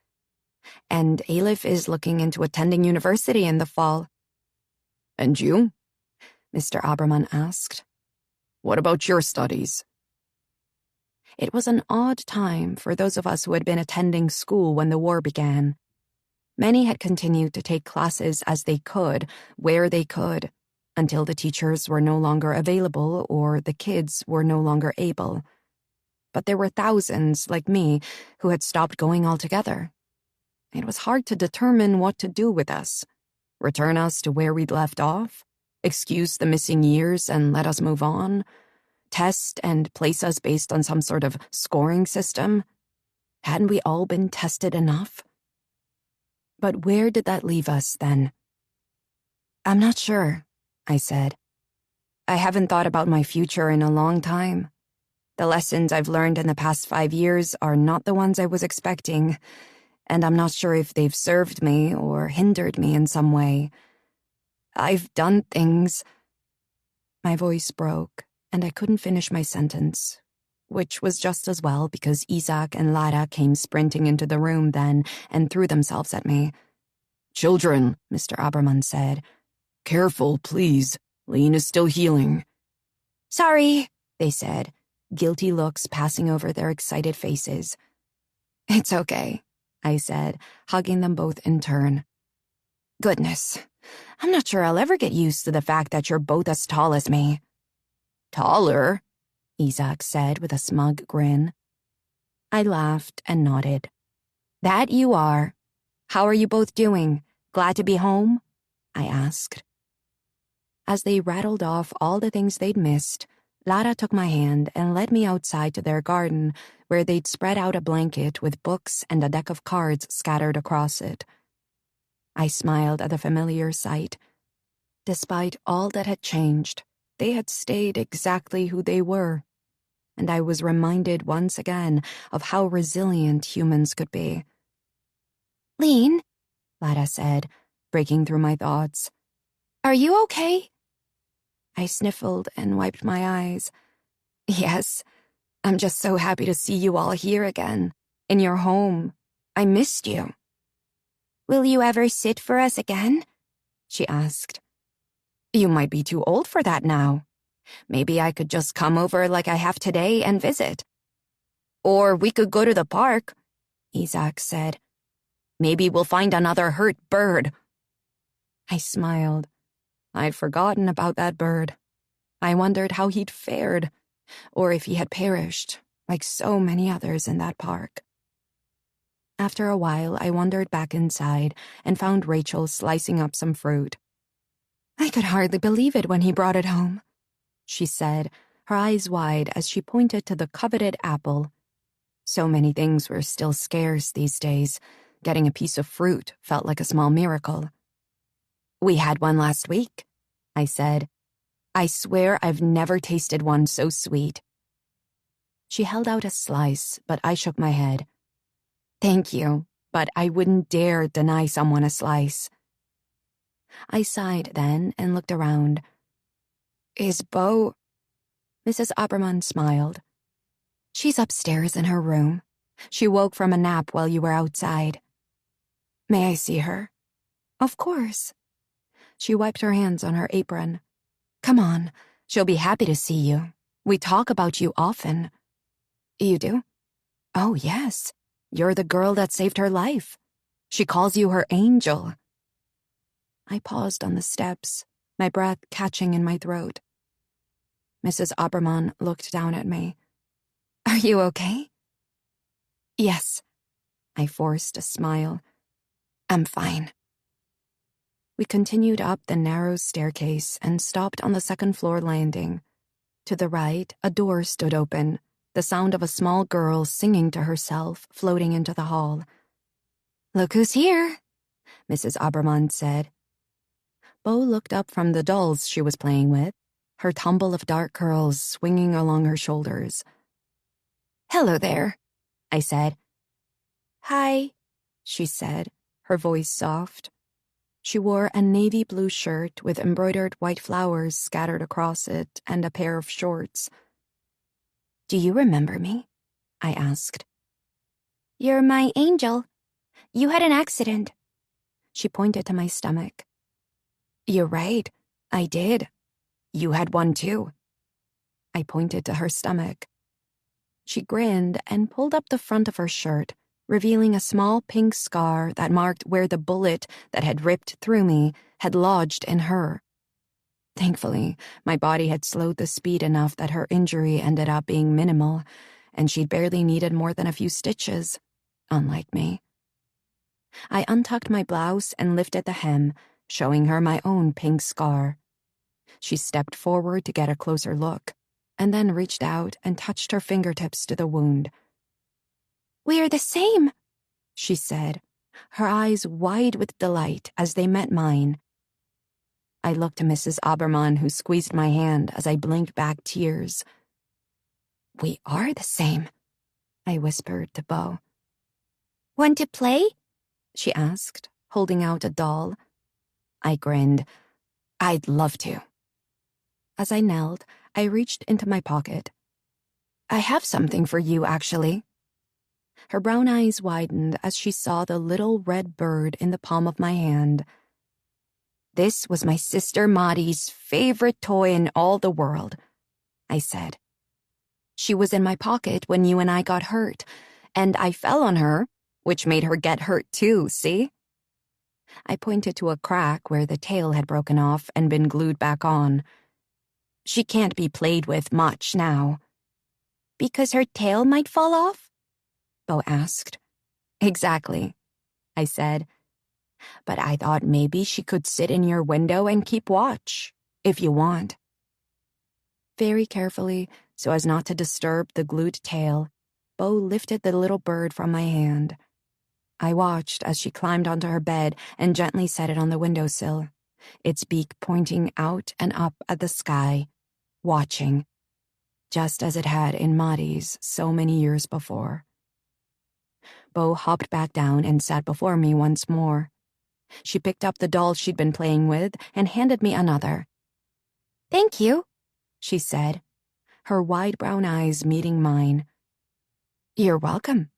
And Aleph is looking into attending university in the fall. And you? Mr. Abermann asked. What about your studies? It was an odd time for those of us who had been attending school when the war began. Many had continued to take classes as they could, where they could, until the teachers were no longer available or the kids were no longer able. But there were thousands, like me, who had stopped going altogether. It was hard to determine what to do with us. Return us to where we'd left off? Excuse the missing years and let us move on? Test and place us based on some sort of scoring system? Hadn't we all been tested enough? But where did that leave us, then? I'm not sure, I said. I haven't thought about my future in a long time. The lessons I've learned in the past 5 years are not the ones I was expecting, and I'm not sure if they've served me or hindered me in some way. I've done things. My voice broke, and I couldn't finish my sentence, which was just as well because Isaac and Lara came sprinting into the room then and threw themselves at me. Children, Mr. Abermann said. Careful, please. Lean is still healing. Sorry, they said, guilty looks passing over their excited faces. It's okay, I said, hugging them both in turn. Goodness, I'm not sure I'll ever get used to the fact that you're both as tall as me. Taller? Isaac said with a smug grin. I laughed and nodded. That you are. How are you both doing? Glad to be home? I asked. As they rattled off all the things they'd missed, Lara took my hand and led me outside to their garden, where they'd spread out a blanket with books and a deck of cards scattered across it. I smiled at the familiar sight. Despite all that had changed, they had stayed exactly who they were, and I was reminded once again of how resilient humans could be. "Lean," Lada said, breaking through my thoughts. "Are you okay?" I sniffled and wiped my eyes. "Yes, I'm just so happy to see you all here again, in your home. I missed you." "Will you ever sit for us again?" she asked. "You might be too old for that now. Maybe I could just come over like I have today and visit. Or we could go to the park," Isaac said. "Maybe we'll find another hurt bird." I smiled. I'd forgotten about that bird. I wondered how he'd fared, or if he had perished, like so many others in that park. After a while, I wandered back inside and found Rachel slicing up some fruit. "I could hardly believe it when he brought it home," she said, her eyes wide as she pointed to the coveted apple. So many things were still scarce these days. Getting a piece of fruit felt like a small miracle. "We had one last week," I said. "I swear I've never tasted one so sweet." She held out a slice, but I shook my head. "Thank you, but I wouldn't dare deny someone a slice." I sighed then and looked around. "Is Bo—" Mrs. Aberman smiled. "She's upstairs in her room. She woke from a nap while you were outside." "May I see her?" "Of course." She wiped her hands on her apron. "Come on, she'll be happy to see you. We talk about you often." "You do?" "Oh, yes. You're the girl that saved her life. She calls you her angel." I paused on the steps, my breath catching in my throat. Mrs. Aberman looked down at me. "Are you okay?" "Yes." I forced a smile. "I'm fine." We continued up the narrow staircase and stopped on the second-floor landing. To the right, a door stood open, the sound of a small girl singing to herself floating into the hall. "Look who's here," Mrs. Aberman said. Bo looked up from the dolls she was playing with, her tumble of dark curls swinging along her shoulders. "Hello there," I said. "Hi," she said, her voice soft. She wore a navy blue shirt with embroidered white flowers scattered across it and a pair of shorts. "Do you remember me?" I asked. "You're my angel. You had an accident." She pointed to my stomach. "You're right. I did. You had one too." I pointed to her stomach. She grinned and pulled up the front of her shirt, revealing a small pink scar that marked where the bullet that had ripped through me had lodged in her. Thankfully, my body had slowed the speed enough that her injury ended up being minimal, and she'd barely needed more than a few stitches, unlike me. I untucked my blouse and lifted the hem, showing her my own pink scar. She stepped forward to get a closer look, and then reached out and touched her fingertips to the wound. "We're the same," she said, her eyes wide with delight as they met mine. I looked to Mrs. Aberman, who squeezed my hand as I blinked back tears. "We are the same," I whispered to Bo. "Want to play?" she asked, holding out a doll. I grinned. "I'd love to." As I knelt, I reached into my pocket. "I have something for you, actually." Her brown eyes widened as she saw the little red bird in the palm of my hand. "This was my sister Maddie's favorite toy in all the world," I said. "She was in my pocket when you and I got hurt, and I fell on her, which made her get hurt too, see?" I pointed to a crack where the tail had broken off and been glued back on. "She can't be played with much now." "Because her tail might fall off?" Bo asked. "Exactly," I said. "But I thought maybe she could sit in your window and keep watch, if you want." Very carefully, so as not to disturb the glued tail, Bo lifted the little bird from my hand. I watched as she climbed onto her bed and gently set it on the windowsill, its beak pointing out and up at the sky, watching, just as it had in Maddie's so many years before. Bo hopped back down and sat before me once more. She picked up the doll she'd been playing with and handed me another. "Thank you," she said, her wide brown eyes meeting mine. "You're welcome."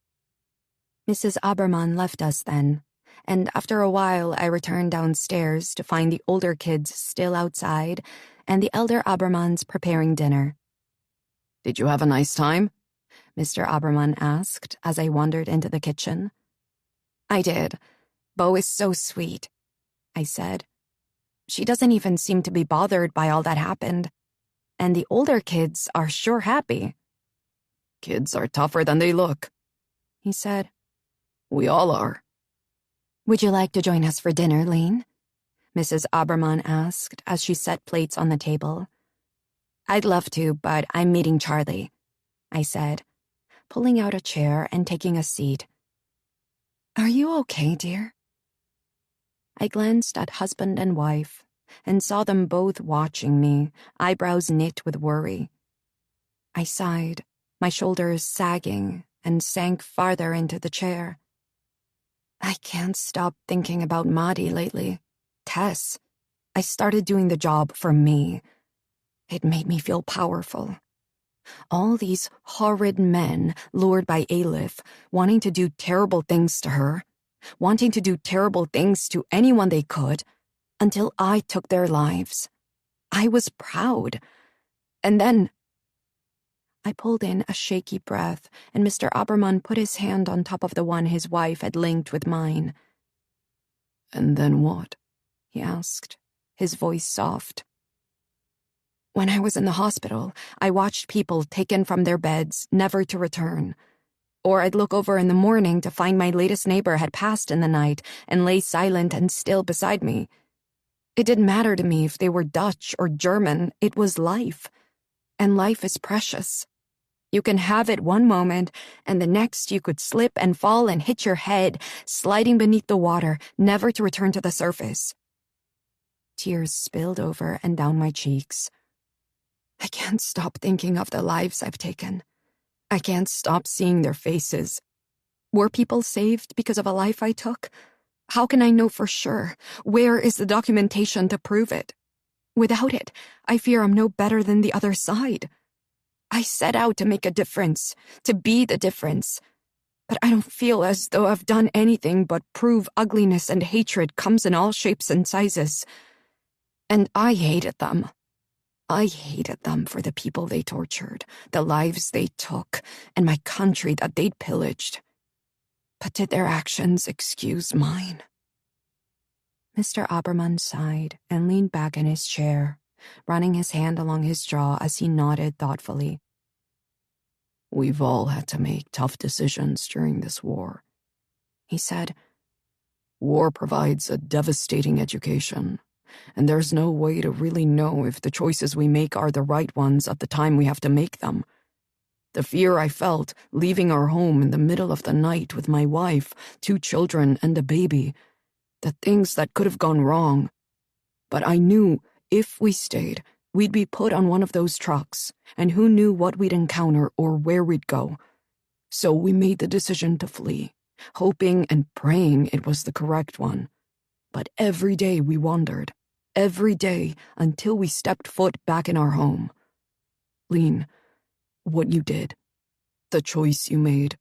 Mrs. Aberman left us then, and after a while I returned downstairs to find the older kids still outside and the elder Abermans preparing dinner. "Did you have a nice time?" Mr. Aberman asked as I wandered into the kitchen. "I did. Bo is so sweet," I said. "She doesn't even seem to be bothered by all that happened. And the older kids are sure happy." "Kids are tougher than they look," he said. "We all are." "Would you like to join us for dinner, Lean?" Mrs. Aberman asked as she set plates on the table. "I'd love to, but I'm meeting Charlie," I said, pulling out a chair and taking a seat. "Are you okay, dear?" I glanced at husband and wife and saw them both watching me, eyebrows knit with worry. I sighed, my shoulders sagging, and sank farther into the chair. I can't stop thinking about Maddie lately. Tess. I started doing the job for me. It made me feel powerful. All these horrid men lured by Aleph, wanting to do terrible things to her, wanting to do terrible things to anyone they could, until I took their lives. I was proud. And then I pulled in a shaky breath, and Mr. Aberman put his hand on top of the one his wife had linked with mine. "And then what?" he asked, his voice soft. "When I was in the hospital, I watched people taken from their beds, never to return. Or I'd look over in the morning to find my latest neighbor had passed in the night and lay silent and still beside me. It didn't matter to me if they were Dutch or German, it was life. And life is precious. You can have it one moment, and the next you could slip and fall and hit your head, sliding beneath the water, never to return to the surface." Tears spilled over and down my cheeks. I can't stop thinking of the lives I've taken. I can't stop seeing their faces. Were people saved because of a life I took? How can I know for sure? Where is the documentation to prove it? Without it, I fear I'm no better than the other side. I set out to make a difference, to be the difference. But I don't feel as though I've done anything but prove ugliness and hatred comes in all shapes and sizes. And I hated them. I hated them for the people they tortured, the lives they took, and my country that they'd pillaged. But did their actions excuse mine? Mr. Aberman sighed and leaned back in his chair, running his hand along his jaw as he nodded thoughtfully. "We've all had to make tough decisions during this war," he said. "War provides a devastating education, and there's no way to really know if the choices we make are the right ones at the time we have to make them. The fear I felt leaving our home in the middle of the night with my wife, 2 children, and a baby, the things that could have gone wrong. But I knew if we stayed, we'd be put on one of those trucks, and who knew what we'd encounter or where we'd go. So we made the decision to flee, hoping and praying it was the correct one. But every day we wandered, every day until we stepped foot back in our home. Lean, what you did, the choice you made.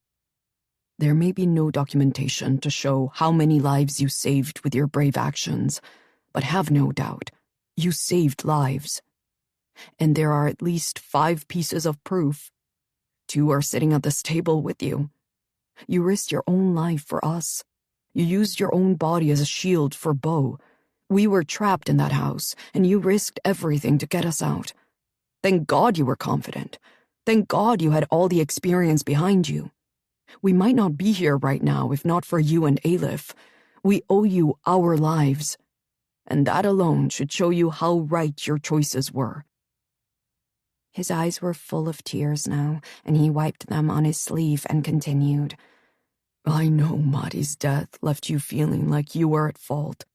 There may be no documentation to show how many lives you saved with your brave actions, but have no doubt, you saved lives. And there are at least 5 pieces of proof. 2 are sitting at this table with you. You risked your own life for us. You used your own body as a shield for Bo. We were trapped in that house, and you risked everything to get us out. Thank God you were confident. Thank God you had all the experience behind you. We might not be here right now if not for you and Aleph. We owe you our lives. And that alone should show you how right your choices were." His eyes were full of tears now, and he wiped them on his sleeve and continued. I know Maddie's death left you feeling like you were at fault.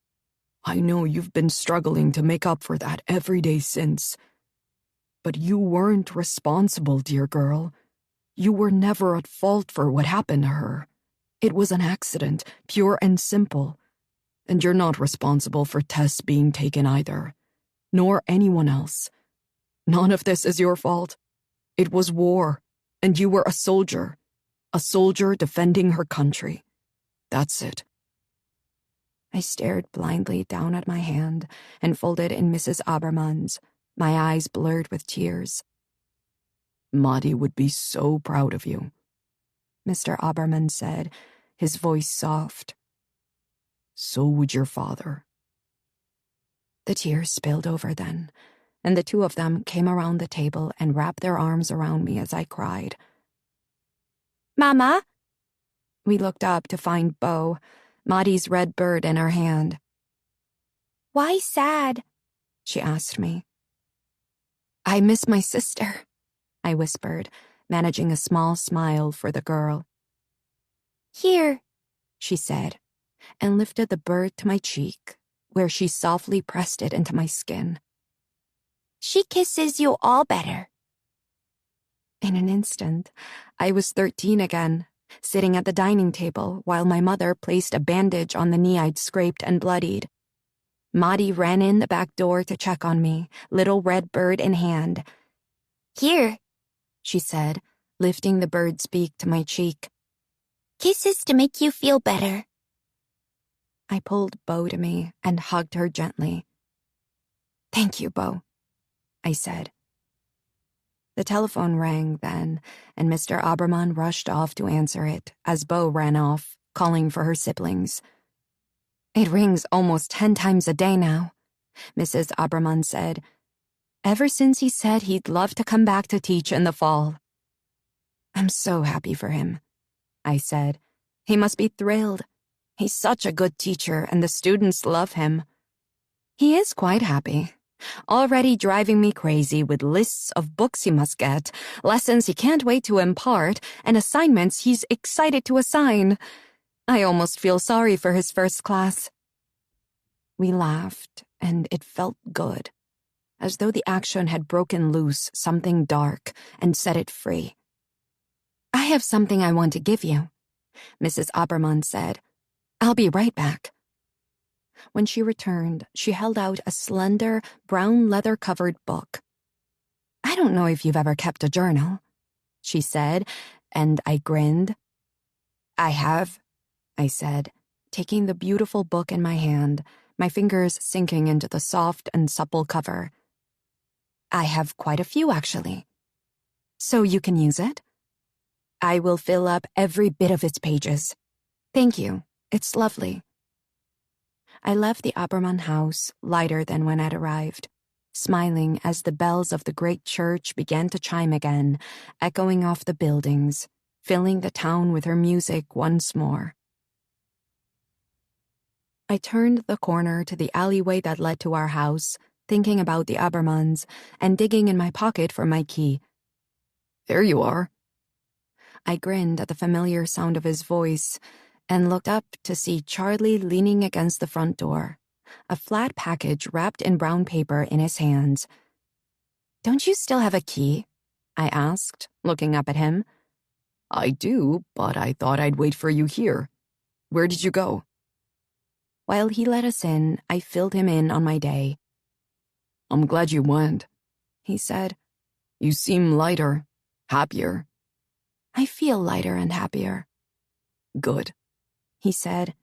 I know you've been struggling to make up for that every day since. But you weren't responsible, dear girl. You were never at fault for what happened to her. It was an accident, pure and simple. And you're not responsible for Tess being taken either, nor anyone else. None of this is your fault. It was war, and you were a soldier defending her country. That's it. I stared blindly down at my hand and folded in Mrs. Abermann's, my eyes blurred with tears. Maddie would be so proud of you, Mr. Abermann said, his voice soft. So would your father. The tears spilled over then, and the two of them came around the table and wrapped their arms around me as I cried. Mama? We looked up to find Bo, Maddie's red bird in her hand. Why sad? She asked me. I miss my sister, I whispered, managing a small smile for the girl. Here, she said, and lifted the bird to my cheek, where she softly pressed it into my skin. She kisses you all better. In an instant, I was 13 again, sitting at the dining table while my mother placed a bandage on the knee I'd scraped and bloodied. Maddie ran in the back door to check on me, little red bird in hand. Here, she said, lifting the bird's beak to my cheek. Kisses to make you feel better. I pulled Bo to me and hugged her gently. Thank you, Bo, I said. The telephone rang then, and Mr. Abermann rushed off to answer it as Bo ran off, calling for her siblings. It rings almost 10 times a day now, Mrs. Abermann said, ever since he said he'd love to come back to teach in the fall. I'm so happy for him, I said. He must be thrilled. He's such a good teacher, and the students love him. He is quite happy. Already driving me crazy with lists of books he must get, lessons he can't wait to impart, and assignments he's excited to assign. I almost feel sorry for his first class. We laughed, and it felt good, as though the action had broken loose something dark and set it free. I have something I want to give you, Mrs. Abermann said. I'll be right back. When she returned, she held out a slender, brown leather-covered book. I don't know if you've ever kept a journal, she said, and I grinned. I have, I said, taking the beautiful book in my hand, my fingers sinking into the soft and supple cover. I have quite a few, actually. So you can use it? I will fill up every bit of its pages. Thank you. It's lovely. I left the Abermann house lighter than when I'd arrived, smiling as the bells of the great church began to chime again, echoing off the buildings, filling the town with her music once more. I turned the corner to the alleyway that led to our house, thinking about the Abermanns and digging in my pocket for my key. There you are. I grinned at the familiar sound of his voice and looked up to see Charlie leaning against the front door, a flat package wrapped in brown paper in his hands. Don't you still have a key? I asked, looking up at him. I do, but I thought I'd wait for you here. Where did you go? While he let us in, I filled him in on my day. I'm glad you went, he said. You seem lighter, happier. I feel lighter and happier. Good, he said,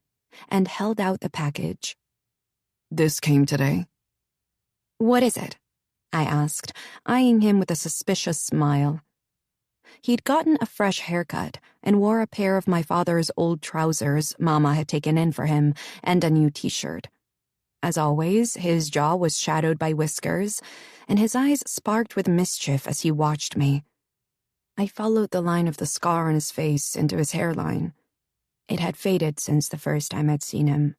and held out the package. This came today. What is it? I asked, eyeing him with a suspicious smile. He'd gotten a fresh haircut and wore a pair of my father's old trousers Mama had taken in for him and a new t-shirt. As always, his jaw was shadowed by whiskers, and his eyes sparked with mischief as he watched me. I followed the line of the scar on his face into his hairline. It had faded since the first time I'd seen him,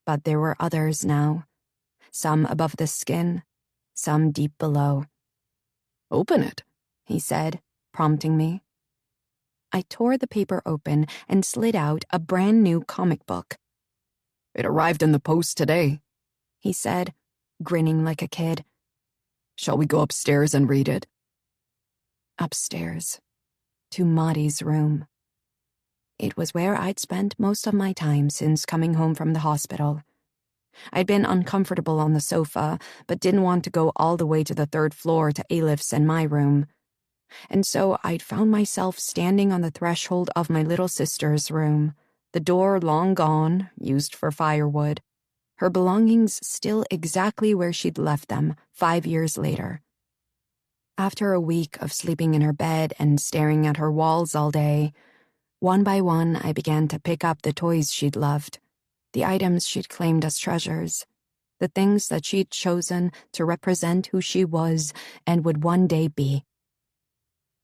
but there were others now, some above the skin, some deep below. Open it, he said, prompting me. I tore the paper open and slid out a brand new comic book. It arrived in the post today, he said, grinning like a kid. Shall we go upstairs and read it? Upstairs, to Maudie's room. It was where I'd spent most of my time since coming home from the hospital. I'd been uncomfortable on the sofa, but didn't want to go all the way to the third floor to Alif's and my room. And so I'd found myself standing on the threshold of my little sister's room, the door long gone, used for firewood, her belongings still exactly where she'd left them 5 years later. After a week of sleeping in her bed and staring at her walls all day, one by one I began to pick up the toys she'd loved, the items she'd claimed as treasures, the things that she'd chosen to represent who she was and would one day be.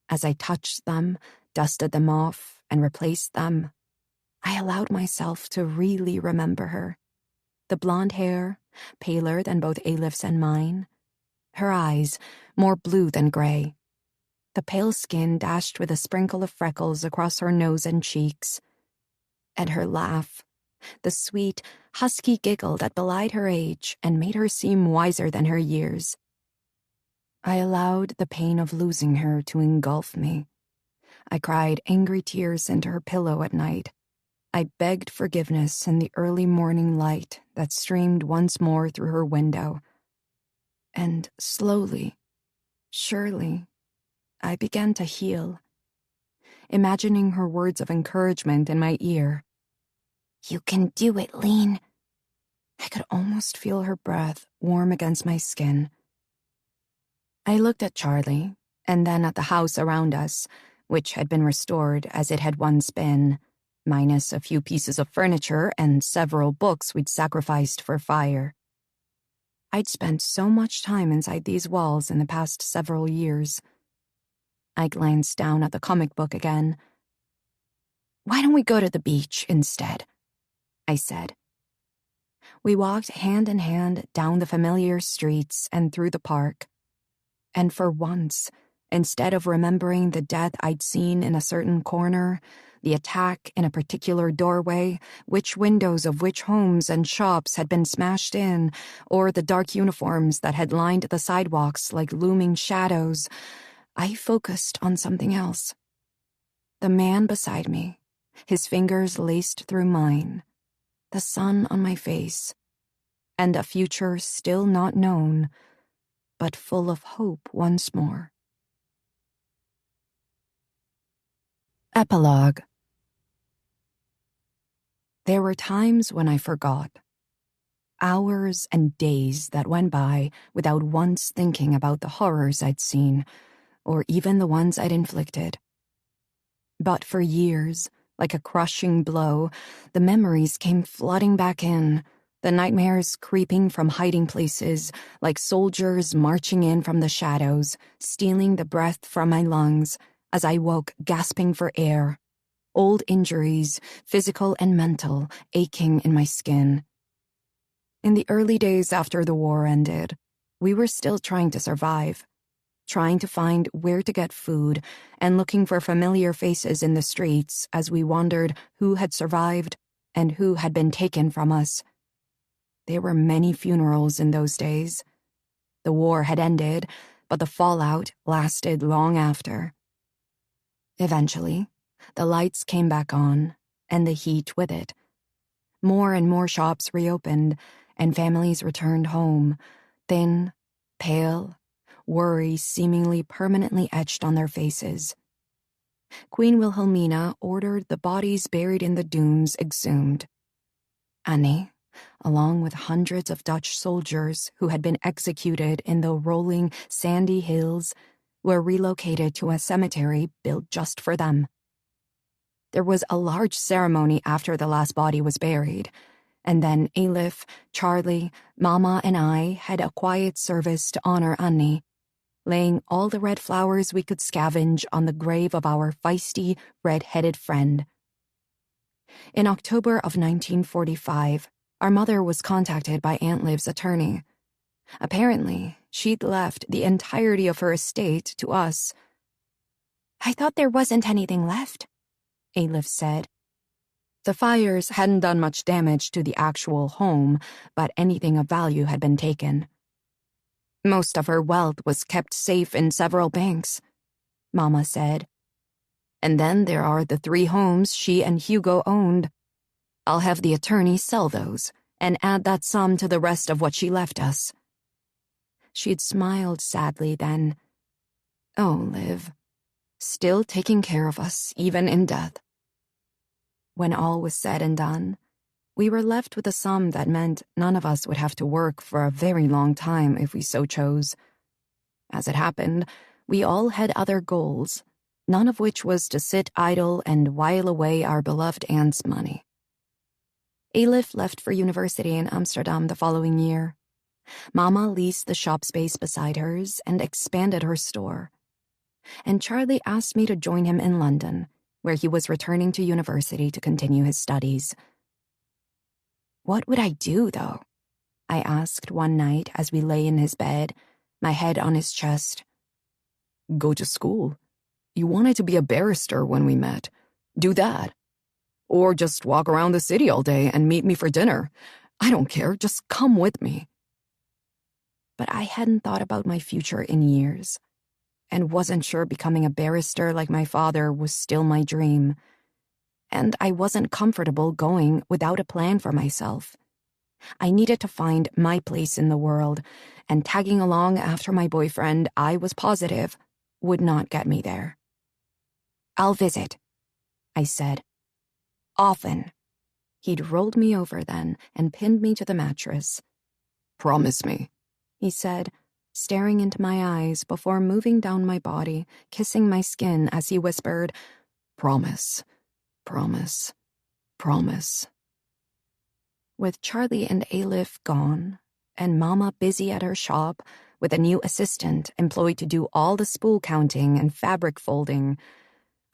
As I touched them, dusted them off, and replaced them, I allowed myself to really remember her. The blonde hair, paler than both Alif's and mine. Her eyes, more blue than gray. The pale skin dashed with a sprinkle of freckles across her nose and cheeks. And her laugh, the sweet, husky giggle that belied her age and made her seem wiser than her years. I allowed the pain of losing her to engulf me. I cried angry tears into her pillow at night. I begged forgiveness in the early morning light that streamed once more through her window. And slowly, surely, I began to heal, imagining her words of encouragement in my ear. "You can do it, Lean." I could almost feel her breath warm against my skin. I looked at Charlie, and then at the house around us, which had been restored as it had once been, minus a few pieces of furniture and several books we'd sacrificed for fire. I'd spent so much time inside these walls in the past several years. I glanced down at the comic book again. "Why don't we go to the beach instead?" I said. We walked hand in hand down the familiar streets and through the park. And for once, instead of remembering the death I'd seen in a certain corner, the attack in a particular doorway, which windows of which homes and shops had been smashed in, or the dark uniforms that had lined the sidewalks like looming shadows, I focused on something else. The man beside me, his fingers laced through mine, the sun on my face, and a future still not known, but full of hope once more. Epilogue. There were times when I forgot. Hours and days that went by without once thinking about the horrors I'd seen, or even the ones I'd inflicted. But for years, like a crushing blow, the memories came flooding back in, the nightmares creeping from hiding places, like soldiers marching in from the shadows, stealing the breath from my lungs as I woke gasping for air. Old injuries, physical and mental, aching in my skin. In the early days after the war ended, we were still trying to survive, trying to find where to get food and looking for familiar faces in the streets as we wondered who had survived and who had been taken from us. There were many funerals in those days. The war had ended, but the fallout lasted long after. Eventually, the lights came back on, and the heat with it. More and more shops reopened, and families returned home, thin, pale, worry seemingly permanently etched on their faces. Queen Wilhelmina ordered the bodies buried in the dunes exhumed. Annie, along with hundreds of Dutch soldiers who had been executed in the rolling, sandy hills, were relocated to a cemetery built just for them. There was a large ceremony after the last body was buried, and then Alif, Charlie, Mama, and I had a quiet service to honor Annie, laying all the red flowers we could scavenge on the grave of our feisty, red-headed friend. In October of 1945, our mother was contacted by Aunt Liv's attorney. Apparently, She'd left the entirety of her estate to us. "I thought there wasn't anything left," Alif said. The fires hadn't done much damage to the actual home, but anything of value had been taken. "Most of her wealth was kept safe in several banks," Mama said. "And then there are the 3 homes she and Hugo owned. I'll have the attorney sell those and add that sum to the rest of what she left us." She'd smiled sadly then. "Oh, Liv, still taking care of us, even in death." When all was said and done, we were left with a sum that meant none of us would have to work for a very long time if we so chose. As it happened, we all had other goals, none of which was to sit idle and while away our beloved aunt's money. Alif left for university in Amsterdam the following year. Mama leased the shop space beside hers and expanded her store. And Charlie asked me to join him in London, where he was returning to university to continue his studies. "What would I do, though?" I asked one night as we lay in his bed, my head on his chest. "Go to school. You wanted to be a barrister when we met. Do that. Or just walk around the city all day and meet me for dinner. I don't care, just come with me." But I hadn't thought about my future in years, and wasn't sure becoming a barrister like my father was still my dream. And I wasn't comfortable going without a plan for myself. I needed to find my place in the world, and tagging along after my boyfriend, I was positive, would not get me there. "I'll visit," I said. "Often." He'd rolled me over then and pinned me to the mattress. "Promise me," he said, staring into my eyes before moving down my body, kissing my skin as he whispered, "Promise, promise, promise." With Charlie and Alif gone, and Mama busy at her shop, with a new assistant employed to do all the spool counting and fabric folding,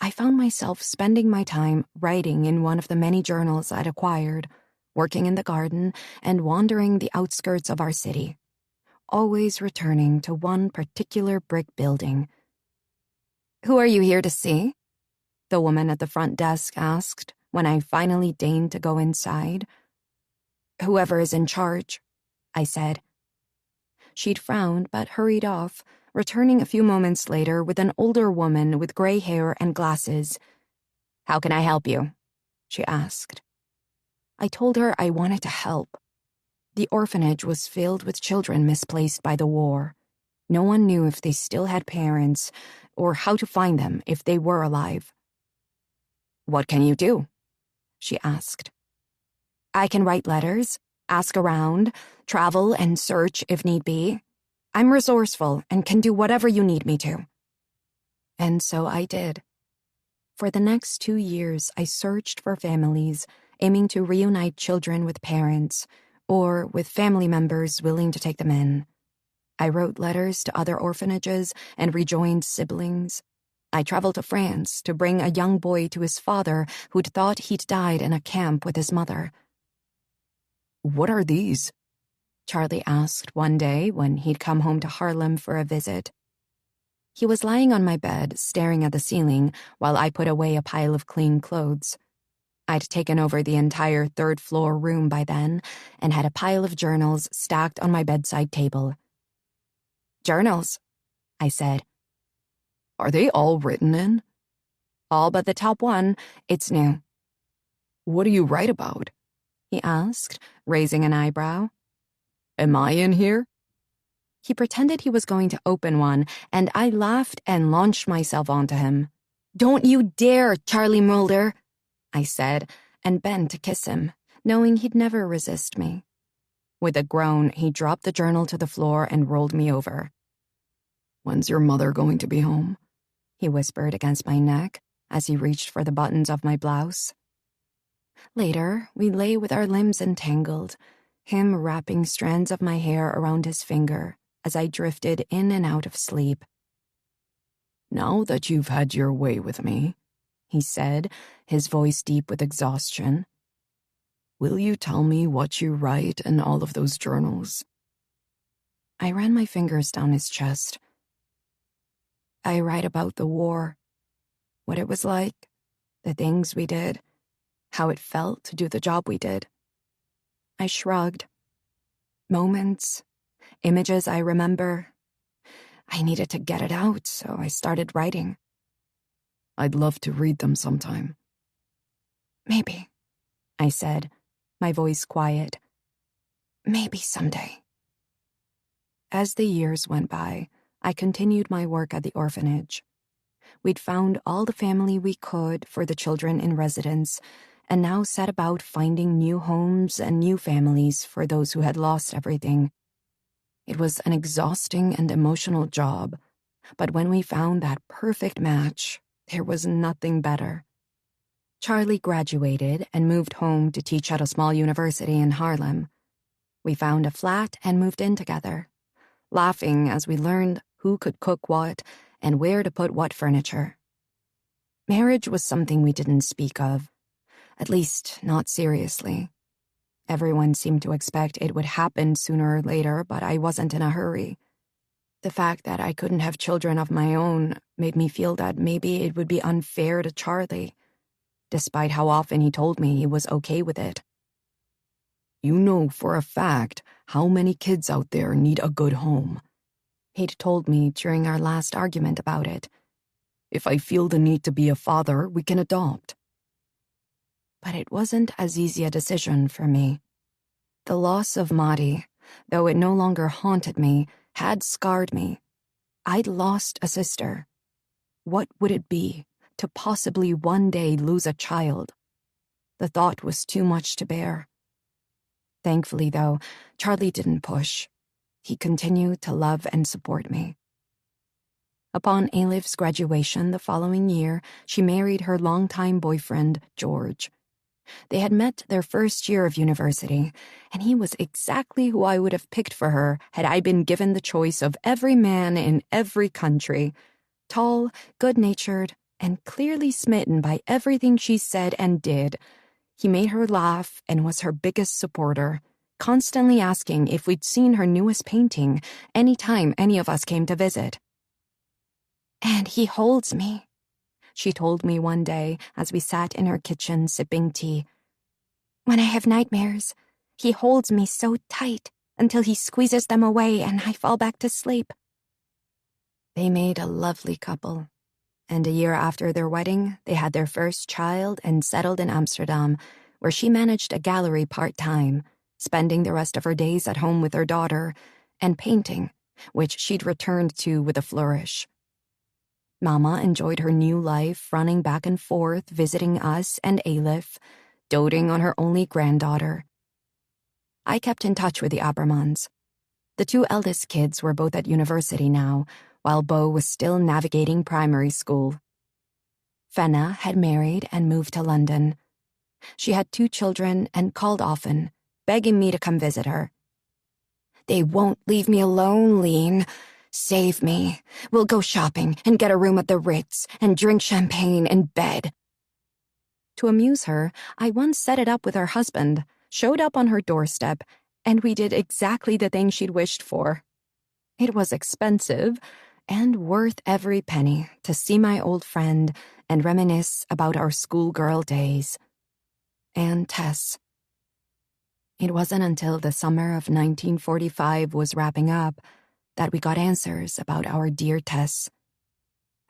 I found myself spending my time writing in one of the many journals I'd acquired, working in the garden, and wandering the outskirts of our city, always returning to one particular brick building. "Who are you here to see?" the woman at the front desk asked when I finally deigned to go inside. "Whoever is in charge," I said. She'd frowned but hurried off, returning a few moments later with an older woman with gray hair and glasses. "How can I help you?" she asked. I told her I wanted to help. The orphanage was filled with children misplaced by the war. No one knew if they still had parents, or how to find them if they were alive. "What can you do?" she asked. "I can write letters, ask around, travel and search if need be. I'm resourceful and can do whatever you need me to." And so I did. For the next 2 years, I searched for families, aiming to reunite children with parents, or with family members willing to take them in. I wrote letters to other orphanages and rejoined siblings. I traveled to France to bring a young boy to his father who'd thought he'd died in a camp with his mother. "What are these?" Charlie asked one day when he'd come home to Harlem for a visit. He was lying on my bed, staring at the ceiling, while I put away a pile of clean clothes. I'd taken over the entire third-floor room by then, and had a pile of journals stacked on my bedside table. "Journals," I said. "Are they all written in?" "All but the top one. It's new." "What do you write about?" he asked, raising an eyebrow. "Am I in here?" He pretended he was going to open one, and I laughed and launched myself onto him. "Don't you dare, Charlie Mulder," I said, and bent to kiss him, knowing he'd never resist me. With a groan, he dropped the journal to the floor and rolled me over. "When's your mother going to be home?" he whispered against my neck as he reached for the buttons of my blouse. Later, we lay with our limbs entangled, him wrapping strands of my hair around his finger as I drifted in and out of sleep. "Now that you've had your way with me," he said, his voice deep with exhaustion, "will you tell me what you write in all of those journals?" I ran my fingers down his chest. I write about the war, what it was like, the things we did, how it felt to do the job we did. I shrugged. Moments, images I remember. I needed to get it out, so I started writing. I'd love to read them sometime. Maybe, I said, my voice quiet. Maybe someday. As the years went by, I continued my work at the orphanage. We'd found all the family we could for the children in residence, and now set about finding new homes and new families for those who had lost everything. It was an exhausting and emotional job, but when we found that perfect match, there was nothing better. Charlie graduated and moved home to teach at a small university in Harlem. We found a flat and moved in together, laughing as we learned who could cook what and where to put what furniture. Marriage was something we didn't speak of, at least not seriously. Everyone seemed to expect it would happen sooner or later, but I wasn't in a hurry. The fact that I couldn't have children of my own made me feel that maybe it would be unfair to Charlie, despite how often he told me he was okay with it. You know for a fact how many kids out there need a good home, he'd told me during our last argument about it. If I feel the need to be a father, we can adopt. But it wasn't as easy a decision for me. The loss of Maddie, though it no longer haunted me, had scarred me. I'd lost a sister. What would it be to possibly one day lose a child? The thought was too much to bear. Thankfully, though, Charlie didn't push. He continued to love and support me. Upon Alif's graduation the following year, she married her longtime boyfriend, George. They had met their first year of university, and he was exactly who I would have picked for her had I been given the choice of every man in every country. Tall, good-natured, and clearly smitten by everything she said and did. He made her laugh and was her biggest supporter, constantly asking if we'd seen her newest painting any time any of us came to visit. "And he holds me," she told me one day as we sat in her kitchen sipping tea. "When I have nightmares, he holds me so tight until he squeezes them away and I fall back to sleep." They made a lovely couple, and a year after their wedding, they had their first child and settled in Amsterdam, where she managed a gallery part-time, spending the rest of her days at home with her daughter, and painting, which she'd returned to with a flourish. Mama enjoyed her new life, running back and forth, visiting us and Alif, doting on her only granddaughter. I kept in touch with the Abermans. The two eldest kids were both at university now, while Beau was still navigating primary school. Fenna had married and moved to London. She had 2 children and called often, begging me to come visit her. "They won't leave me alone, Lean. Save me. We'll go shopping and get a room at the Ritz and drink champagne in bed." To amuse her, I once set it up with her husband, showed up on her doorstep, and we did exactly the thing she'd wished for. It was expensive and worth every penny to see my old friend and reminisce about our schoolgirl days. And Tess. It wasn't until the summer of 1945 was wrapping up that we got answers about our dear Tess.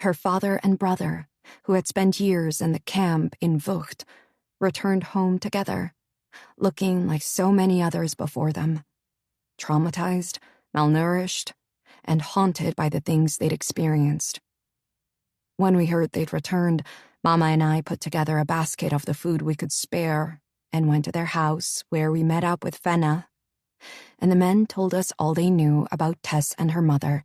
Her father and brother, who had spent years in the camp in Vught, returned home together, looking like so many others before them, traumatized, malnourished, and haunted by the things they'd experienced. When we heard they'd returned, Mama and I put together a basket of the food we could spare and went to their house, where we met up with Fenna, and the men told us all they knew about Tess and her mother.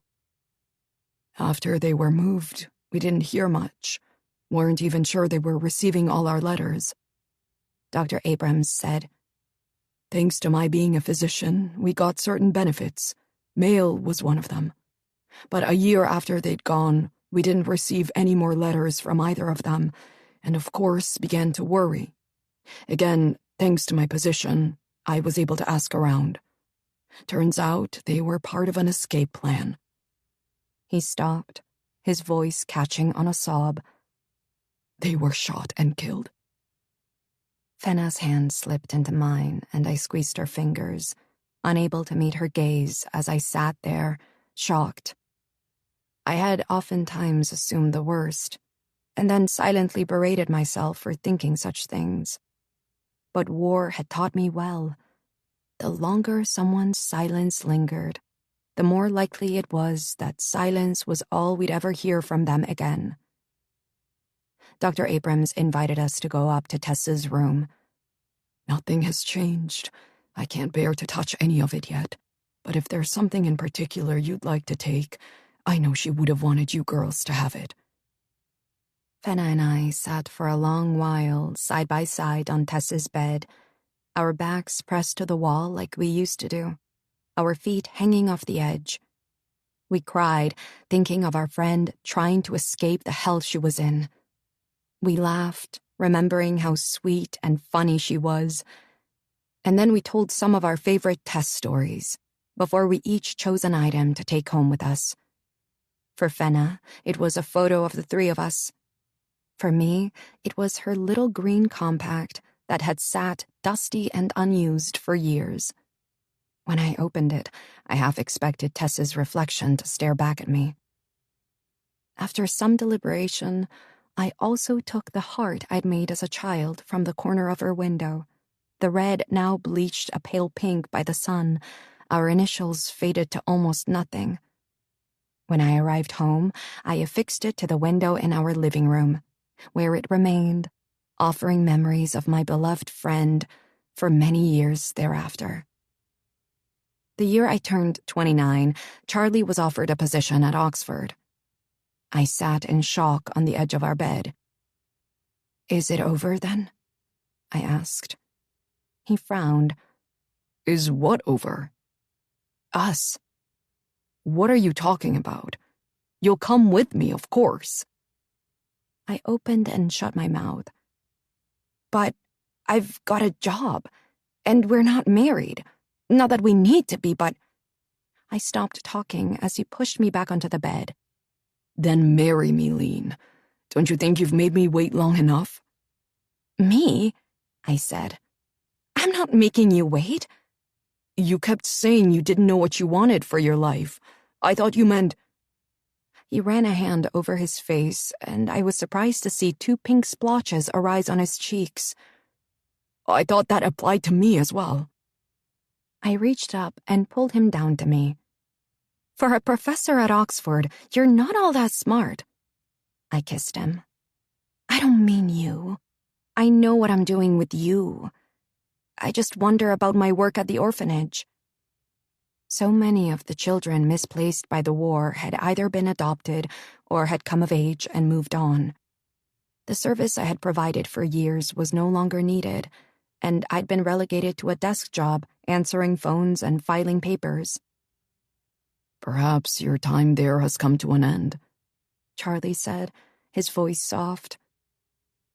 After they were moved, we didn't hear much. Weren't even sure they were receiving all our letters. Dr. Abrams said, "Thanks to my being a physician, we got certain benefits. Mail was one of them. But a year after they'd gone, we didn't receive any more letters from either of them, and of course began to worry. Again, thanks to my position, I was able to ask around. Turns out they were part of an escape plan. He stopped, his voice catching on a sob. They were shot and killed. Fenna's hand slipped into mine, and I squeezed her fingers, unable to meet her gaze as I sat there, shocked. I had oftentimes assumed the worst, and then silently berated myself for thinking such things. But war had taught me well. The longer someone's silence lingered, the more likely it was that silence was all we'd ever hear from them again. Dr. Abrams invited us to go up to Tessa's room. Nothing has changed. I can't bear to touch any of it yet. But if there's something in particular you'd like to take, I know she would have wanted you girls to have it. Fenna and I sat for a long while, side by side on Tessa's bed, our backs pressed to the wall like we used to do, our feet hanging off the edge. We cried, thinking of our friend trying to escape the hell she was in. We laughed, remembering how sweet and funny she was. And then we told some of our favorite test stories, before we each chose an item to take home with us. For Fenna, it was a photo of the three of us. For me, it was her little green compact that had sat dusty and unused for years. When I opened it, I half expected Tessa's reflection to stare back at me. After some deliberation, I also took the heart I'd made as a child from the corner of her window, the red now bleached a pale pink by the sun, our initials faded to almost nothing. When I arrived home, I affixed it to the window in our living room, where it remained, offering memories of my beloved friend for many years thereafter. The year I turned 29, Charlie was offered a position at Oxford. I sat in shock on the edge of our bed. "Is it over, then?" I asked. He frowned. Is what over? "Us." What are you talking about? You'll come with me, of course. I opened and shut my mouth. "But I've got a job, and we're not married. Not that we need to be, but—" I stopped talking as he pushed me back onto the bed. Then marry me, Lean. Don't you think you've made me wait long enough? "Me?" I said. "I'm not making you wait." You kept saying you didn't know what you wanted for your life. I thought you meant— He ran a hand over his face, and I was surprised to see 2 pink splotches arise on his cheeks. I thought that applied to me as well. I reached up and pulled him down to me. "For a professor at Oxford, you're not all that smart." I kissed him. "I don't mean you. I know what I'm doing with you. I just wonder about my work at the orphanage." So many of the children misplaced by the war had either been adopted or had come of age and moved on. The service I had provided for years was no longer needed, and I'd been relegated to a desk job, answering phones and filing papers. Perhaps your time there has come to an end, Charlie said, his voice soft.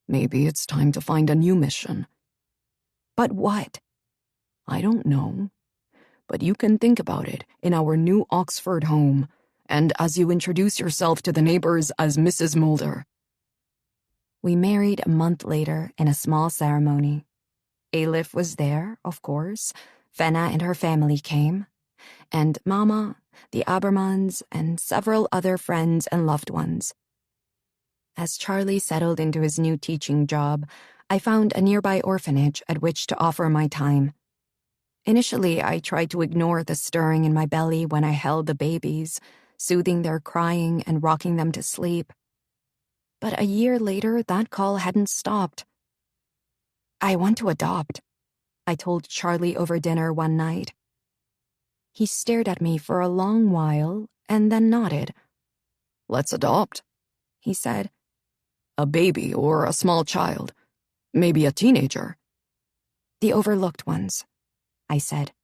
Maybe it's time to find a new mission. But what? I don't know. But you can think about it in our new Oxford home, and as you introduce yourself to the neighbors as Mrs. Mulder. We married a month later in a small ceremony. Ailif was there, of course. Fenna and her family came. And Mama, the Abermans, and several other friends and loved ones. As Charlie settled into his new teaching job, I found a nearby orphanage at which to offer my time. Initially, I tried to ignore the stirring in my belly when I held the babies, soothing their crying and rocking them to sleep. But a year later, that call hadn't stopped. "I want to adopt," I told Charlie over dinner one night. He stared at me for a long while and then nodded. "Let's adopt," he said. "A baby or a small child. Maybe a teenager." "The overlooked ones," I said.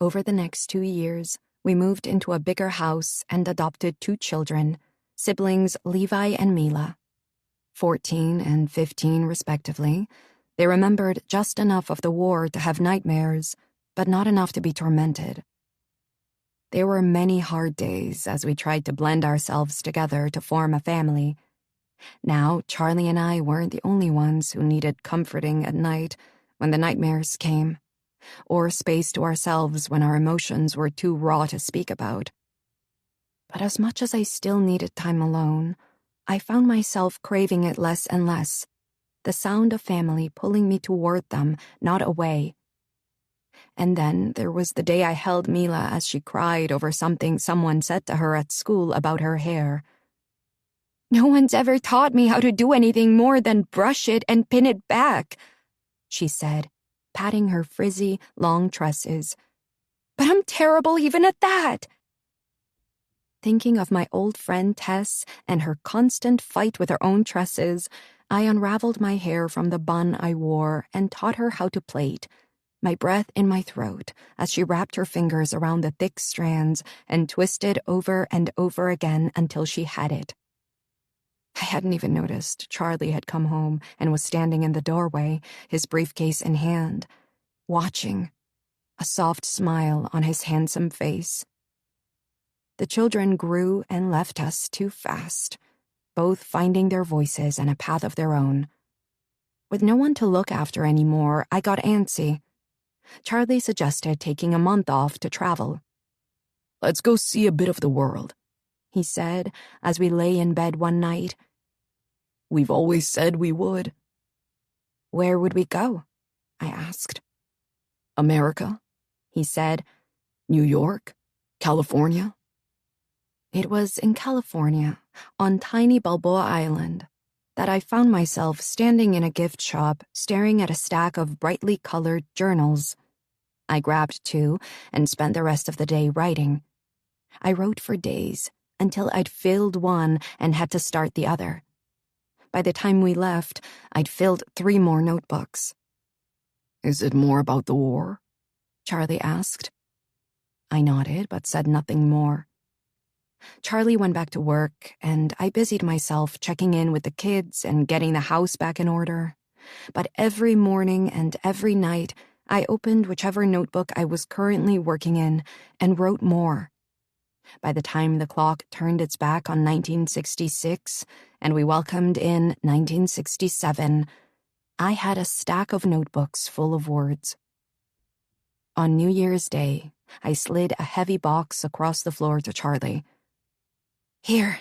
Over the next 2 years, we moved into a bigger house and adopted 2 children, siblings Levi and Mila. 14 and 15, respectively. They remembered just enough of the war to have nightmares, but not enough to be tormented. There were many hard days as we tried to blend ourselves together to form a family. Now, Charlie and I weren't the only ones who needed comforting at night when the nightmares came, or space to ourselves when our emotions were too raw to speak about. But as much as I still needed time alone, I found myself craving it less and less, the sound of family pulling me toward them, not away. And then there was the day I held Mila as she cried over something someone said to her at school about her hair. "No one's ever taught me how to do anything more than brush it and pin it back," she said, patting her frizzy, long tresses. "But I'm terrible even at that." Thinking of my old friend Tess and her constant fight with her own tresses, I unraveled my hair from the bun I wore and taught her how to plait, my breath in my throat as she wrapped her fingers around the thick strands and twisted over and over again until she had it. I hadn't even noticed Charlie had come home and was standing in the doorway, his briefcase in hand, watching, a soft smile on his handsome face. The children grew and left us too fast, both finding their voices and a path of their own. With no one to look after anymore, I got antsy. Charlie suggested taking a month off to travel. "Let's go see a bit of the world," he said as we lay in bed one night. "We've always said we would." "Where would we go?" I asked. "America," he said. "New York, California." It was in California, on tiny Balboa Island, that I found myself standing in a gift shop staring at a stack of brightly colored journals. I grabbed two and spent the rest of the day writing. I wrote for days, until I'd filled one and had to start the other. By the time we left, I'd filled 3 more notebooks. "Is it more about the war?" Charlie asked. I nodded, but said nothing more. Charlie went back to work, and I busied myself checking in with the kids and getting the house back in order. But every morning and every night, I opened whichever notebook I was currently working in and wrote more. By the time the clock turned its back on 1966 and we welcomed in 1967, I had a stack of notebooks full of words. On New Year's Day, I slid a heavy box across the floor to Charlie. "Here,"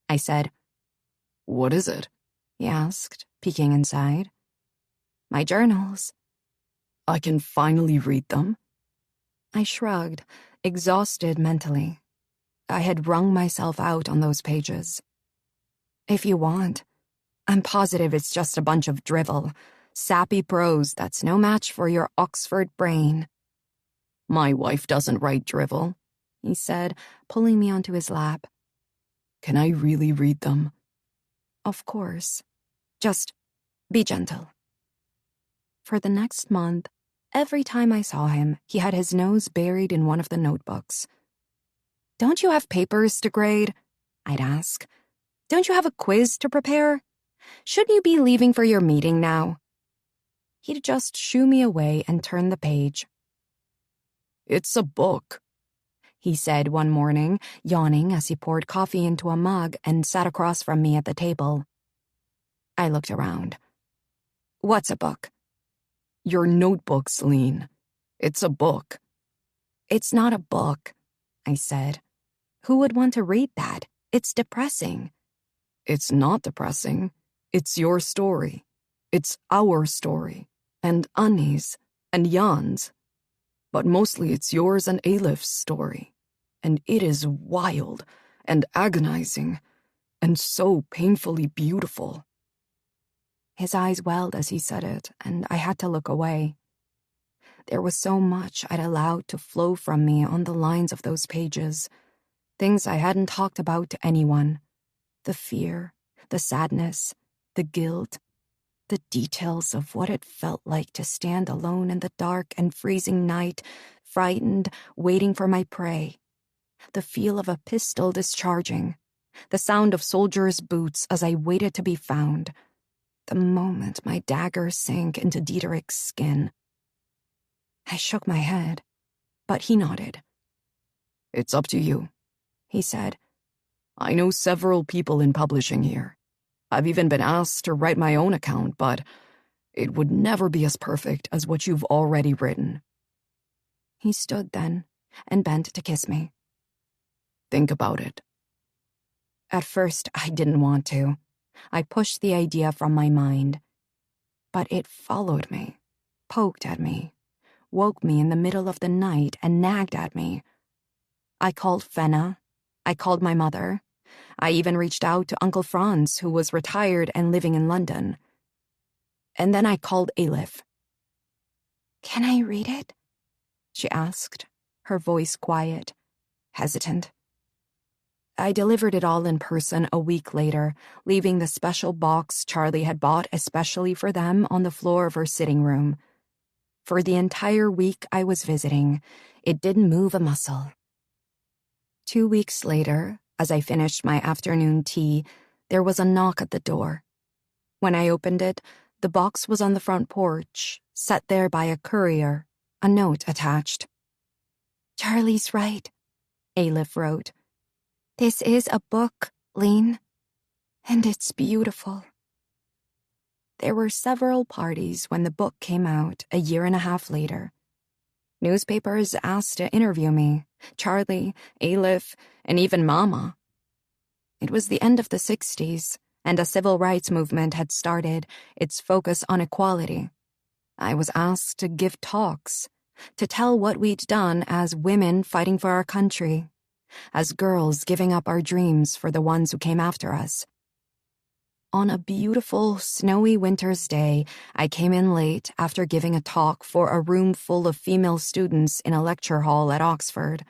I said. "What is it?" he asked, peeking inside. "My journals." "I can finally read them?" I shrugged, exhausted mentally. I had wrung myself out on those pages. "If you want. I'm positive it's just a bunch of drivel, sappy prose that's no match for your Oxford brain." "My wife doesn't write drivel," he said, pulling me onto his lap. "Can I really read them?" "Of course. Just be gentle." For the next month, every time I saw him, he had his nose buried in one of the notebooks. "Don't you have papers to grade?" I'd ask. "Don't you have a quiz to prepare? Shouldn't you be leaving for your meeting now?" He'd just shoo me away and turn the page. "It's a book," he said one morning, yawning as he poured coffee into a mug and sat across from me at the table. I looked around. "What's a book?" "Your notebook, Celine. It's a book." "It's not a book," I said. "Who would want to read that? It's depressing." "It's not depressing. It's your story. It's our story, and Annie's, and Jan's. But mostly it's yours and Alif's story. And it is wild, and agonizing, and so painfully beautiful." His eyes welled as he said it, and I had to look away. There was so much I'd allowed to flow from me on the lines of those pages, things I hadn't talked about to anyone. The fear, the sadness, the guilt, the details of what it felt like to stand alone in the dark and freezing night, frightened, waiting for my prey. The feel of a pistol discharging, the sound of soldiers' boots as I waited to be found, the moment my dagger sank into Dieterich's skin. I shook my head, but he nodded. "It's up to you," he said. "I know several people in publishing here. I've even been asked to write my own account, but it would never be as perfect as what you've already written." He stood then and bent to kiss me. "Think about it." At first, I didn't want to. I pushed the idea from my mind. But it followed me, poked at me, woke me in the middle of the night and nagged at me. I called Fenna. I called my mother. I even reached out to Uncle Franz, who was retired and living in London. And then I called Elif. "Can I read it?" she asked, her voice quiet, hesitant. I delivered it all in person a week later, leaving the special box Charlie had bought especially for them on the floor of her sitting room. For the entire week I was visiting, it didn't move a muscle. 2 weeks later, as I finished my afternoon tea, there was a knock at the door. When I opened it, the box was on the front porch, set there by a courier, a note attached. "Charlie's right," Elif wrote. "This is a book, Lean, and it's beautiful." There were several parties when the book came out a year and a half later. Newspapers asked to interview me, Charlie, Elif, and even Mama. It was the end of the 60s, and a civil rights movement had started, its focus on equality. I was asked to give talks, to tell what we'd done as women fighting for our country, as girls giving up our dreams for the ones who came after us. On a beautiful, snowy winter's day, I came in late after giving a talk for a room full of female students in a lecture hall at Oxford.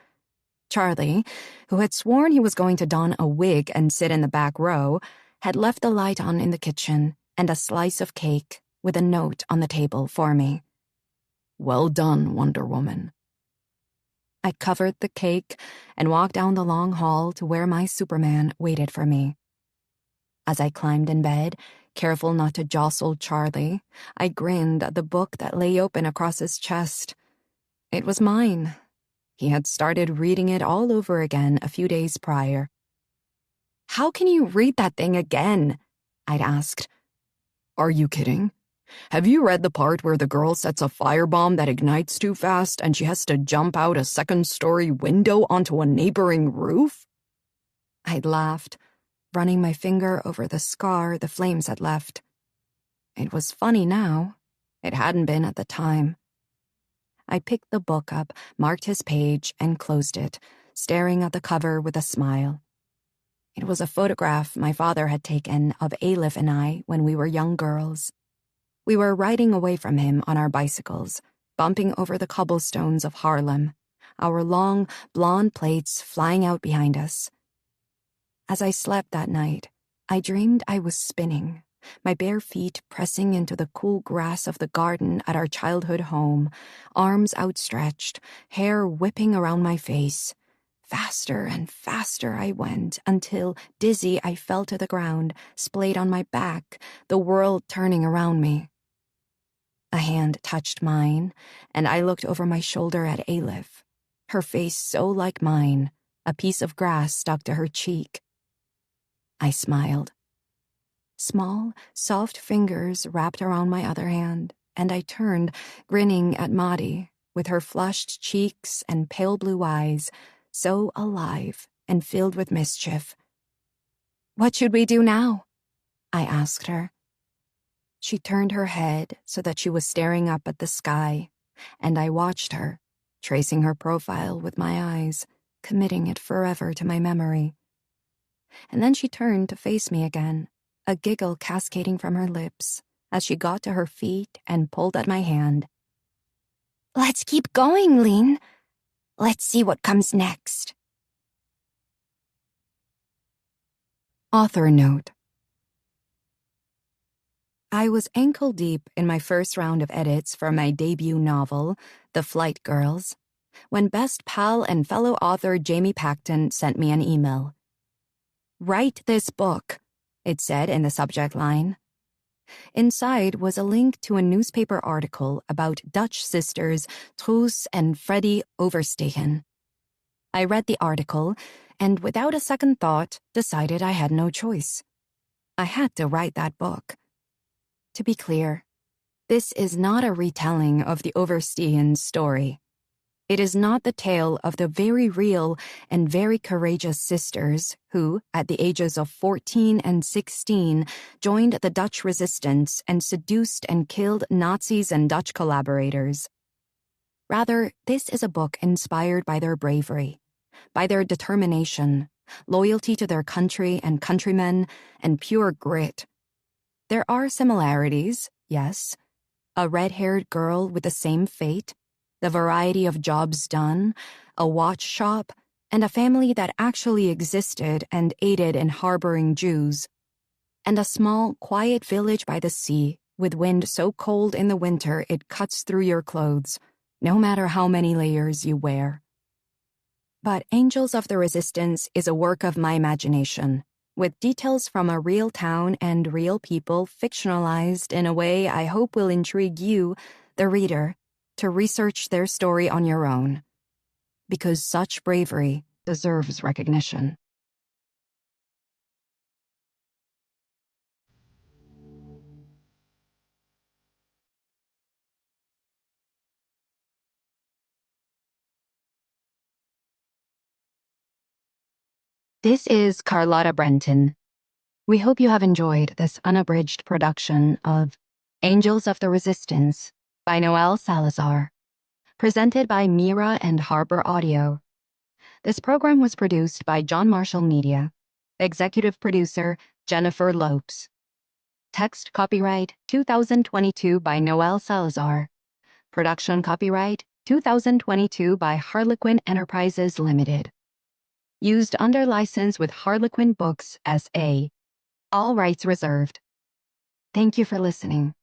Charlie, who had sworn he was going to don a wig and sit in the back row, had left the light on in the kitchen and a slice of cake with a note on the table for me. "Well done, Wonder Woman." I covered the cake and walked down the long hall to where my Superman waited for me. As I climbed in bed, careful not to jostle Charlie, I grinned at the book that lay open across his chest. It was mine. He had started reading it all over again a few days prior. "How can you read that thing again?" I'd asked. "Are you kidding? Have you read the part where the girl sets a firebomb that ignites too fast and she has to jump out a second-story window onto a neighboring roof?" I'd laughed, running my finger over the scar the flames had left. It was funny now. It hadn't been at the time. I picked the book up, marked his page, and closed it, staring at the cover with a smile. It was a photograph my father had taken of Elif and I when we were young girls. We were riding away from him on our bicycles, bumping over the cobblestones of Harlem, our long, blonde plaits flying out behind us. As I slept that night, I dreamed I was spinning, my bare feet pressing into the cool grass of the garden at our childhood home, arms outstretched, hair whipping around my face. Faster and faster I went, until, dizzy, I fell to the ground, splayed on my back, the world turning around me. A hand touched mine, and I looked over my shoulder at Elif, her face so like mine, a piece of grass stuck to her cheek. I smiled. Small, soft fingers wrapped around my other hand, and I turned, grinning at Maudie, with her flushed cheeks and pale blue eyes, so alive and filled with mischief. "What should we do now?" I asked her. She turned her head so that she was staring up at the sky, and I watched her, tracing her profile with my eyes, committing it forever to my memory. And then she turned to face me again, a giggle cascading from her lips, as she got to her feet and pulled at my hand. "Let's keep going, Lean. Let's see what comes next." Author note: I was ankle-deep in my first round of edits for my debut novel, The Flight Girls, when best pal and fellow author Jamie Pacton sent me an email. "Write this book," it said in the subject line. Inside was a link to a newspaper article about Dutch sisters Truus and Freddy Overstegen. I read the article and, without a second thought, decided I had no choice. I had to write that book. To be clear, this is not a retelling of the Overstegen's story. It is not the tale of the very real and very courageous sisters who, at the ages of 14 and 16, joined the Dutch resistance and seduced and killed Nazis and Dutch collaborators. Rather, this is a book inspired by their bravery, by their determination, loyalty to their country and countrymen, and pure grit. There are similarities, yes. A red-haired girl with the same fate, the variety of jobs done, a watch shop, and a family that actually existed and aided in harboring Jews, and a small, quiet village by the sea with wind so cold in the winter it cuts through your clothes, no matter how many layers you wear. But Angels of the Resistance is a work of my imagination, with details from a real town and real people fictionalized in a way I hope will intrigue you, the reader, to research their story on your own. Because such bravery deserves recognition. This is Carlotta Brenton. We hope you have enjoyed this unabridged production of Angels of the Resistance by Noelle Salazar, presented by Mira and Harbor Audio. This program was produced by John Marshall Media. Executive producer, Jennifer Lopes. Text copyright 2022 by Noelle Salazar. Production copyright 2022 by Harlequin Enterprises Limited. Used under license with Harlequin Books S.A. All rights reserved. Thank you for listening.